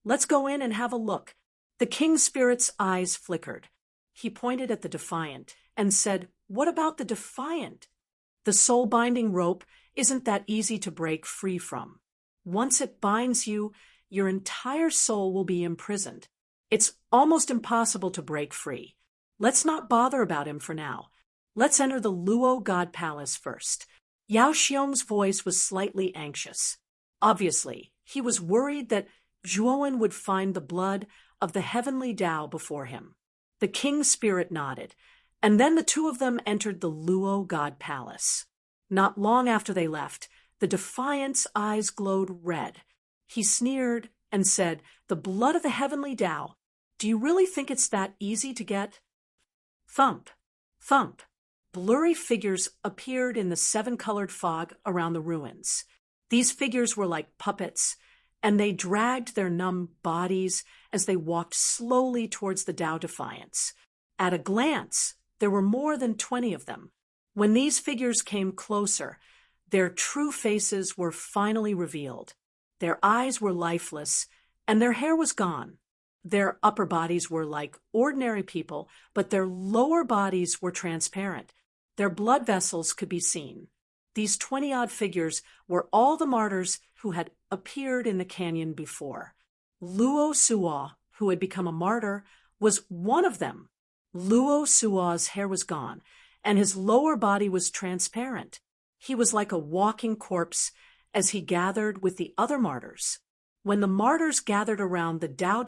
"Let's go in and have a look." The king's spirit's eyes flickered. He pointed at the Defiant and said, "What about the Defiant?" "The soul-binding rope isn't that easy to break free from. Once it binds you, your entire soul will be imprisoned. It's almost impossible to break free. Let's not bother about him for now. Let's enter the Luo God Palace first." Yao Xiong's voice was slightly anxious. Obviously, he was worried that Zhuowen would find the blood of the heavenly Tao before him. The king's spirit nodded, and then the two of them entered the Luo God Palace. Not long after they left, the Defiant's eyes glowed red. He sneered and said, "The blood of the heavenly Tao. Do you really think it's that easy to get?" Thump, thump. Blurry figures appeared in the seven-colored fog around the ruins. These figures were like puppets, and they dragged their numb bodies as they walked slowly towards the Tao Defiants. At a glance, there were more than 20 of them. When these figures came closer, their true faces were finally revealed. Their eyes were lifeless, and their hair was gone. Their upper bodies were like ordinary people, but their lower bodies were transparent. Their blood vessels could be seen. These 20-odd figures were all the martyrs who had appeared in the canyon before. Luo Suo, who had become a martyr, was one of them. Luo Suo's hair was gone, and his lower body was transparent. He was like a walking corpse as he gathered with the other martyrs. When the martyrs gathered around the Tao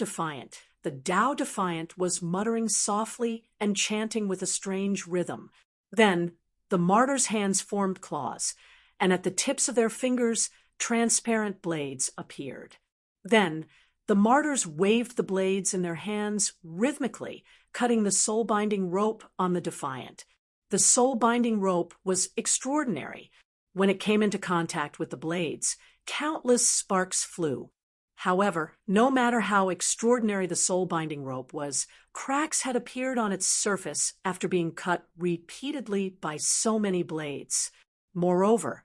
Defiant was muttering softly and chanting with a strange rhythm. Then, the martyrs' hands formed claws, and at the tips of their fingers, transparent blades appeared. Then, the martyrs waved the blades in their hands rhythmically, cutting the soul-binding rope on the Defiant. The soul-binding rope was extraordinary. When it came into contact with the blades, countless sparks flew. However, no matter how extraordinary the soul-binding rope was, cracks had appeared on its surface after being cut repeatedly by so many blades. Moreover,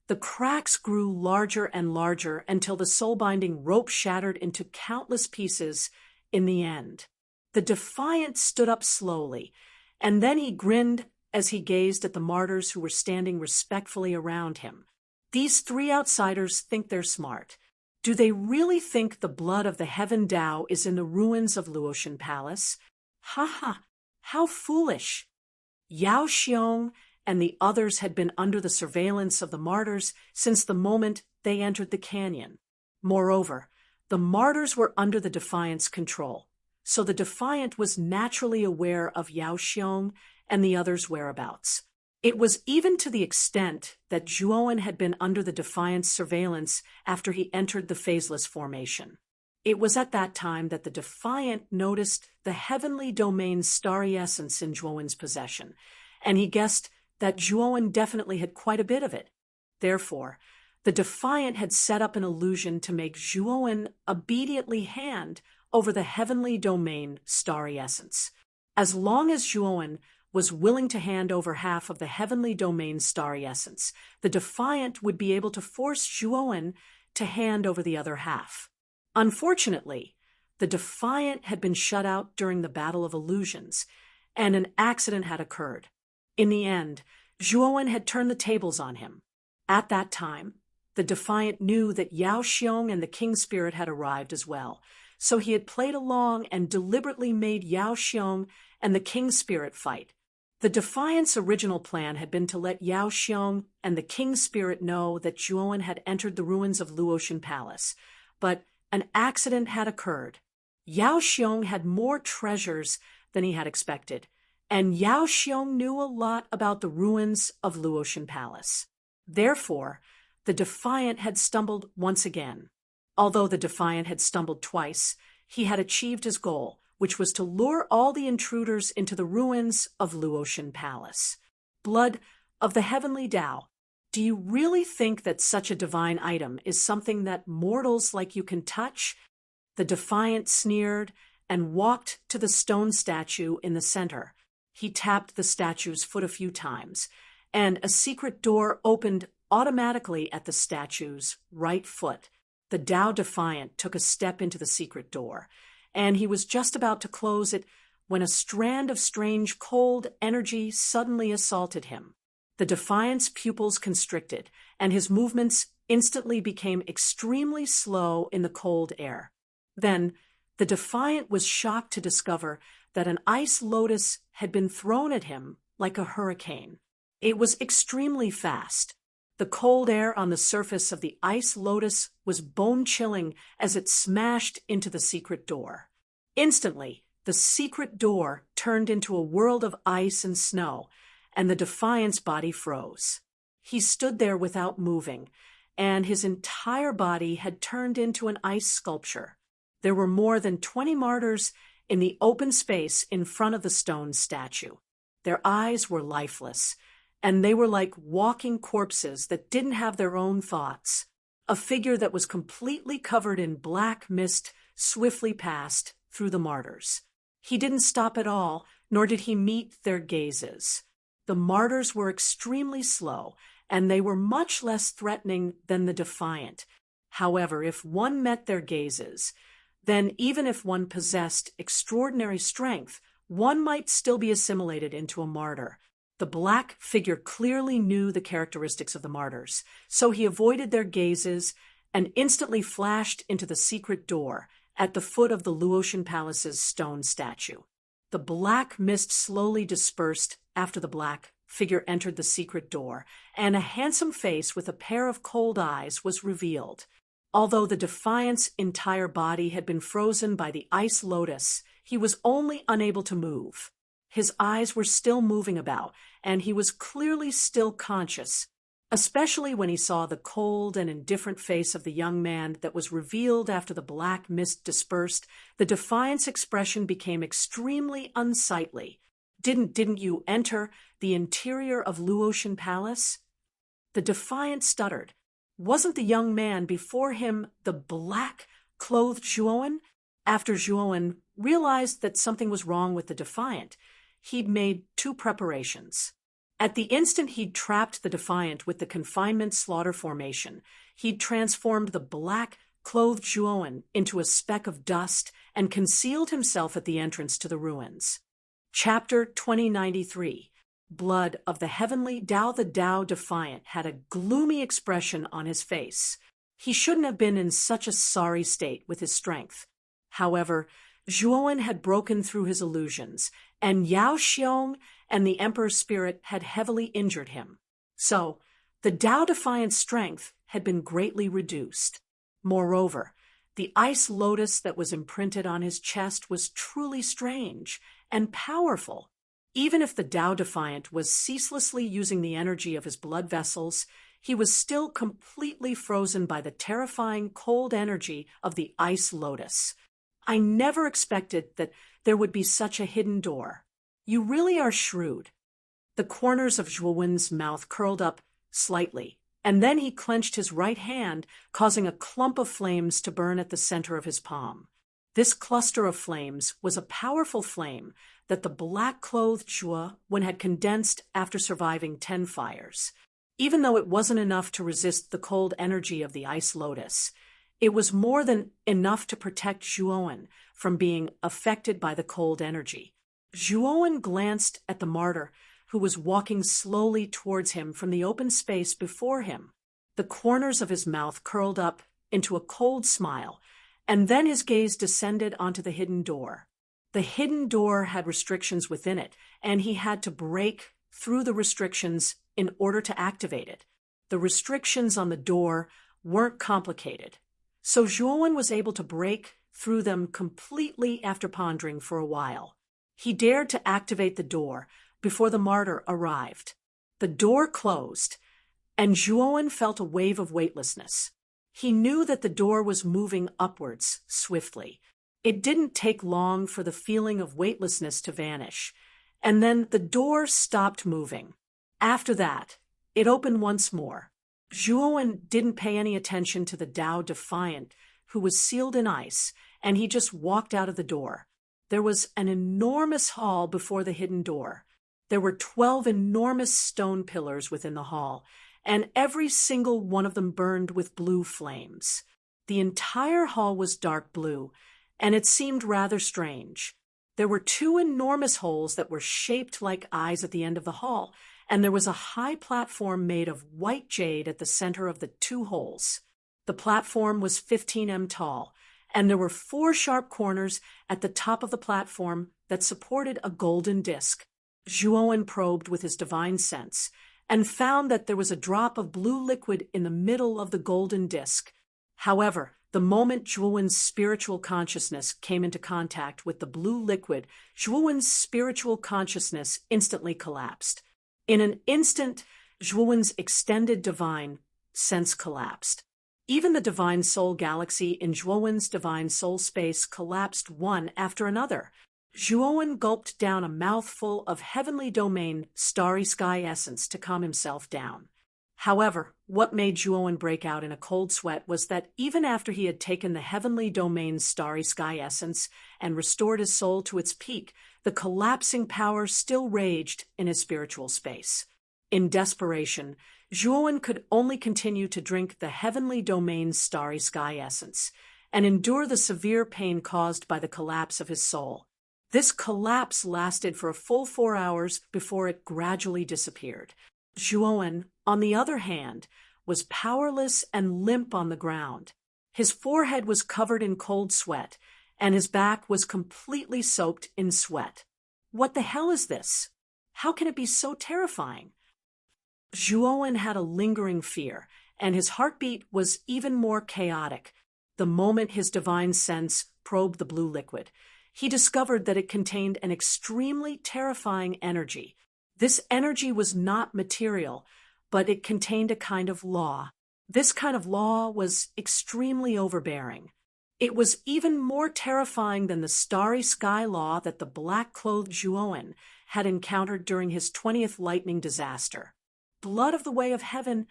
the cracks grew larger and larger until the soul-binding rope shattered into countless pieces in the end. The Defiant stood up slowly, and then he grinned as he gazed at the martyrs who were standing respectfully around him. These three outsiders think they're smart. Do they really think the blood of the Heaven Tao is in the ruins of Luotian Palace? Ha ha! How foolish! Yao Xiong and the others had been under the surveillance of the martyrs since the moment they entered the canyon. Moreover, the martyrs were under the Defiant's control, so the Defiant was naturally aware of Yao Xiong and the others' whereabouts. It was even to the extent that Zhuowen had been under the Defiant's surveillance after he entered the phaseless formation. It was at that time that the Defiant noticed the heavenly domain's starry essence in Zhuowen's possession, and he guessed that Zhuowen definitely had quite a bit of it. Therefore, the Defiant had set up an illusion to make Zhuowen obediently hand over the heavenly domain starry essence. As long as Zhuowen was willing to hand over half of the heavenly domain's starry essence, the Defiant would be able to force Zhuowen to hand over the other half. Unfortunately, the Defiant had been shut out during the Battle of Illusions, and an accident had occurred. In the end, Zhuowen had turned the tables on him. At that time, the Defiant knew that Yao Xiong and the King Spirit had arrived as well, so he had played along and deliberately made Yao Xiong and the King Spirit fight. The Defiant's original plan had been to let Yao Xiong and the King Spirit know that Zhuowen had entered the ruins of Luotian Palace, but an accident had occurred. Yao Xiong had more treasures than he had expected, and Yao Xiong knew a lot about the ruins of Luotian Palace. Therefore, the Defiant had stumbled once again. Although the Defiant had stumbled twice, he had achieved his goal, which was to lure all the intruders into the ruins of Luotian Palace. Blood of the heavenly Tao, do you really think that such a divine item is something that mortals like you can touch? The Defiant sneered and walked to the stone statue in the center. He tapped the statue's foot a few times, and a secret door opened automatically at the statue's right foot. The Tao Defiant took a step into the secret door, and he was just about to close it when a strand of strange cold energy suddenly assaulted him. The Defiant's pupils constricted, and his movements instantly became extremely slow in the cold air. Then, the Defiant was shocked to discover that an ice lotus had been thrown at him like a hurricane. It was extremely fast. The cold air on the surface of the ice lotus was bone-chilling as it smashed into the secret door. Instantly, the secret door turned into a world of ice and snow, and the Defiant's body froze. He stood there without moving, and his entire body had turned into an ice sculpture. There were more than 20 martyrs in the open space in front of the stone statue. Their eyes were lifeless, and they were like walking corpses that didn't have their own thoughts. A figure that was completely covered in black mist swiftly passed through the martyrs. He didn't stop at all, nor did he meet their gazes. The martyrs were extremely slow, and they were much less threatening than the Defiant. However, if one met their gazes, then even if one possessed extraordinary strength, one might still be assimilated into a martyr. The black figure clearly knew the characteristics of the martyrs, so he avoided their gazes and instantly flashed into the secret door at the foot of the Luotian Palace's stone statue. The black mist slowly dispersed after the black figure entered the secret door, and a handsome face with a pair of cold eyes was revealed. Although the Defiant's entire body had been frozen by the ice lotus, he was only unable to move. His eyes were still moving about, and he was clearly still conscious, especially when he saw the cold and indifferent face of the young man that was revealed after the black mist dispersed. The Defiant's expression became extremely unsightly. Didn't you enter the interior of Luotian Palace?" The Defiant stuttered. Wasn't the young man before him the black-clothed Zhuowen? After Zhuowen realized that something was wrong with the Defiant, he made two preparations. At the instant he'd trapped the Defiant with the confinement slaughter formation, he'd transformed the black-clothed Zhuowen into a speck of dust and concealed himself at the entrance to the ruins. Chapter 2093. Blood of the Heavenly Dao. The Dao Defiant had a gloomy expression on his face. He shouldn't have been in such a sorry state with his strength. However, Zhuowen had broken through his illusions, and Yao Xiong and the Emperor's spirit had heavily injured him. So, the Dao Defiant's strength had been greatly reduced. Moreover, the ice lotus that was imprinted on his chest was truly strange and powerful. Even if the Dao Defiant was ceaselessly using the energy of his blood vessels, he was still completely frozen by the terrifying cold energy of the ice lotus. "I never expected that there would be such a hidden door. You really are shrewd." The corners of Zhuowen's mouth curled up slightly, and then he clenched his right hand, causing a clump of flames to burn at the center of his palm. This cluster of flames was a powerful flame that the black-clothed Zhuowen had condensed after surviving 10 fires. Even though it wasn't enough to resist the cold energy of the ice lotus, it was more than enough to protect Zhuowen from being affected by the cold energy. Zhuowen glanced at the martyr, who was walking slowly towards him from the open space before him. The corners of his mouth curled up into a cold smile, and then his gaze descended onto the hidden door. The hidden door had restrictions within it, and he had to break through the restrictions in order to activate it. The restrictions on the door weren't complicated, so Zhuowen was able to break through them completely after pondering for a while. He dared to activate the door before the martyr arrived. The door closed, and Zhuowen felt a wave of weightlessness. He knew that the door was moving upwards swiftly. It didn't take long for the feeling of weightlessness to vanish, and then the door stopped moving. After that, it opened once more. Zhuowen didn't pay any attention to the Dao Defiant, who was sealed in ice, and he just walked out of the door. There was an enormous hall before the hidden door. There were 12 enormous stone pillars within the hall, and every single one of them burned with blue flames. The entire hall was dark blue, and it seemed rather strange. There were 2 enormous holes that were shaped like eyes at the end of the hall, and there was a high platform made of white jade at the center of the 2 holes. The platform was 15 m tall, and there were 4 sharp corners at the top of the platform that supported a golden disc. Zhuowen probed with his divine sense and found that there was a drop of blue liquid in the middle of the golden disc. However, the moment Zhuowen's spiritual consciousness came into contact with the blue liquid, Zhuowen's spiritual consciousness instantly collapsed. In an instant, Zhuowen's extended divine sense collapsed. Even the divine soul galaxy in Zhuowen's divine soul space collapsed one after another. Zhuowen gulped down a mouthful of heavenly domain starry sky essence to calm himself down. However, what made Zhuowen break out in a cold sweat was that even after he had taken the heavenly domain starry sky essence and restored his soul to its peak, the collapsing power still raged in his spiritual space. In desperation, Zhuowen could only continue to drink the heavenly domain's starry sky essence and endure the severe pain caused by the collapse of his soul. This collapse lasted for a full 4 hours before it gradually disappeared. Zhuowen, on the other hand, was powerless and limp on the ground. His forehead was covered in cold sweat, and his back was completely soaked in sweat. "What the hell is this? How can it be so terrifying? Zhuowen had a lingering fear, and his heartbeat was even more chaotic. The moment his divine sense probed the blue liquid, he discovered that it contained an extremely terrifying energy. This energy was not material, but it contained a kind of law. This kind of law was extremely overbearing. It was even more terrifying than the starry sky law that the black-clothed Zhuowen had encountered during his 20th lightning disaster. Blood of the way of heaven.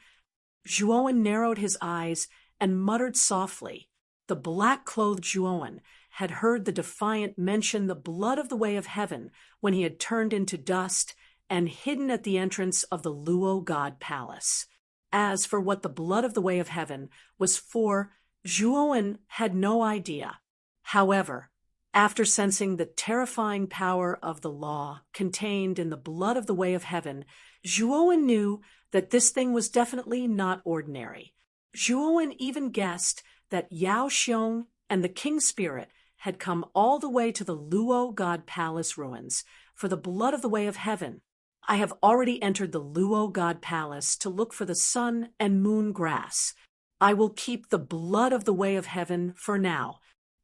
Zhuowen narrowed his eyes and muttered softly. The black-clothed Zhuowen had heard the defiant mention the blood of the way of heaven when he had turned into dust and hidden at the entrance of the Luo God Palace. As for what the blood of the way of heaven was for, Zhuowen had no idea. However, after sensing the terrifying power of the law contained in the blood of the way of heaven, Zhuowen knew that this thing was definitely not ordinary. Zhuowen even guessed that Yao Xiong and the King Spirit had come all the way to the Luo God Palace ruins for the blood of the way of heaven. I have already entered the Luo God Palace to look for the sun and moon grass. I will keep the blood of the way of heaven for now.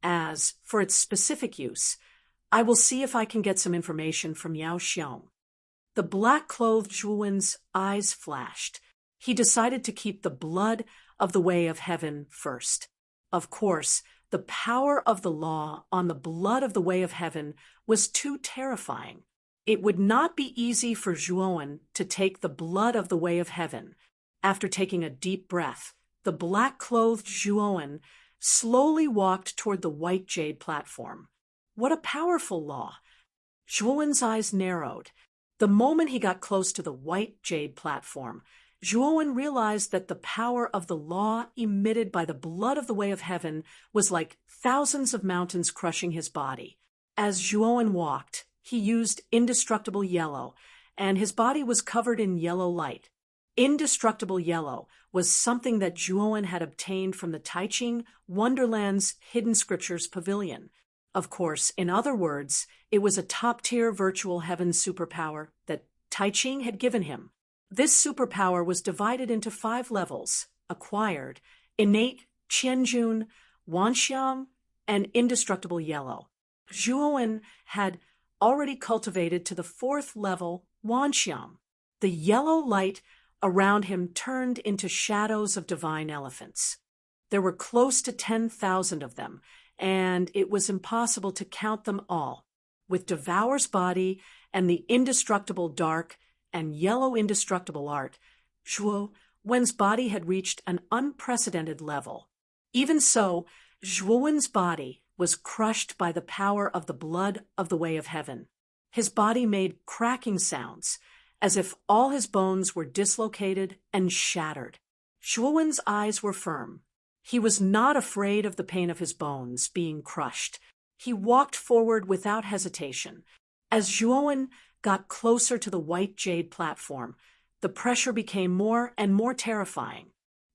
As for its specific use, I will see if I can get some information from Yao Xiong. The black-clothed Zhuowen's eyes flashed. He decided to keep the blood of the way of heaven first. Of course, the power of the law on the blood of the way of heaven was too terrifying. It would not be easy for Zhuowen to take the blood of the way of heaven. After taking a deep breath, the black-clothed Zhuowen slowly walked toward the white jade platform. What a powerful law! Zhuowen's eyes narrowed. The moment he got close to the white jade platform, Zhuowen realized that the power of the law emitted by the blood of the way of heaven was like thousands of mountains crushing his body. As Zhuowen walked, he used indestructible yellow, and his body was covered in yellow light. Indestructible yellow was something that Zhuowen had obtained from the Taiching Wonderland's Hidden Scriptures Pavilion. Of course, in other words, it was a top-tier virtual heaven superpower that Taiching had given him. This superpower was divided into 5 levels: acquired, innate, Qianjun, Wanxiang, and indestructible yellow. Zhuowen had already cultivated to the 4th level, Wanxiang. The yellow light around him turned into shadows of divine elephants. There were close to 10,000 of them, and it was impossible to count them all. With Devour's body and the indestructible dark and yellow indestructible art, Zhuowen's body had reached an unprecedented level. Even so, Zhuowen's body was crushed by the power of the blood of the way of heaven. His body made cracking sounds, as if all his bones were dislocated and shattered. Zhuowen's eyes were firm. He was not afraid of the pain of his bones being crushed. He walked forward without hesitation. As Zhuowen got closer to the white jade platform, the pressure became more and more terrifying.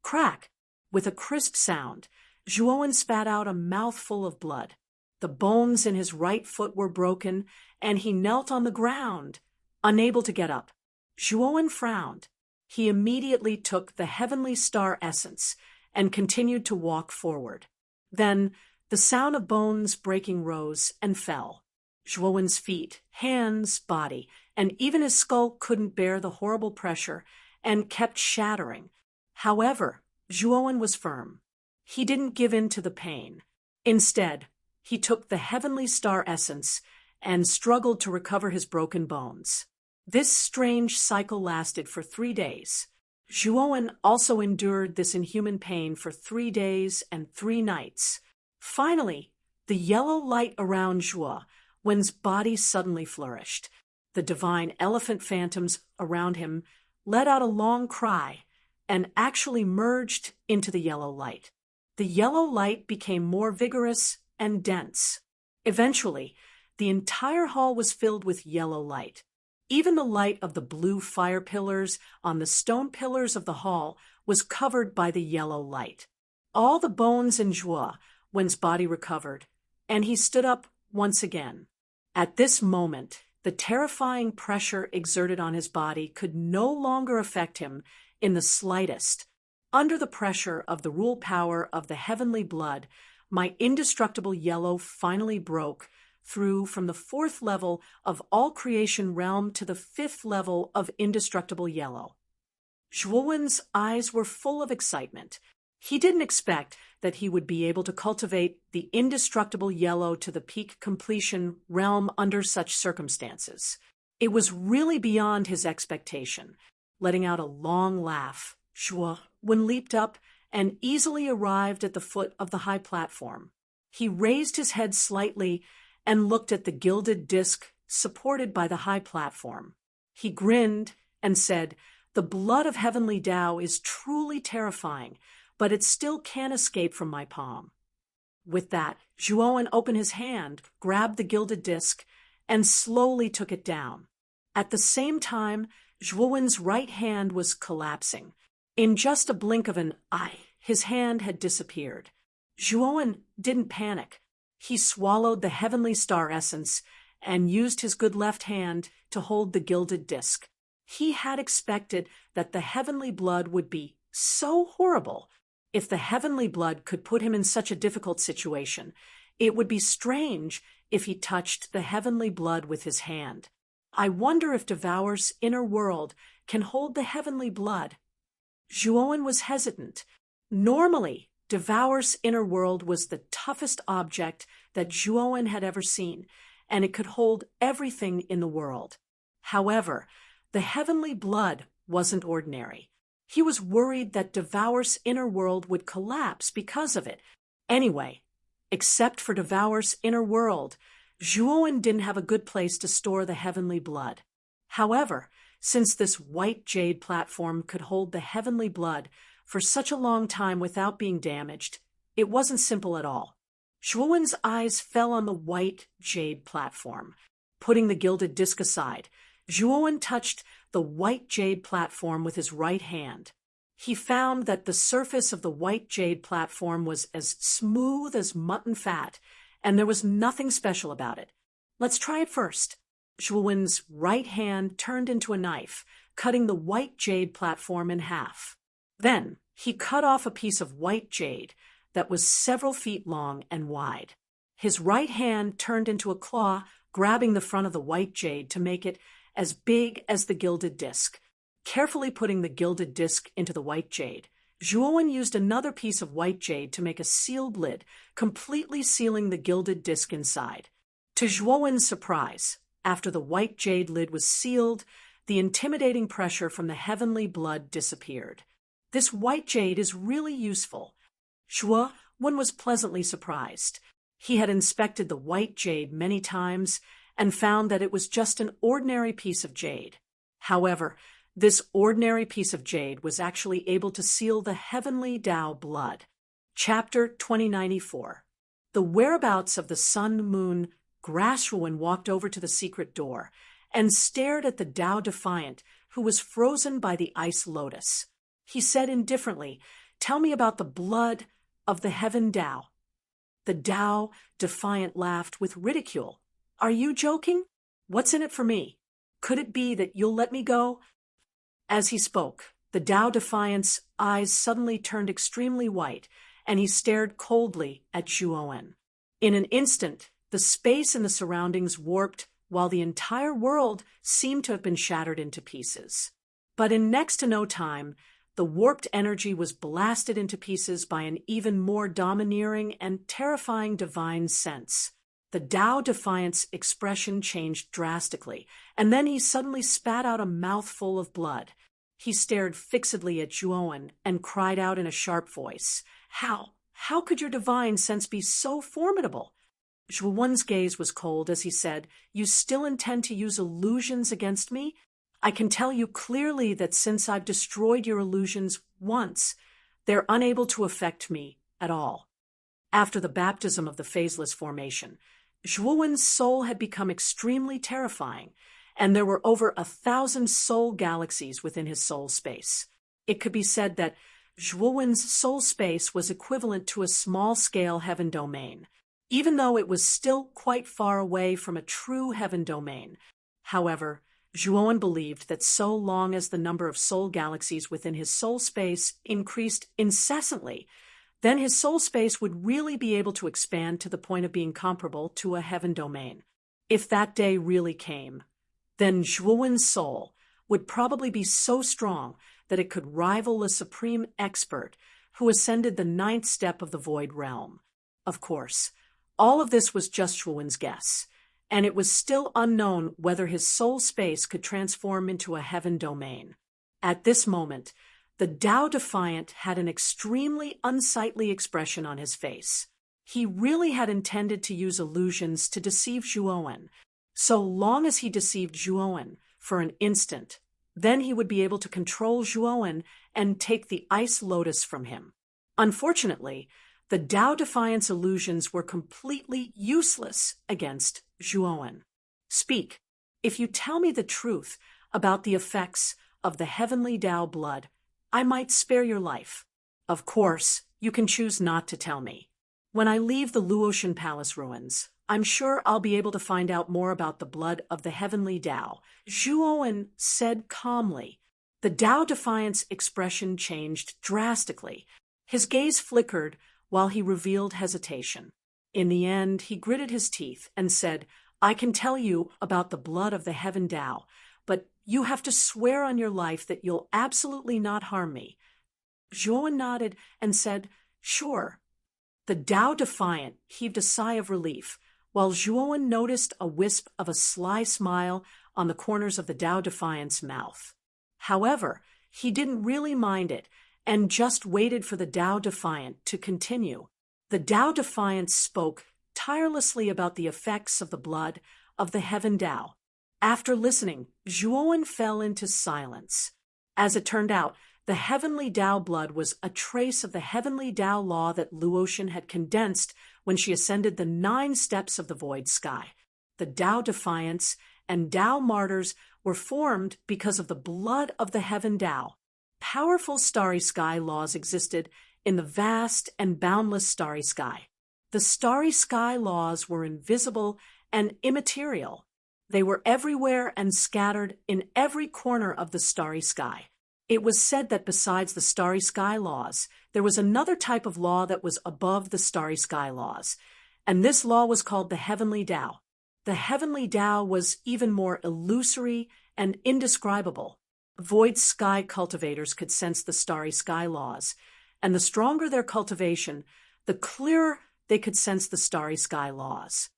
Crack! With a crisp sound, Zhuowen spat out a mouthful of blood. The bones in his right foot were broken, and he knelt on the ground, unable to get up. Zhuowen frowned. He immediately took the heavenly star essence and continued to walk forward. Then the sound of bones breaking rose and fell. Zhuowen's feet, hands, body, and even his skull couldn't bear the horrible pressure and kept shattering. However, Zhuowen was firm. He didn't give in to the pain. Instead, he took the heavenly star essence and struggled to recover his broken bones. This strange cycle lasted for 3 days. Zhuowen also endured this inhuman pain for 3 days and 3 nights. Finally, the yellow light around Zhuowen's body suddenly flourished. The divine elephant phantoms around him let out a long cry and actually merged into the yellow light. The yellow light became more vigorous and dense. Eventually, the entire hall was filled with yellow light. Even the light of the blue fire pillars on the stone pillars of the hall was covered by the yellow light. All the bones in Zhuowen's body recovered, and he stood up once again. At this moment, The terrifying pressure exerted on his body could no longer affect him in the slightest. Under the pressure of the rule power of the heavenly blood, my indestructible yellow finally broke through from the 4th level of all creation realm to the 5th level of indestructible yellow. Zhuowen's eyes were full of excitement. He didn't expect that he would be able to cultivate the indestructible yellow to the peak completion realm under such circumstances. It was really beyond his expectation. Letting out a long laugh, Zhuowen leaped up and easily arrived at the foot of the high platform. He raised his head slightly and looked at the gilded disc supported by the high platform. He grinned and said, "The blood of heavenly Tao is truly terrifying, but it still can't escape from my palm." With that, Zhuowen opened his hand, grabbed the gilded disc, and slowly took it down. At the same time, Zhuowen's right hand was collapsing. In just a blink of an eye, his hand had disappeared. Zhuowen didn't panic. He swallowed the heavenly star essence and used his good left hand to hold the gilded disc. He had expected that the heavenly blood would be so horrible. If the heavenly blood could put him in such a difficult situation, it would be strange if he touched the heavenly blood with his hand. I wonder if Devour's inner world can hold the heavenly blood. Zhuowen was hesitant. Normally, Devour's inner world was the toughest object that Zhuowen had ever seen, and it could hold everything in the world. However, the heavenly blood wasn't ordinary. He was worried that Devour's inner world would collapse because of it. Anyway, except for Devour's inner world, Zhuowen didn't have a good place to store the heavenly blood. However, since this white jade platform could hold the heavenly blood for such a long time without being damaged, it wasn't simple at all. Zhuowen's eyes fell on the white jade platform. Putting the gilded disc aside, Zhuowen touched the white jade platform with his right hand. He found that the surface of the white jade platform was as smooth as mutton fat, and there was nothing special about it. "Let's try it first." Zhuowen's right hand turned into a knife, cutting the white jade platform in half. Then he cut off a piece of white jade that was several feet long and wide. His right hand turned into a claw, grabbing the front of the white jade to make it as big as the gilded disc. Carefully putting the gilded disc into the white jade, Zhuowen used another piece of white jade to make a sealed lid, completely sealing the gilded disc inside. To Zhuowen's surprise, after the white jade lid was sealed, the intimidating pressure from the heavenly blood disappeared. This white jade is really useful. Zhuowen was pleasantly surprised. He had inspected the white jade many times and found that it was just an ordinary piece of jade. However, this ordinary piece of jade was actually able to seal the heavenly Tao blood. Chapter 2094. The whereabouts of the sun, moon, Zhuowen walked over to the secret door and stared at the Tao Defiant, who was frozen by the ice lotus. He said indifferently, "Tell me about the blood of the heaven Tao." The Tao Defiant laughed with ridicule. "Are you joking? What's in it for me? Could it be that you'll let me go?" As he spoke, the Tao Defiant's eyes suddenly turned extremely white, and he stared coldly at Zhuowen. In an instant, the space and the surroundings warped, while the entire world seemed to have been shattered into pieces. But in next to no time, the warped energy was blasted into pieces by an even more domineering and terrifying divine sense. The Tao Defiant's expression changed drastically, and then he suddenly spat out a mouthful of blood. He stared fixedly at Zhuowen and cried out in a sharp voice, How could your divine sense be so formidable?" Zhuowen's gaze was cold as he said, "You still intend to use illusions against me? I can tell you clearly that since I've destroyed your illusions once, they're unable to affect me at all." After the baptism of the phaseless formation, Zhuowen's soul had become extremely terrifying, and there were over 1,000 soul galaxies within his soul space. It could be said that Zhuowen's soul space was equivalent to a small-scale heaven domain. Even though it was still quite far away from a true heaven domain, However, Zhuowen believed that so long as the number of soul galaxies within his soul space increased incessantly, then his soul space would really be able to expand to the point of being comparable to a heaven domain. If that day really came, then Zhuowen's soul would probably be so strong that it could rival a supreme expert who ascended the 9th step of the void realm. Of course, all of this was just Zhuowen's guess, and it was still unknown whether his soul space could transform into a heaven domain. At this moment, the Tao Defiant had an extremely unsightly expression on his face. He really had intended to use illusions to deceive Zhuowen, so long as he deceived Zhuowen for an instant. Then he would be able to control Zhuowen and take the ice lotus from him. Unfortunately, the Tao Defiant's illusions were completely useless against Zhuowen. Speak. If you tell me the truth about the effects of the heavenly Tao blood, I might spare your life. Of course, you can choose not to tell me. When I leave the Luotian Palace ruins, I'm sure I'll be able to find out more about the blood of the heavenly Tao, Zhuowen said calmly. The Tao Defiant's expression changed drastically. His gaze flickered while he revealed hesitation. In the end, he gritted his teeth and said, I can tell you about the blood of the heaven Tao, but you have to swear on your life that you'll absolutely not harm me. Zhuowen nodded and said, Sure. The Tao Defiant heaved a sigh of relief, while Zhuowen noticed a wisp of a sly smile on the corners of the Tao Defiant's mouth. However, he didn't really mind it and just waited for the Tao Defiant to continue. The Tao Defiant spoke tirelessly about the effects of the blood of the heaven Tao. After listening, Zhuowen fell into silence. As it turned out, the heavenly Tao blood was a trace of the heavenly Tao law that Luotian had condensed when she ascended the 9 steps of the void sky. The Tao Defiants and Tao Martyrs were formed because of the blood of the heaven Tao. Powerful starry sky laws existed in the vast and boundless starry sky. The starry sky laws were invisible and immaterial. They were everywhere and scattered in every corner of the starry sky. It was said that besides the starry sky laws, there was another type of law that was above the starry sky laws, and this law was called the heavenly Tao. The heavenly Tao was even more illusory and indescribable. Void sky cultivators could sense the starry sky laws, and the stronger their cultivation, the clearer they could sense the starry sky laws.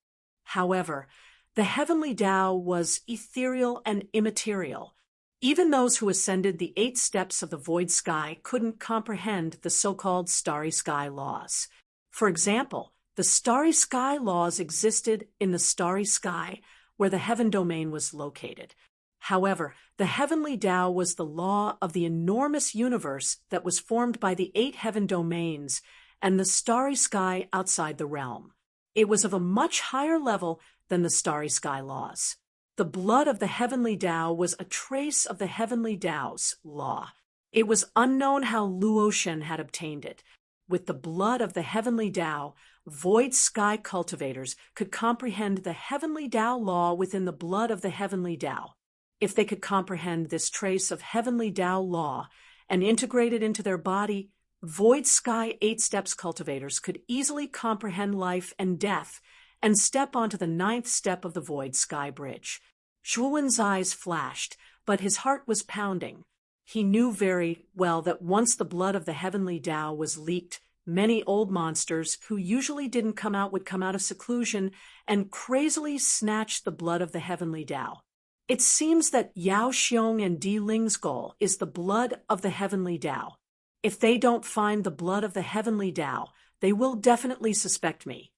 However, the heavenly Tao was ethereal and immaterial. Even those who ascended the 8 steps of the void sky couldn't comprehend the so-called starry sky laws. For example, the starry sky laws existed in the starry sky where the heaven domain was located. However, the heavenly Tao was the law of the enormous universe that was formed by the 8 heaven domains and the starry sky outside the realm. It was of a much higher level than the starry sky laws. The blood of the heavenly Tao was a trace of the heavenly Tao's law. It was unknown how Luotian had obtained it. With the blood of the heavenly Tao, void sky cultivators could comprehend the heavenly Tao law within the blood of the heavenly Tao. If they could comprehend this trace of heavenly Tao law and integrate it into their body, void sky 8 steps cultivators could easily comprehend life and death and step onto the 9th step of the void sky bridge. Zhuowen's eyes flashed, but his heart was pounding. He knew very well that once the blood of the heavenly Tao was leaked, many old monsters who usually didn't come out would come out of seclusion and crazily snatch the blood of the heavenly Tao. It seems that Yao Xiong and Di Ling's goal is the blood of the heavenly Tao. If they don't find the blood of the heavenly Tao, they will definitely suspect me.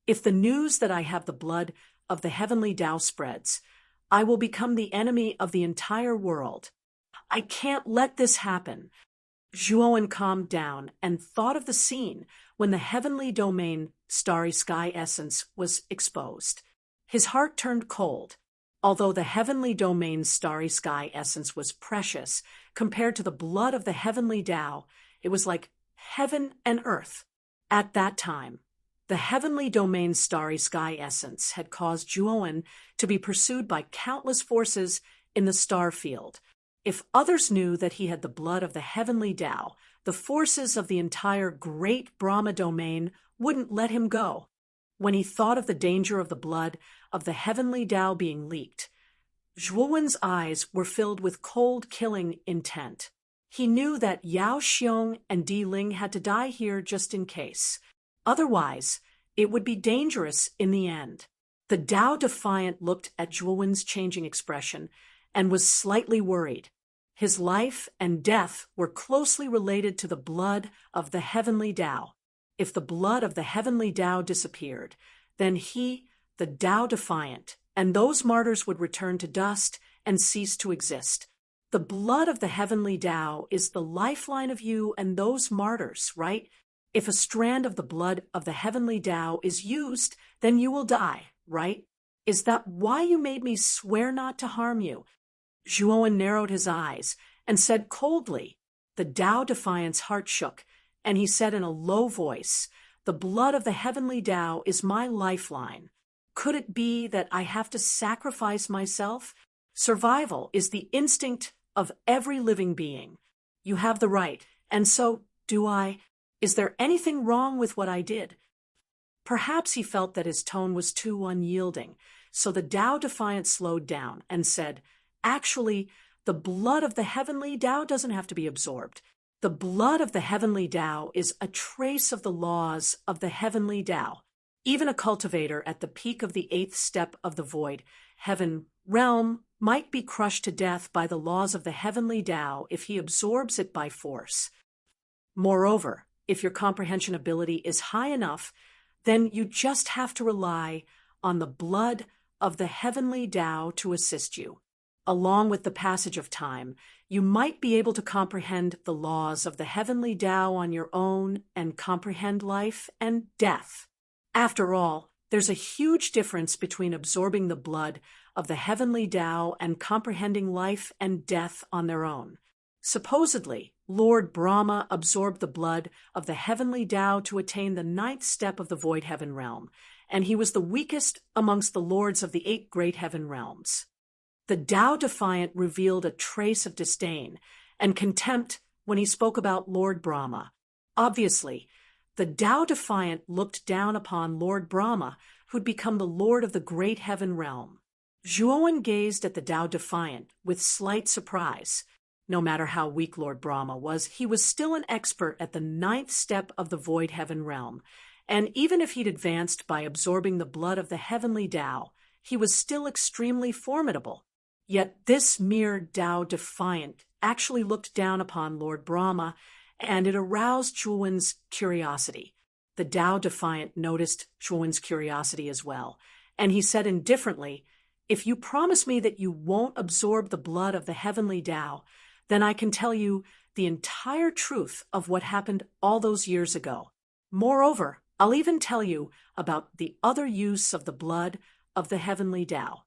If the news that I have the blood of the heavenly Tao spreads, I will become the enemy of the entire world. I can't let this happen. Zhuowen calmed down and thought of the scene when the heavenly domain starry sky essence was exposed. His heart turned cold. Although the heavenly domain's starry sky essence was precious compared to the blood of the heavenly Tao, it was like heaven and earth. At that time, The heavenly domain's starry sky essence had caused Zhuowen to be pursued by countless forces in the star field. If others knew that he had the blood of the heavenly Tao, the forces of the entire great Brahma domain wouldn't let him go. When he thought of the danger of the blood of the heavenly Tao being leaked, Zhuowen's eyes were filled with cold, killing intent. He knew that Yao Xiong and Di Ling had to die here just in case. Otherwise, it would be dangerous in the end. The Tao Defiant looked at Zhuowen's changing expression and was slightly worried. His life and death were closely related to the blood of the heavenly Tao. If the blood of the heavenly Tao disappeared, then he, the Tao Defiant, and those martyrs would return to dust and cease to exist. The blood of the heavenly Tao is the lifeline of you and those martyrs, right? If a strand of the blood of the heavenly Tao is used, then you will die, right? Is that why you made me swear not to harm you? Zhuowen narrowed his eyes and said coldly. The Tao Defiant's heart shook, and he said in a low voice, "The blood of the heavenly Tao is my lifeline. Could it be that I have to sacrifice myself? Survival is the instinct of every living being. You have the right, and so do I. Is there anything wrong with what I did?" Perhaps he felt that his tone was too unyielding, so the Tao Defiant slowed down and said, "Actually, the blood of the heavenly Tao doesn't have to be absorbed. The blood of the heavenly Tao is a trace of the laws of the heavenly Tao. Even a cultivator at the peak of the 8th step of the void, heaven realm, might be crushed to death by the laws of the heavenly Tao if he absorbs it by force. Moreover, if your comprehension ability is high enough, then you just have to rely on the blood of the heavenly Tao to assist you. Along with the passage of time, you might be able to comprehend the laws of the heavenly Tao on your own and comprehend life and death. After all, there's a huge difference between absorbing the blood of the heavenly Tao and comprehending life and death on their own. Supposedly, Lord Brahma absorbed the blood of the heavenly Tao to attain the 9th step of the void heaven realm, and he was the weakest amongst the lords of the 8 great heaven realms. The Tao Defiant revealed a trace of disdain and contempt when he spoke about Lord Brahma. Obviously, the Tao Defiant looked down upon Lord Brahma, who'd become the lord of the great heaven realm. Zhuowen gazed at the Tao Defiant with slight surprise. No matter how weak Lord Brahma was, he was still an expert at the 9th step of the void heaven realm, and even if he'd advanced by absorbing the blood of the heavenly Tao, he was still extremely formidable. Yet this mere Tao Defiant actually looked down upon Lord Brahma, and it aroused Zhuowen's curiosity. The Tao Defiant noticed Zhuowen's curiosity as well, and he said indifferently, "If you promise me that you won't absorb the blood of the heavenly Tao, then I can tell you the entire truth of what happened all those years ago. Moreover, I'll even tell you about the other use of the blood of the heavenly Tao."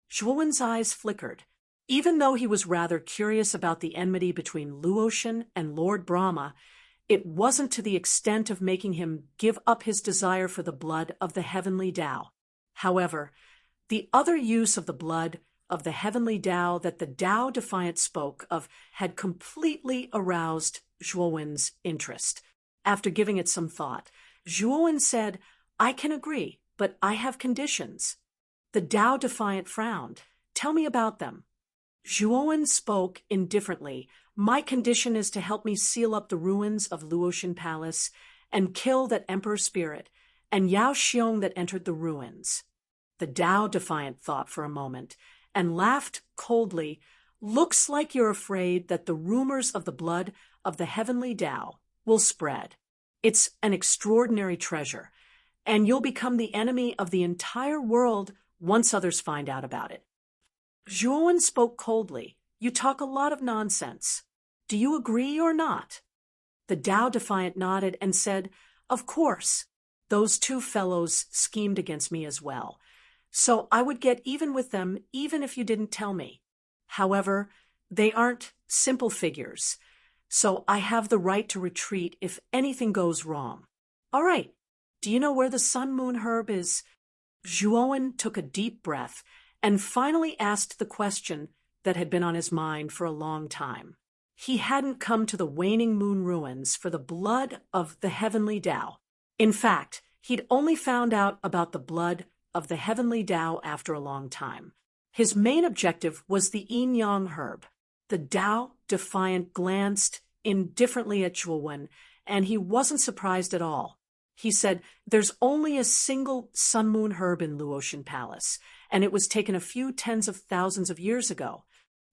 Zhuowen's eyes flickered. Even though he was rather curious about the enmity between Luotian and Lord Brahma, it wasn't to the extent of making him give up his desire for the blood of the heavenly Tao. However, the other use of the blood of the heavenly Tao that the Tao Defiant spoke of had completely aroused Zhuowen's interest. After giving it some thought, Zhuowen said, "I can agree, but I have conditions." The Tao Defiant frowned. "Tell me about them." Zhuowen spoke indifferently. "My condition is to help me seal up the ruins of Luotian Palace and kill that emperor spirit and Yao Xiong that entered the ruins." The Tao Defiant thought for a moment and laughed coldly. "Looks like you're afraid that the rumors of the blood of the heavenly Tao will spread. It's an extraordinary treasure, and you'll become the enemy of the entire world once others find out about it." Zhuowen spoke coldly. "You talk a lot of nonsense. Do you agree or not?" The Tao Defiant nodded and said, "Of course. Those 2 fellows schemed against me as well. So I would get even with them even if you didn't tell me. However, they aren't simple figures, so I have the right to retreat if anything goes wrong." "All right, Do you know where the sun moon herb is? Zhuowen took a deep breath and finally asked the question that had been on his mind for a long time. He hadn't come to the waning moon ruins for the blood of the heavenly Tao. In fact, he'd only found out about the blood of the heavenly Tao after a long time. His main objective was the yin-yang herb. The Tao defiant glanced indifferently at Zhuowen, and he wasn't surprised at all. He said, "There's only a single sun-moon herb in Luotian Palace, and it was taken a few tens of thousands of years ago."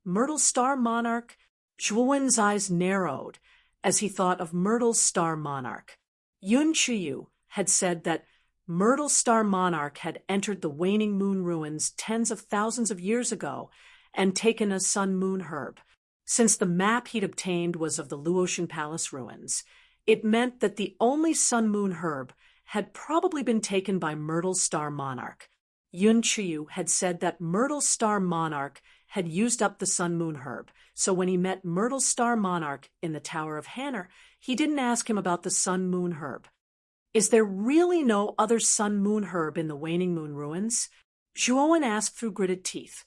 Myrtle Star Monarch? Zhuowen's eyes narrowed as he thought of Myrtle Star Monarch. Yun Chiyu had said that Myrtle Star Monarch had entered the waning moon ruins tens of thousands of years ago and taken a sun-moon herb. Since the map he'd obtained was of the Luotian Palace ruins, it meant that the only sun-moon herb had probably been taken by Myrtle Star Monarch. Yun Chiyu had said that Myrtle Star Monarch had used up the sun-moon herb, so when he met Myrtle Star Monarch in the Tower of Hanner, he didn't ask him about the sun-moon herb. Is there really no other sun-moon herb in the waning moon ruins? Zhuowen asked through gritted teeth.